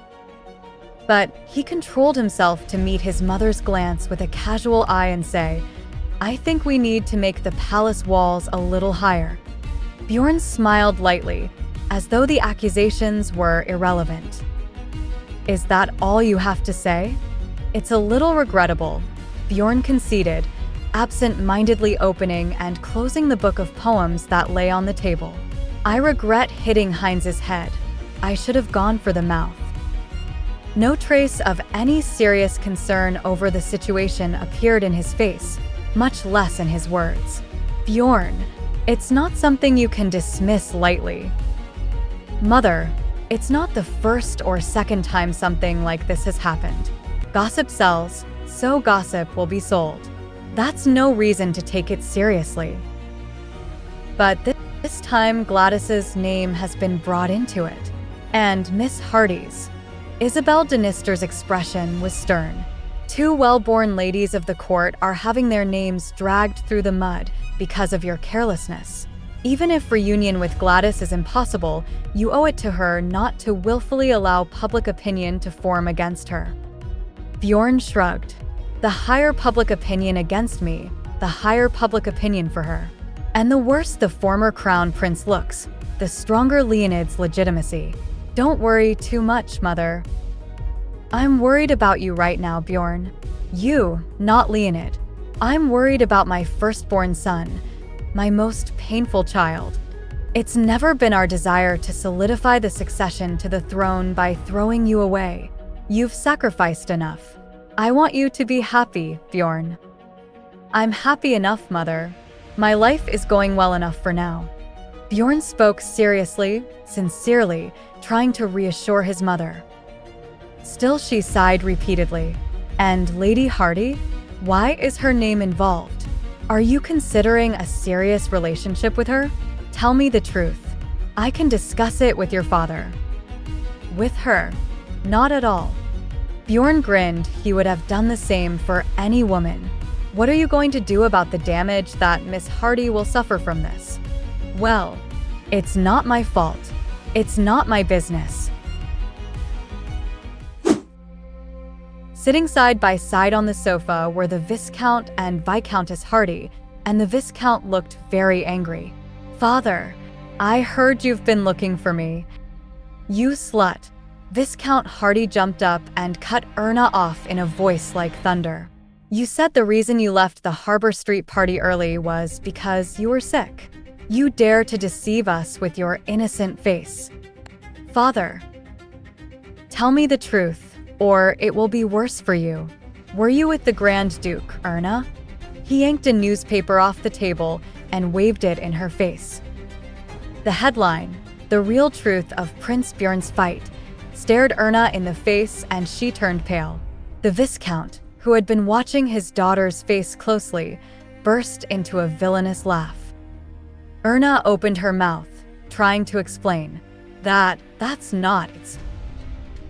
But he controlled himself to meet his mother's glance with a casual eye and say, "I think we need to make the palace walls a little higher." Bjorn smiled lightly, as though the accusations were irrelevant. "Is that all you have to say?" "It's a little regrettable," Bjorn conceded, absent-mindedly opening and closing the book of poems that lay on the table. "I regret hitting Heinz's head. I should have gone for the mouth." No trace of any serious concern over the situation appeared in his face, much less in his words. "Bjorn, it's not something you can dismiss lightly." "Mother, it's not the first or second time something like this has happened. Gossip sells, so gossip will be sold. That's no reason to take it seriously." But this time Gladys's name has been brought into it, and Miss Hardy's. Isabel Denister's expression was stern. "Two well-born ladies of the court are having their names dragged through the mud because of your carelessness. Even if reunion with Gladys is impossible, you owe it to her not to willfully allow public opinion to form against her." Bjorn shrugged. "The higher public opinion against me, the higher public opinion for her. And the worse the former crown prince looks, the stronger Leonid's legitimacy. Don't worry too much, Mother." "I'm worried about you right now, Bjorn. You, not Leonid. I'm worried about my firstborn son, my most painful child. It's never been our desire to solidify the succession to the throne by throwing you away. You've sacrificed enough. I want you to be happy, Bjorn." "I'm happy enough, Mother. My life is going well enough for now." Bjorn spoke seriously, sincerely, trying to reassure his mother. Still she sighed repeatedly. "And Lady Hardy? Why is her name involved? Are you considering a serious relationship with her? Tell me the truth. I can discuss it with your father." With her? Not at all. Bjorn grinned. He would have done the same for any woman. What are you going to do about the damage that Miss Hardy will suffer from this? Well, it's not my fault. It's not my business. Sitting side by side on the sofa were the Viscount and Viscountess Hardy, and the Viscount looked very angry. Father, I heard you've been looking for me. You slut. Viscount Hardy jumped up and cut Erna off in a voice like thunder. You said the reason you left the Harbor Street party early was because you were sick. You dare to deceive us with your innocent face. Father, tell me the truth, or it will be worse for you. Were you with the Grand Duke, Erna? He yanked a newspaper off the table and waved it in her face. The headline, "The Real Truth of Prince Bjorn's Fight," stared Erna in the face and she turned pale. The Viscount, who had been watching his daughter's face closely, burst into a villainous laugh. Erna opened her mouth, trying to explain. That's not it.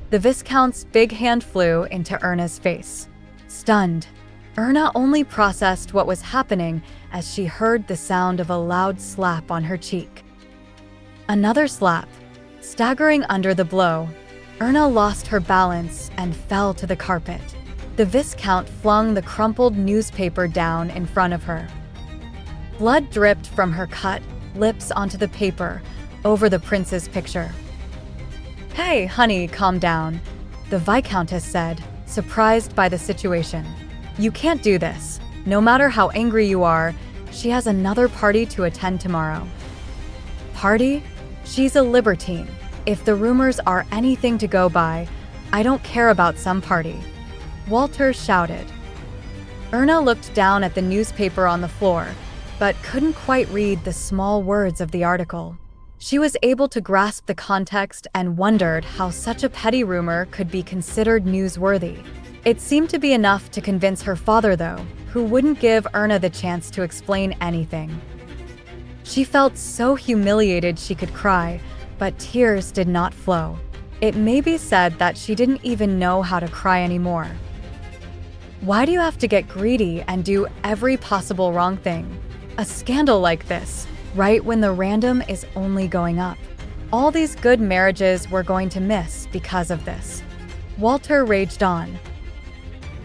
The Viscount's big hand flew into Erna's face. Stunned, Erna only processed what was happening as she heard the sound of a loud slap on her cheek. Another slap. Staggering under the blow, Erna lost her balance and fell to the carpet. The Viscount flung the crumpled newspaper down in front of her. Blood dripped from her cut lips onto the paper, over the prince's picture. Hey, honey, calm down, the Viscountess said, surprised by the situation. You can't do this. No matter how angry you are, she has another party to attend tomorrow. Party? She's a libertine. If the rumors are anything to go by, I don't care about some party. Walter shouted. Erna looked down at the newspaper on the floor, but couldn't quite read the small words of the article. She was able to grasp the context and wondered how such a petty rumor could be considered newsworthy. It seemed to be enough to convince her father, though, who wouldn't give Erna the chance to explain anything. She felt so humiliated she could cry, but tears did not flow. It may be said that she didn't even know how to cry anymore. Why do you have to get greedy and do every possible wrong thing? A scandal like this, right when the random is only going up. All these good marriages we're going to miss because of this. Walter raged on.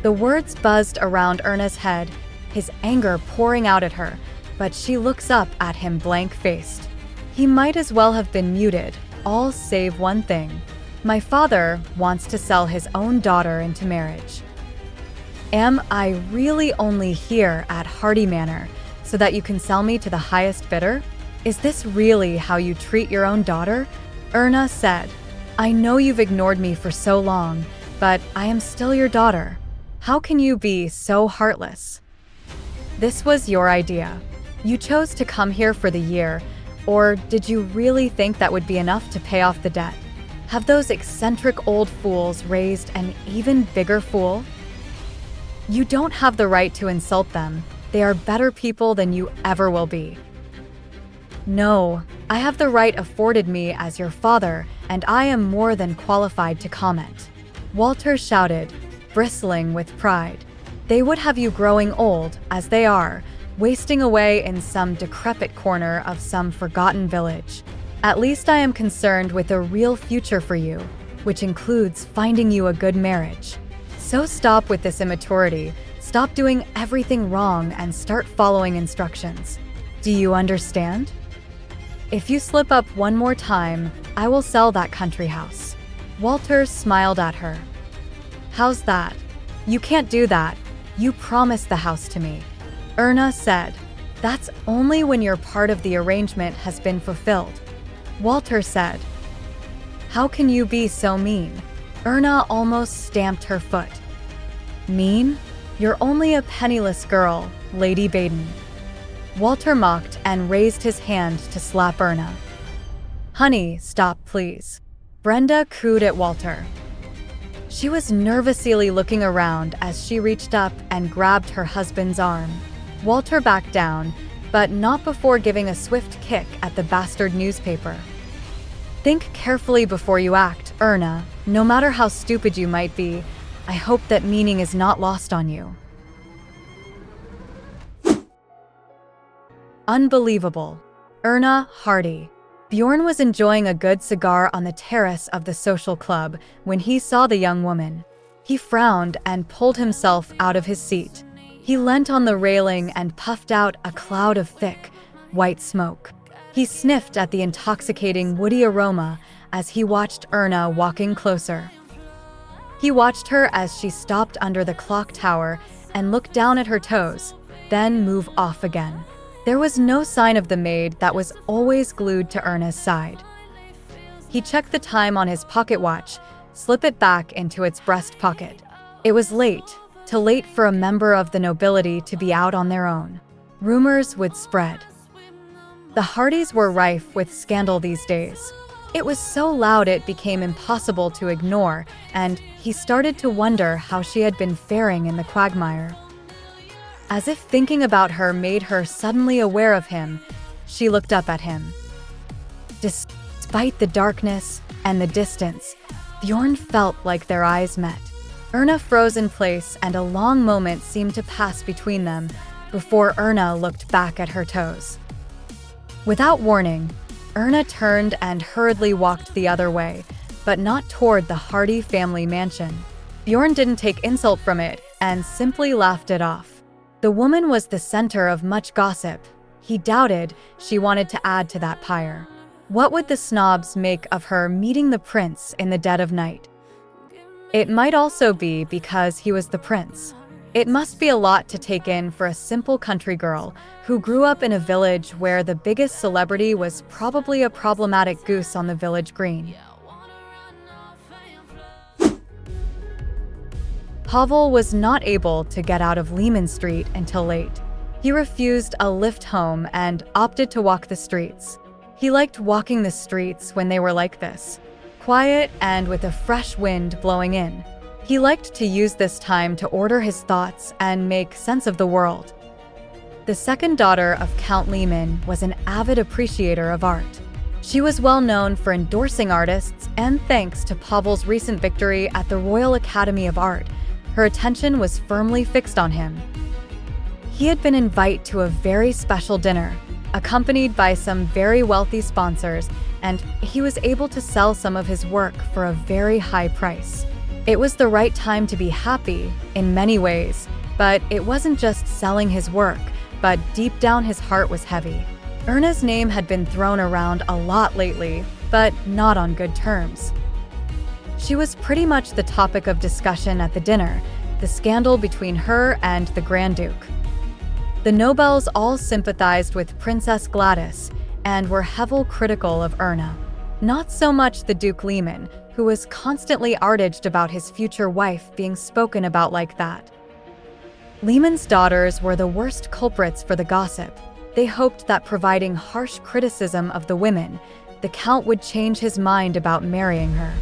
The words buzzed around Erna's head, his anger pouring out at her, but she looks up at him blank-faced. He might as well have been muted, all save one thing. My father wants to sell his own daughter into marriage. Am I really only here at Hardy Manor so that you can sell me to the highest bidder? Is this really how you treat your own daughter? Erna said, I know you've ignored me for so long, but I am still your daughter. How can you be so heartless? This was your idea. You chose to come here for the year, or did you really think that would be enough to pay off the debt? Have those eccentric old fools raised an even bigger fool? You don't have the right to insult them. They are better people than you ever will be. No, I have the right afforded me as your father, and I am more than qualified to comment. Walter shouted, bristling with pride. They would have you growing old, as they are, wasting away in some decrepit corner of some forgotten village. At least I am concerned with a real future for you, which includes finding you a good marriage. So stop with this immaturity, stop doing everything wrong, and start following instructions. Do you understand? If you slip up one more time, I will sell that country house. Walter smiled at her. How's that? You can't do that. You promised the house to me. Erna said, that's only when your part of the arrangement has been fulfilled. Walter said, how can you be so mean? Erna almost stamped her foot. Mean? You're only a penniless girl, Lady Baden. Walter mocked and raised his hand to slap Erna. Honey, stop please. Brenda cooed at Walter. She was nervously looking around as she reached up and grabbed her husband's arm. Walter backed down, but not before giving a swift kick at the bastard newspaper. Think carefully before you act, Erna, no matter how stupid you might be, I hope that meaning is not lost on you. Unbelievable. Erna Hardy. Bjorn was enjoying a good cigar on the terrace of the social club when he saw the young woman. He frowned and pulled himself out of his seat. He leant on the railing and puffed out a cloud of thick, white smoke. He sniffed at the intoxicating woody aroma as he watched Erna walking closer. He watched her as she stopped under the clock tower and looked down at her toes, then move off again. There was no sign of the maid that was always glued to Erna's side. He checked the time on his pocket watch, slipped it back into its breast pocket. It was late, too late for a member of the nobility to be out on their own. Rumors would spread. The Hardys were rife with scandal these days. It was so loud it became impossible to ignore, and he started to wonder how she had been faring in the quagmire. As if thinking about her made her suddenly aware of him, she looked up at him. Despite the darkness and the distance, Bjorn felt like their eyes met. Erna froze in place, and a long moment seemed to pass between them before Erna looked back at her toes. Without warning, Erna turned and hurriedly walked the other way, but not toward the Hardy family mansion. Bjorn didn't take insult from it and simply laughed it off. The woman was the center of much gossip. He doubted she wanted to add to that pyre. What would the snobs make of her meeting the prince in the dead of night? It might also be because he was the prince. It must be a lot to take in for a simple country girl who grew up in a village where the biggest celebrity was probably a problematic goose on the village green. Pavel was not able to get out of Lehman Street until late. He refused a lift home and opted to walk the streets. He liked walking the streets when they were like this, quiet and with a fresh wind blowing in. He liked to use this time to order his thoughts and make sense of the world. The second daughter of Count Lehman was an avid appreciator of art. She was well known for endorsing artists, and thanks to Pavel's recent victory at the Royal Academy of Art, her attention was firmly fixed on him. He had been invited to a very special dinner, accompanied by some very wealthy sponsors, and he was able to sell some of his work for a very high price. It was the right time to be happy, in many ways, but it wasn't just selling his work, but deep down his heart was heavy. Erna's name had been thrown around a lot lately, but not on good terms. She was pretty much the topic of discussion at the dinner, the scandal between her and the Grand Duke. The nobles all sympathized with Princess Gladis and were heavily critical of Erna. Not so much the Duke Lehman, who was constantly outraged about his future wife being spoken about like that. Lehman's daughters were the worst culprits for the gossip. They hoped that providing harsh criticism of the women, the Count would change his mind about marrying her.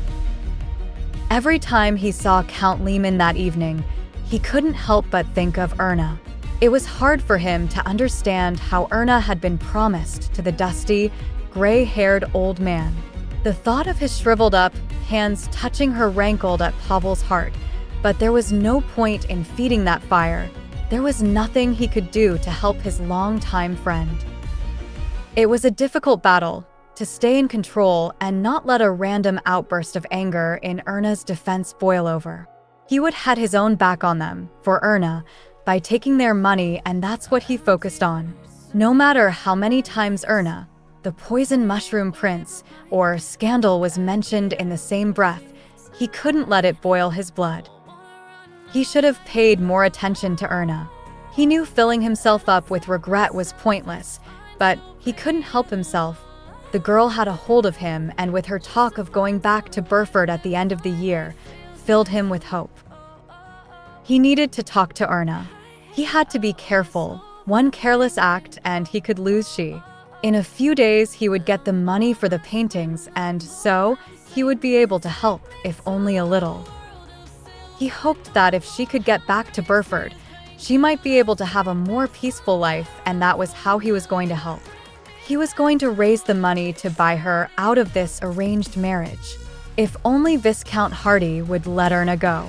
Every time he saw Count Lehman that evening, he couldn't help but think of Erna. It was hard for him to understand how Erna had been promised to the dusty, gray-haired old man. The thought of his shriveled up hands touching her rankled at Pavel's heart, but there was no point in feeding that fire. There was nothing he could do to help his longtime friend. It was a difficult battle, to stay in control and not let a random outburst of anger in Erna's defense boil over. He would had his own back on them, for Erna, by taking their money, and that's what he focused on. No matter how many times Erna, the poison mushroom prince, or scandal was mentioned in the same breath, he couldn't let it boil his blood. He should have paid more attention to Erna. He knew filling himself up with regret was pointless, but he couldn't help himself. The girl had a hold of him, and with her talk of going back to Burford at the end of the year, filled him with hope. He needed to talk to Erna. He had to be careful. One careless act and he could lose she. In a few days he would get the money for the paintings, and so he would be able to help, if only a little. He hoped that if she could get back to Burford, she might be able to have a more peaceful life, and that was how he was going to help. He was going to raise the money to buy her out of this arranged marriage. If only Viscount Hardy would let Erna go.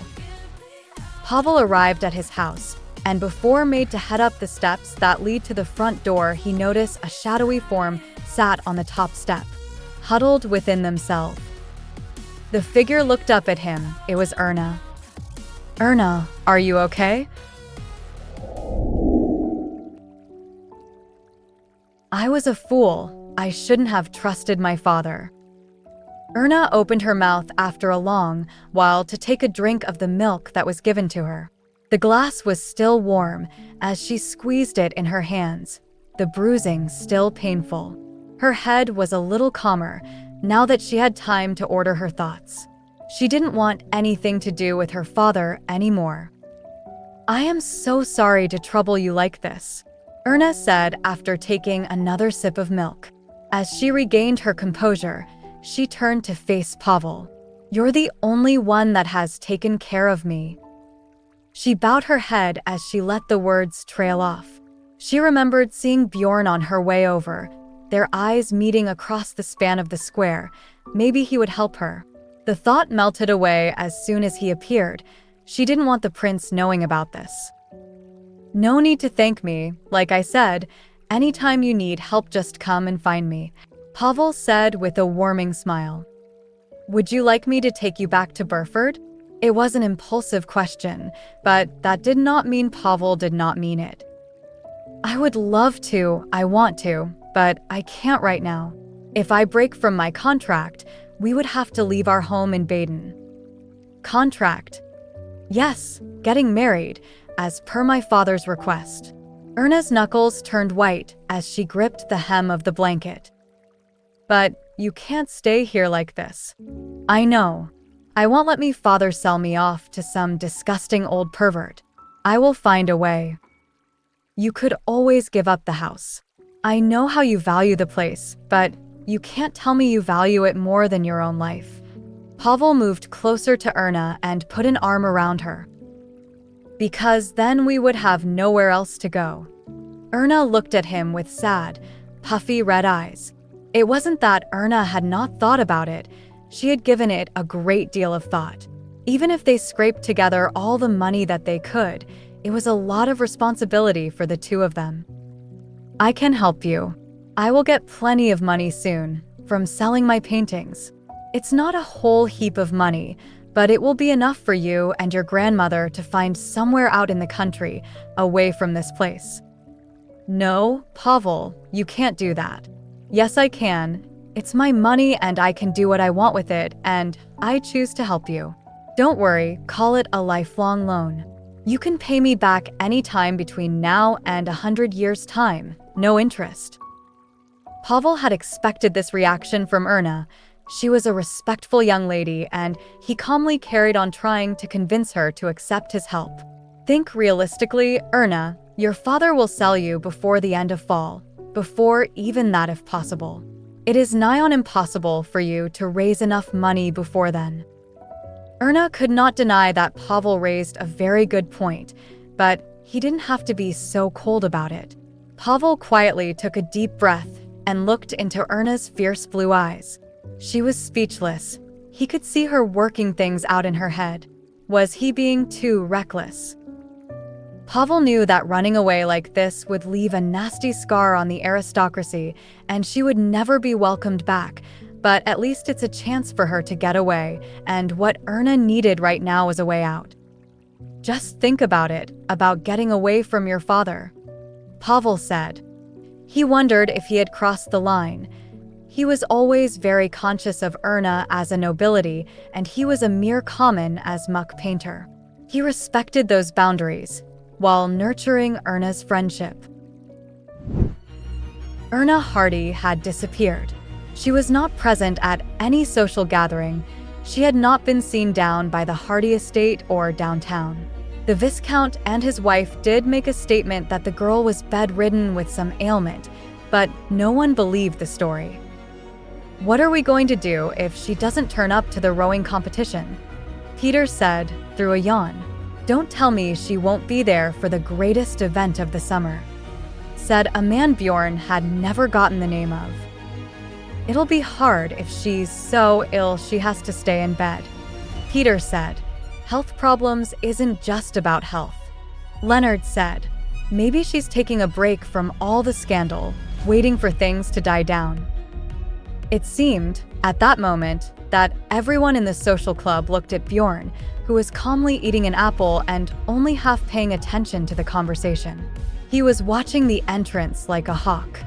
Pavel arrived at his house, and before made to head up the steps that lead to the front door, he noticed a shadowy form sat on the top step, huddled within themselves. The figure looked up at him. It was Erna. "Erna, are you okay?" "I was a fool. I shouldn't have trusted my father." Erna opened her mouth after a long while to take a drink of the milk that was given to her. The glass was still warm as she squeezed it in her hands, the bruising still painful. Her head was a little calmer now that she had time to order her thoughts. She didn't want anything to do with her father anymore. "I am so sorry to trouble you like this," Erna said after taking another sip of milk. As she regained her composure, she turned to face Pavel. "You're the only one that has taken care of me." She bowed her head as she let the words trail off. She remembered seeing Bjorn on her way over, their eyes meeting across the span of the square. Maybe he would help her. The thought melted away as soon as he appeared. She didn't want the prince knowing about this. "No need to thank me. Like I said, anytime you need help, just come and find me," Pavel said with a warming smile. "Would you like me to take you back to Burford?" It was an impulsive question, but that did not mean Pavel did not mean it. "I would love to, I want to, but I can't right now. If I break from my contract, we would have to leave our home in Baden." "Contract?" "Yes, getting married, as per my father's request." Erna's knuckles turned white as she gripped the hem of the blanket. "But you can't stay here like this." "I know. I won't let me father sell me off to some disgusting old pervert. I will find a way." "You could always give up the house. I know how you value the place, but you can't tell me you value it more than your own life." Pavel moved closer to Erna and put an arm around her. "Because then we would have nowhere else to go." Erna looked at him with sad, puffy red eyes. It wasn't that Erna had not thought about it. She had given it a great deal of thought. Even if they scraped together all the money that they could, it was a lot of responsibility for the two of them. "I can help you. I will get plenty of money soon, from selling my paintings. It's not a whole heap of money, but it will be enough for you and your grandmother to find somewhere out in the country, away from this place." "No, Pavel, you can't do that." "Yes, I can. It's my money and I can do what I want with it, and I choose to help you. Don't worry, call it a lifelong loan. You can pay me back any time between now and 100 years' time, no interest." Pavel had expected this reaction from Erna. She was a respectful young lady, and he calmly carried on trying to convince her to accept his help. "Think realistically, Erna. Your father will sell you before the end of fall, before even that if possible. It is nigh on impossible for you to raise enough money before then." Erna could not deny that Pavel raised a very good point, but he didn't have to be so cold about it. Pavel quietly took a deep breath and looked into Erna's fierce blue eyes. She was speechless. He could see her working things out in her head. Was he being too reckless? Pavel knew that running away like this would leave a nasty scar on the aristocracy, and she would never be welcomed back, but at least it's a chance for her to get away, and what Erna needed right now was a way out. "Just think about it, about getting away from your father," Pavel said. He wondered if he had crossed the line. He was always very conscious of Erna as a nobility, and he was a mere common as muck painter. He respected those boundaries, while nurturing Erna's friendship. Erna Hardy had disappeared. She was not present at any social gathering. She had not been seen down by the Hardy estate or downtown. The Viscount and his wife did make a statement that the girl was bedridden with some ailment, but no one believed the story. "What are we going to do if she doesn't turn up to the rowing competition?" Peter said through a yawn. "Don't tell me she won't be there for the greatest event of the summer," said a man Bjorn had never gotten the name of. It'll be hard if she's so ill she has to stay in bed. Peter said, health problems isn't just about health. Leonard said, maybe she's taking a break from all the scandal, waiting for things to die down. It seemed, at that moment, that everyone in the social club looked at Bjorn, who was calmly eating an apple and only half paying attention to the conversation. He was watching the entrance like a hawk.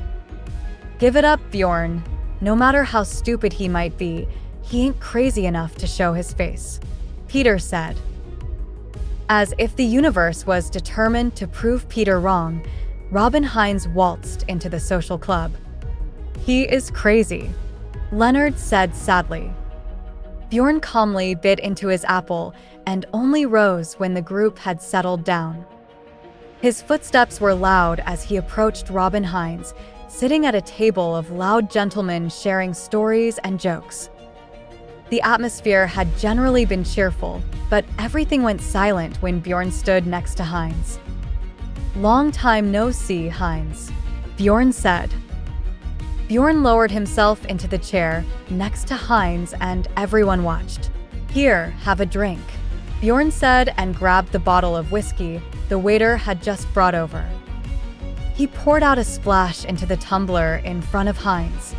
Give it up, Bjorn. No matter how stupid he might be, he ain't crazy enough to show his face, Peter said. As if the universe was determined to prove Peter wrong, Robin Hines waltzed into the social club. He is crazy, Leonard said sadly. Bjorn calmly bit into his apple and only rose when the group had settled down. His footsteps were loud as he approached Robin Hines, sitting at a table of loud gentlemen sharing stories and jokes. The atmosphere had generally been cheerful, but everything went silent when Bjorn stood next to Hines. Long time no see, Hines, Bjorn said. Bjorn lowered himself into the chair next to Hines and everyone watched. Here, have a drink, Bjorn said and grabbed the bottle of whiskey the waiter had just brought over. He poured out a splash into the tumbler in front of Hines.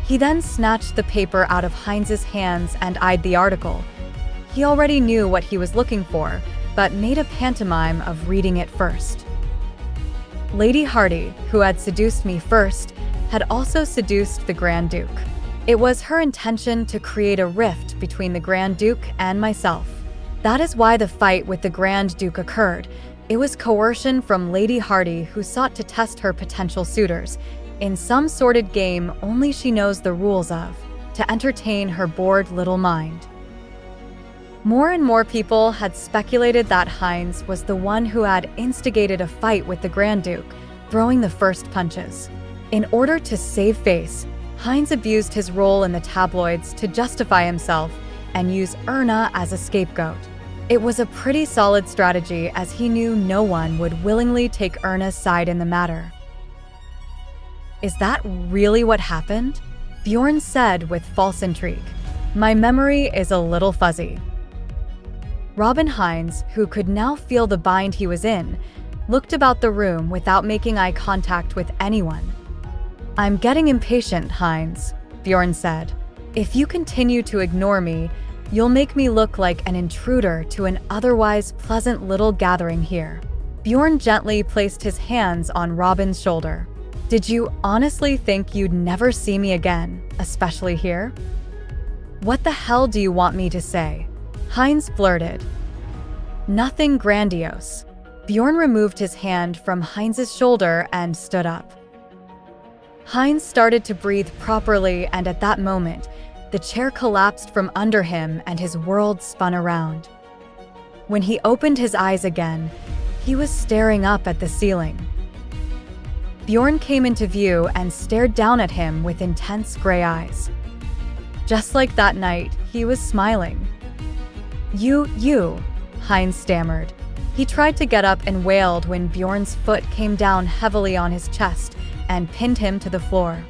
He then snatched the paper out of Hines's hands and eyed the article. He already knew what he was looking for, but made a pantomime of reading it first. Lady Hardy, who had seduced me first, had also seduced the Grand Duke. It was her intention to create a rift between the Grand Duke and myself. That is why the fight with the Grand Duke occurred. It was coercion from Lady Hardy, who sought to test her potential suitors, in some sordid game only she knows the rules of, to entertain her bored little mind. More and more people had speculated that Hines was the one who had instigated a fight with the Grand Duke, throwing the first punches. In order to save face, Hines abused his role in the tabloids to justify himself and use Erna as a scapegoat. It was a pretty solid strategy, as he knew no one would willingly take Erna's side in the matter. Is that really what happened? Bjorn said with false intrigue. My memory is a little fuzzy. Robin Hines, who could now feel the bind he was in, looked about the room without making eye contact with anyone. I'm getting impatient, Hines, Bjorn said. If you continue to ignore me, you'll make me look like an intruder to an otherwise pleasant little gathering here. Bjorn gently placed his hands on Robin's shoulder. Did you honestly think you'd never see me again, especially here? What the hell do you want me to say? Hines blurted. Nothing grandiose. Bjorn removed his hand from Hines's shoulder and stood up. Hines started to breathe properly, and at that moment, the chair collapsed from under him and his world spun around. When he opened his eyes again, he was staring up at the ceiling. Bjorn came into view and stared down at him with intense gray eyes. Just like that night, he was smiling. You, Hines stammered. He tried to get up and wailed when Bjorn's foot came down heavily on his chest and pinned him to the floor.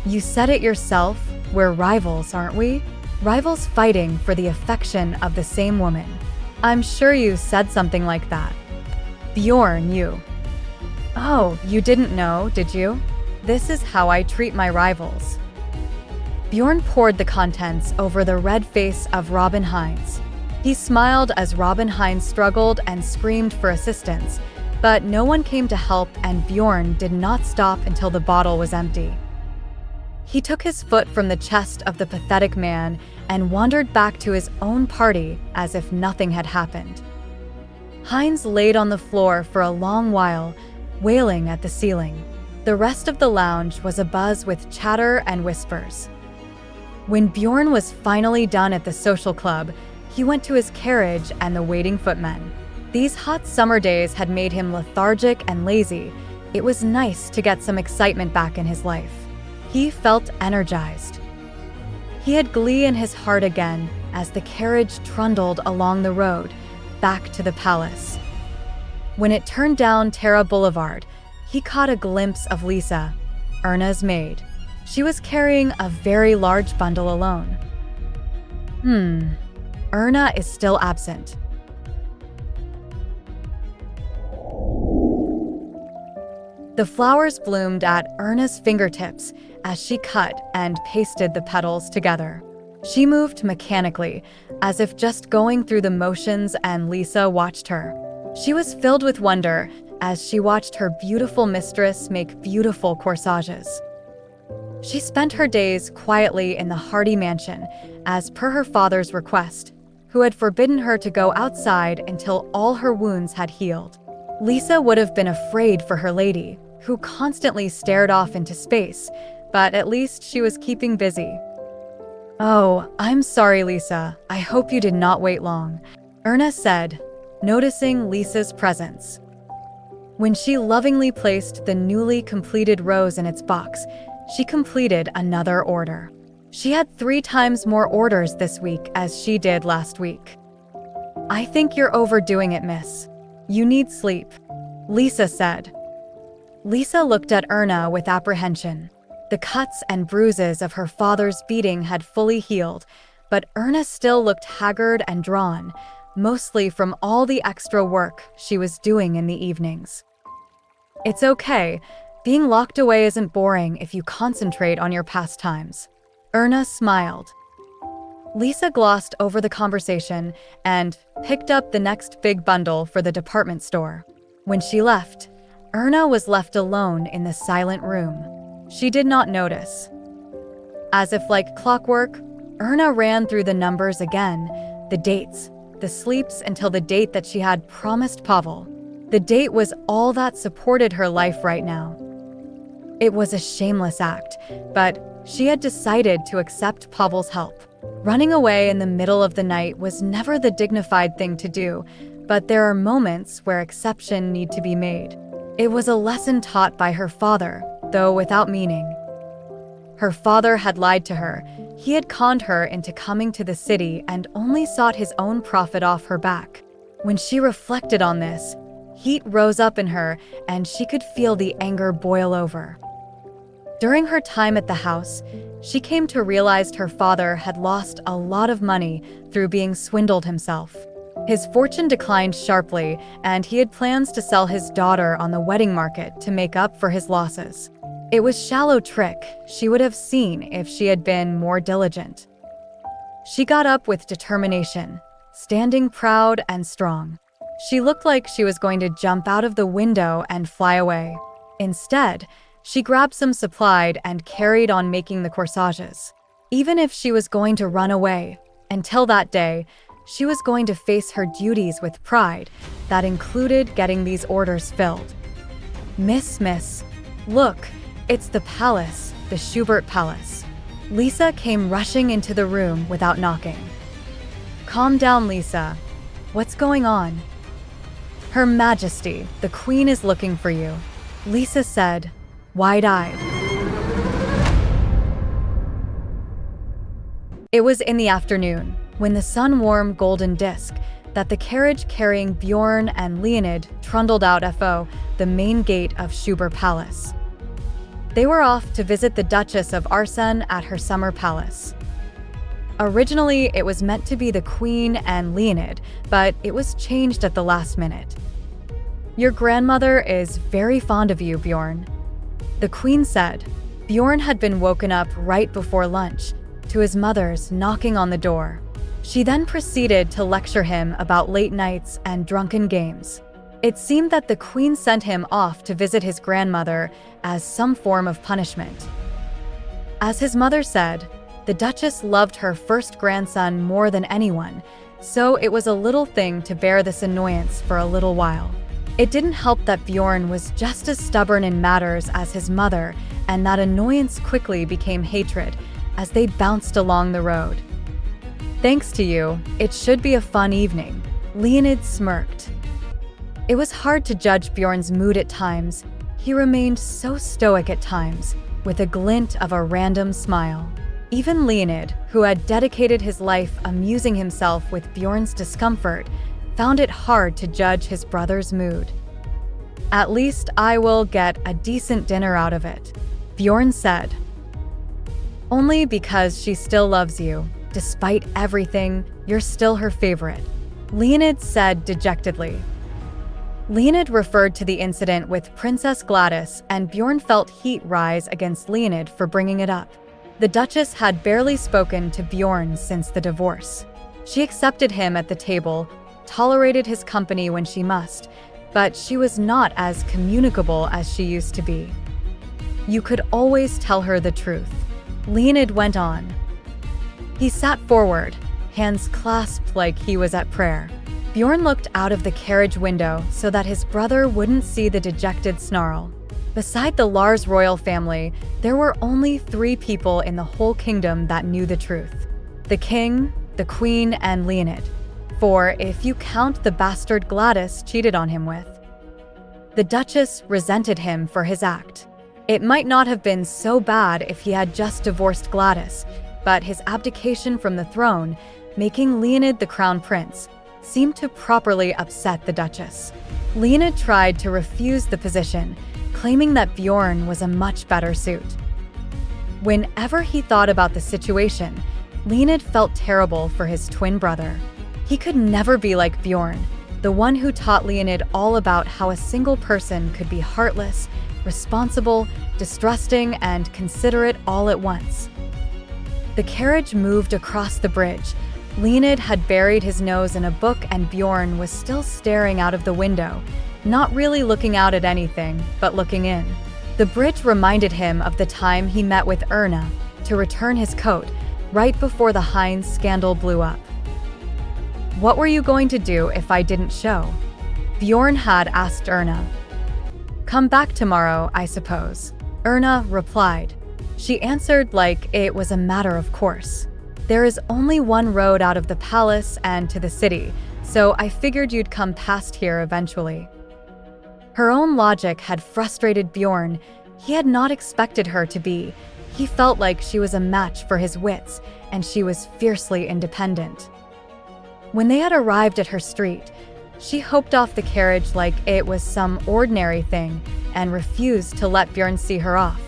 You said it yourself, we're rivals, aren't we? Rivals fighting for the affection of the same woman. I'm sure you said something like that. Bjorn, you. Oh, you didn't know, did you? This is how I treat my rivals. Bjorn poured the contents over the red face of Robin Hines. He smiled as Robin Hines struggled and screamed for assistance, but no one came to help, and Bjorn did not stop until the bottle was empty. He took his foot from the chest of the pathetic man and wandered back to his own party as if nothing had happened. Hines laid on the floor for a long while, wailing at the ceiling. The rest of the lounge was abuzz with chatter and whispers. When Bjorn was finally done at the social club, he went to his carriage and the waiting footmen. These hot summer days had made him lethargic and lazy. It was nice to get some excitement back in his life. He felt energized. He had glee in his heart again as the carriage trundled along the road, back to the palace. When it turned down Terra Boulevard, he caught a glimpse of Lisa, Erna's maid. She was carrying a very large bundle alone. Erna is still absent. The flowers bloomed at Erna's fingertips as she cut and pasted the petals together. She moved mechanically, as if just going through the motions, and Lisa watched her. She was filled with wonder as she watched her beautiful mistress make beautiful corsages. She spent her days quietly in the Hardy mansion, as per her father's request, who had forbidden her to go outside until all her wounds had healed. Lisa would have been afraid for her lady, who constantly stared off into space, but at least she was keeping busy. "Oh, I'm sorry, Lisa. I hope you did not wait long," Erna said, noticing Lisa's presence. When she lovingly placed the newly completed rose in its box, she completed another order. She had 3 times more orders this week as she did last week. "I think you're overdoing it, miss. You need sleep," Lisa said. Lisa looked at Erna with apprehension. The cuts and bruises of her father's beating had fully healed, but Erna still looked haggard and drawn, mostly from all the extra work she was doing in the evenings. "It's okay. Being locked away isn't boring if you concentrate on your pastimes," Erna smiled. Lisa glossed over the conversation and picked up the next big bundle for the department store. When she left, Erna was left alone in the silent room. She did not notice. As if like clockwork, Erna ran through the numbers again, the dates, the sleeps until the date that she had promised Pavel. The date was all that supported her life right now. It was a shameless act, but she had decided to accept Pavel's help. Running away in the middle of the night was never the dignified thing to do, but there are moments where exceptions need to be made. It was a lesson taught by her father, though without meaning. Her father had lied to her. He had conned her into coming to the city and only sought his own profit off her back. When she reflected on this, heat rose up in her and she could feel the anger boil over. During her time at the house, she came to realize her father had lost a lot of money through being swindled himself. His fortune declined sharply, and he had plans to sell his daughter on the wedding market to make up for his losses. It was a shallow trick she would have seen if she had been more diligent. She got up with determination, standing proud and strong. She looked like she was going to jump out of the window and fly away. Instead, she grabbed some supplied and carried on making the corsages. Even if she was going to run away, until that day, she was going to face her duties with pride that included getting these orders filled. Miss, look, it's the palace, the Schubert Palace." Lisa came rushing into the room without knocking. "Calm down, Lisa. What's going on?" "Her Majesty, the Queen is looking for you," Lisa said, wide-eyed. It was in the afternoon, when the sun-warm golden disk, that the carriage carrying Bjorn and Leonid trundled out FO, the main gate of Schubert Palace. They were off to visit the Duchess of Arsen at her summer palace. Originally, it was meant to be the Queen and Leonid, but it was changed at the last minute. "Your grandmother is very fond of you, Bjorn," the Queen said. Bjorn had been woken up right before lunch, to his mother's knocking on the door. She then proceeded to lecture him about late nights and drunken games. It seemed that the Queen sent him off to visit his grandmother as some form of punishment. As his mother said, the Duchess loved her first grandson more than anyone, so it was a little thing to bear this annoyance for a little while. It didn't help that Bjorn was just as stubborn in matters as his mother, and that annoyance quickly became hatred as they bounced along the road. "Thanks to you, it should be a fun evening," Leonid smirked. It was hard to judge Bjorn's mood at times. He remained so stoic at times, with a glint of a random smile. Even Leonid, who had dedicated his life amusing himself with Bjorn's discomfort, found it hard to judge his brother's mood. "At least I will get a decent dinner out of it," Bjorn said. Only because she still loves you. Despite everything, you're still her favorite," Leonid said dejectedly. Leonid referred to the incident with Princess Gladis, and Bjorn felt heat rise against Leonid for bringing it up. The Duchess had barely spoken to Bjorn since the divorce. She accepted him at the table, tolerated his company when she must, but she was not as communicable as she used to be. "You could always tell her the truth," Leonid went on. He sat forward, hands clasped like he was at prayer. Bjorn looked out of the carriage window so that his brother wouldn't see the dejected snarl. Beside the Lars royal family, there were only 3 people in the whole kingdom that knew the truth: the king, the queen, and Leonid. 4 if you count the bastard Gladis cheated on him with. The Duchess resented him for his act. It might not have been so bad if he had just divorced Gladis, but his abdication from the throne, making Leonid the crown prince, seemed to properly upset the Duchess. Leonid tried to refuse the position, claiming that Bjorn was a much better suit. Whenever he thought about the situation, Leonid felt terrible for his twin brother. He could never be like Bjorn, the one who taught Leonid all about how a single person could be heartless, responsible, distrusting, and considerate all at once. The carriage moved across the bridge. Leonid had buried his nose in a book and Bjorn was still staring out of the window, not really looking out at anything, but looking in. The bridge reminded him of the time he met with Erna to return his coat right before the Heinz scandal blew up. "What were you going to do if I didn't show?" Bjorn had asked Erna. "Come back tomorrow, I suppose," Erna replied. She answered like it was a matter of course. "There is only one road out of the palace and to the city, so I figured you'd come past here eventually." Her own logic had frustrated Bjorn. He had not expected her to be. He felt like she was a match for his wits, and she was fiercely independent. When they had arrived at her street, she hopped off the carriage like it was some ordinary thing and refused to let Bjorn see her off.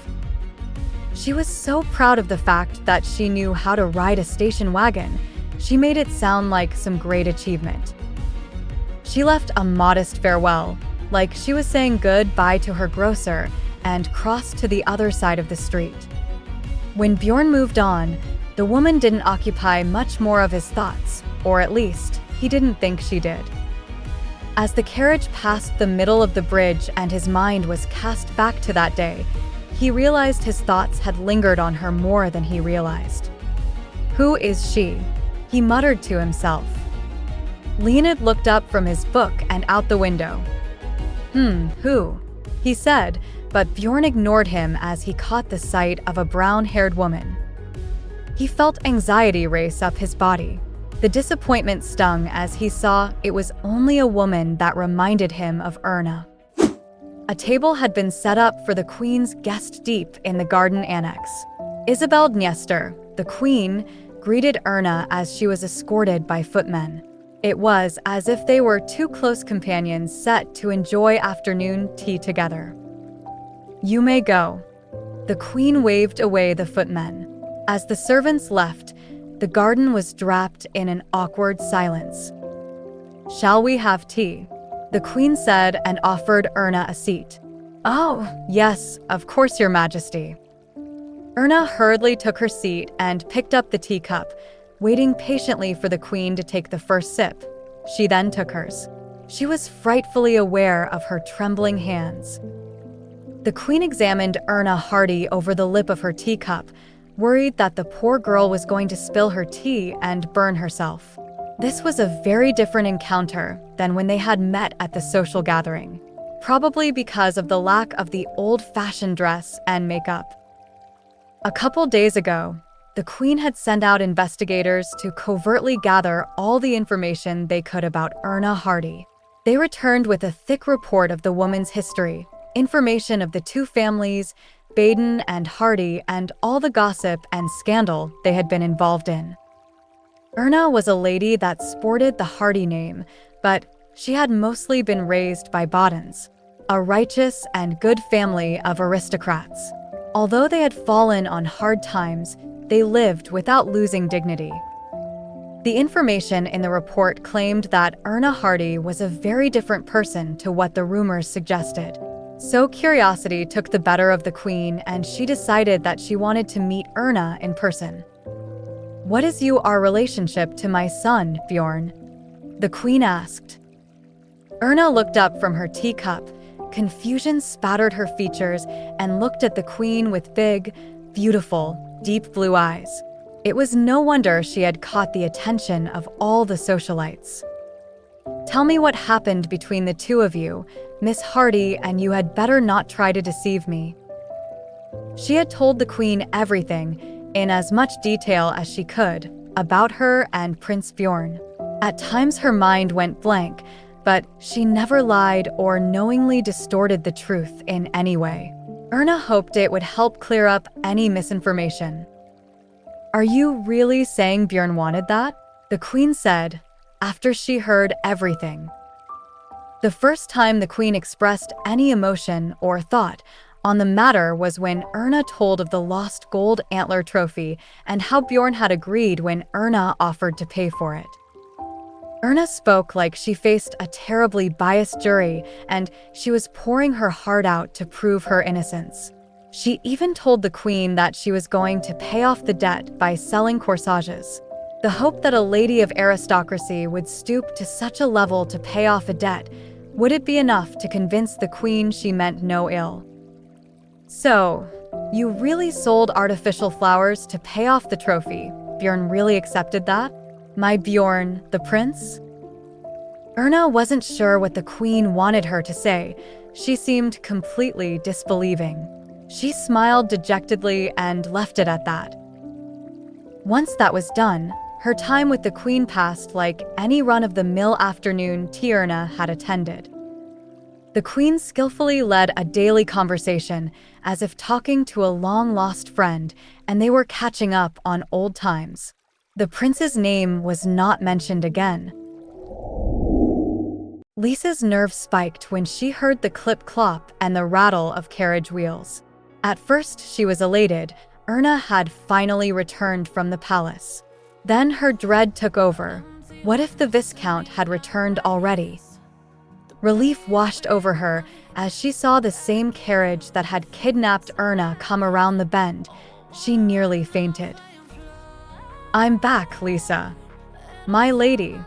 She was so proud of the fact that she knew how to ride a station wagon. She made it sound like some great achievement. She left a modest farewell, like she was saying goodbye to her grocer, and crossed to the other side of the street. When Bjorn moved on, the woman didn't occupy much more of his thoughts, or at least, he didn't think she did. As the carriage passed the middle of the bridge and his mind was cast back to that day, he realized his thoughts had lingered on her more than he realized. "Who is she?" he muttered to himself. Leonid looked up from his book and out the window. Who?" he said, but Bjorn ignored him as he caught the sight of a brown-haired woman. He felt anxiety race up his body. The disappointment stung as he saw it was only a woman that reminded him of Erna. A table had been set up for the queen's guest deep in the garden annex. Isabel Dniester, the queen, greeted Erna as she was escorted by footmen. It was as if they were 2 close companions set to enjoy afternoon tea together. "You may go." The queen waved away the footmen. As the servants left, the garden was draped in an awkward silence. "Shall we have tea?" the queen said and offered Erna a seat. "Oh, yes, of course, Your Majesty." Erna hurriedly took her seat and picked up the teacup, waiting patiently for the queen to take the first sip. She then took hers. She was frightfully aware of her trembling hands. The queen examined Erna Hardy over the lip of her teacup, worried that the poor girl was going to spill her tea and burn herself. This was a very different encounter than when they had met at the social gathering, probably because of the lack of the old-fashioned dress and makeup. A couple days ago, the queen had sent out investigators to covertly gather all the information they could about Erna Hardy. They returned with a thick report of the woman's history, information of the 2 families, Baden and Hardy, and all the gossip and scandal they had been involved in. Erna was a lady that sported the Hardy name, but she had mostly been raised by Badens, a righteous and good family of aristocrats. Although they had fallen on hard times, they lived without losing dignity. The information in the report claimed that Erna Hardy was a very different person to what the rumors suggested. So curiosity took the better of the queen, and she decided that she wanted to meet Erna in person. "What is our relationship to my son, Bjorn?" the queen asked. Erna looked up from her teacup. Confusion spattered her features and looked at the queen with big, beautiful, deep blue eyes. It was no wonder she had caught the attention of all the socialites. "Tell me what happened between the two of you, Miss Hardy, and you had better not try to deceive me." She had told the queen everything, in as much detail as she could, about her and Prince Bjorn. At times her mind went blank, but she never lied or knowingly distorted the truth in any way. Erna hoped it would help clear up any misinformation. "Are you really saying Bjorn wanted that?" the queen said, after she heard everything. The first time the queen expressed any emotion or thought on the matter was when Erna told of the lost gold antler trophy and how Bjorn had agreed when Erna offered to pay for it. Erna spoke like she faced a terribly biased jury, and she was pouring her heart out to prove her innocence. She even told the queen that she was going to pay off the debt by selling corsages. The hope that a lady of aristocracy would stoop to such a level to pay off a debt, would it be enough to convince the queen she meant no ill? "So, you really sold artificial flowers to pay off the trophy? Bjorn really accepted that? My Bjorn, the prince?" Erna wasn't sure what the queen wanted her to say. She seemed completely disbelieving. She smiled dejectedly and left it at that. Once that was done, her time with the queen passed like any run-of-the-mill afternoon tea Erna had attended. The queen skillfully led a daily conversation, as if talking to a long-lost friend, and they were catching up on old times. The prince's name was not mentioned again. Lisa's nerves spiked when she heard the clip-clop and the rattle of carriage wheels. At first, she was elated. Erna had finally returned from the palace. Then her dread took over. What if the Viscount had returned already? Relief washed over her as she saw the same carriage that had kidnapped Erna come around the bend. She nearly fainted. "I'm back, Lisa. My lady.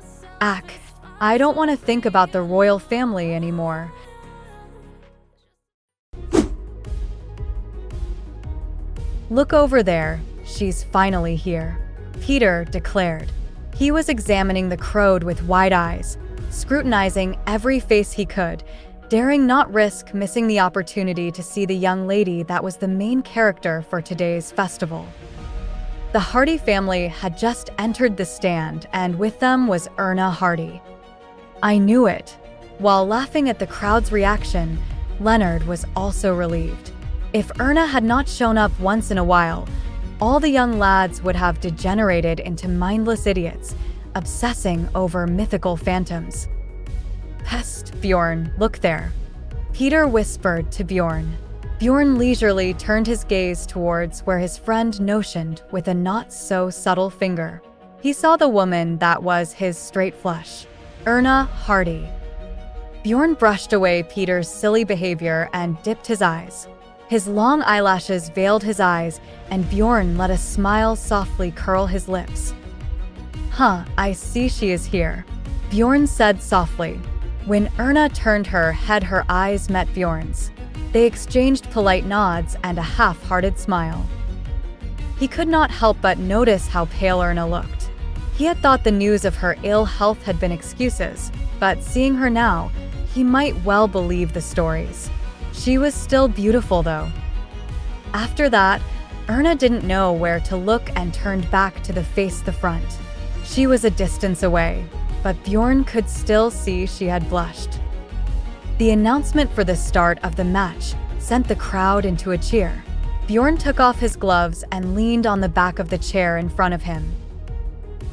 I don't want to think about the royal family anymore." "Look over there, she's finally here," Peter declared. He was examining the crowd with wide eyes, scrutinizing every face he could, daring not risk missing the opportunity to see the young lady that was the main character for today's festival. The Hardy family had just entered the stand, and with them was Erna Hardy. "I knew it." While laughing at the crowd's reaction, Leonard was also relieved. If Erna had not shown up once in a while, all the young lads would have degenerated into mindless idiots, obsessing over mythical phantoms. "Pest, Bjorn, look there," Peter whispered to Bjorn. Bjorn leisurely turned his gaze towards where his friend motioned with a not-so-subtle finger. He saw the woman that was his straight flush, Erna Hardy. Bjorn brushed away Peter's silly behavior and dipped his eyes. His long eyelashes veiled his eyes, and Bjorn let a smile softly curl his lips. "Huh, I see she is here," Bjorn said softly. When Erna turned her head, her eyes met Bjorn's. They exchanged polite nods and a half-hearted smile. He could not help but notice how pale Erna looked. He had thought the news of her ill health had been excuses, but seeing her now, he might well believe the stories. She was still beautiful, though. After that, Erna didn't know where to look and turned back to face the front. She was a distance away, but Bjorn could still see she had blushed. The announcement for the start of the match sent the crowd into a cheer. Bjorn took off his gloves and leaned on the back of the chair in front of him.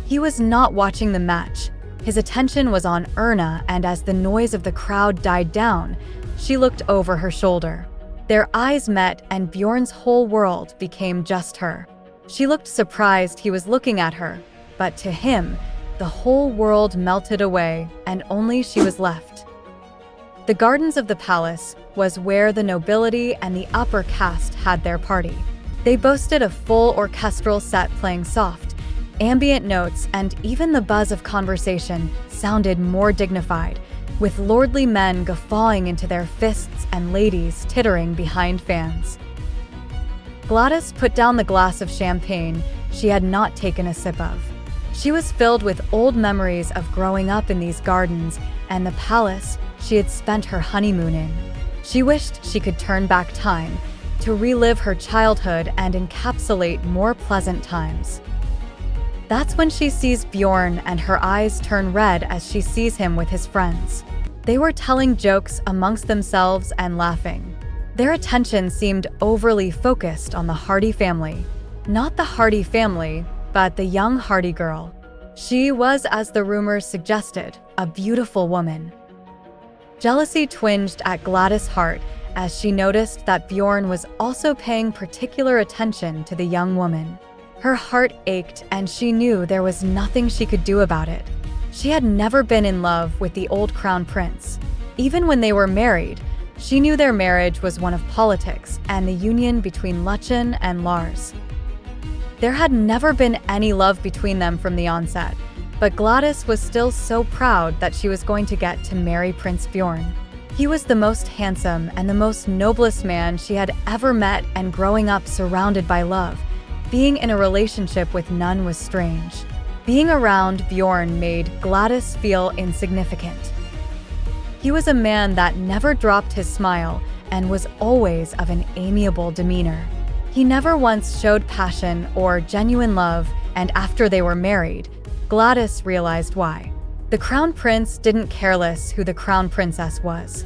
He was not watching the match. His attention was on Erna, and as the noise of the crowd died down, she looked over her shoulder. Their eyes met and Bjorn's whole world became just her. She looked surprised he was looking at her, but to him, the whole world melted away and only she was left. The gardens of the palace was where the nobility and the upper caste had their party. They boasted a full orchestral set playing soft, ambient notes, and even the buzz of conversation sounded more dignified, with lordly men guffawing into their fists and ladies tittering behind fans. Gladis put down the glass of champagne she had not taken a sip of. She was filled with old memories of growing up in these gardens and the palace she had spent her honeymoon in. She wished she could turn back time to relive her childhood and encapsulate more pleasant times. That's when she sees Bjorn and her eyes turn red as she sees him with his friends. They were telling jokes amongst themselves and laughing. Their attention seemed overly focused on the Hardy family. Not the Hardy family, but the young Hardy girl. She was, as the rumors suggested, a beautiful woman. Jealousy twinged at Gladys' heart as she noticed that Bjorn was also paying particular attention to the young woman. Her heart ached and she knew there was nothing she could do about it. She had never been in love with the old crown prince. Even when they were married, she knew their marriage was one of politics and the union between Luchen and Lars. There had never been any love between them from the onset, but Gladys was still so proud that she was going to get to marry Prince Bjorn. He was the most handsome and the most noblest man she had ever met, and growing up surrounded by love, being in a relationship with none was strange. Being around Bjorn made Gladys feel insignificant. He was a man that never dropped his smile and was always of an amiable demeanor. He never once showed passion or genuine love, and after they were married, Gladys realized why. The crown prince didn't care less who the crown princess was.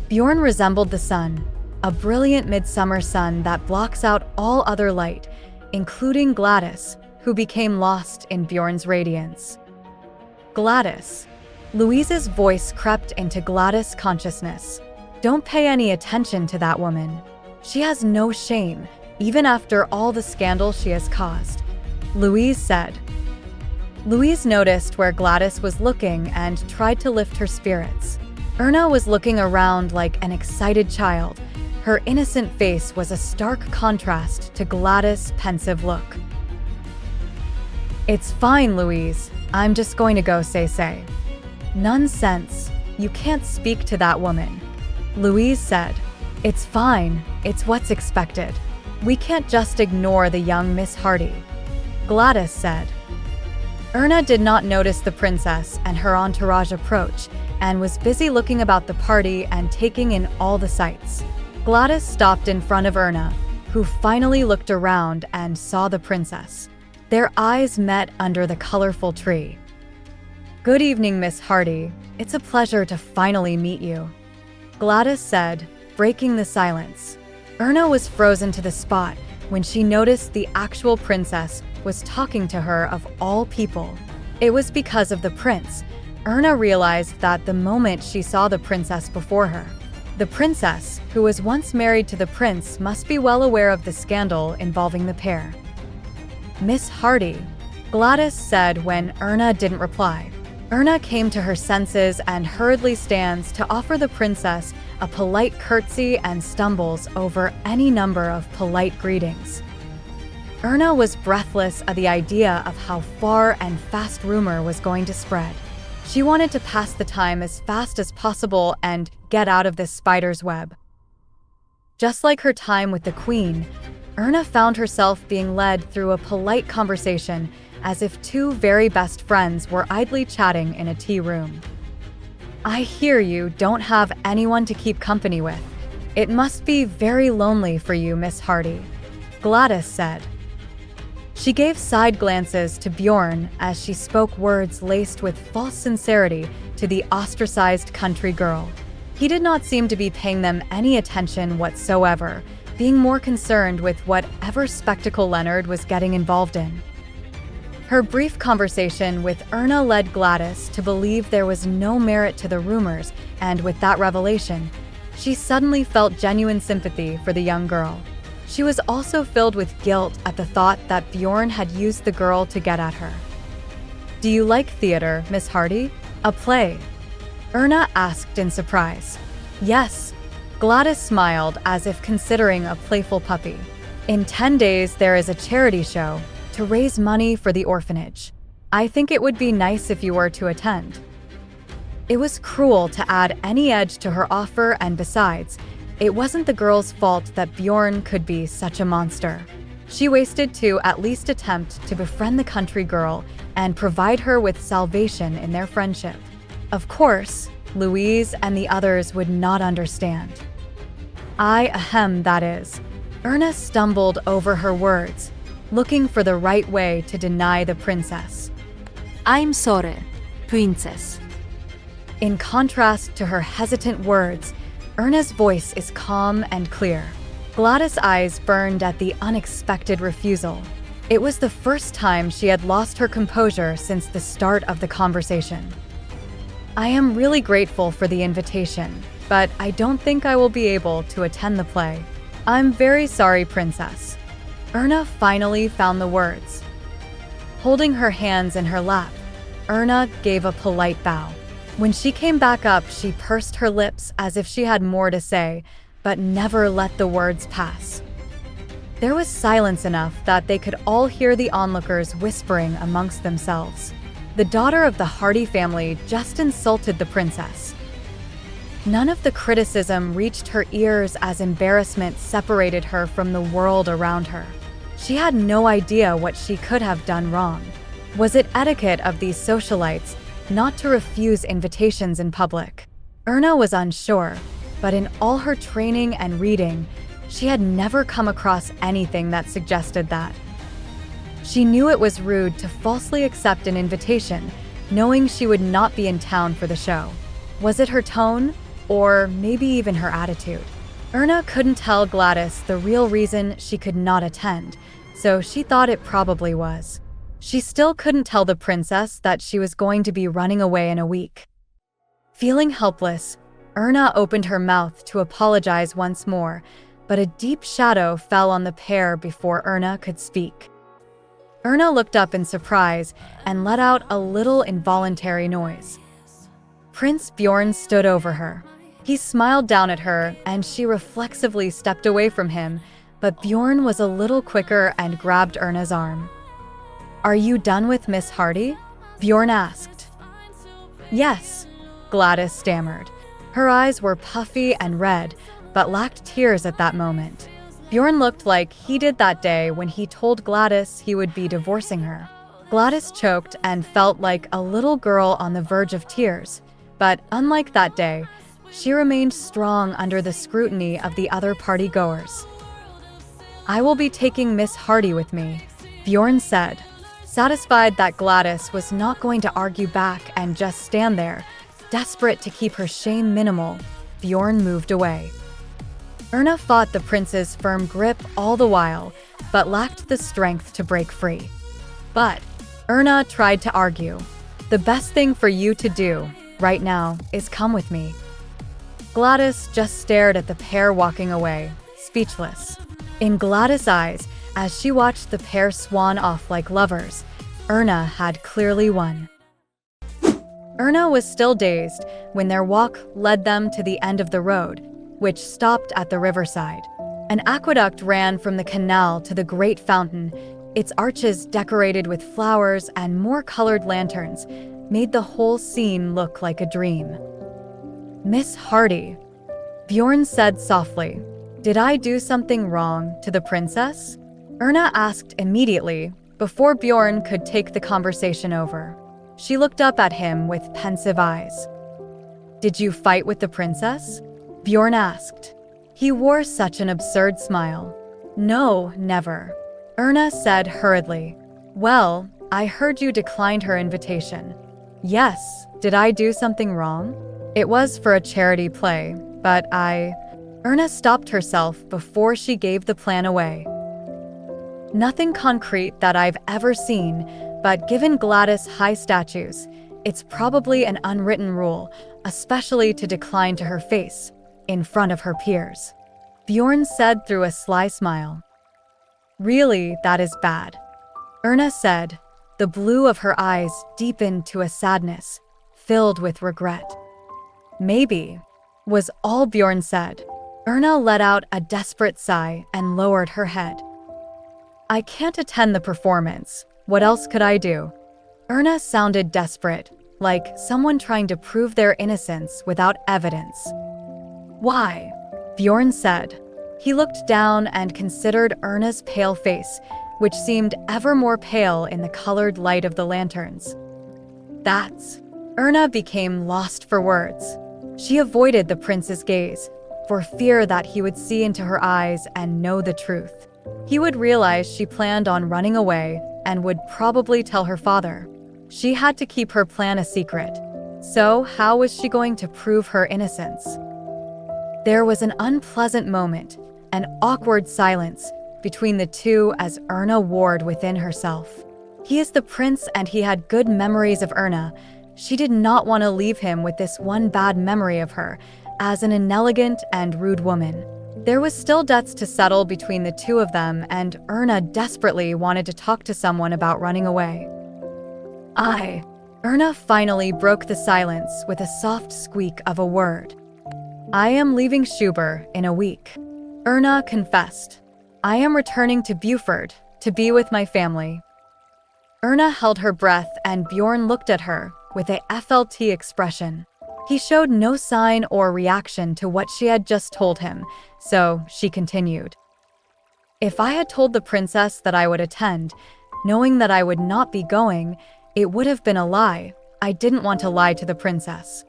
Bjorn resembled the sun, a brilliant midsummer sun that blocks out all other light, including Gladys, who became lost in Bjorn's radiance. Gladys. Louise's voice crept into Gladys' consciousness. Don't pay any attention to that woman. She has no shame, even after all the scandal she has caused, Louise said. Louise noticed where Gladys was looking and tried to lift her spirits. Erna was looking around like an excited child. Her innocent face was a stark contrast to Gladys' pensive look. It's fine, Louise. I'm just going to go say. Nonsense. You can't speak to that woman, Louise said. It's fine. It's what's expected. We can't just ignore the young Miss Hardy, Gladys said. Erna did not notice the princess and her entourage approach and was busy looking about the party and taking in all the sights. Gladys stopped in front of Erna, who finally looked around and saw the princess. Their eyes met under the colorful tree. Good evening, Miss Hardy. It's a pleasure to finally meet you, Gladys said, breaking the silence. Erna was frozen to the spot when she noticed the actual princess was talking to her of all people. It was because of the prince. Erna realized that the moment she saw the princess before her. The princess, who was once married to the prince, must be well aware of the scandal involving the pair. Miss Hardy, Gladys said when Erna didn't reply. Erna came to her senses and hurriedly stands to offer the princess a polite curtsy and stumbles over any number of polite greetings. Erna was breathless at the idea of how far and fast rumor was going to spread. She wanted to pass the time as fast as possible and get out of this spider's web. Just like her time with the queen, Erna found herself being led through a polite conversation as if two very best friends were idly chatting in a tea room. I hear you don't have anyone to keep company with. It must be very lonely for you, Miss Hardy, Gladys said. She gave side glances to Bjorn as she spoke words laced with false sincerity to the ostracized country girl. He did not seem to be paying them any attention whatsoever, being more concerned with whatever spectacle Leonard was getting involved in. Her brief conversation with Erna led Gladys to believe there was no merit to the rumors, and with that revelation, She suddenly felt genuine sympathy for the young girl. She was also filled with guilt at the thought that Bjorn had used the girl to get at her. "Do you like theater, Miss Hardy? A play?" Erna asked in surprise. "Yes." Gladys smiled as if considering a playful puppy. "In 10 days there is a charity show to raise money for the orphanage. I think it would be nice if you were to attend." It was cruel to add any edge to her offer, and besides, it wasn't the girl's fault that Bjorn could be such a monster. She wasted to at least attempt to befriend the country girl and provide her with salvation in their friendship. Of course, Louise and the others would not understand. That is. Erna stumbled over her words, looking for the right way to deny the princess. I'm sorry, princess. In contrast to her hesitant words, Erna's voice is calm and clear. Gladys' eyes burned at the unexpected refusal. It was the first time she had lost her composure since the start of the conversation. "I am really grateful for the invitation, but I don't think I will be able to attend the play. I'm very sorry, princess." Erna finally found the words. Holding her hands in her lap, Erna gave a polite bow. When she came back up, she pursed her lips as if she had more to say, but never let the words pass. There was silence enough that they could all hear the onlookers whispering amongst themselves. The daughter of the Hardy family just insulted the princess. None of the criticism reached her ears as embarrassment separated her from the world around her. She had no idea what she could have done wrong. Was it etiquette of these socialites not to refuse invitations in public? Erna was unsure, but in all her training and reading, she had never come across anything that suggested that. She knew it was rude to falsely accept an invitation, knowing she would not be in town for the show. Was it her tone? Or maybe even her attitude? Erna couldn't tell Gladys the real reason she could not attend, so she thought it probably was. She still couldn't tell the princess that she was going to be running away in a week. Feeling helpless, Erna opened her mouth to apologize once more, but a deep shadow fell on the pair before Erna could speak. Erna looked up in surprise and let out a little involuntary noise. Prince Bjorn stood over her. He smiled down at her, and she reflexively stepped away from him, but Bjorn was a little quicker and grabbed Erna's arm. "Are you done with Miss Hardy?" Bjorn asked. "Yes," Gladys stammered. Her eyes were puffy and red, but lacked tears at that moment. Bjorn looked like he did that day when he told Gladys he would be divorcing her. Gladys choked and felt like a little girl on the verge of tears, but unlike that day, she remained strong under the scrutiny of the other party-goers. "I will be taking Miss Hardy with me," Bjorn said. Satisfied that Gladys was not going to argue back and just stand there, desperate to keep her shame minimal, Bjorn moved away. Erna fought the prince's firm grip all the while, but lacked the strength to break free. But Erna tried to argue. "The best thing for you to do right now is come with me." Gladys just stared at the pair walking away, speechless. In Gladys' eyes, as she watched the pair swan off like lovers, Erna had clearly won. Erna was still dazed when their walk led them to the end of the road, which stopped at the riverside. An aqueduct ran from the canal to the great fountain. Its arches, decorated with flowers and more colored lanterns, made the whole scene look like a dream. "Miss Hardy," Bjorn said softly, "did I do something wrong to the princess?" Erna asked immediately, before Bjorn could take the conversation over. She looked up at him with pensive eyes. "Did you fight with the princess?" Bjorn asked. He wore such an absurd smile. "No, never," Erna said hurriedly. "Well, I heard you declined her invitation." "Yes, did I do something wrong?" "It was for a charity play, but Erna stopped herself before she gave the plan away. "Nothing concrete that I've ever seen, but given Gladys' high statues, it's probably an unwritten rule, especially to decline to her face." in front of her peers. Bjorn said through a sly smile. Really, that is bad. Erna said, the blue of her eyes deepened to a sadness, filled with regret. Maybe, was all Bjorn said. Erna let out a desperate sigh and lowered her head. I can't attend the performance. What else could I do? Erna sounded desperate, like someone trying to prove their innocence without evidence. Why? Bjorn said. He looked down and considered Erna's pale face, which seemed ever more pale in the colored light of the lanterns. Erna became lost for words. She avoided the prince's gaze, for fear that he would see into her eyes and know the truth. He would realize she planned on running away and would probably tell her father. She had to keep her plan a secret. So how was she going to prove her innocence? There was an unpleasant moment, an awkward silence between the two as Erna warred within herself. He is the prince and he had good memories of Erna. She did not want to leave him with this one bad memory of her as an inelegant and rude woman. There was still debts to settle between the two of them, and Erna desperately wanted to talk to someone about running away. Erna finally broke the silence with a soft squeak of a word. I am leaving Schubert in a week. Erna confessed. I am returning to Beaufort to be with my family. Erna held her breath and Bjorn looked at her with a FLT expression. He showed no sign or reaction to what she had just told him, so she continued. If I had told the princess that I would attend, knowing that I would not be going, it would have been a lie. I didn't want to lie to the princess.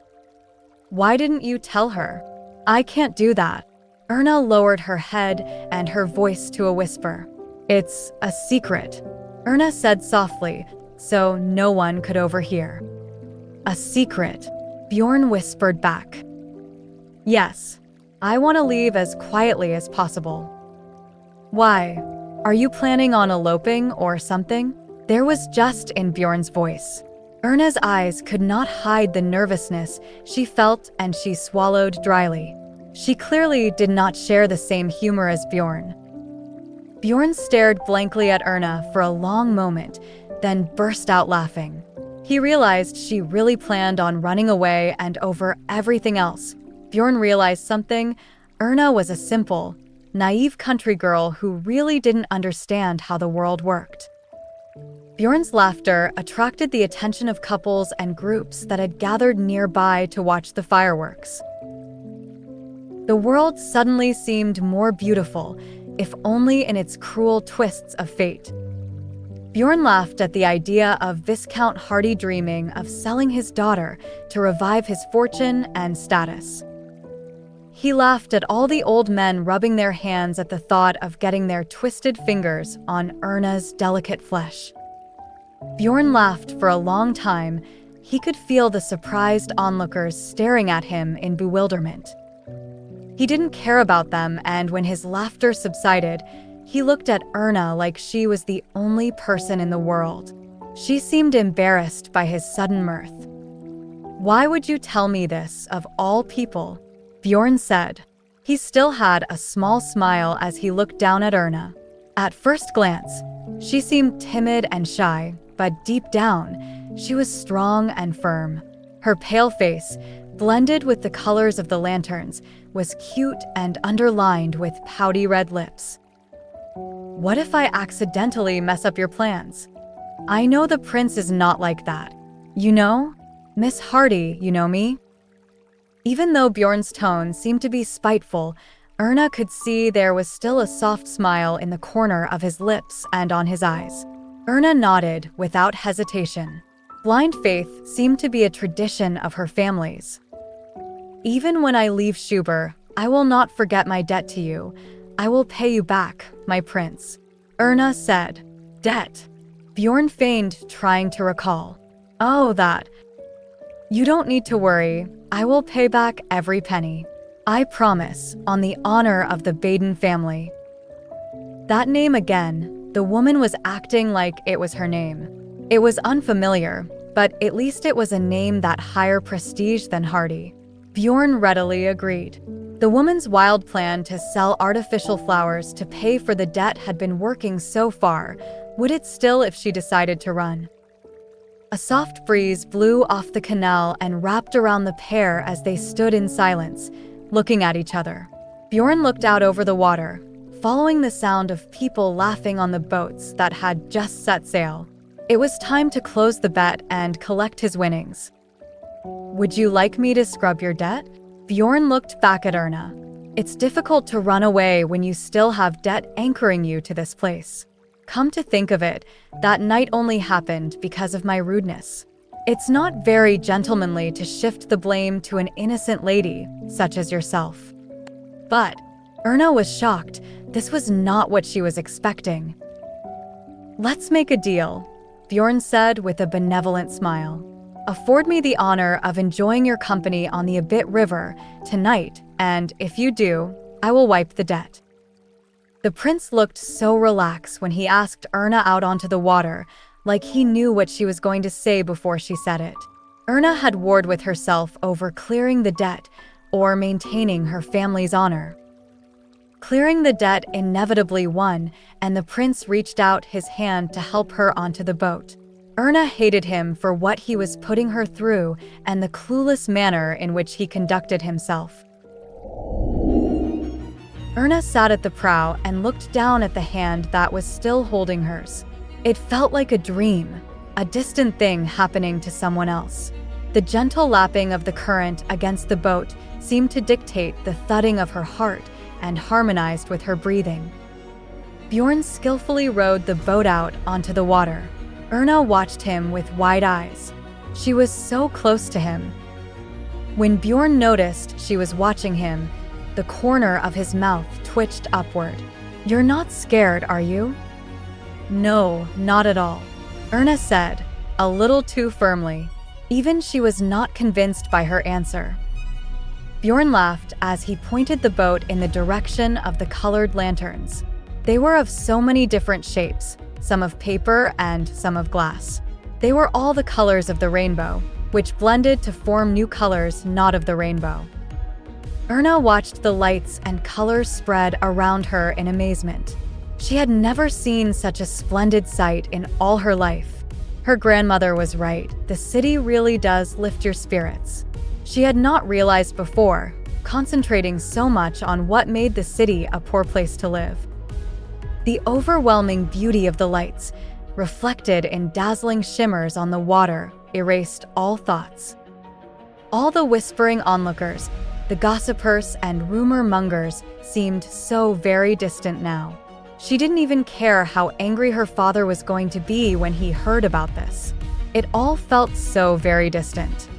Why didn't you tell her? I can't do that. Erna lowered her head and her voice to a whisper. It's a secret, Erna said softly, so no one could overhear. A secret, Bjorn whispered back. Yes, I want to leave as quietly as possible. Why? Are you planning on eloping or something? There was just in Bjorn's voice. Erna's eyes could not hide the nervousness she felt and she swallowed dryly. She clearly did not share the same humor as Bjorn. Bjorn stared blankly at Erna for a long moment, then burst out laughing. He realized she really planned on running away, and over everything else, Bjorn realized something. Erna was a simple, naive country girl who really didn't understand how the world worked. Bjorn's laughter attracted the attention of couples and groups that had gathered nearby to watch the fireworks. The world suddenly seemed more beautiful, if only in its cruel twists of fate. Bjorn laughed at the idea of Viscount Hardy dreaming of selling his daughter to revive his fortune and status. He laughed at all the old men rubbing their hands at the thought of getting their twisted fingers on Erna's delicate flesh. Bjorn laughed for a long time. He could feel the surprised onlookers staring at him in bewilderment. He didn't care about them, and when his laughter subsided, he looked at Erna like she was the only person in the world. She seemed embarrassed by his sudden mirth. Why would you tell me this, of all people? Bjorn said. He still had a small smile as he looked down at Erna. At first glance, she seemed timid and shy, but deep down, she was strong and firm. Her pale face, blended with the colors of the lanterns, was cute and underlined with pouty red lips. What if I accidentally mess up your plans? I know the prince is not like that. You know? Miss Hardy, you know me? Even though Bjorn's tone seemed to be spiteful, Erna could see there was still a soft smile in the corner of his lips and on his eyes. Erna nodded without hesitation. Blind faith seemed to be a tradition of her family's. Even when I leave Schubert, I will not forget my debt to you. I will pay you back, my prince, Erna said. Debt? Bjorn feigned trying to recall. Oh, that. You don't need to worry. I will pay back every penny. I promise, on the honor of the Baden family. That name again, the woman was acting like it was her name. It was unfamiliar, but at least it was a name that higher prestige than Hardy. Bjorn readily agreed. The woman's wild plan to sell artificial flowers to pay for the debt had been working so far. Would it still if she decided to run? A soft breeze blew off the canal and wrapped around the pair as they stood in silence, looking at each other. Bjorn looked out over the water, following the sound of people laughing on the boats that had just set sail. It was time to close the bet and collect his winnings. "Would you like me to scrub your debt?" Bjorn looked back at Erna. "It's difficult to run away when you still have debt anchoring you to this place. Come to think of it, that night only happened because of my rudeness. It's not very gentlemanly to shift the blame to an innocent lady, such as yourself." But Erna was shocked. This was not what she was expecting. "Let's make a deal," Bjorn said with a benevolent smile. "Afford me the honor of enjoying your company on the Abit River tonight, and if you do, I will wipe the debt." The prince looked so relaxed when he asked Erna out onto the water, like he knew what she was going to say before she said it. Erna had warred with herself over clearing the debt or maintaining her family's honor. Clearing the debt inevitably won, and the prince reached out his hand to help her onto the boat. Erna hated him for what he was putting her through and the clueless manner in which he conducted himself. Erna sat at the prow and looked down at the hand that was still holding hers. It felt like a dream, a distant thing happening to someone else. The gentle lapping of the current against the boat seemed to dictate the thudding of her heart and harmonized with her breathing. Bjorn skillfully rowed the boat out onto the water. Erna watched him with wide eyes. She was so close to him. When Bjorn noticed she was watching him, the corner of his mouth twitched upward. "You're not scared, are you?" "No, not at all," Erna said, a little too firmly. Even she was not convinced by her answer. Bjorn laughed as he pointed the boat in the direction of the colored lanterns. They were of so many different shapes, some of paper and some of glass. They were all the colors of the rainbow, which blended to form new colors not of the rainbow. Erna watched the lights and colors spread around her in amazement. She had never seen such a splendid sight in all her life. Her grandmother was right. The city really does lift your spirits. She had not realized before, concentrating so much on what made the city a poor place to live. The overwhelming beauty of the lights, reflected in dazzling shimmers on the water, erased all thoughts. All the whispering onlookers, the gossipers and rumor mongers seemed so very distant now. She didn't even care how angry her father was going to be when he heard about this. It all felt so very distant.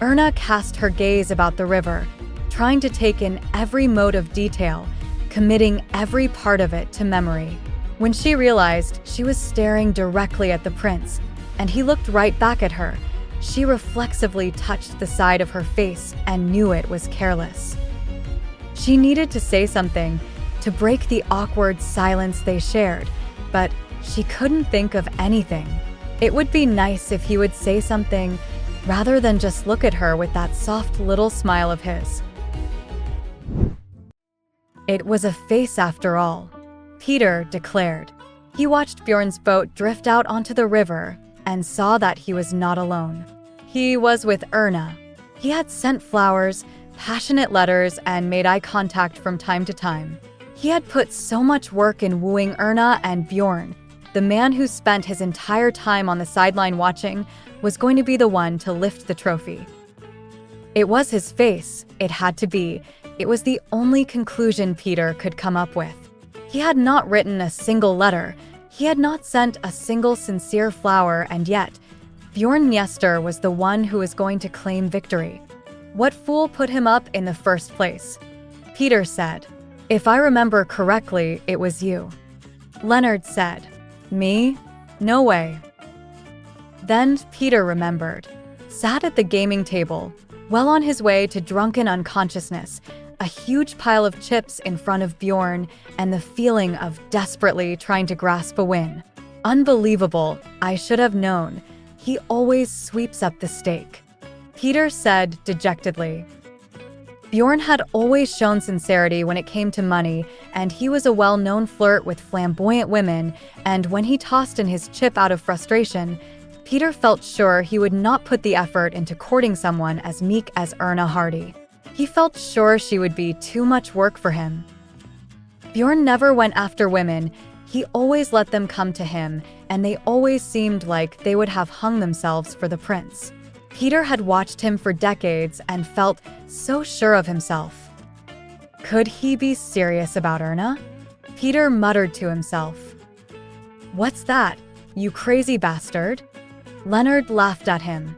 Erna cast her gaze about the river, trying to take in every mote of detail, committing every part of it to memory. When she realized she was staring directly at the prince, and he looked right back at her, she reflexively touched the side of her face and knew it was careless. She needed to say something, to break the awkward silence they shared, but she couldn't think of anything. It would be nice if he would say something, rather than just look at her with that soft little smile of his. It was a face after all, Peter declared. He watched Bjorn's boat drift out onto the river and saw that he was not alone. He was with Erna. He had sent flowers, passionate letters, and made eye contact from time to time. He had put so much work in wooing Erna, and Bjorn, the man who spent his entire time on the sideline watching, was going to be the one to lift the trophy. It was his face, it had to be. It was the only conclusion Peter could come up with. He had not written a single letter. He had not sent a single sincere flower, and yet, Bjorn Njester was the one who was going to claim victory. What fool put him up in the first place? Peter said. "If I remember correctly, it was you." Leonard said. "Me? No way." Then Peter remembered. Sat at the gaming table, well on his way to drunken unconsciousness, a huge pile of chips in front of Bjorn, and the feeling of desperately trying to grasp a win. Unbelievable, I should have known. He always sweeps up the stake. Peter said dejectedly. Bjorn had always shown sincerity when it came to money, and he was a well-known flirt with flamboyant women, and when he tossed in his chip out of frustration, Peter felt sure he would not put the effort into courting someone as meek as Erna Hardy. He felt sure she would be too much work for him. Bjorn never went after women, he always let them come to him, and they always seemed like they would have hung themselves for the prince. Peter had watched him for decades and felt so sure of himself. Could he be serious about Erna? Peter muttered to himself. "What's that, you crazy bastard?" Leonard laughed at him.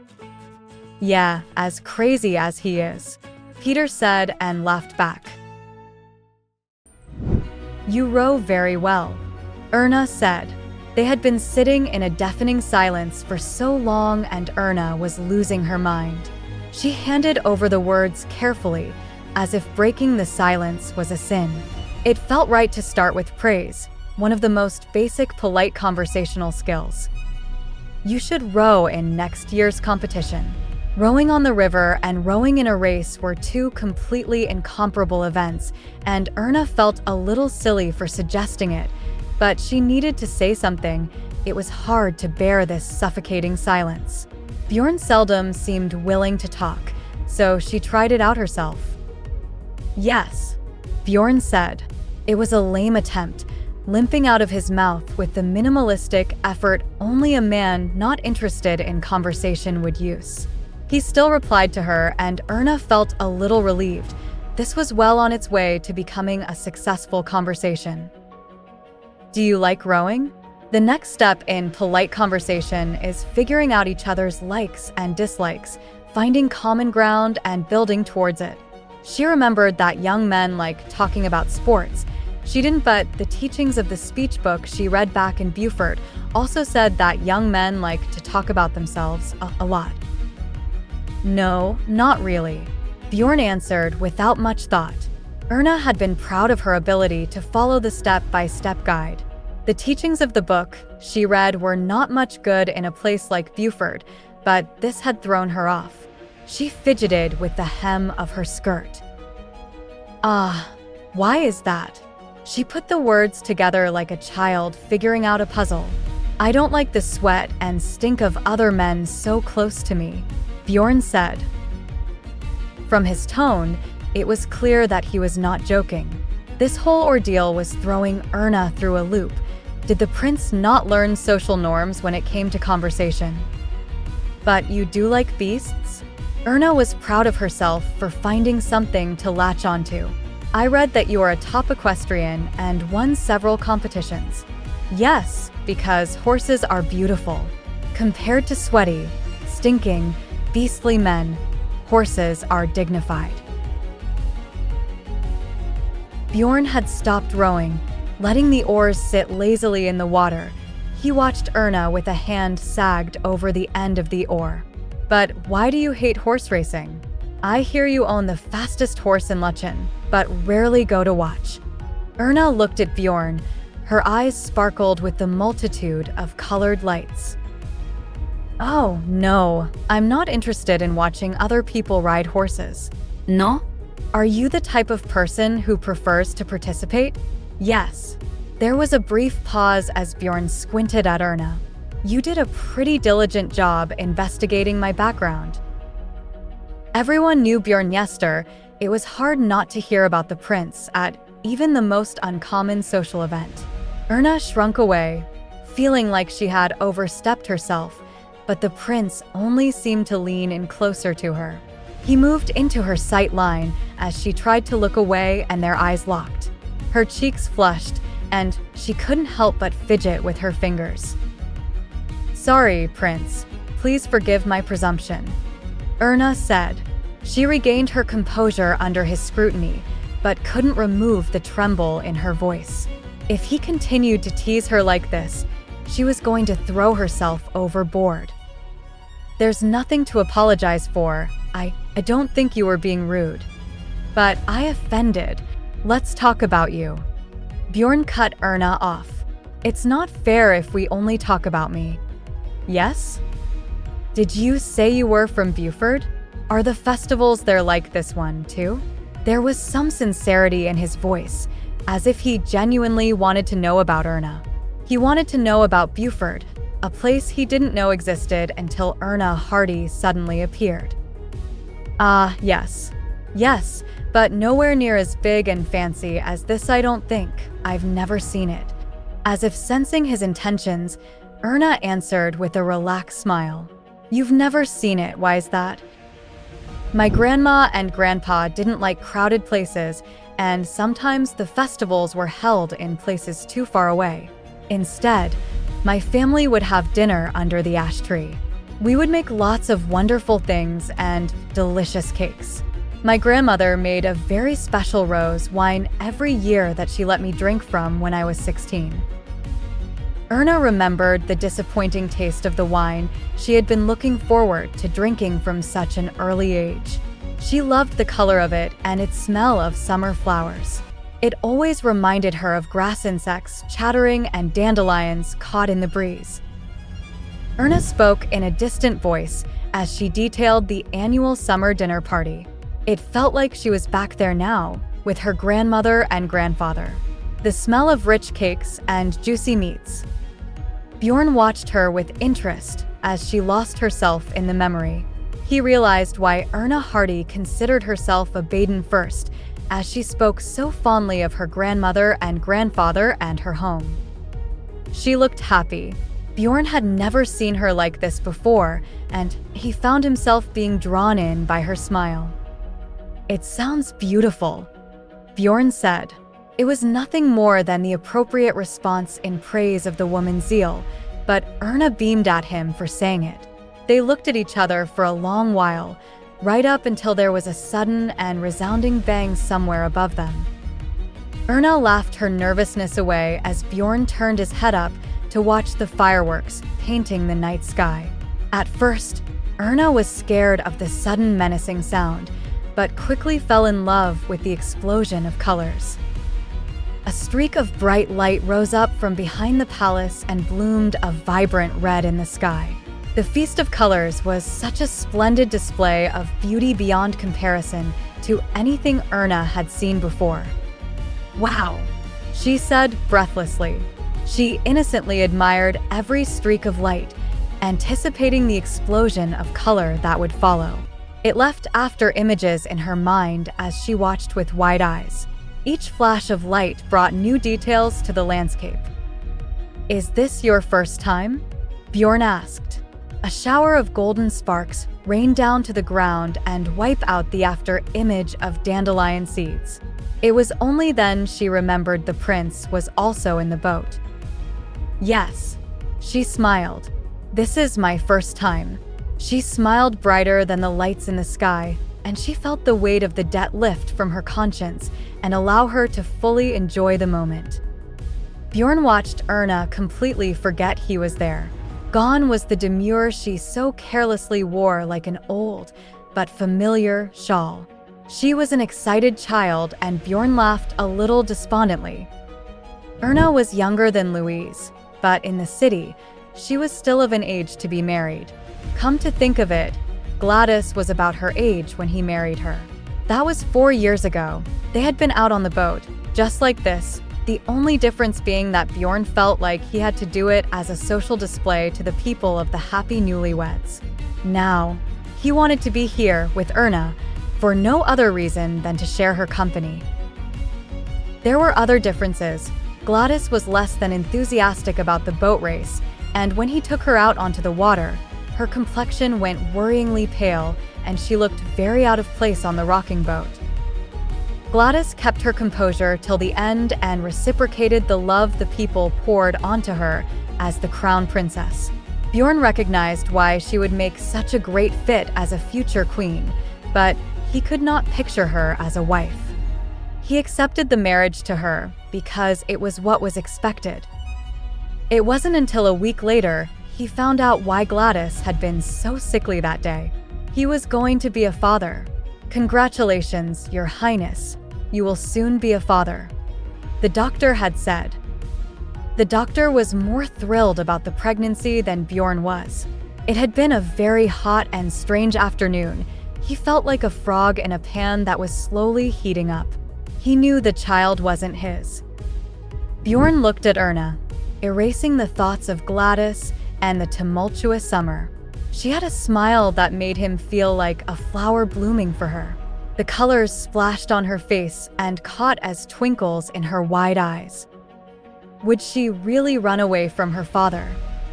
"Yeah, as crazy as he is," Peter said and laughed back. "You row very well," Erna said. They had been sitting in a deafening silence for so long, and Erna was losing her mind. She handed over the words carefully, as if breaking the silence was a sin. It felt right to start with praise, one of the most basic polite conversational skills. "You should row in next year's competition." Rowing on the river and rowing in a race were two completely incomparable events, and Erna felt a little silly for suggesting it, but she needed to say something. It was hard to bear this suffocating silence. Bjorn seldom seemed willing to talk, so she tried it out herself. "Yes," Bjorn said. It was a lame attempt, limping out of his mouth with the minimalistic effort only a man not interested in conversation would use. He still replied to her, and Erna felt a little relieved. This was well on its way to becoming a successful conversation. "Do you like rowing?" The next step in polite conversation is figuring out each other's likes and dislikes, finding common ground and building towards it. She remembered that young men like talking about sports. She didn't, but the teachings of the speech book she read back in Beaufort also said that young men like to talk about themselves a lot. "No, not really," Bjorn answered without much thought. Erna had been proud of her ability to follow the step-by-step guide. The teachings of the book she read were not much good in a place like Beaufort, but this had thrown her off. She fidgeted with the hem of her skirt. "Ah, why is that?" She put the words together like a child figuring out a puzzle. "I don't like the sweat and stink of other men so close to me," Bjorn said. From his tone, it was clear that he was not joking. This whole ordeal was throwing Erna through a loop. Did the prince not learn social norms when it came to conversation? "But you do like beasts?" Erna was proud of herself for finding something to latch onto. "I read that you are a top equestrian and won several competitions." "Yes, because horses are beautiful. Compared to sweaty, stinking, beastly men, horses are dignified." Bjorn had stopped rowing, letting the oars sit lazily in the water. He watched Erna with a hand sagged over the end of the oar. "But why do you hate horse racing? I hear you own the fastest horse in Luchen, but rarely go to watch." Erna looked at Bjorn. Her eyes sparkled with the multitude of colored lights. "Oh, no, I'm not interested in watching other people ride horses." No? "Are you the type of person who prefers to participate?" "Yes." There was a brief pause as Bjorn squinted at Erna. "You did a pretty diligent job investigating my background." Everyone knew Bjorn Yester. It was hard not to hear about the prince at even the most uncommon social event. Erna shrunk away, feeling like she had overstepped herself, but the prince only seemed to lean in closer to her. He moved into her sight line as she tried to look away, and their eyes locked. Her cheeks flushed, and she couldn't help but fidget with her fingers. "Sorry, Prince. Please forgive my presumption," Erna said. She regained her composure under his scrutiny, but couldn't remove the tremble in her voice. If he continued to tease her like this, she was going to throw herself overboard. "There's nothing to apologize for. I don't think you were being rude. But I offended. Let's talk about you." Bjorn cut Erna off. "It's not fair if we only talk about me." "Yes? Did you say you were from Beaufort? Are the festivals there like this one, too?" There was some sincerity in his voice, as if he genuinely wanted to know about Erna. He wanted to know about Buford, a place he didn't know existed until Erna Hardy suddenly appeared. Yes. Yes, but nowhere near as big and fancy as this, I don't think. I've never seen it. As if sensing his intentions, Erna answered with a relaxed smile. You've never seen it, why is that? My grandma and grandpa didn't like crowded places, and sometimes the festivals were held in places too far away. Instead, my family would have dinner under the ash tree. We would make lots of wonderful things and delicious cakes. My grandmother made a very special rose wine every year that she let me drink from when I was 16. Erna remembered the disappointing taste of the wine she had been looking forward to drinking from such an early age. She loved the color of it and its smell of summer flowers. It always reminded her of grass insects chattering and dandelions caught in the breeze. Erna spoke in a distant voice as she detailed the annual summer dinner party. It felt like she was back there now, with her grandmother and grandfather. The smell of rich cakes and juicy meats. Bjorn watched her with interest as she lost herself in the memory. He realized why Erna Hardy considered herself a Baden first, as she spoke so fondly of her grandmother and grandfather and her home. She looked happy. Bjorn had never seen her like this before, and he found himself being drawn in by her smile. It sounds beautiful, Bjorn said. It was nothing more than the appropriate response in praise of the woman's zeal, but Erna beamed at him for saying it. They looked at each other for a long while, right up until there was a sudden and resounding bang somewhere above them. Erna laughed her nervousness away as Bjorn turned his head up to watch the fireworks painting the night sky. At first, Erna was scared of the sudden menacing sound, but quickly fell in love with the explosion of colors. A streak of bright light rose up from behind the palace and bloomed a vibrant red in the sky. The Feast of Colors was such a splendid display of beauty beyond comparison to anything Erna had seen before. Wow, she said breathlessly. She innocently admired every streak of light, anticipating the explosion of color that would follow. It left after images in her mind as she watched with wide eyes. Each flash of light brought new details to the landscape. Is this your first time? Bjorn asked. A shower of golden sparks rained down to the ground and wiped out the after image of dandelion seeds. It was only then she remembered the prince was also in the boat. Yes, she smiled. This is my first time. She smiled brighter than the lights in the sky, and she felt the weight of the debt lift from her conscience and allow her to fully enjoy the moment. Bjorn watched Erna completely forget he was there. Gone was the demure she so carelessly wore like an old but familiar shawl. She was an excited child, and Bjorn laughed a little despondently. Erna was younger than Louise, but in the city, she was still of an age to be married. Come to think of it, Gladis was about her age when he married her. That was 4 years ago. They had been out on the boat, just like this, the only difference being that Bjorn felt like he had to do it as a social display to the people of the happy newlyweds. Now, he wanted to be here with Erna for no other reason than to share her company. There were other differences. Gladis was less than enthusiastic about the boat race, and when he took her out onto the water, her complexion went worryingly pale and she looked very out of place on the rocking boat. Gladis kept her composure till the end and reciprocated the love the people poured onto her as the crown princess. Bjorn recognized why she would make such a great fit as a future queen, but he could not picture her as a wife. He accepted the marriage to her because it was what was expected. It wasn't until a week later he found out why Gladis had been so sickly that day. He was going to be a father. "Congratulations, Your Highness. You will soon be a father," the doctor had said. The doctor was more thrilled about the pregnancy than Bjorn was. It had been a very hot and strange afternoon. He felt like a frog in a pan that was slowly heating up. He knew the child wasn't his. Bjorn looked at Erna, erasing the thoughts of Gladis and the tumultuous summer. She had a smile that made him feel like a flower blooming for her. The colors splashed on her face and caught as twinkles in her wide eyes. Would she really run away from her father?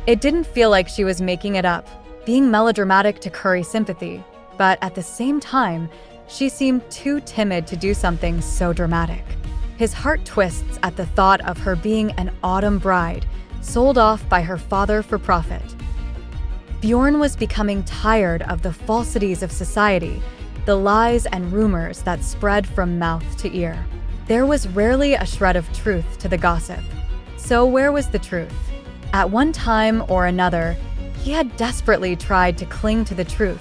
It didn't feel like she was making it up, being melodramatic to curry sympathy, but at the same time, she seemed too timid to do something so dramatic. His heart twists at the thought of her being an autumn bride, sold off by her father for profit. Bjorn was becoming tired of the falsities of society, the lies and rumors that spread from mouth to ear. There was rarely a shred of truth to the gossip. So where was the truth? At one time or another, he had desperately tried to cling to the truth,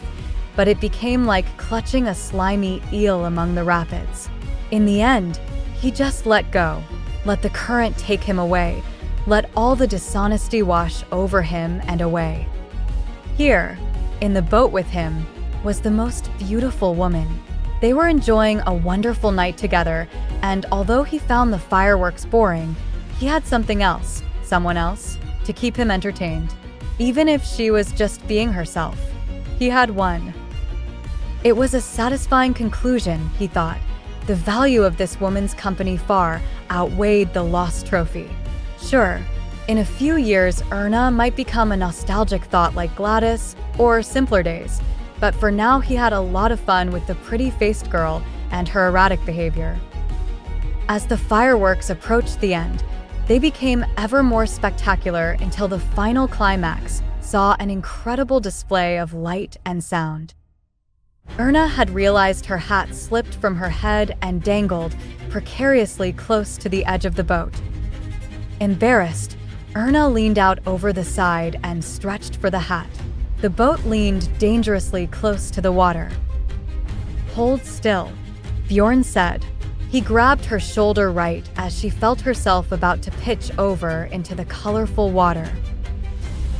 but it became like clutching a slimy eel among the rapids. In the end, he just let go, let the current take him away, let all the dishonesty wash over him and away. Here, in the boat with him, was the most beautiful woman. They were enjoying a wonderful night together, and although he found the fireworks boring, he had something else, someone else, to keep him entertained. Even if she was just being herself, he had won. It was a satisfying conclusion, he thought. The value of this woman's company far outweighed the lost trophy. Sure, in a few years, Erna might become a nostalgic thought like Gladis or simpler days, but for now he had a lot of fun with the pretty-faced girl and her erratic behavior. As the fireworks approached the end, they became ever more spectacular until the final climax saw an incredible display of light and sound. Erna had realized her hat slipped from her head and dangled precariously close to the edge of the boat. Embarrassed, Erna leaned out over the side and stretched for the hat. The boat leaned dangerously close to the water. "Hold still," Bjorn said. He grabbed her shoulder right as she felt herself about to pitch over into the colorful water.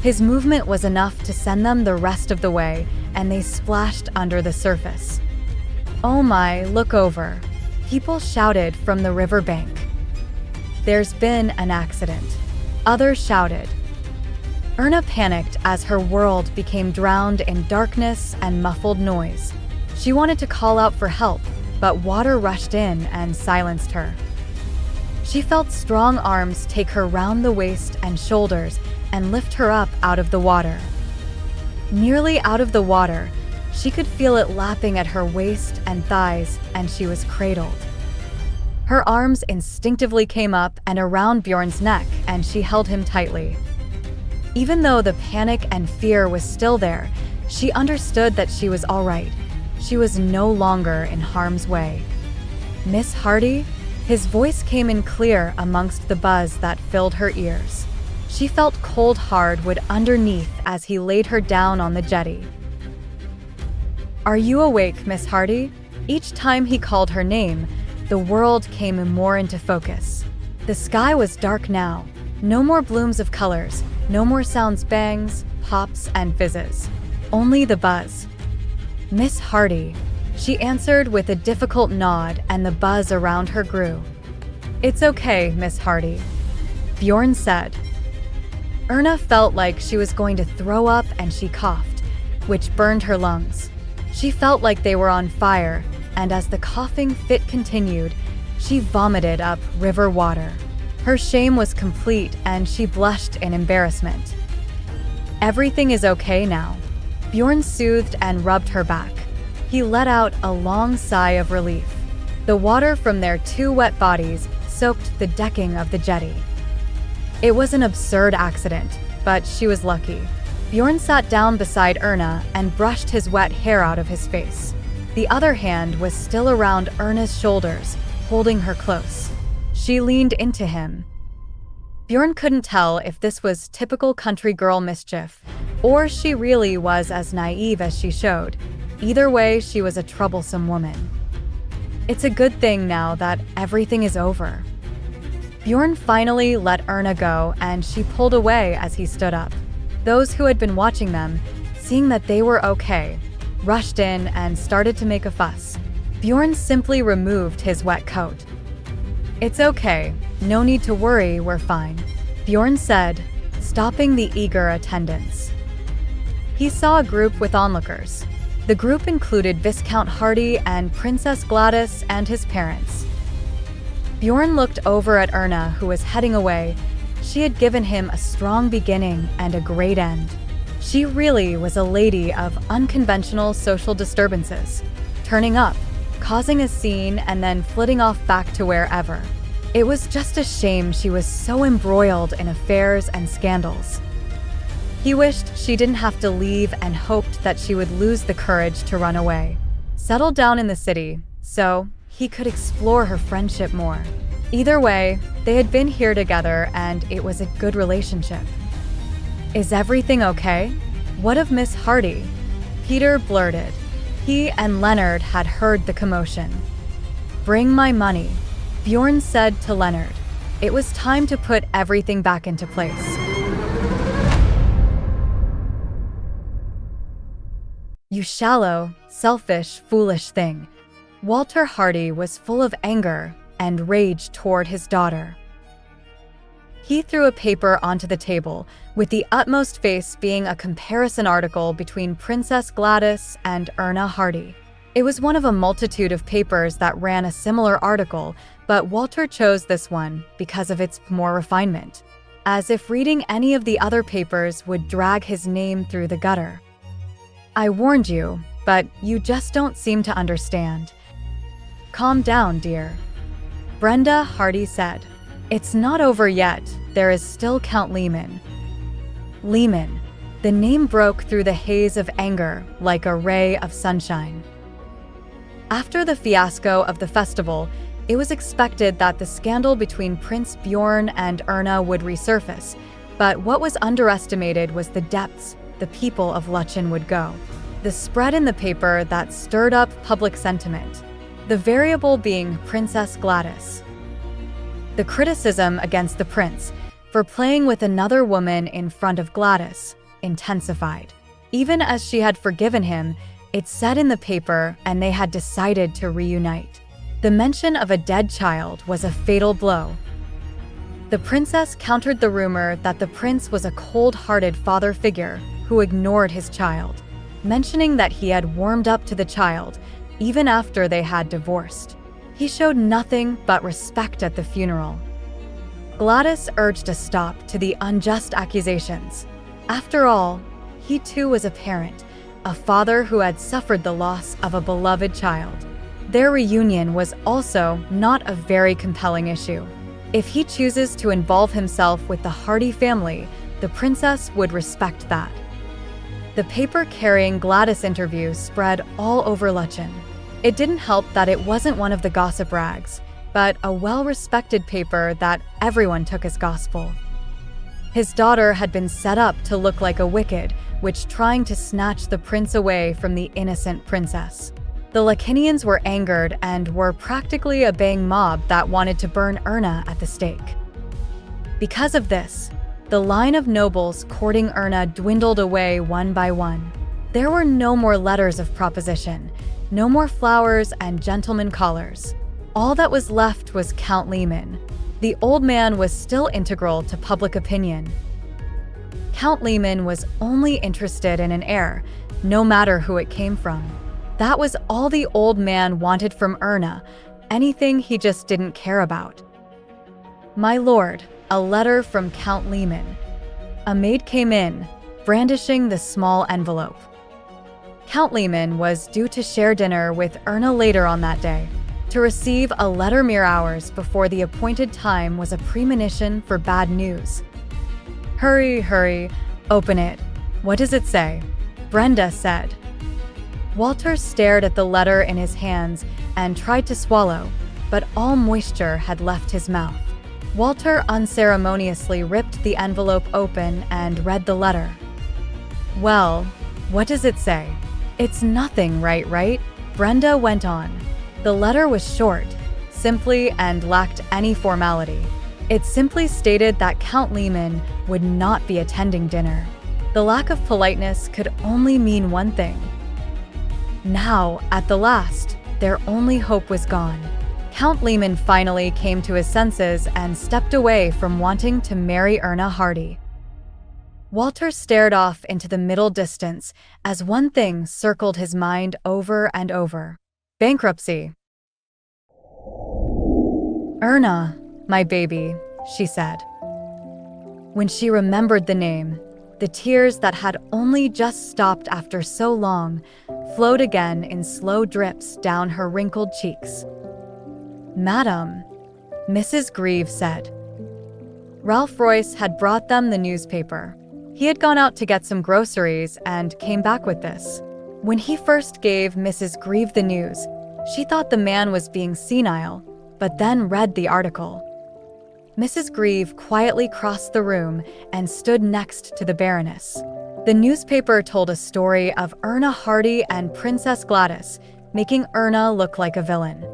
His movement was enough to send them the rest of the way, and they splashed under the surface. "Oh my, look over," people shouted from the riverbank. "There's been an accident," others shouted. Erna panicked as her world became drowned in darkness and muffled noise. She wanted to call out for help, but water rushed in and silenced her. She felt strong arms take her round the waist and shoulders and lift her up out of the water. Nearly out of the water, she could feel it lapping at her waist and thighs, and she was cradled. Her arms instinctively came up and around Bjorn's neck, and she held him tightly. Even though the panic and fear was still there, she understood that she was all right. She was no longer in harm's way. "Miss Hardy?" His voice came in clear amongst the buzz that filled her ears. She felt cold hardwood underneath as he laid her down on the jetty. "Are you awake, Miss Hardy?" Each time he called her name, the world came more into focus. The sky was dark now. No more blooms of colors, no more sounds, bangs, pops, and fizzes. Only the buzz. "Miss Hardy," she answered with a difficult nod, and the buzz around her grew. "It's okay, Miss Hardy," Bjorn said. Erna felt like she was going to throw up, and she coughed, which burned her lungs. She felt like they were on fire, and as the coughing fit continued, she vomited up river water. Her shame was complete, and she blushed in embarrassment. "Everything is okay now," Bjorn soothed and rubbed her back. He let out a long sigh of relief. The water from their two wet bodies soaked the decking of the jetty. It was an absurd accident, but she was lucky. Bjorn sat down beside Erna and brushed his wet hair out of his face. The other hand was still around Erna's shoulders, holding her close. She leaned into him. Bjorn couldn't tell if this was typical country girl mischief, or she really was as naive as she showed. Either way, she was a troublesome woman. It's a good thing now that everything is over. Bjorn finally let Erna go, and she pulled away as he stood up. Those who had been watching them, seeing that they were okay, rushed in and started to make a fuss. Bjorn simply removed his wet coat. "It's okay, no need to worry, we're fine," Bjorn said, stopping the eager attendants. He saw a group with onlookers. The group included Viscount Hardy and Princess Gladis and his parents. Bjorn looked over at Erna, who was heading away. She had given him a strong beginning and a great end. She really was a lady of unconventional social disturbances, turning up, causing a scene, and then flitting off back to wherever. It was just a shame she was so embroiled in affairs and scandals. He wished she didn't have to leave and hoped that she would lose the courage to run away, settle down in the city, so he could explore her friendship more. Either way, they had been here together and it was a good relationship. "Is everything okay? What of Miss Hardy?" Peter blurted. He and Leonard had heard the commotion. "Bring my money," Bjorn said to Leonard. It was time to put everything back into place. "You shallow, selfish, foolish thing." Walter Hardy was full of anger and rage toward his daughter. He threw a paper onto the table, with the utmost face being a comparison article between Princess Gladis and Erna Hardy. It was one of a multitude of papers that ran a similar article, but Walter chose this one because of its more refinement, as if reading any of the other papers would drag his name through the gutter. "I warned you, but you just don't seem to understand." "Calm down, dear," Brenda Hardy said. "It's not over yet, there is still Count Lehman." Lehman. The name broke through the haze of anger like a ray of sunshine. After the fiasco of the festival, it was expected that the scandal between Prince Bjorn and Erna would resurface, but what was underestimated was the depths the people of Luchen would go. The spread in the paper that stirred up public sentiment, the variable being Princess Gladis. The criticism against the prince for playing with another woman in front of Gladis intensified. Even as she had forgiven him, it said in the paper, and they had decided to reunite. The mention of a dead child was a fatal blow. The princess countered the rumor that the prince was a cold-hearted father figure who ignored his child, mentioning that he had warmed up to the child even after they had divorced. He showed nothing but respect at the funeral. Gladis urged a stop to the unjust accusations. After all, he too was a parent, a father who had suffered the loss of a beloved child. Their reunion was also not a very compelling issue. If he chooses to involve himself with the Hardy family, the princess would respect that. The paper carrying Gladys' interview spread all over Luchen. It didn't help that it wasn't one of the gossip rags, but a well-respected paper that everyone took as gospel. His daughter had been set up to look like a wicked witch trying to snatch the prince away from the innocent princess. The Luchenians were angered and were practically a baying mob that wanted to burn Erna at the stake. Because of this, the line of nobles courting Erna dwindled away one by one. There were no more letters of proposition, no more flowers and gentlemen callers. All that was left was Count Lehman. The old man was still integral to public opinion. Count Lehman was only interested in an heir, no matter who it came from. That was all the old man wanted from Erna, anything he just didn't care about. "My lord, a letter from Count Lehman." A maid came in, brandishing the small envelope. Count Lehman was due to share dinner with Erna later on that day. To receive a letter mere hours before the appointed time was a premonition for bad news. "Hurry, hurry, open it. What does it say?" Brenda said. Walter stared at the letter in his hands and tried to swallow, but all moisture had left his mouth. Walter unceremoniously ripped the envelope open and read the letter. "Well, what does it say?" "It's nothing, right? Brenda went on. The letter was short, simply, and lacked any formality. It simply stated that Count Lehman would not be attending dinner. The lack of politeness could only mean one thing. Now, at the last, their only hope was gone. Count Lehman finally came to his senses and stepped away from wanting to marry Erna Hardy. Walter stared off into the middle distance as one thing circled his mind over and over. Bankruptcy. Erna, my baby, she said. When she remembered the name, the tears that had only just stopped after so long flowed again in slow drips down her wrinkled cheeks. Madam, Mrs. Grieve said. Ralph Royce had brought them the newspaper. He had gone out to get some groceries and came back with this. When he first gave Mrs. Grieve the news, she thought the man was being senile, but then read the article. Mrs. Grieve quietly crossed the room and stood next to the Baroness. The newspaper told a story of Erna Hardy and Princess Gladis, making Erna look like a villain.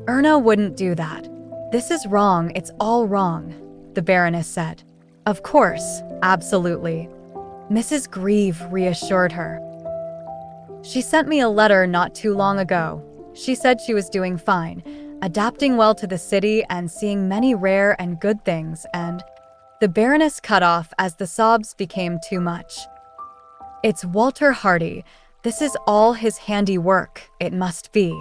Erna wouldn't do that. This is wrong, it's all wrong, the Baroness said. Of course, absolutely. Mrs. Grieve reassured her. She sent me a letter not too long ago. She said she was doing fine, adapting well to the city and seeing many rare and good things, and the Baroness cut off as the sobs became too much. It's Walter Hardy. This is all his handiwork, it must be.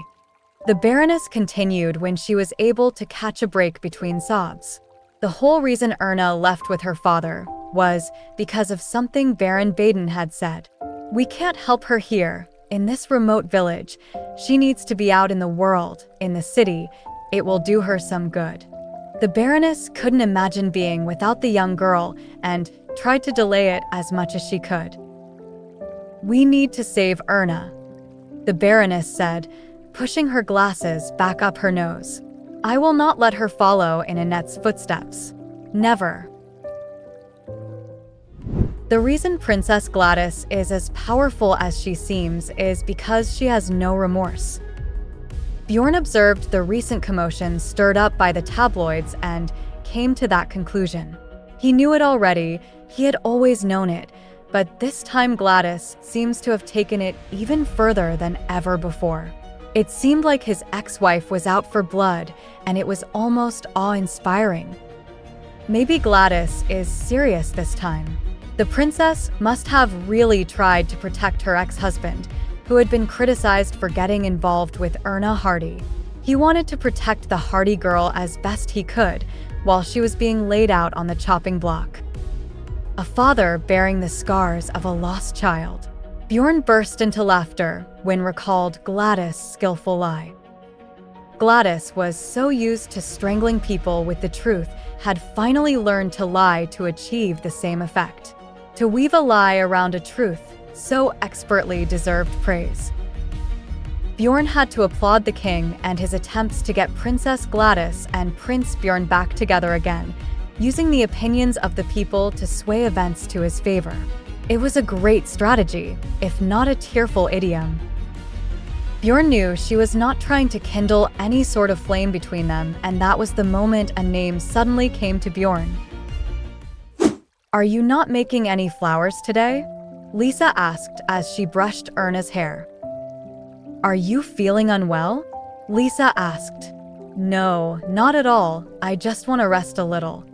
The Baroness continued when she was able to catch a break between sobs. The whole reason Erna left with her father was because of something Baron Baden had said. We can't help her here, in this remote village. She needs to be out in the world, in the city. It will do her some good. The Baroness couldn't imagine being without the young girl and tried to delay it as much as she could. We need to save Erna, the Baroness said, pushing her glasses back up her nose. I will not let her follow in Annette's footsteps. Never. The reason Princess Gladys is as powerful as she seems is because she has no remorse. Bjorn observed the recent commotion stirred up by the tabloids and came to that conclusion. He knew it already, he had always known it, but this time Gladys seems to have taken it even further than ever before. It seemed like his ex-wife was out for blood, and it was almost awe-inspiring. Maybe Gladys is serious this time. The princess must have really tried to protect her ex-husband, who had been criticized for getting involved with Erna Hardy. He wanted to protect the Hardy girl as best he could, while she was being laid out on the chopping block. A father bearing the scars of a lost child. Bjorn burst into laughter when recalled Gladys' skillful lie. Gladys was so used to strangling people with the truth, had finally learned to lie to achieve the same effect. To weave a lie around a truth so expertly deserved praise. Bjorn had to applaud the king and his attempts to get Princess Gladys and Prince Bjorn back together again, using the opinions of the people to sway events to his favor. It was a great strategy, if not a tearful idiom. Bjorn knew she was not trying to kindle any sort of flame between them, and that was the moment a name suddenly came to Bjorn. Are you not making any flowers today? Lisa asked as she brushed Erna's hair. Are you feeling unwell? Lisa asked. No, not at all. I just want to rest a little.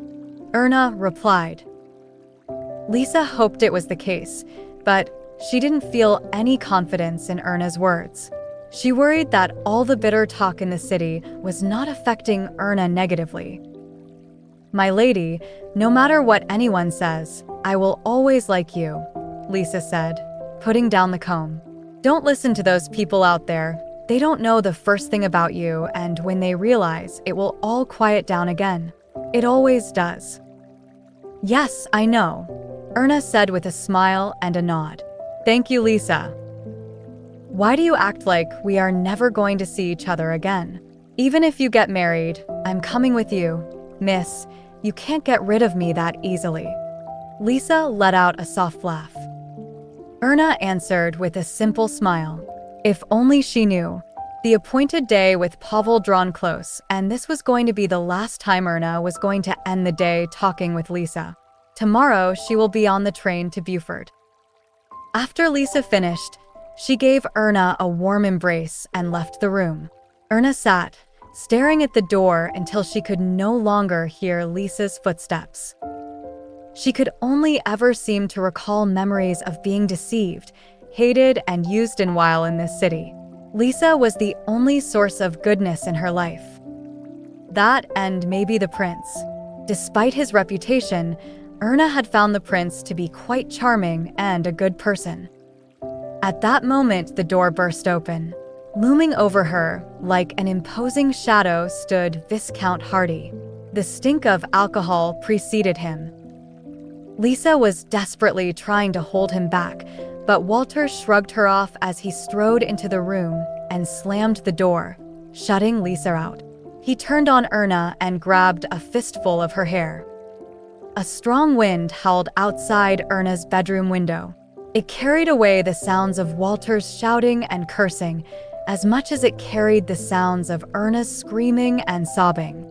Erna replied. Lisa hoped it was the case, but she didn't feel any confidence in Erna's words. She worried that all the bitter talk in the city was not affecting Erna negatively. My lady, no matter what anyone says, I will always like you, Lisa said, putting down the comb. Don't listen to those people out there. They don't know the first thing about you, and when they realize, it will all quiet down again. It always does. Yes, I know, Erna said with a smile and a nod. Thank you, Lisa. Why do you act like we are never going to see each other again? Even if you get married, I'm coming with you. Miss, you can't get rid of me that easily. Lisa let out a soft laugh. Erna answered with a simple smile. If only she knew. The appointed day with Pavel drawn close, and this was going to be the last time Erna was going to end the day talking with Lisa. Tomorrow, she will be on the train to Beaufort. After Lisa finished, She gave Erna a warm embrace and left the room. Erna sat, staring at the door until she could no longer hear Lisa's footsteps. She could only ever seem to recall memories of being deceived, hated, and used while in this city. Lisa was the only source of goodness in her life. That and maybe the prince. Despite his reputation, Erna had found the prince to be quite charming and a good person. At that moment, the door burst open. Looming over her, like an imposing shadow, stood Viscount Hardy. The stink of alcohol preceded him. Lisa was desperately trying to hold him back, but Walter shrugged her off as he strode into the room and slammed the door, shutting Lisa out. He turned on Erna and grabbed a fistful of her hair. A strong wind howled outside Erna's bedroom window. It carried away the sounds of Walter's shouting and cursing as much as it carried the sounds of Erna's screaming and sobbing.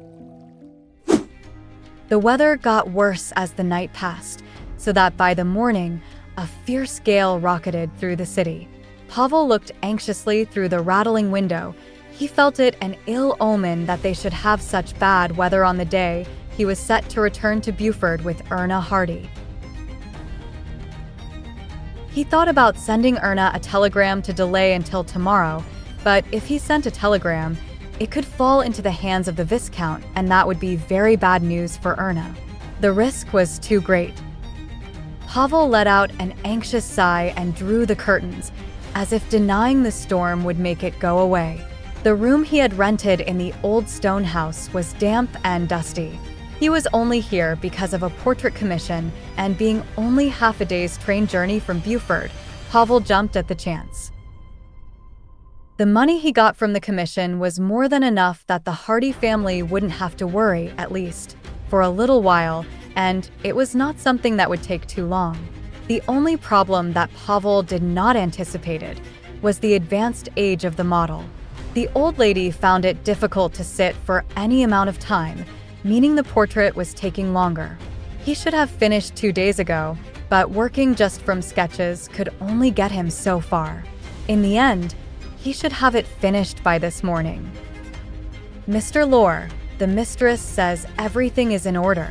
The weather got worse as the night passed, so that by the morning, a fierce gale rocketed through the city. Pavel looked anxiously through the rattling window. He felt it an ill omen that they should have such bad weather on the day he was set to return to Buford with Erna Hardy. He thought about sending Erna a telegram to delay until tomorrow, but if he sent a telegram, it could fall into the hands of the Viscount, and that would be very bad news for Erna. The risk was too great. Pavel let out an anxious sigh and drew the curtains, as if denying the storm would make it go away. The room he had rented in the old stone house was damp and dusty. He was only here because of a portrait commission, and being only half a day's train journey from Buford, Pavel jumped at the chance. The money he got from the commission was more than enough that the Hardy family wouldn't have to worry, at least, for a little while, and it was not something that would take too long. The only problem that Pavel did not anticipate was the advanced age of the model. The old lady found it difficult to sit for any amount of time, meaning the portrait was taking longer. He should have finished 2 days ago, but working just from sketches could only get him so far. In the end, he should have it finished by this morning. "Mr. Lore, the mistress says everything is in order,"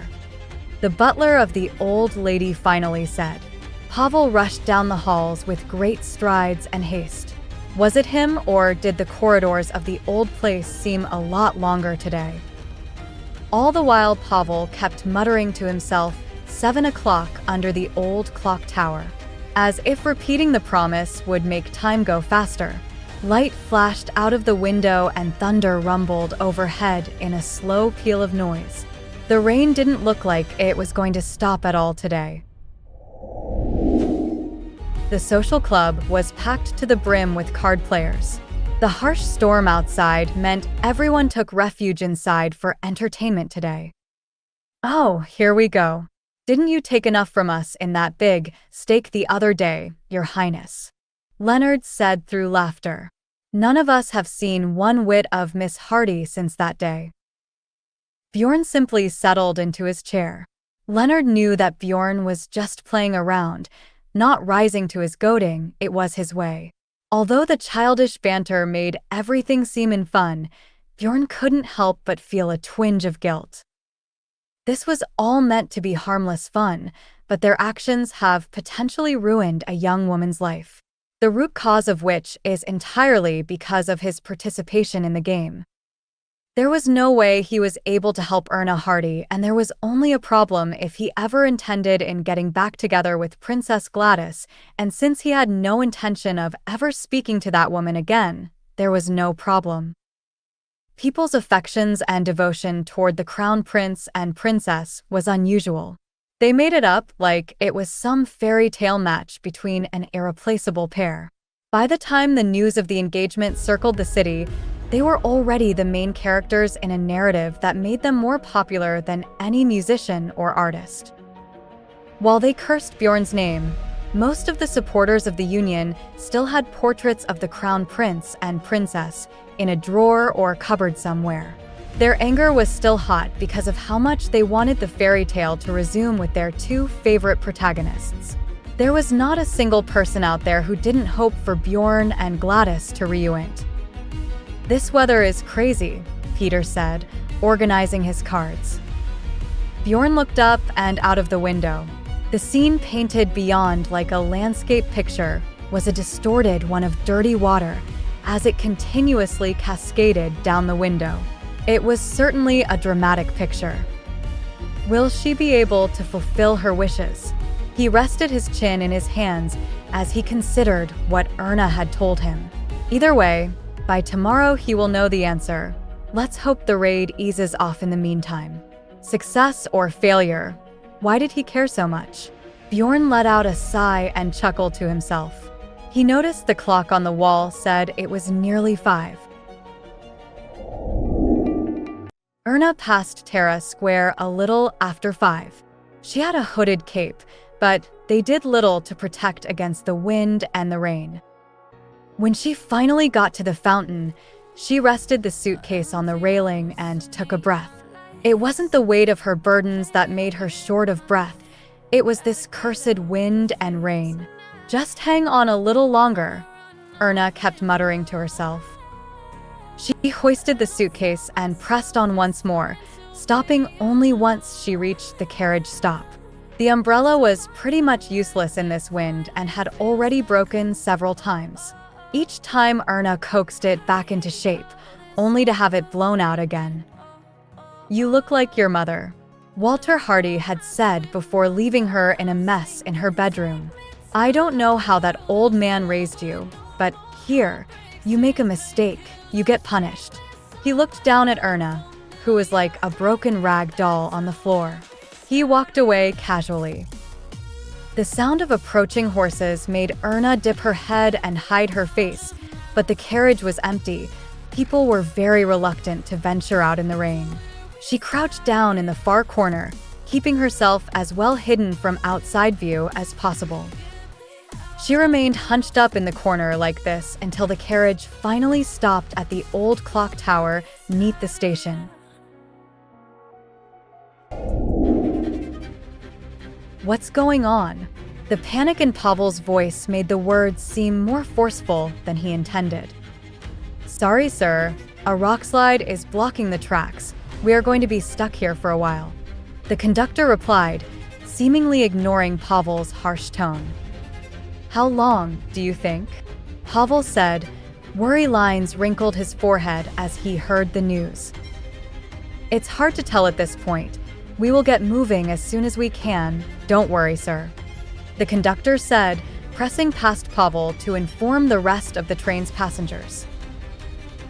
the butler of the old lady finally said. Pavel rushed down the halls with great strides and haste. Was it him, or did the corridors of the old place seem a lot longer today? All the while, Pavel kept muttering to himself, 7 o'clock under the old clock tower, as if repeating the promise would make time go faster. Light flashed out of the window and thunder rumbled overhead in a slow peal of noise. The rain didn't look like it was going to stop at all today. The social club was packed to the brim with card players. The harsh storm outside meant everyone took refuge inside for entertainment today. "Oh, here we go. Didn't you take enough from us in that big steak the other day, Your Highness?" Leonard said through laughter. "None of us have seen one whit of Miss Hardy since that day." Bjorn simply settled into his chair. Leonard knew that Bjorn was just playing around, not rising to his goading. It was his way. Although the childish banter made everything seem in fun, Bjorn couldn't help but feel a twinge of guilt. This was all meant to be harmless fun, but their actions have potentially ruined a young woman's life. The root cause of which is entirely because of his participation in the game. There was no way he was able to help Erna Hardy, and there was only a problem if he ever intended in getting back together with Princess Gladis, and since he had no intention of ever speaking to that woman again, there was no problem. People's affections and devotion toward the crown prince and princess was unusual. They made it up like it was some fairy tale match between an irreplaceable pair. By the time the news of the engagement circled the city, they were already the main characters in a narrative that made them more popular than any musician or artist. While they cursed Bjorn's name, most of the supporters of the union still had portraits of the crown prince and princess in a drawer or cupboard somewhere. Their anger was still hot because of how much they wanted the fairy tale to resume with their two favorite protagonists. There was not a single person out there who didn't hope for Bjorn and Gladis to reunite. "This weather is crazy," Peter said, organizing his cards. Bjorn looked up and out of the window. The scene painted beyond like a landscape picture was a distorted one of dirty water as it continuously cascaded down the window. It was certainly a dramatic picture. Will she be able to fulfill her wishes? He rested his chin in his hands as he considered what Erna had told him. Either way, by tomorrow he will know the answer. Let's hope the raid eases off in the meantime. Success or failure? Why did he care so much? Bjorn let out a sigh and chuckled to himself. He noticed the clock on the wall said it was nearly 5. Erna passed Terrace Square a little after 5. She had a hooded cape, but they did little to protect against the wind and the rain. When she finally got to the fountain, she rested the suitcase on the railing and took a breath. It wasn't the weight of her burdens that made her short of breath. It was this cursed wind and rain. "Just hang on a little longer," Erna kept muttering to herself. She hoisted the suitcase and pressed on once more, stopping only once she reached the carriage stop. The umbrella was pretty much useless in this wind and had already broken several times. Each time Erna coaxed it back into shape, only to have it blown out again. "You look like your mother," Walter Hardy had said before leaving her in a mess in her bedroom. "I don't know how that old man raised you, but here, you make a mistake, you get punished." He looked down at Erna, who was like a broken rag doll on the floor. He walked away casually. The sound of approaching horses made Erna dip her head and hide her face, but the carriage was empty. People were very reluctant to venture out in the rain. She crouched down in the far corner, keeping herself as well hidden from outside view as possible. She remained hunched up in the corner like this until the carriage finally stopped at the old clock tower neath the station. "What's going on?" The panic in Pavel's voice made the words seem more forceful than he intended. "Sorry, sir. A rockslide is blocking the tracks. We are going to be stuck here for a while," the conductor replied, seemingly ignoring Pavel's harsh tone. "How long, do you think?" Pavel said. Worry lines wrinkled his forehead as he heard the news. "It's hard to tell at this point. We will get moving as soon as we can. Don't worry, sir," the conductor said, pressing past Pavel to inform the rest of the train's passengers.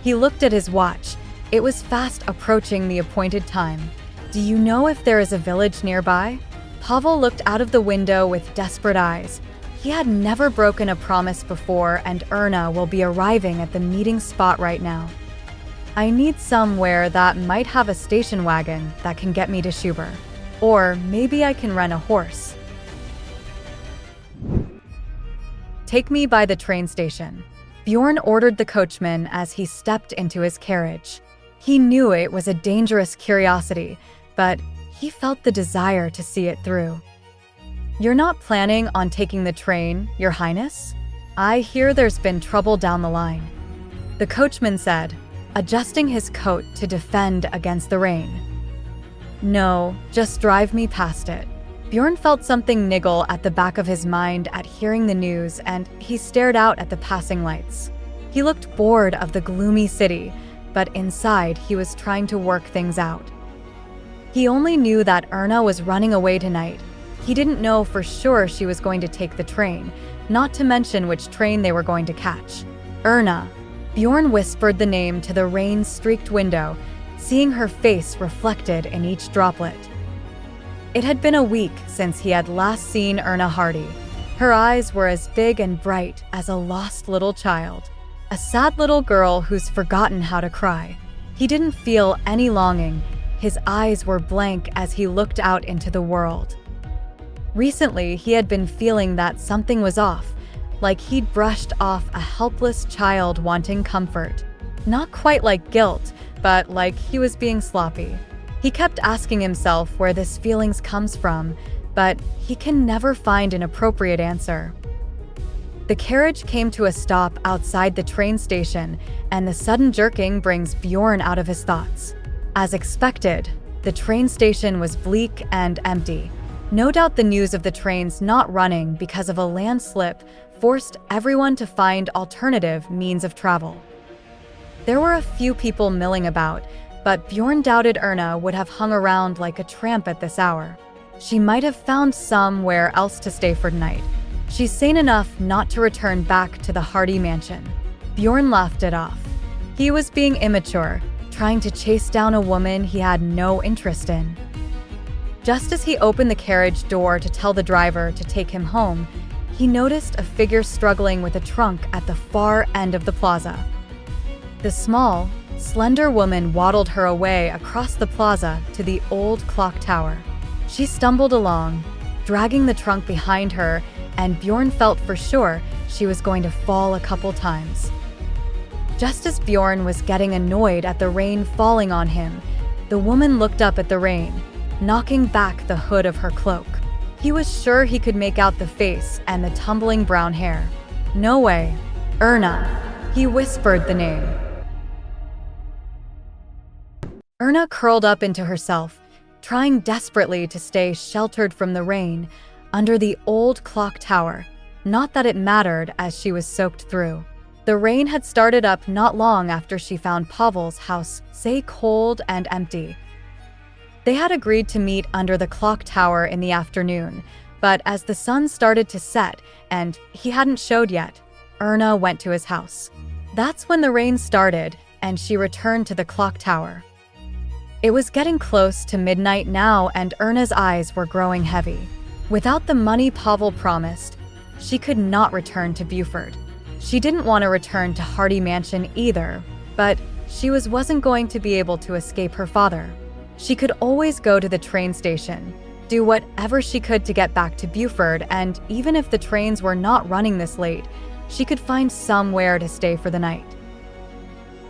He looked at his watch. It was fast approaching the appointed time. "Do you know if there is a village nearby?" Pavel looked out of the window with desperate eyes. He had never broken a promise before, and Erna will be arriving at the meeting spot right now. "I need somewhere that might have a station wagon that can get me to Schuber. Or maybe I can rent a horse." "Take me by the train station," Bjorn ordered the coachman as he stepped into his carriage. He knew it was a dangerous curiosity, but he felt the desire to see it through. "You're not planning on taking the train, Your Highness? I hear there's been trouble down the line," the coachman said, adjusting his coat to defend against the rain. "No, just drive me past it." Bjorn felt something niggle at the back of his mind at hearing the news, and he stared out at the passing lights. He looked bored of the gloomy city, but inside he was trying to work things out. He only knew that Erna was running away tonight. He didn't know for sure she was going to take the train, not to mention which train they were going to catch. Erna. Bjorn whispered the name to the rain-streaked window, seeing her face reflected in each droplet. It had been a week since he had last seen Erna Hardy. Her eyes were as big and bright as a lost little child, a sad little girl who's forgotten how to cry. He didn't feel any longing. His eyes were blank as he looked out into the world. Recently, he had been feeling that something was off, like he'd brushed off a helpless child wanting comfort. Not quite like guilt, but like he was being sloppy. He kept asking himself where this feelings comes from, but he can never find an appropriate answer. The carriage came to a stop outside the train station, and the sudden jerking brings Bjorn out of his thoughts. As expected, the train station was bleak and empty. No doubt the news of the trains not running because of a landslip forced everyone to find alternative means of travel. There were a few people milling about, but Bjorn doubted Erna would have hung around like a tramp at this hour. She might have found somewhere else to stay for the night. She's sane enough not to return back to the Hardy mansion. Bjorn laughed it off. He was being immature, trying to chase down a woman he had no interest in. Just as he opened the carriage door to tell the driver to take him home, he noticed a figure struggling with a trunk at the far end of the plaza. The small, slender woman waddled her away across the plaza to the old clock tower. She stumbled along, dragging the trunk behind her, and Bjorn felt for sure she was going to fall a couple times. Just as Bjorn was getting annoyed at the rain falling on him, the woman looked up at the rain, knocking back the hood of her cloak. He was sure he could make out the face and the tumbling brown hair. No way. Erna. He whispered the name. Erna curled up into herself, trying desperately to stay sheltered from the rain under the old clock tower. Not that it mattered, as she was soaked through. The rain had started up not long after she found Pavel's house say cold and empty. They had agreed to meet under the clock tower in the afternoon, but as the sun started to set and he hadn't showed yet, Erna went to his house. That's when the rain started and she returned to the clock tower. It was getting close to midnight now, and Erna's eyes were growing heavy. Without the money Pavel promised, she could not return to Buford. She didn't want to return to Hardy Mansion either, but she wasn't going to be able to escape her father. She could always go to the train station, do whatever she could to get back to Buford, and even if the trains were not running this late, she could find somewhere to stay for the night.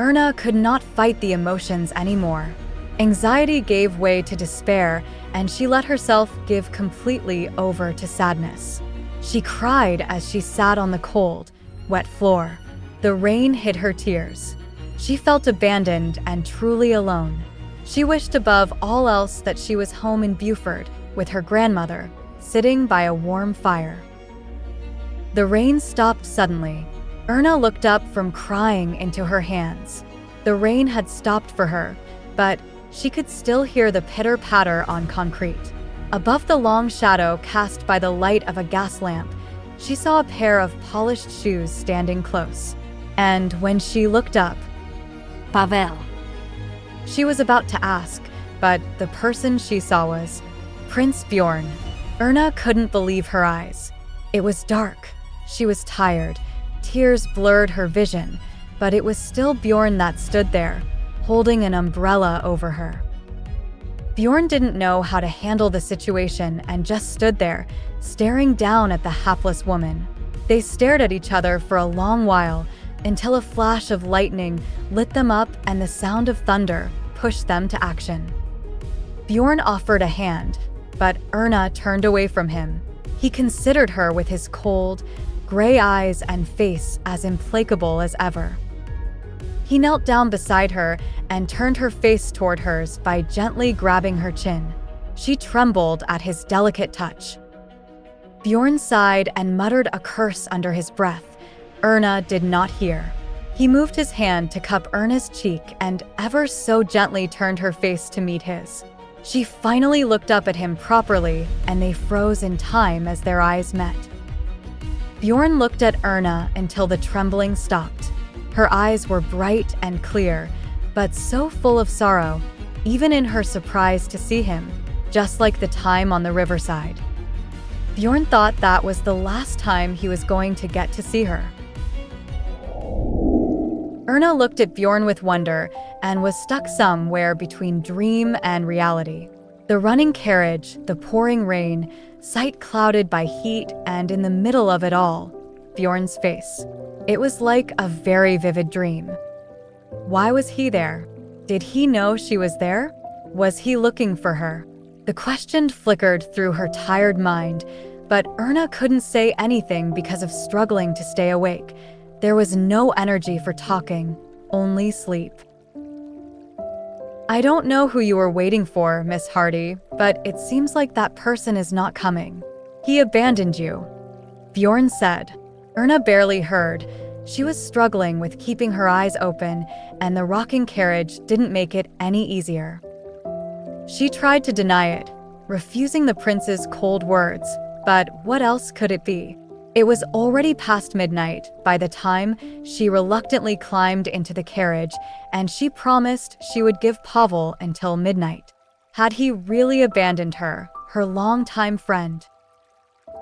Erna could not fight the emotions anymore. Anxiety gave way to despair, and she let herself give completely over to sadness. She cried as she sat on the cold, wet floor. The rain hid her tears. She felt abandoned and truly alone. She wished above all else that she was home in Buford with her grandmother, sitting by a warm fire. The rain stopped suddenly. Erna looked up from crying into her hands. The rain had stopped for her, but she could still hear the pitter-patter on concrete. Above the long shadow cast by the light of a gas lamp, she saw a pair of polished shoes standing close. And when she looked up, Pavel. She was about to ask, but the person she saw was Prince Bjorn. Erna couldn't believe her eyes. It was dark. She was tired. Tears blurred her vision, but it was still Bjorn that stood there, holding an umbrella over her. Bjorn didn't know how to handle the situation and just stood there, staring down at the hapless woman. They stared at each other for a long while, until a flash of lightning lit them up and the sound of thunder pushed them to action. Bjorn offered a hand, but Erna turned away from him. He considered her with his cold, gray eyes and face as implacable as ever. He knelt down beside her and turned her face toward hers by gently grabbing her chin. She trembled at his delicate touch. Bjorn sighed and muttered a curse under his breath. Erna did not hear. He moved his hand to cup Erna's cheek and ever so gently turned her face to meet his. She finally looked up at him properly, and they froze in time as their eyes met. Bjorn looked at Erna until the trembling stopped. Her eyes were bright and clear, but so full of sorrow, even in her surprise to see him, just like the time on the riverside. Bjorn thought that was the last time he was going to get to see her. Erna looked at Bjorn with wonder and was stuck somewhere between dream and reality. The running carriage, the pouring rain, sight clouded by heat, and in the middle of it all, Bjorn's face. It was like a very vivid dream. Why was he there? Did he know she was there? Was he looking for her? The question flickered through her tired mind, but Erna couldn't say anything because of struggling to stay awake. There was no energy for talking, only sleep. "I don't know who you were waiting for, Miss Hardy, but it seems like that person is not coming. He abandoned you," Bjorn said. Erna barely heard. She was struggling with keeping her eyes open, and the rocking carriage didn't make it any easier. She tried to deny it, refusing the prince's cold words, but what else could it be? It was already past midnight by the time she reluctantly climbed into the carriage, and she promised she would give Pavel until midnight. Had he really abandoned her, her longtime friend?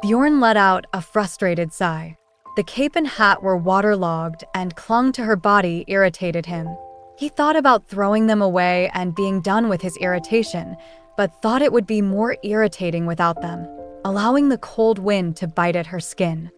Bjorn let out a frustrated sigh. The cape and hat were waterlogged and clung to her body irritated him. He thought about throwing them away and being done with his irritation, but thought it would be more irritating without them, allowing the cold wind to bite at her skin.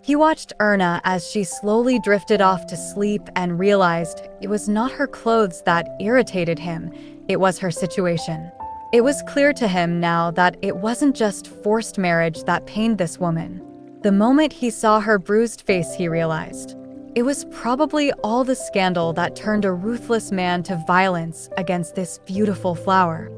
He watched Erna as she slowly drifted off to sleep and realized it was not her clothes that irritated him, it was her situation. It was clear to him now that it wasn't just forced marriage that pained this woman. The moment he saw her bruised face, he realized it was probably all the scandal that turned a ruthless man to violence against this beautiful flower.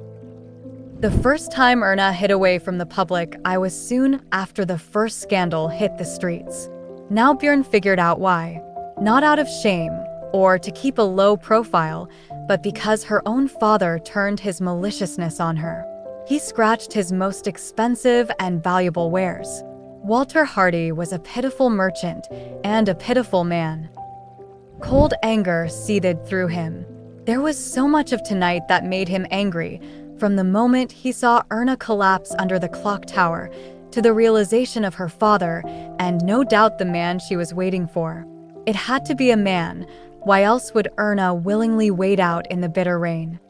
"The first time Erna hid away from the public, I was soon after the first scandal hit the streets." Now Bjorn figured out why. Not out of shame or to keep a low profile, but because her own father turned his maliciousness on her. He scratched his most expensive and valuable wares. Walter Hardy was a pitiful merchant and a pitiful man. Cold anger seethed through him. There was so much of tonight that made him angry, from the moment he saw Erna collapse under the clock tower to the realization of her father and no doubt the man she was waiting for. It had to be a man. Why else would Erna willingly wait out in the bitter rain?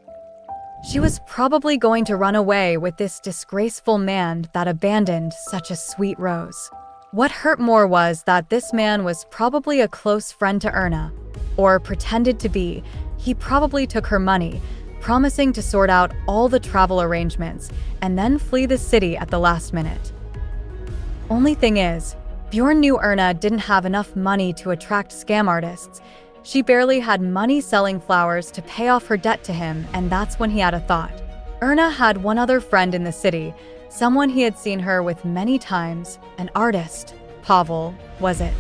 She was probably going to run away with this disgraceful man that abandoned such a sweet rose. What hurt more was that this man was probably a close friend to Erna, or pretended to be. He probably took her money, promising to sort out all the travel arrangements and then flee the city at the last minute. Only thing is, Bjorn knew Erna didn't have enough money to attract scam artists. She barely had money selling flowers to pay off her debt to him, and that's when he had a thought. Erna had one other friend in the city, someone he had seen her with many times, an artist. Pavel, was it?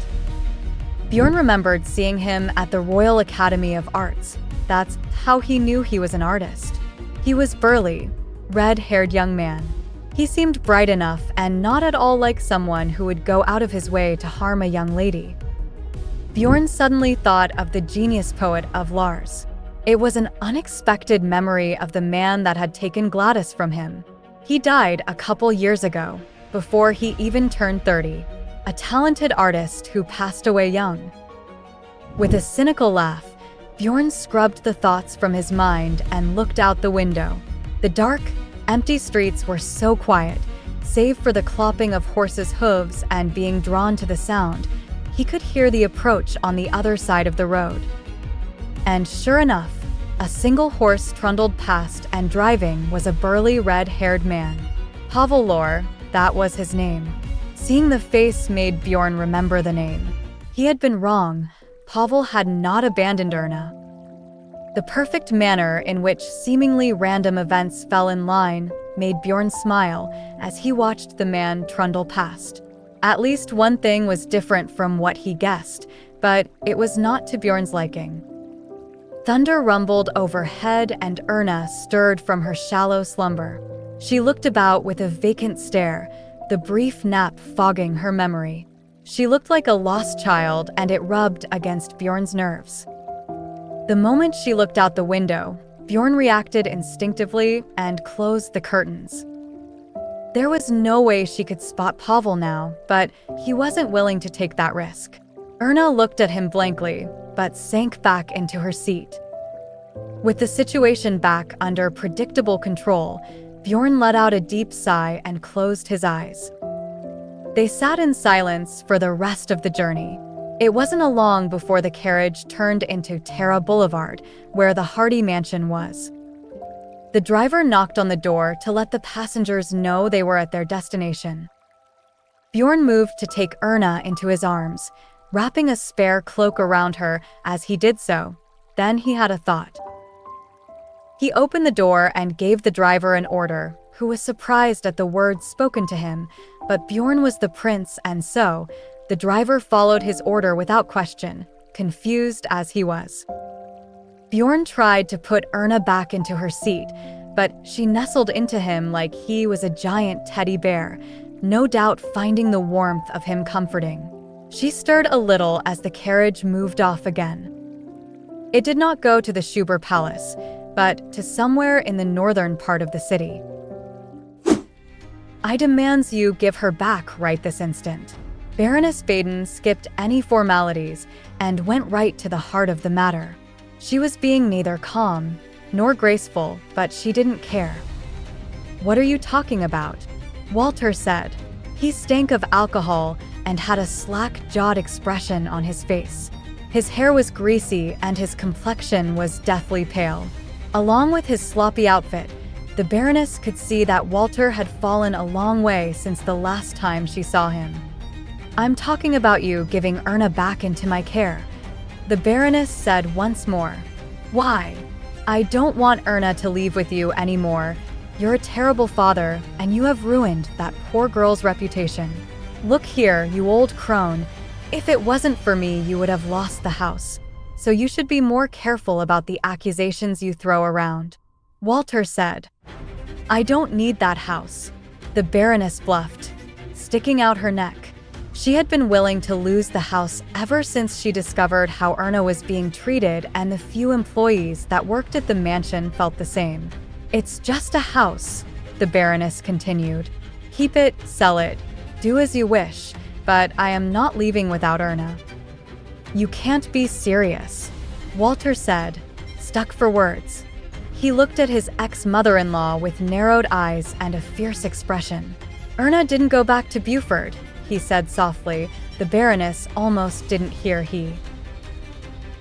Bjorn remembered seeing him at the Royal Academy of Arts. That's how he knew he was an artist. He was burly, red-haired young man. He seemed bright enough and not at all like someone who would go out of his way to harm a young lady. Bjorn suddenly thought of the genius poet of Lars. It was an unexpected memory of the man that had taken Gladis from him. He died a couple years ago, before he even turned 30, a talented artist who passed away young. With a cynical laugh, Bjorn scrubbed the thoughts from his mind and looked out the window. The dark, empty streets were so quiet, save for the clopping of horses' hooves and being drawn to the sound. He could hear the approach on the other side of the road. And sure enough, a single horse trundled past, and driving was a burly red-haired man. Pavel, that was his name. Seeing the face made Bjorn remember the name. He had been wrong. Pavel had not abandoned Erna. The perfect manner in which seemingly random events fell in line made Bjorn smile as he watched the man trundle past. At least one thing was different from what he guessed, but it was not to Bjorn's liking. Thunder rumbled overhead and Erna stirred from her shallow slumber. She looked about with a vacant stare, the brief nap fogging her memory. She looked like a lost child, and it rubbed against Bjorn's nerves. The moment she looked out the window, Bjorn reacted instinctively and closed the curtains. There was no way she could spot Pavel now, but he wasn't willing to take that risk. Erna looked at him blankly, but sank back into her seat. With the situation back under predictable control, Bjorn let out a deep sigh and closed his eyes. They sat in silence for the rest of the journey. It wasn't long before the carriage turned into Terra Boulevard, where the Hardy mansion was. The driver knocked on the door to let the passengers know they were at their destination. Bjorn moved to take Erna into his arms, wrapping a spare cloak around her as he did so. Then he had a thought. He opened the door and gave the driver an order, who was surprised at the words spoken to him, but Bjorn was the prince, and so the driver followed his order without question, confused as he was. Bjorn tried to put Erna back into her seat, but she nestled into him like he was a giant teddy bear, no doubt finding the warmth of him comforting. She stirred a little as the carriage moved off again. It did not go to the Schuber Palace, but to somewhere in the northern part of the city. I demands you give her back right this instant. Baroness Baden skipped any formalities and went right to the heart of the matter. She was being neither calm nor graceful, but she didn't care. What are you talking about? Walter said. He stank of alcohol and had a slack-jawed expression on his face. His hair was greasy and his complexion was deathly pale. Along with his sloppy outfit, the Baroness could see that Walter had fallen a long way since the last time she saw him. I'm talking about you giving Erna back into my care, the Baroness said once more. Why? I don't want Erna to leave with you anymore. You're a terrible father, and you have ruined that poor girl's reputation. Look here, you old crone. If it wasn't for me, you would have lost the house. So you should be more careful about the accusations you throw around. Walter said. I don't need that house, the Baroness bluffed, sticking out her neck. She had been willing to lose the house ever since she discovered how Erna was being treated, and the few employees that worked at the mansion felt the same. It's just a house, the Baroness continued. Keep it, sell it, do as you wish, but I am not leaving without Erna. You can't be serious, Walter said, stuck for words. He looked at his ex-mother-in-law with narrowed eyes and a fierce expression. Erna didn't go back to Beaufort, he said softly. The Baroness almost didn't hear he.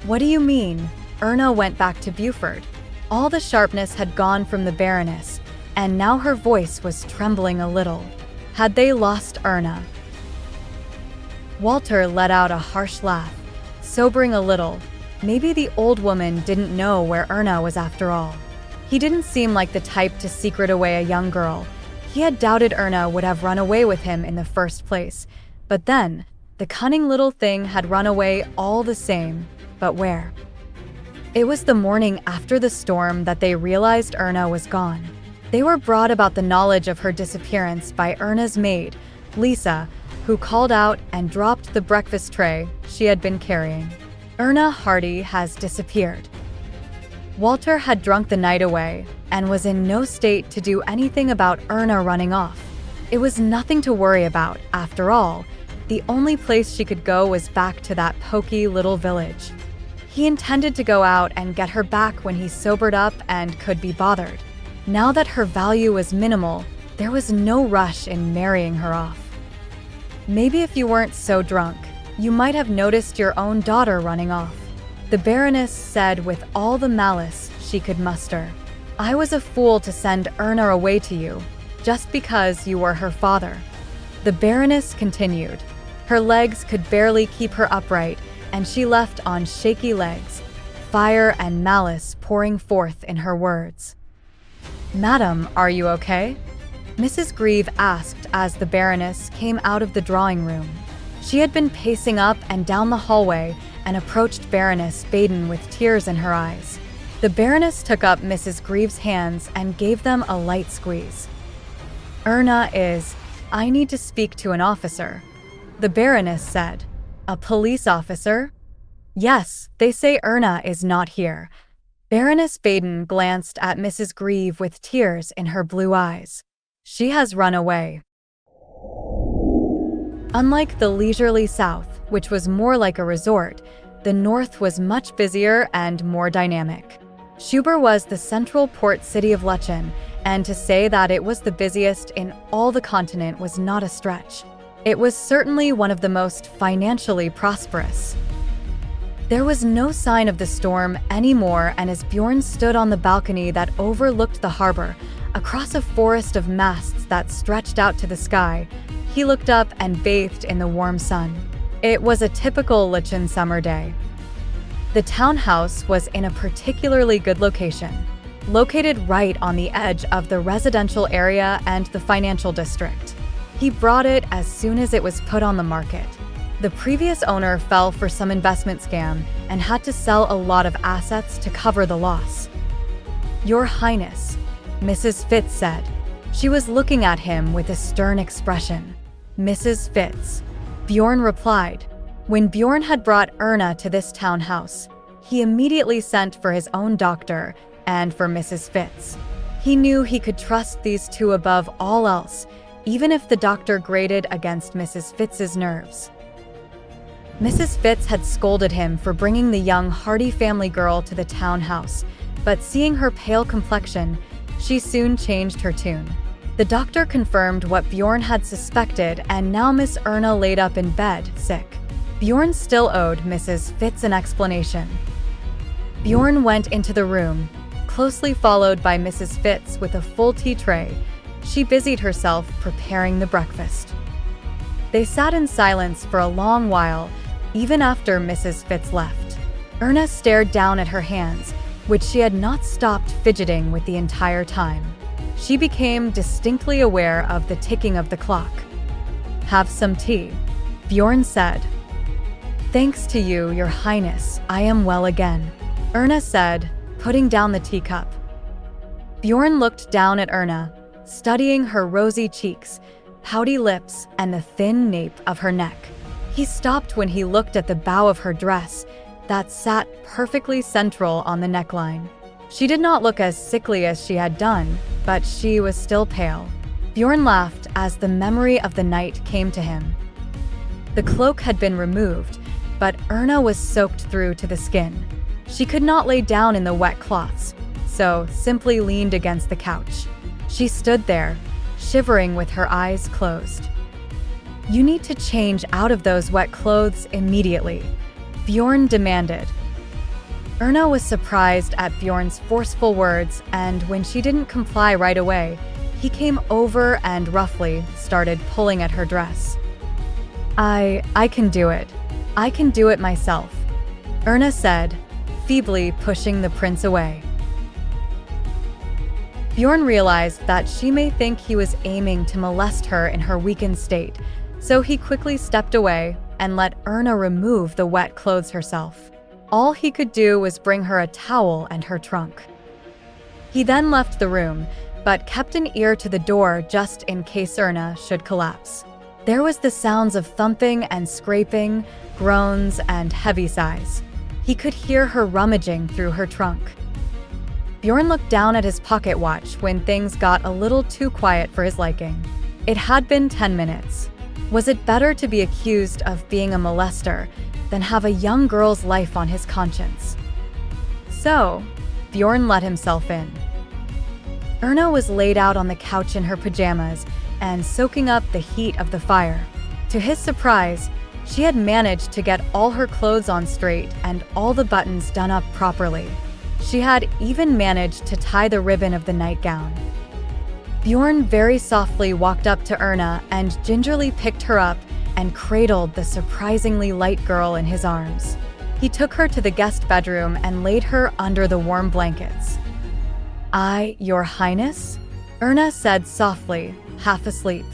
What do you mean? Erna went back to Beaufort. All the sharpness had gone from the Baroness, and now her voice was trembling a little. Had they lost Erna? Walter let out a harsh laugh, sobering a little. Maybe the old woman didn't know where Erna was after all. He didn't seem like the type to secret away a young girl. He had doubted Erna would have run away with him in the first place. But then, the cunning little thing had run away all the same. But where? It was the morning after the storm that they realized Erna was gone. They were brought about the knowledge of her disappearance by Erna's maid, Lisa, who called out and dropped the breakfast tray she had been carrying. Erna Hardy has disappeared. Walter had drunk the night away and was in no state to do anything about Erna running off. It was nothing to worry about, after all. The only place she could go was back to that poky little village. He intended to go out and get her back when he sobered up and could be bothered. Now that her value was minimal, there was no rush in marrying her off. Maybe if you weren't so drunk, you might have noticed your own daughter running off, the Baroness said with all the malice she could muster. I was a fool to send Erna away to you, just because you were her father. The Baroness continued. Her legs could barely keep her upright, and she left on shaky legs, fire and malice pouring forth in her words. Madam, are you okay? Mrs. Grieve asked as the Baroness came out of the drawing room. She had been pacing up and down the hallway and approached Baroness Baden with tears in her eyes. The Baroness took up Mrs. Grieve's hands and gave them a light squeeze. Erna is. I need to speak to an officer, the Baroness said. A police officer? Yes, they say Erna is not here. Baroness Baden glanced at Mrs. Grieve with tears in her blue eyes. She has run away. Unlike the leisurely South, which was more like a resort, the North was much busier and more dynamic. Schuber was the central port city of Luchen, and to say that it was the busiest in all the continent was not a stretch. It was certainly one of the most financially prosperous. There was no sign of the storm anymore, and as Bjorn stood on the balcony that overlooked the harbor, across a forest of masts that stretched out to the sky, he looked up and bathed in the warm sun. It was a typical lichen summer day. The townhouse was in a particularly good location, located right on the edge of the residential area and the financial district. He bought it as soon as it was put on the market. The previous owner fell for some investment scam and had to sell a lot of assets to cover the loss. "Your Highness," Mrs. Fitz said. She was looking at him with a stern expression. "Mrs. Fitz," Bjorn replied. When Bjorn had brought Erna to this townhouse, he immediately sent for his own doctor and for Mrs. Fitz. He knew he could trust these two above all else, even if the doctor grated against Mrs. Fitz's nerves. Mrs. Fitz had scolded him for bringing the young, hardy family girl to the townhouse, but seeing her pale complexion, she soon changed her tune. The doctor confirmed what Bjorn had suspected, and now Miss Erna laid up in bed, sick. Bjorn still owed Mrs. Fitz an explanation. Bjorn went into the room, closely followed by Mrs. Fitz with a full tea tray. She busied herself preparing the breakfast. They sat in silence for a long while, even after Mrs. Fitz left. Erna stared down at her hands, which she had not stopped fidgeting with the entire time. She became distinctly aware of the ticking of the clock. "Have some tea," Bjorn said. "Thanks to you, Your Highness, I am well again," Erna said, putting down the teacup. Bjorn looked down at Erna, studying her rosy cheeks, pouty lips, and the thin nape of her neck. He stopped when he looked at the bow of her dress that sat perfectly central on the neckline. She did not look as sickly as she had done, but she was still pale. Bjorn laughed as the memory of the night came to him. The cloak had been removed, but Erna was soaked through to the skin. She could not lay down in the wet cloths, so simply leaned against the couch. She stood there, shivering with her eyes closed. "You need to change out of those wet clothes immediately," Bjorn demanded. Erna was surprised at Bjorn's forceful words, and when she didn't comply right away, he came over and roughly started pulling at her dress. I can do it. I can do it myself," Erna said, feebly pushing the prince away. Bjorn realized that she may think he was aiming to molest her in her weakened state, so he quickly stepped away and let Erna remove the wet clothes herself. All he could do was bring her a towel and her trunk. He then left the room, but kept an ear to the door just in case Erna should collapse. There was the sounds of thumping and scraping, groans, and heavy sighs. He could hear her rummaging through her trunk. Bjorn looked down at his pocket watch when things got a little too quiet for his liking. It had been 10 minutes. Was it better to be accused of being a molester than have a young girl's life on his conscience? So, Bjorn let himself in. Erna was laid out on the couch in her pajamas and soaking up the heat of the fire. To his surprise, she had managed to get all her clothes on straight and all the buttons done up properly. She had even managed to tie the ribbon of the nightgown. Bjorn very softly walked up to Erna and gingerly picked her up and cradled the surprisingly light girl in his arms. He took her to the guest bedroom and laid her under the warm blankets. Your Highness?" Erna said softly, half asleep.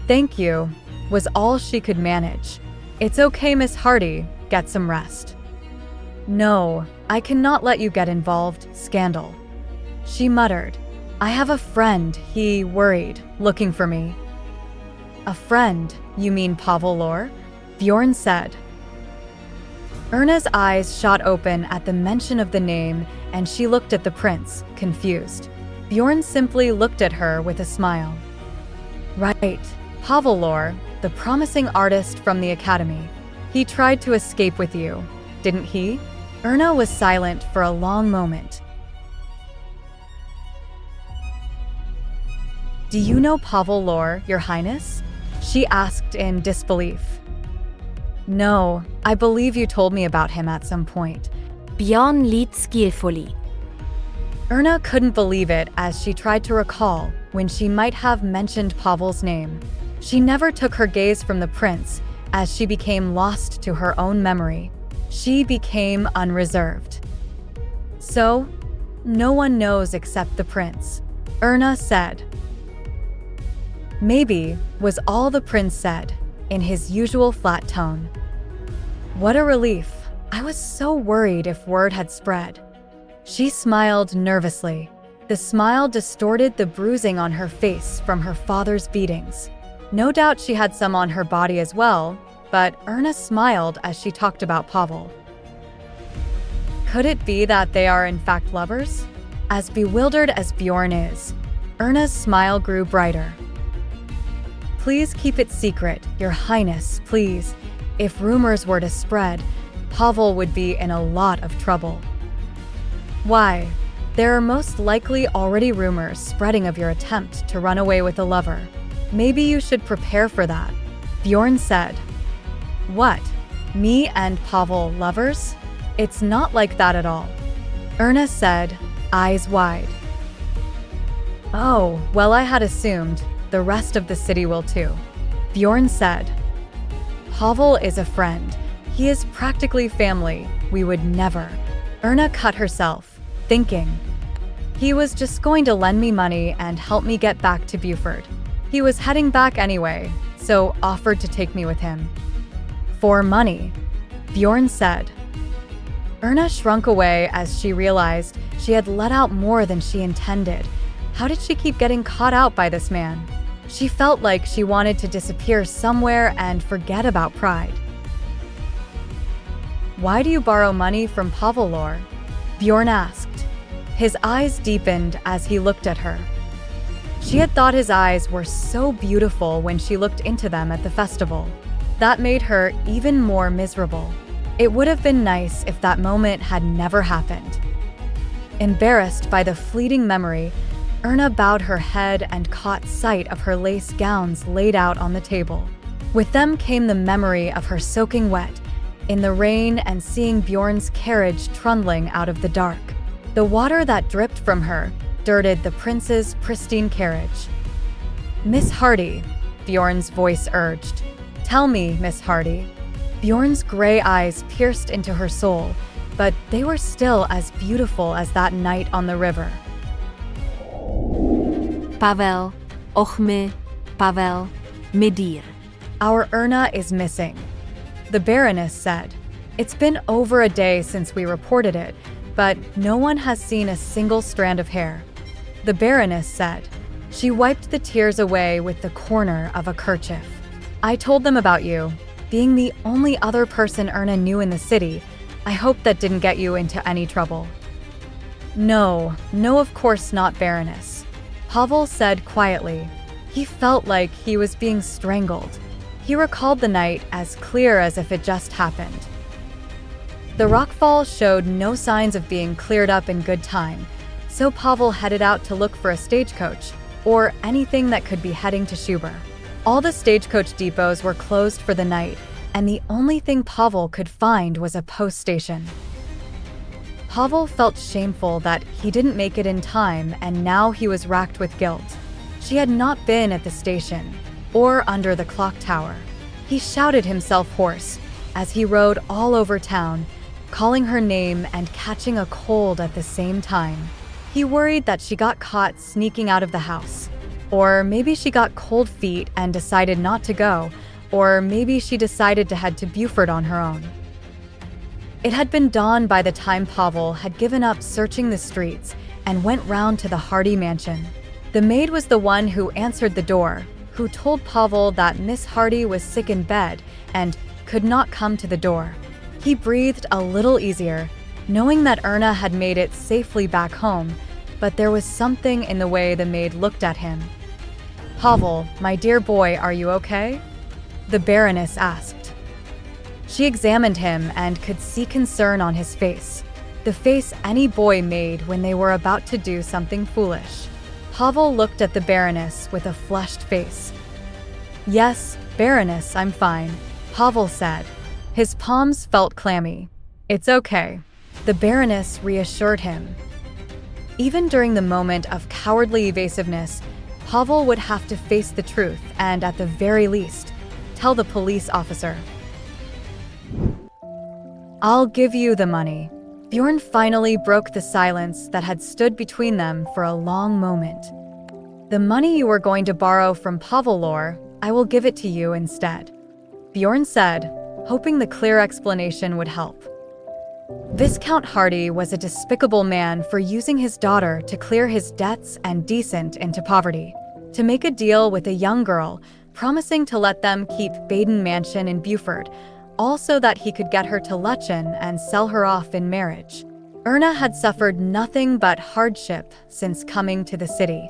"Thank you," was all she could manage. "It's okay, Miss Hardy, get some rest." "No, I cannot let you get involved, scandal," she muttered. "I have a friend, he worried, looking for me." "A friend, you mean Pavel?" Bjorn said. Erna's eyes shot open at the mention of the name, and she looked at the prince, confused. Bjorn simply looked at her with a smile. "Right, Pavel, the promising artist from the academy. He tried to escape with you, didn't he?" Erna was silent for a long moment. "Do you know Pavel, Your Highness?" she asked in disbelief. No, I believe you told me about him at some point. Bjorn leads skillfully. Erna couldn't believe it as she tried to recall when she might have mentioned Pavel's name. She never took her gaze from the prince as she became lost to her own memory. She became unreserved. So, no one knows except the prince, Erna said. Maybe, was all the prince said, in his usual flat tone. What a relief. I was so worried if word had spread. She smiled nervously. The smile distorted the bruising on her face from her father's beatings. No doubt she had some on her body as well, but Erna smiled as she talked about Pavel. Could it be that they are in fact lovers? As bewildered as Bjorn is, Erna's smile grew brighter. Please keep it secret, Your Highness, please. If rumors were to spread, Pavel would be in a lot of trouble. Why? There are most likely already rumors spreading of your attempt to run away with a lover. Maybe you should prepare for that, Bjorn said. What? Me and Pavel lovers? It's not like that at all, Erna said, eyes wide. Oh, well, I had assumed the rest of the city will too, Bjorn said. Pavel is a friend. He is practically family. We would never. Erna cut herself, thinking. He was just going to lend me money and help me get back to Beaufort. He was heading back anyway, so offered to take me with him. For money, Bjorn said. Erna shrunk away as she realized she had let out more than she intended. How did she keep getting caught out by this man? She felt like she wanted to disappear somewhere and forget about pride. Why do you borrow money from Pavel? Bjorn asked. His eyes deepened as he looked at her. She had thought his eyes were so beautiful when she looked into them at the festival. That made her even more miserable. It would have been nice if that moment had never happened. Embarrassed by the fleeting memory, Erna bowed her head and caught sight of her lace gowns laid out on the table. With them came the memory of her soaking wet in the rain and seeing Bjorn's carriage trundling out of the dark. The water that dripped from her dirted the prince's pristine carriage. Miss Hardy, Bjorn's voice urged. Tell me, Miss Hardy. Bjorn's gray eyes pierced into her soul, but they were still as beautiful as that night on the river. Pavel, ochmy, Pavel, medir. Our Erna is missing, the Baroness said. It's been over a day since we reported it, but no one has seen a single strand of hair, the Baroness said. She wiped the tears away with the corner of a kerchief. I told them about you. Being the only other person Erna knew in the city, I hope that didn't get you into any trouble. No, of course not, Baroness, Pavel said quietly. He felt like he was being strangled. He recalled the night as clear as if it just happened. The rockfall showed no signs of being cleared up in good time, so Pavel headed out to look for a stagecoach or anything that could be heading to Schubert. All the stagecoach depots were closed for the night, and the only thing Pavel could find was a post station. Pavel felt shameful that he didn't make it in time, and now he was racked with guilt. She had not been at the station or under the clock tower. He shouted himself hoarse as he rode all over town, calling her name and catching a cold at the same time. He worried that she got caught sneaking out of the house. Or maybe she got cold feet and decided not to go, or maybe she decided to head to Beaufort on her own. It had been dawn by the time Pavel had given up searching the streets and went round to the Hardy mansion. The maid was the one who answered the door, who told Pavel that Miss Hardy was sick in bed and could not come to the door. He breathed a little easier, knowing that Erna had made it safely back home, but there was something in the way the maid looked at him. Pavel, my dear boy, are you okay? The Baroness asked. She examined him and could see concern on his face, the face any boy made when they were about to do something foolish. Pavel looked at the Baroness with a flushed face. Yes, Baroness, I'm fine, Pavel said. His palms felt clammy. "It's okay," the Baroness reassured him. Even during the moment of cowardly evasiveness, Pavel would have to face the truth and, at the very least, tell the police officer. "I'll give you the money." Bjorn finally broke the silence that had stood between them for a long moment. "The money you were going to borrow from Pavel, I will give it to you instead," Bjorn said, hoping the clear explanation would help. Viscount Hardy was a despicable man for using his daughter to clear his debts and descent into poverty, to make a deal with a young girl, promising to let them keep Baden Mansion in Beaufort, all so that he could get her to Lutzen and sell her off in marriage. Erna had suffered nothing but hardship since coming to the city.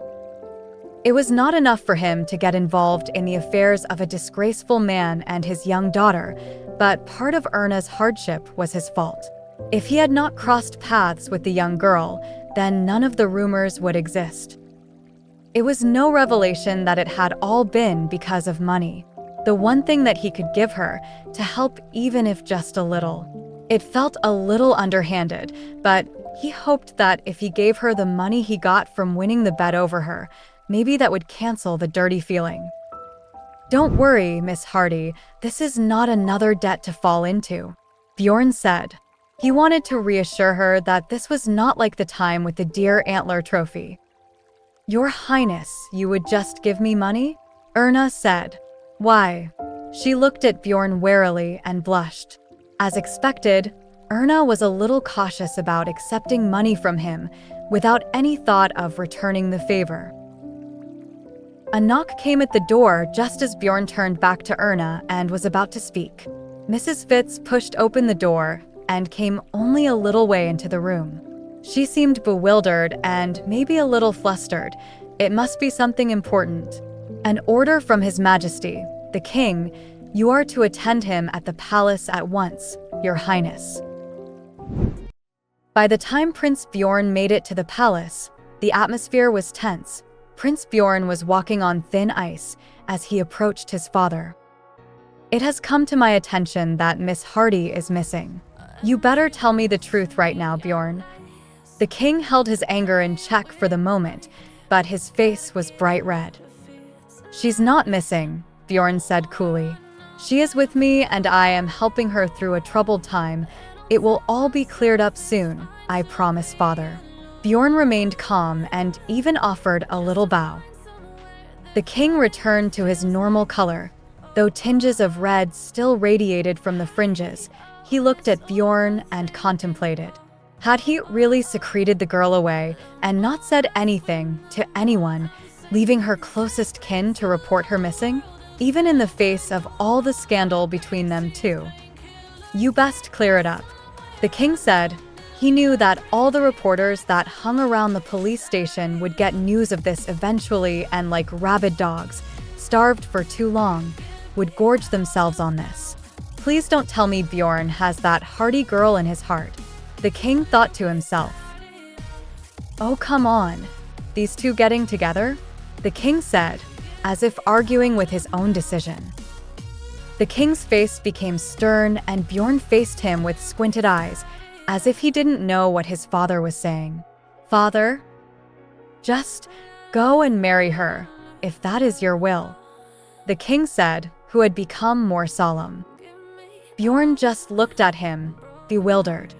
It was not enough for him to get involved in the affairs of a disgraceful man and his young daughter, but part of Erna's hardship was his fault. If he had not crossed paths with the young girl, then none of the rumors would exist. It was no revelation that it had all been because of money, the one thing that he could give her, to help even if just a little. It felt a little underhanded, but he hoped that if he gave her the money he got from winning the bet over her, maybe that would cancel the dirty feeling. "Don't worry, Miss Hardy, this is not another debt to fall into," Bjorn said. He wanted to reassure her that this was not like the time with the deer antler trophy. "Your Highness, you would just give me money?" Erna said. "Why?" She looked at Bjorn warily and blushed. As expected, Erna was a little cautious about accepting money from him without any thought of returning the favor. A knock came at the door just as Bjorn turned back to Erna and was about to speak. Mrs. Fitz pushed open the door and came only a little way into the room. She seemed bewildered and maybe a little flustered. It must be something important. "An order from His Majesty, the King. You are to attend him at the palace at once, Your Highness." By the time Prince Bjorn made it to the palace, the atmosphere was tense. Prince Bjorn was walking on thin ice as he approached his father. "It has come to my attention that Miss Hardy is missing. You better tell me the truth right now, Bjorn." The king held his anger in check for the moment, but his face was bright red. "She's not missing," Bjorn said coolly. "She is with me and I am helping her through a troubled time. It will all be cleared up soon, I promise, father." Bjorn remained calm and even offered a little bow. The king returned to his normal color, though tinges of red still radiated from the fringes. He looked at Bjorn and contemplated. Had he really secreted the girl away and not said anything to anyone, leaving her closest kin to report her missing? Even in the face of all the scandal between them two. "You best clear it up," the king said. He knew that all the reporters that hung around the police station would get news of this eventually and, like rabid dogs, starved for too long, would gorge themselves on this. "Please don't tell me Bjorn has that Hardy girl in his heart," the king thought to himself. "Oh, come on. These two getting together?" the king said, as if arguing with his own decision. The king's face became stern and Bjorn faced him with squinted eyes, as if he didn't know what his father was saying. "Father? Just go and marry her, if that is your will," the king said, who had become more solemn. Bjorn just looked at him, bewildered.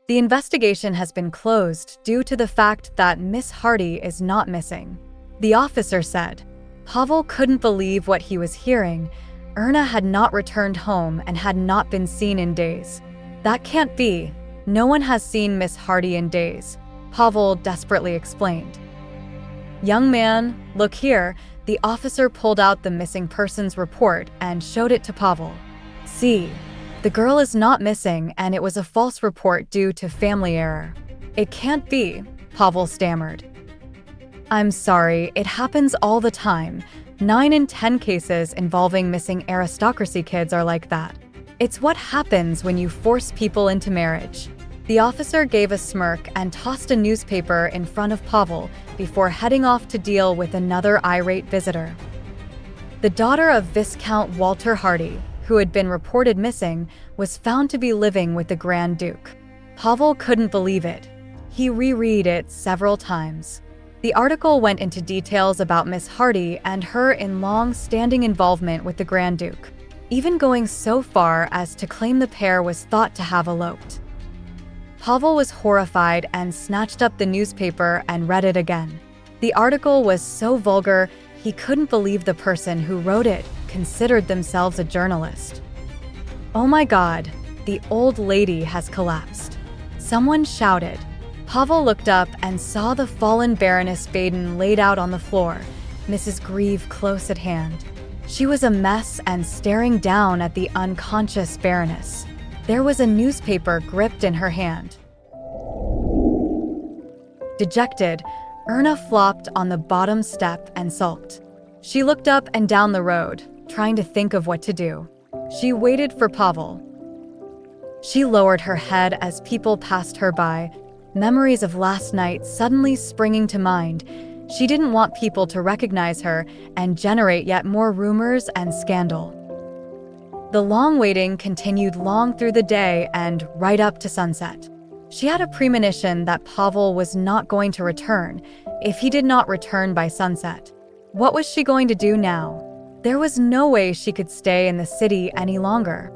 "The investigation has been closed due to the fact that Miss Hardy is not missing," the officer said. Pavel couldn't believe what he was hearing. Erna had not returned home and had not been seen in days. "That can't be. No one has seen Miss Hardy in days," Pavel desperately explained. "Young man, look here." The officer pulled out the missing persons report and showed it to Pavel. "See, the girl is not missing and it was a false report due to family error." "It can't be," Pavel stammered. "I'm sorry, it happens all the time. 9 in 10 cases involving missing aristocracy kids are like that. It's what happens when you force people into marriage." The officer gave a smirk and tossed a newspaper in front of Pavel before heading off to deal with another irate visitor. The daughter of Viscount Walter Hardy, who who had been reported missing, was found to be living with the Grand Duke. Pavel couldn't believe it. He reread it several times. The article went into details about Miss Hardy and her long-standing involvement with the Grand Duke, even going so far as to claim the pair was thought to have eloped. Pavel was horrified and snatched up the newspaper and read it again. The article was so vulgar, he couldn't believe the person who wrote it considered themselves a journalist. "Oh my God, the old lady has collapsed," someone shouted. Pavel looked up and saw the fallen Baroness Baden laid out on the floor, Mrs. Grieve close at hand. She was a mess and staring down at the unconscious Baroness. There was a newspaper gripped in her hand. Dejected, Erna flopped on the bottom step and sulked. She looked up and down the road, trying to think of what to do. She waited for Pavel. She lowered her head as people passed her by, memories of last night suddenly springing to mind. She didn't want people to recognize her and generate yet more rumors and scandal. The long waiting continued long through the day and right up to sunset. She had a premonition that Pavel was not going to return if he did not return by sunset. What was she going to do now? There was no way she could stay in the city any longer.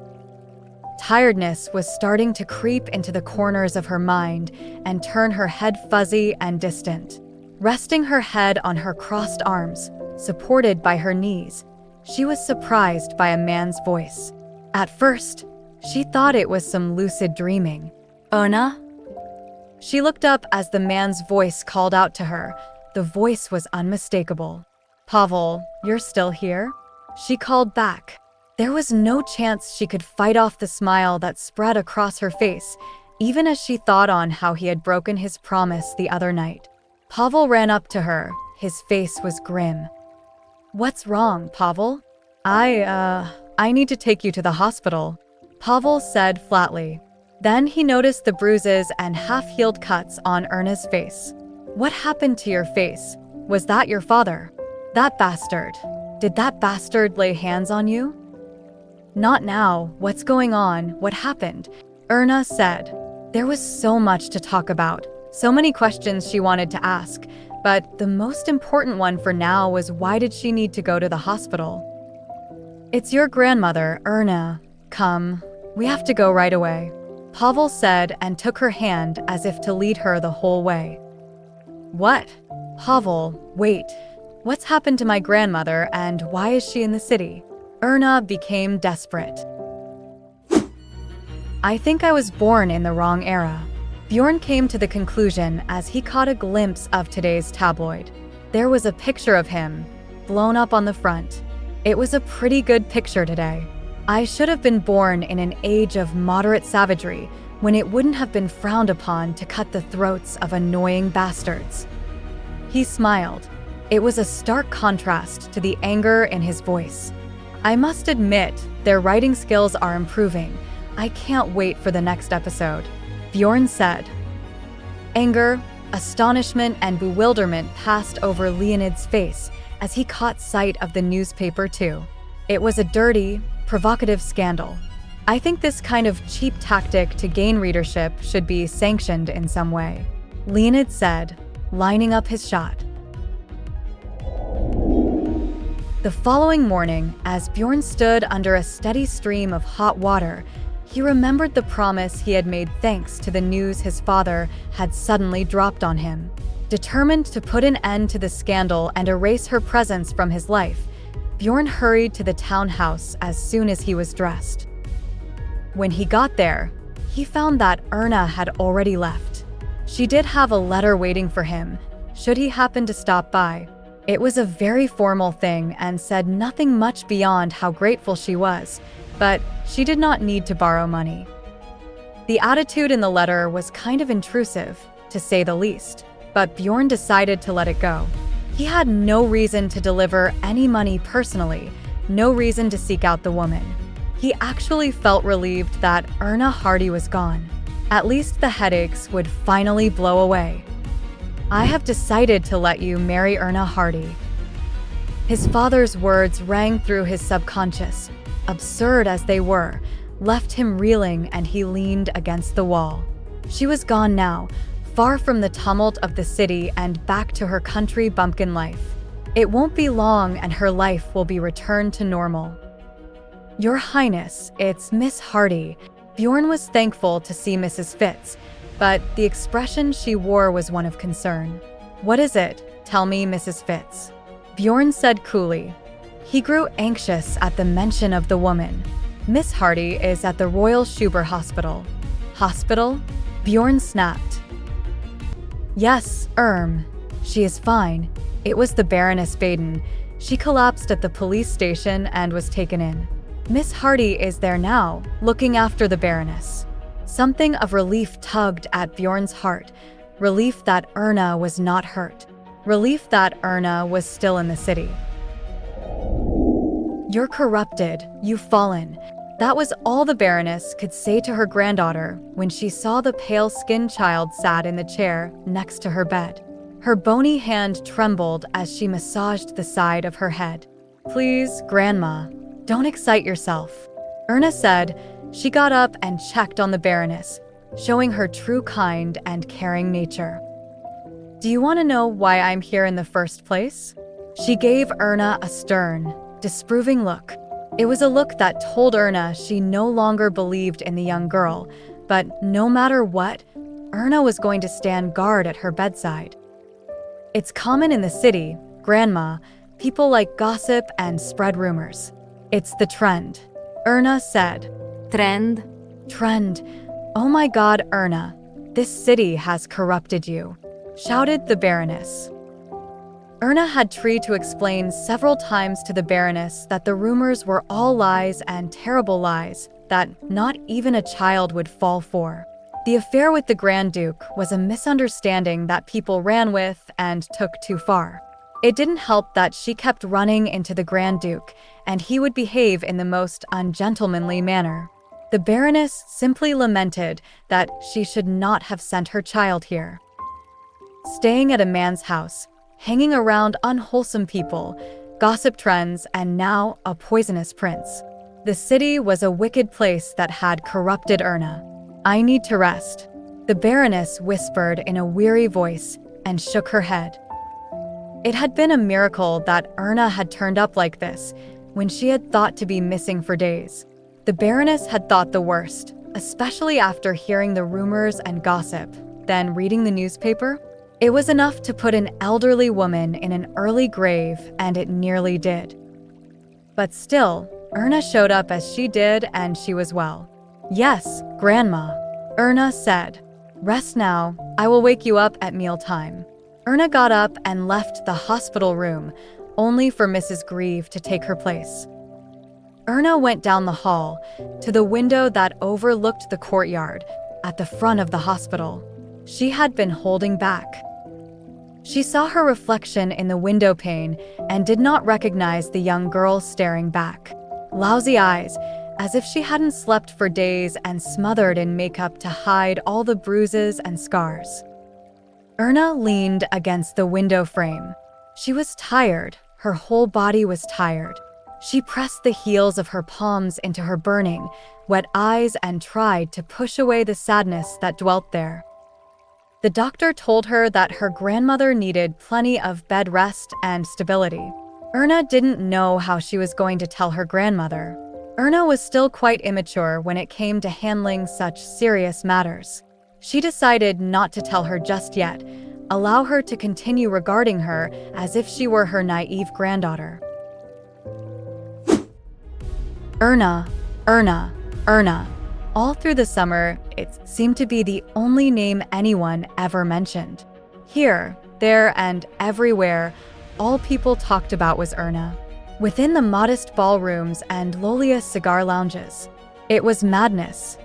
Tiredness was starting to creep into the corners of her mind and turn her head fuzzy and distant. Resting her head on her crossed arms, supported by her knees, she was surprised by a man's voice. At first, she thought it was some lucid dreaming. "Erna?" She looked up as the man's voice called out to her. The voice was unmistakable. "Pavel, you're still here?" She called back. There was no chance she could fight off the smile that spread across her face, even as she thought on how he had broken his promise the other night. Pavel ran up to her. His face was grim. "What's wrong, Pavel?" I need to take you to the hospital," Pavel said flatly. Then he noticed the bruises and half-healed cuts on Erna's face. "What happened to your face? Was that your father? That bastard. Did that bastard lay hands on you?" "Not now. What's going on? What happened?" Erna said. There was so much to talk about, so many questions she wanted to ask, but the most important one for now was why did she need to go to the hospital? "It's your grandmother, Erna. Come, we have to go right away," Pavel said and took her hand as if to lead her the whole way. "What? Pavel, wait. What's happened to my grandmother and why is she in the city?" Erna became desperate. "I think I was born in the wrong era." Bjorn came to the conclusion as he caught a glimpse of today's tabloid. There was a picture of him, blown up on the front. It was a pretty good picture today. "I should have been born in an age of moderate savagery, when it wouldn't have been frowned upon to cut the throats of annoying bastards." He smiled. It was a stark contrast to the anger in his voice. "I must admit, their writing skills are improving. I can't wait for the next episode," Bjorn said. Anger, astonishment, and bewilderment passed over Leonid's face as he caught sight of the newspaper too. It was a dirty, provocative scandal. "I think this kind of cheap tactic to gain readership should be sanctioned in some way," Leonid said, lining up his shot. The following morning, as Bjorn stood under a steady stream of hot water, he remembered the promise he had made thanks to the news his father had suddenly dropped on him. Determined to put an end to the scandal and erase her presence from his life, Bjorn hurried to the townhouse as soon as he was dressed. When he got there, he found that Erna had already left. She did have a letter waiting for him, should he happen to stop by. It was a very formal thing and said nothing much beyond how grateful she was, but she did not need to borrow money. The attitude in the letter was kind of intrusive, to say the least, but Bjorn decided to let it go. He had no reason to deliver any money personally, no reason to seek out the woman. He actually felt relieved that Erna Hardy was gone. At least the headaches would finally blow away. "I have decided to let you marry Erna Hardy." His father's words rang through his subconscious. absurd as they were, left him reeling, and he leaned against the wall. She was gone now, far from the tumult of the city and back to her country bumpkin life. It won't be long and her life will be returned to normal. "Your Highness, it's Miss Hardy." Bjorn was thankful to see Mrs. Fitz, but the expression she wore was one of concern. "What is it? Tell me, Mrs. Fitz," Bjorn said coolly. He grew anxious at the mention of the woman. "Miss Hardy is at the Royal Schuber Hospital." "Hospital?" Bjorn snapped. "Yes, she is fine." It was the Baroness Baden. She collapsed at the police station and was taken in. Miss Hardy is there now, looking after the Baroness. Something of relief tugged at Bjorn's heart. Relief that Erna was not hurt. Relief that Erna was still in the city. "You're corrupted. You've fallen." That was all the Baroness could say to her granddaughter when she saw the pale-skinned child sat in the chair next to her bed. Her bony hand trembled as she massaged the side of her head. "Please, Grandma, don't excite yourself," Erna said. She got up and checked on the Baroness, showing her true kind and caring nature. "Do you want to know why I'm here in the first place?" She gave Erna a stern, disapproving look. It was a look that told Erna she no longer believed in the young girl, but no matter what, Erna was going to stand guard at her bedside. "It's common in the city, Grandma. People like gossip and spread rumors. It's the trend," Erna said. Trend? "Trend. Oh my God, Erna. This city has corrupted you," shouted the Baroness. Erna had tried to explain several times to the Baroness that the rumors were all lies and terrible lies that not even a child would fall for. The affair with the Grand Duke was a misunderstanding that people ran with and took too far. It didn't help that she kept running into the Grand Duke, and he would behave in the most ungentlemanly manner. The Baroness simply lamented that she should not have sent her child here. Staying at a man's house, hanging around unwholesome people, gossip trends, and now a poisonous prince. The city was a wicked place that had corrupted Erna. "I need to rest," the Baroness whispered in a weary voice and shook her head. It had been a miracle that Erna had turned up like this when she had thought to be missing for days. The Baroness had thought the worst, especially after hearing the rumors and gossip, then reading the newspaper. It was enough to put an elderly woman in an early grave, and it nearly did. But still, Erna showed up as she did, and she was well. "Yes, Grandma," Erna said. "Rest now. I will wake you up at mealtime." Erna got up and left the hospital room, only for Mrs. Grieve to take her place. Erna went down the hall to the window that overlooked the courtyard at the front of the hospital. She had been holding back. She saw her reflection in the window pane and did not recognize the young girl staring back. Lousy eyes, as if she hadn't slept for days and smothered in makeup to hide all the bruises and scars. Erna leaned against the window frame. She was tired. Her whole body was tired. She pressed the heels of her palms into her burning, wet eyes and tried to push away the sadness that dwelt there. The doctor told her that her grandmother needed plenty of bed rest and stability. Erna didn't know how she was going to tell her grandmother. Erna was still quite immature when it came to handling such serious matters. She decided not to tell her just yet, allow her to continue regarding her as if she were her naive granddaughter. Erna, Erna, Erna. All through the summer, it seemed to be the only name anyone ever mentioned. Here, there, and everywhere, all people talked about was Erna. Within the modest ballrooms and lowliest cigar lounges, it was madness.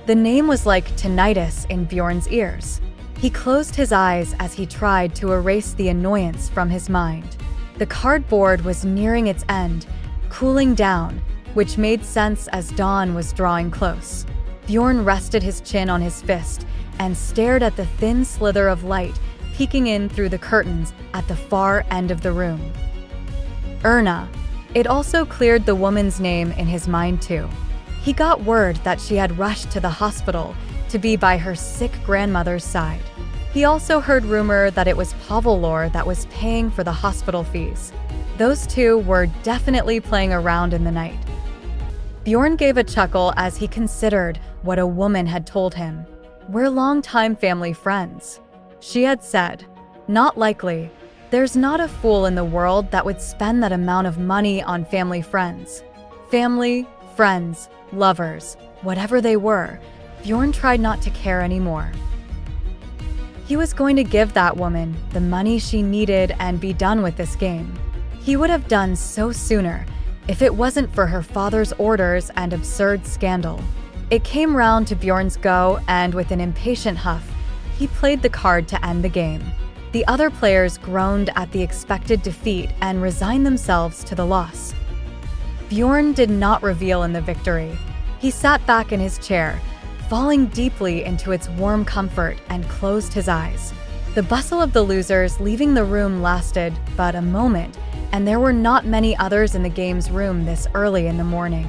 The name was like tinnitus in Bjorn's ears. He closed his eyes as he tried to erase the annoyance from his mind. The cardboard was nearing its end, cooling down, which made sense as dawn was drawing close. Bjorn rested his chin on his fist and stared at the thin slither of light peeking in through the curtains at the far end of the room. Erna, It also cleared the woman's name in his mind too. He got word that she had rushed to the hospital to be by her sick grandmother's side. He also heard rumor that it was Pavel that was paying for the hospital fees. Those two were definitely playing around in the night. Bjorn gave a chuckle as he considered what a woman had told him. "We're longtime family friends," she had said. "Not likely. There's not a fool in the world that would spend that amount of money on family friends." Family, friends, lovers, whatever they were, Bjorn tried not to care anymore. He was going to give that woman the money she needed and be done with this game. He would have done so sooner if it wasn't for her father's orders and absurd scandal. It came round to Bjorn's go, and with an impatient huff, he played the card to end the game. The other players groaned at the expected defeat and resigned themselves to the loss. Bjorn did not revel in the victory. He sat back in his chair, falling deeply into its warm comfort, and closed his eyes. The bustle of the losers leaving the room lasted but a moment, and there were not many others in the game's room this early in the morning.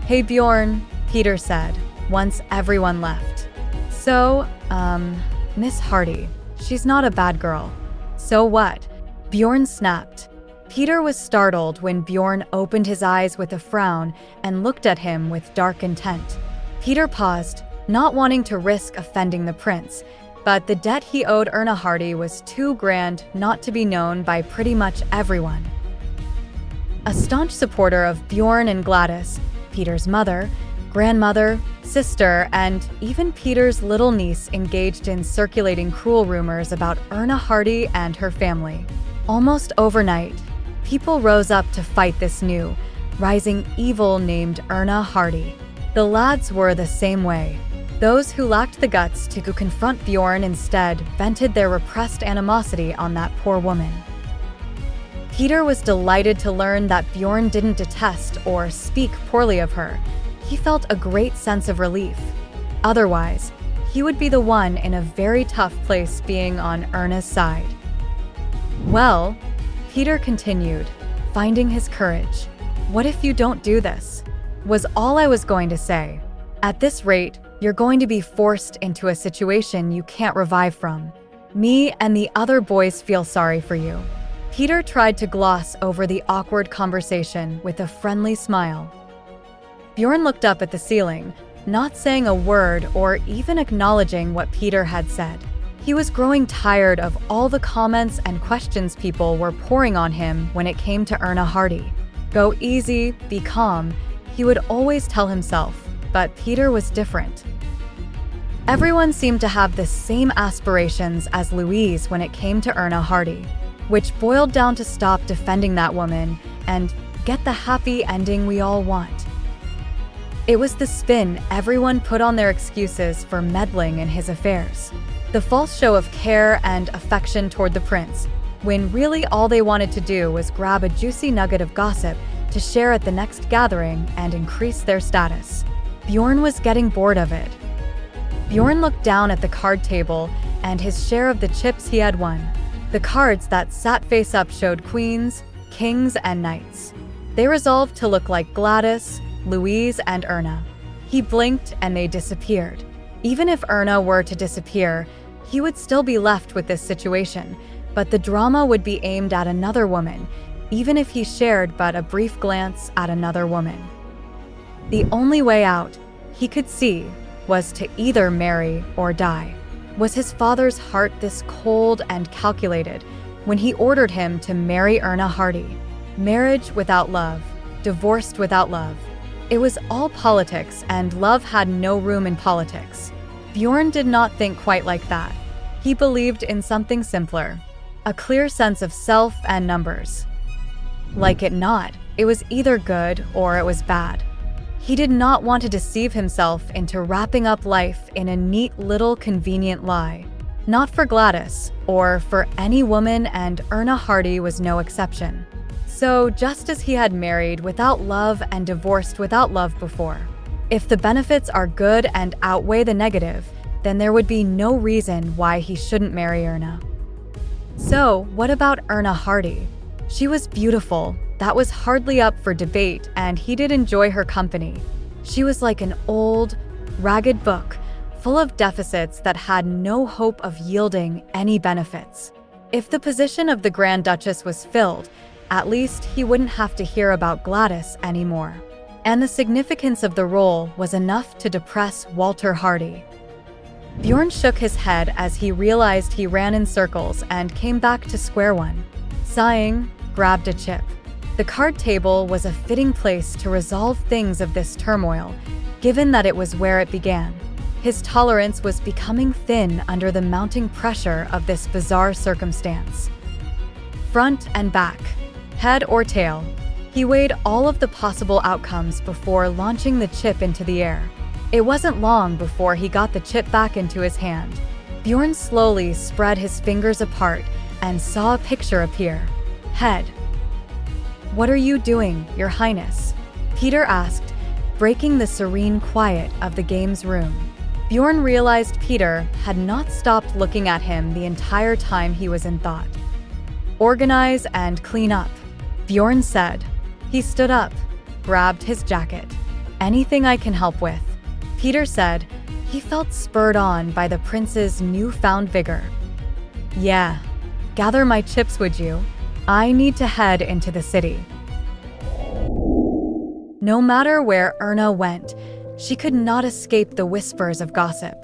"Hey Bjorn," Peter said, once everyone left. "So, Miss Hardy, she's not a bad girl." "So what?" Bjorn snapped. Peter was startled when Bjorn opened his eyes with a frown and looked at him with dark intent. Peter paused, not wanting to risk offending the prince, but the debt he owed Erna Hardy was too grand not to be known by pretty much everyone. A staunch supporter of Bjorn and Gladis, Peter's mother, grandmother, sister, and even Peter's little niece engaged in circulating cruel rumors about Erna Hardy and her family. Almost overnight, people rose up to fight this new, rising evil named Erna Hardy. The lads were the same way. Those who lacked the guts to confront Bjorn instead vented their repressed animosity on that poor woman. Peter was delighted to learn that Bjorn didn't detest or speak poorly of her. He felt a great sense of relief. Otherwise, he would be the one in a very tough place being on Erna's side. "Well," Peter continued, finding his courage, "what if you don't do this?" was all I was going to say. "At this rate, you're going to be forced into a situation you can't revive from. Me and the other boys feel sorry for you." Peter tried to gloss over the awkward conversation with a friendly smile. Bjorn looked up at the ceiling, not saying a word or even acknowledging what Peter had said. He was growing tired of all the comments and questions people were pouring on him when it came to Erna Hardy. Go easy, be calm, he would always tell himself, but Peter was different. Everyone seemed to have the same aspirations as Louise when it came to Erna Hardy, which boiled down to stop defending that woman and get the happy ending we all want. It was the spin everyone put on their excuses for meddling in his affairs. The false show of care and affection toward the prince, when really all they wanted to do was grab a juicy nugget of gossip to share at the next gathering and increase their status. Bjorn was getting bored of it. Bjorn looked down at the card table and his share of the chips he had won. The cards that sat face up showed queens, kings, and knights. They resolved to look like Gladis, Louise, and Erna. He blinked and they disappeared. Even if Erna were to disappear, he would still be left with this situation, but the drama would be aimed at another woman, even if he shared but a brief glance at another woman. The only way out, he could see, was to either marry or die. Was his father's heart this cold and calculated when he ordered him to marry Erna Hardy? Marriage without love, divorced without love. It was all politics, and love had no room in politics. Bjorn did not think quite like that. He believed in something simpler, a clear sense of self and numbers. Like it not, it was either good or it was bad. He did not want to deceive himself into wrapping up life in a neat little convenient lie. Not for Gladis, or for any woman, and Erna Hardy was no exception. So, just as he had married without love and divorced without love before, if the benefits are good and outweigh the negative, then there would be no reason why he shouldn't marry Erna. So, what about Erna Hardy? She was beautiful, that was hardly up for debate, and he did enjoy her company. She was like an old, ragged book, full of deficits that had no hope of yielding any benefits. If the position of the Grand Duchess was filled, at least he wouldn't have to hear about Gladys anymore. And the significance of the role was enough to depress Walter Hardy. Bjorn shook his head as he realized he ran in circles and came back to square one. Sighing, grabbed a chip. The card table was a fitting place to resolve things of this turmoil, given that it was where it began. His tolerance was becoming thin under the mounting pressure of this bizarre circumstance. Front and back, head or tail, he weighed all of the possible outcomes before launching the chip into the air. It wasn't long before he got the chip back into his hand. Bjorn slowly spread his fingers apart and saw a picture appear. Head. "What are you doing, Your Highness?" Peter asked, breaking the serene quiet of the game's room. Bjorn realized Peter had not stopped looking at him the entire time he was in thought. "Organize and clean up," Bjorn said. He stood up, grabbed his jacket. "Anything I can help with?" Peter said. He felt spurred on by the prince's newfound vigor. "Yeah, gather my chips, would you? I need to head into the city." No matter where Erna went, she could not escape the whispers of gossip.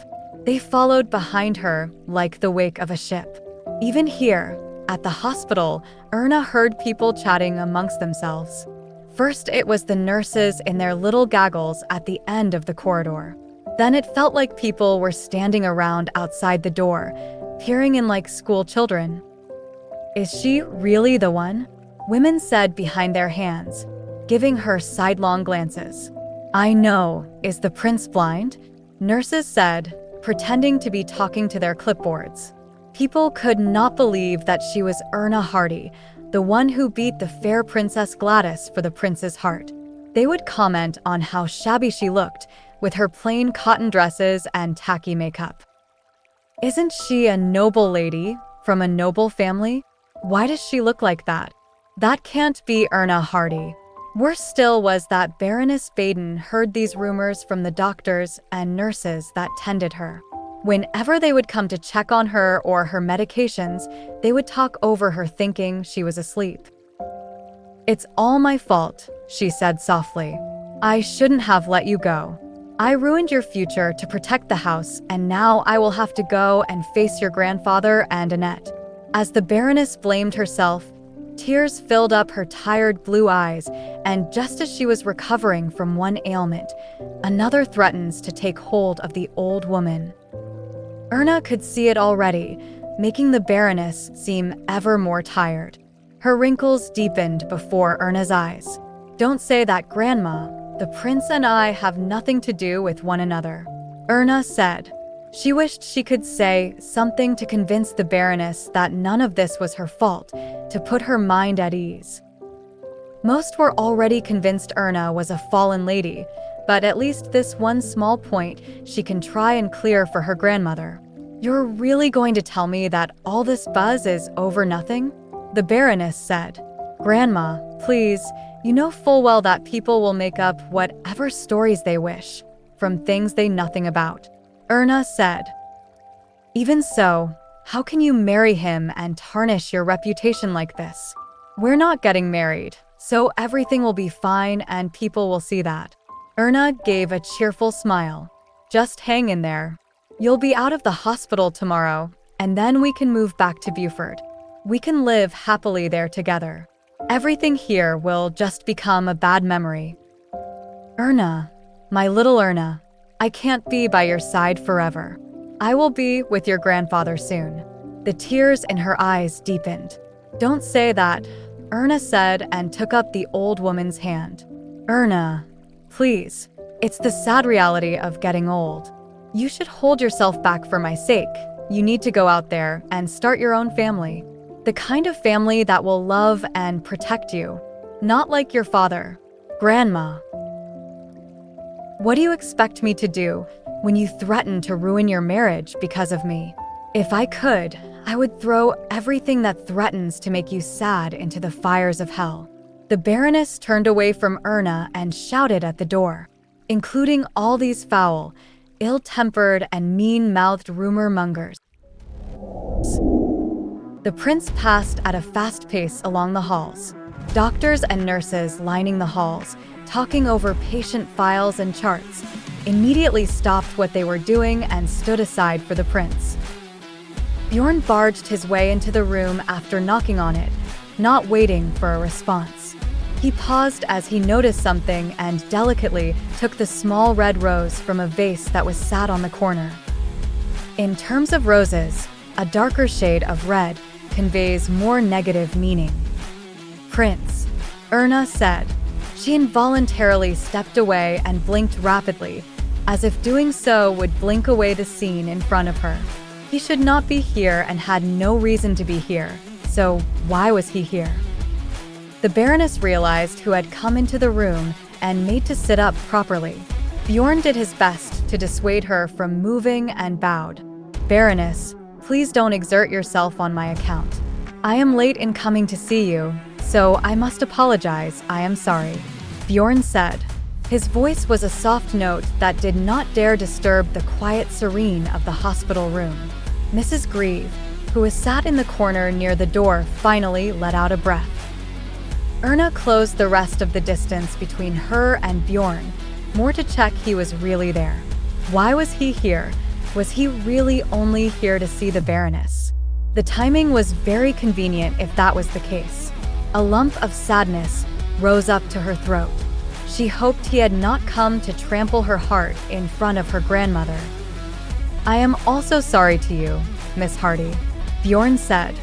They followed behind her like the wake of a ship. Even here, at the hospital, Erna heard people chatting amongst themselves. First, it was the nurses in their little gaggles at the end of the corridor. Then it felt like people were standing around outside the door, peering in like school children. "Is she really the one?" Women said behind their hands, giving her sidelong glances. "I know, is the prince blind?" Nurses said, pretending to be talking to their clipboards. People could not believe that she was Erna Hardy, the one who beat the fair Princess Gladis for the prince's heart. They would comment on how shabby she looked, with her plain cotton dresses and tacky makeup. "Isn't she a noble lady, from a noble family? Why does she look like that? That can't be Erna Hardy." Worse still was that Baroness Baden heard these rumors from the doctors and nurses that tended her. Whenever they would come to check on her or her medications, they would talk over her thinking she was asleep. "It's all my fault," she said softly. "I shouldn't have let you go. I ruined your future to protect the house, and now I will have to go and face your grandfather and Annette." As the Baroness blamed herself, tears filled up her tired blue eyes, and just as she was recovering from one ailment, another threatens to take hold of the old woman. Erna could see it already, making the Baroness seem ever more tired. Her wrinkles deepened before Erna's eyes. "Don't say that, Grandma. The prince and I have nothing to do with one another," Erna said. She wished she could say something to convince the Baroness that none of this was her fault, to put her mind at ease. Most were already convinced Erna was a fallen lady, but at least this one small point she can try and clear for her grandmother. "You're really going to tell me that all this buzz is over nothing?" the Baroness said. "Grandma, please, you know full well that people will make up whatever stories they wish, from things they know nothing about," Erna said. "Even so, how can you marry him and tarnish your reputation like this? We're not getting married, so everything will be fine and people will see that." Erna gave a cheerful smile. "Just hang in there. You'll be out of the hospital tomorrow, and then we can move back to Beaufort. We can live happily there together. Everything here will just become a bad memory." "Erna, my little Erna, I can't be by your side forever. I will be with your grandfather soon." The tears in her eyes deepened. "Don't say that," Erna said and took up the old woman's hand. "Erna, please, it's the sad reality of getting old. You should hold yourself back for my sake. You need to go out there and start your own family. The kind of family that will love and protect you, not like your father. Grandma, what do you expect me to do when you threaten to ruin your marriage because of me? If I could, I would throw everything that threatens to make you sad into the fires of hell." The Baroness turned away from Erna and shouted at the door, including all these foul, ill-tempered and mean-mouthed rumor-mongers. The prince passed at a fast pace along the halls. Doctors and nurses lining the halls, talking over patient files and charts, immediately stopped what they were doing and stood aside for the prince. Bjorn barged his way into the room after knocking on it, not waiting for a response. He paused as he noticed something and delicately took the small red rose from a vase that was sat on the corner. In terms of roses, a darker shade of red conveys more negative meaning. Prince, Erna said. She involuntarily stepped away and blinked rapidly, as if doing so would blink away the scene in front of her. He should not be here and had no reason to be here, so why was he here? The Baroness realized who had come into the room and made to sit up properly. Bjorn did his best to dissuade her from moving and bowed. Baroness, please don't exert yourself on my account. I am late in coming to see you, so I must apologize. I am sorry. Bjorn said. His voice was a soft note that did not dare disturb the quiet serene of the hospital room. Mrs. Grieve, who was sat in the corner near the door, finally let out a breath. Erna closed the rest of the distance between her and Bjorn, more to check he was really there. Why was he here? Was he really only here to see the Baroness? The timing was very convenient if that was the case. A lump of sadness rose up to her throat. She hoped he had not come to trample her heart in front of her grandmother. I am also sorry to you, Miss Hardy, Bjorn said.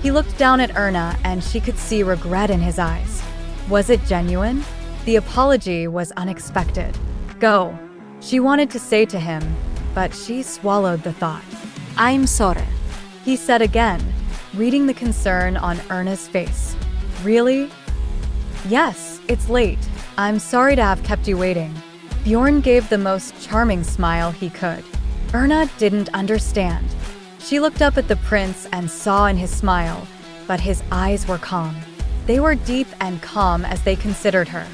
He looked down at Erna and she could see regret in his eyes. Was it genuine? The apology was unexpected. Go, she wanted to say to him, but she swallowed the thought. I'm sorry, he said again, reading the concern on Erna's face. Really? Yes, it's late. I'm sorry to have kept you waiting. Bjorn gave the most charming smile he could. Erna didn't understand. She looked up at the prince and saw in his smile, but his eyes were calm. They were deep and calm as they considered her.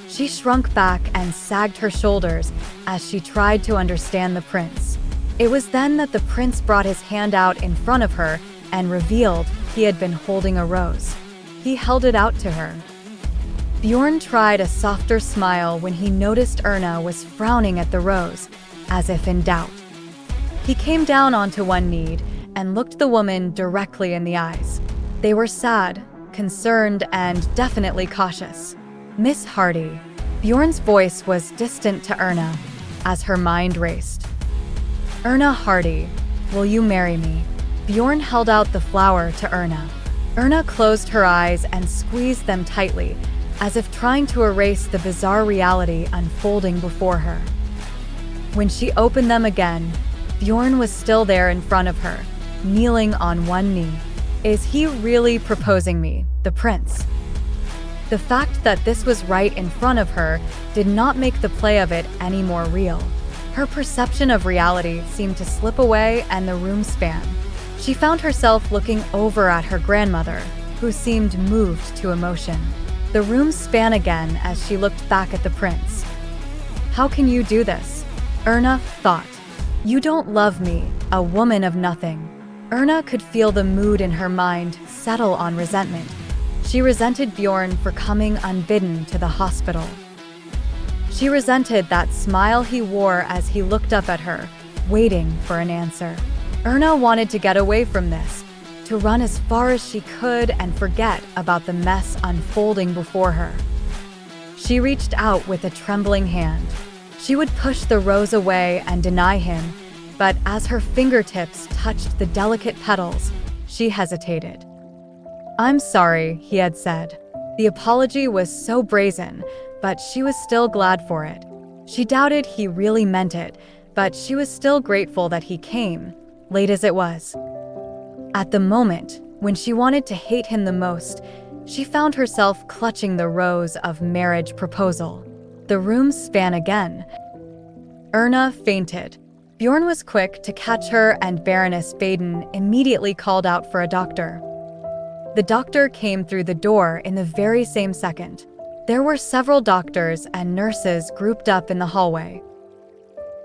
She shrunk back and sagged her shoulders as she tried to understand the prince. It was then that the prince brought his hand out in front of her and revealed he had been holding a rose. He held it out to her. Bjorn tried a softer smile when he noticed Erna was frowning at the rose, as if in doubt. He came down onto one knee and looked the woman directly in the eyes. They were sad, concerned, and definitely cautious. Miss Hardy. Bjorn's voice was distant to Erna as her mind raced. Erna Hardy, will you marry me? Bjorn held out the flower to Erna. Erna closed her eyes and squeezed them tightly, as if trying to erase the bizarre reality unfolding before her. When she opened them again, Bjorn was still there in front of her, kneeling on one knee. Is he really proposing me, the prince? The fact that this was right in front of her did not make the play of it any more real. Her perception of reality seemed to slip away and the room span. She found herself looking over at her grandmother, who seemed moved to emotion. The room span again as she looked back at the prince. How can you do this? Erna thought. You don't love me, a woman of nothing. Erna could feel the mood in her mind settle on resentment. She resented Bjorn for coming unbidden to the hospital. She resented that smile he wore as he looked up at her, waiting for an answer. Erna wanted to get away from this, to run as far as she could and forget about the mess unfolding before her. She reached out with a trembling hand. She would push the rose away and deny him, but as her fingertips touched the delicate petals, she hesitated. I'm sorry, he had said. The apology was so brazen, but she was still glad for it. She doubted he really meant it, but she was still grateful that he came, late as it was. At the moment, when she wanted to hate him the most, she found herself clutching the rose of marriage proposal. The room span again. Erna fainted. Bjorn was quick to catch her and Baroness Baden immediately called out for a doctor. The doctor came through the door in the very same second. There were several doctors and nurses grouped up in the hallway.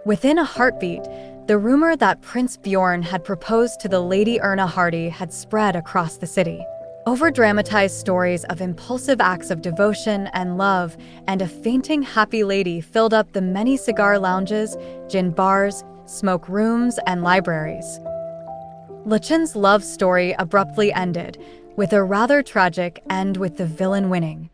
Within a heartbeat, the rumor that Prince Bjorn had proposed to the Lady Erna Hardy had spread across the city. Over-dramatized stories of impulsive acts of devotion and love and a fainting happy lady filled up the many cigar lounges, gin bars, smoke rooms, and libraries. Luchen's love story abruptly ended, with a rather tragic end with the villain winning.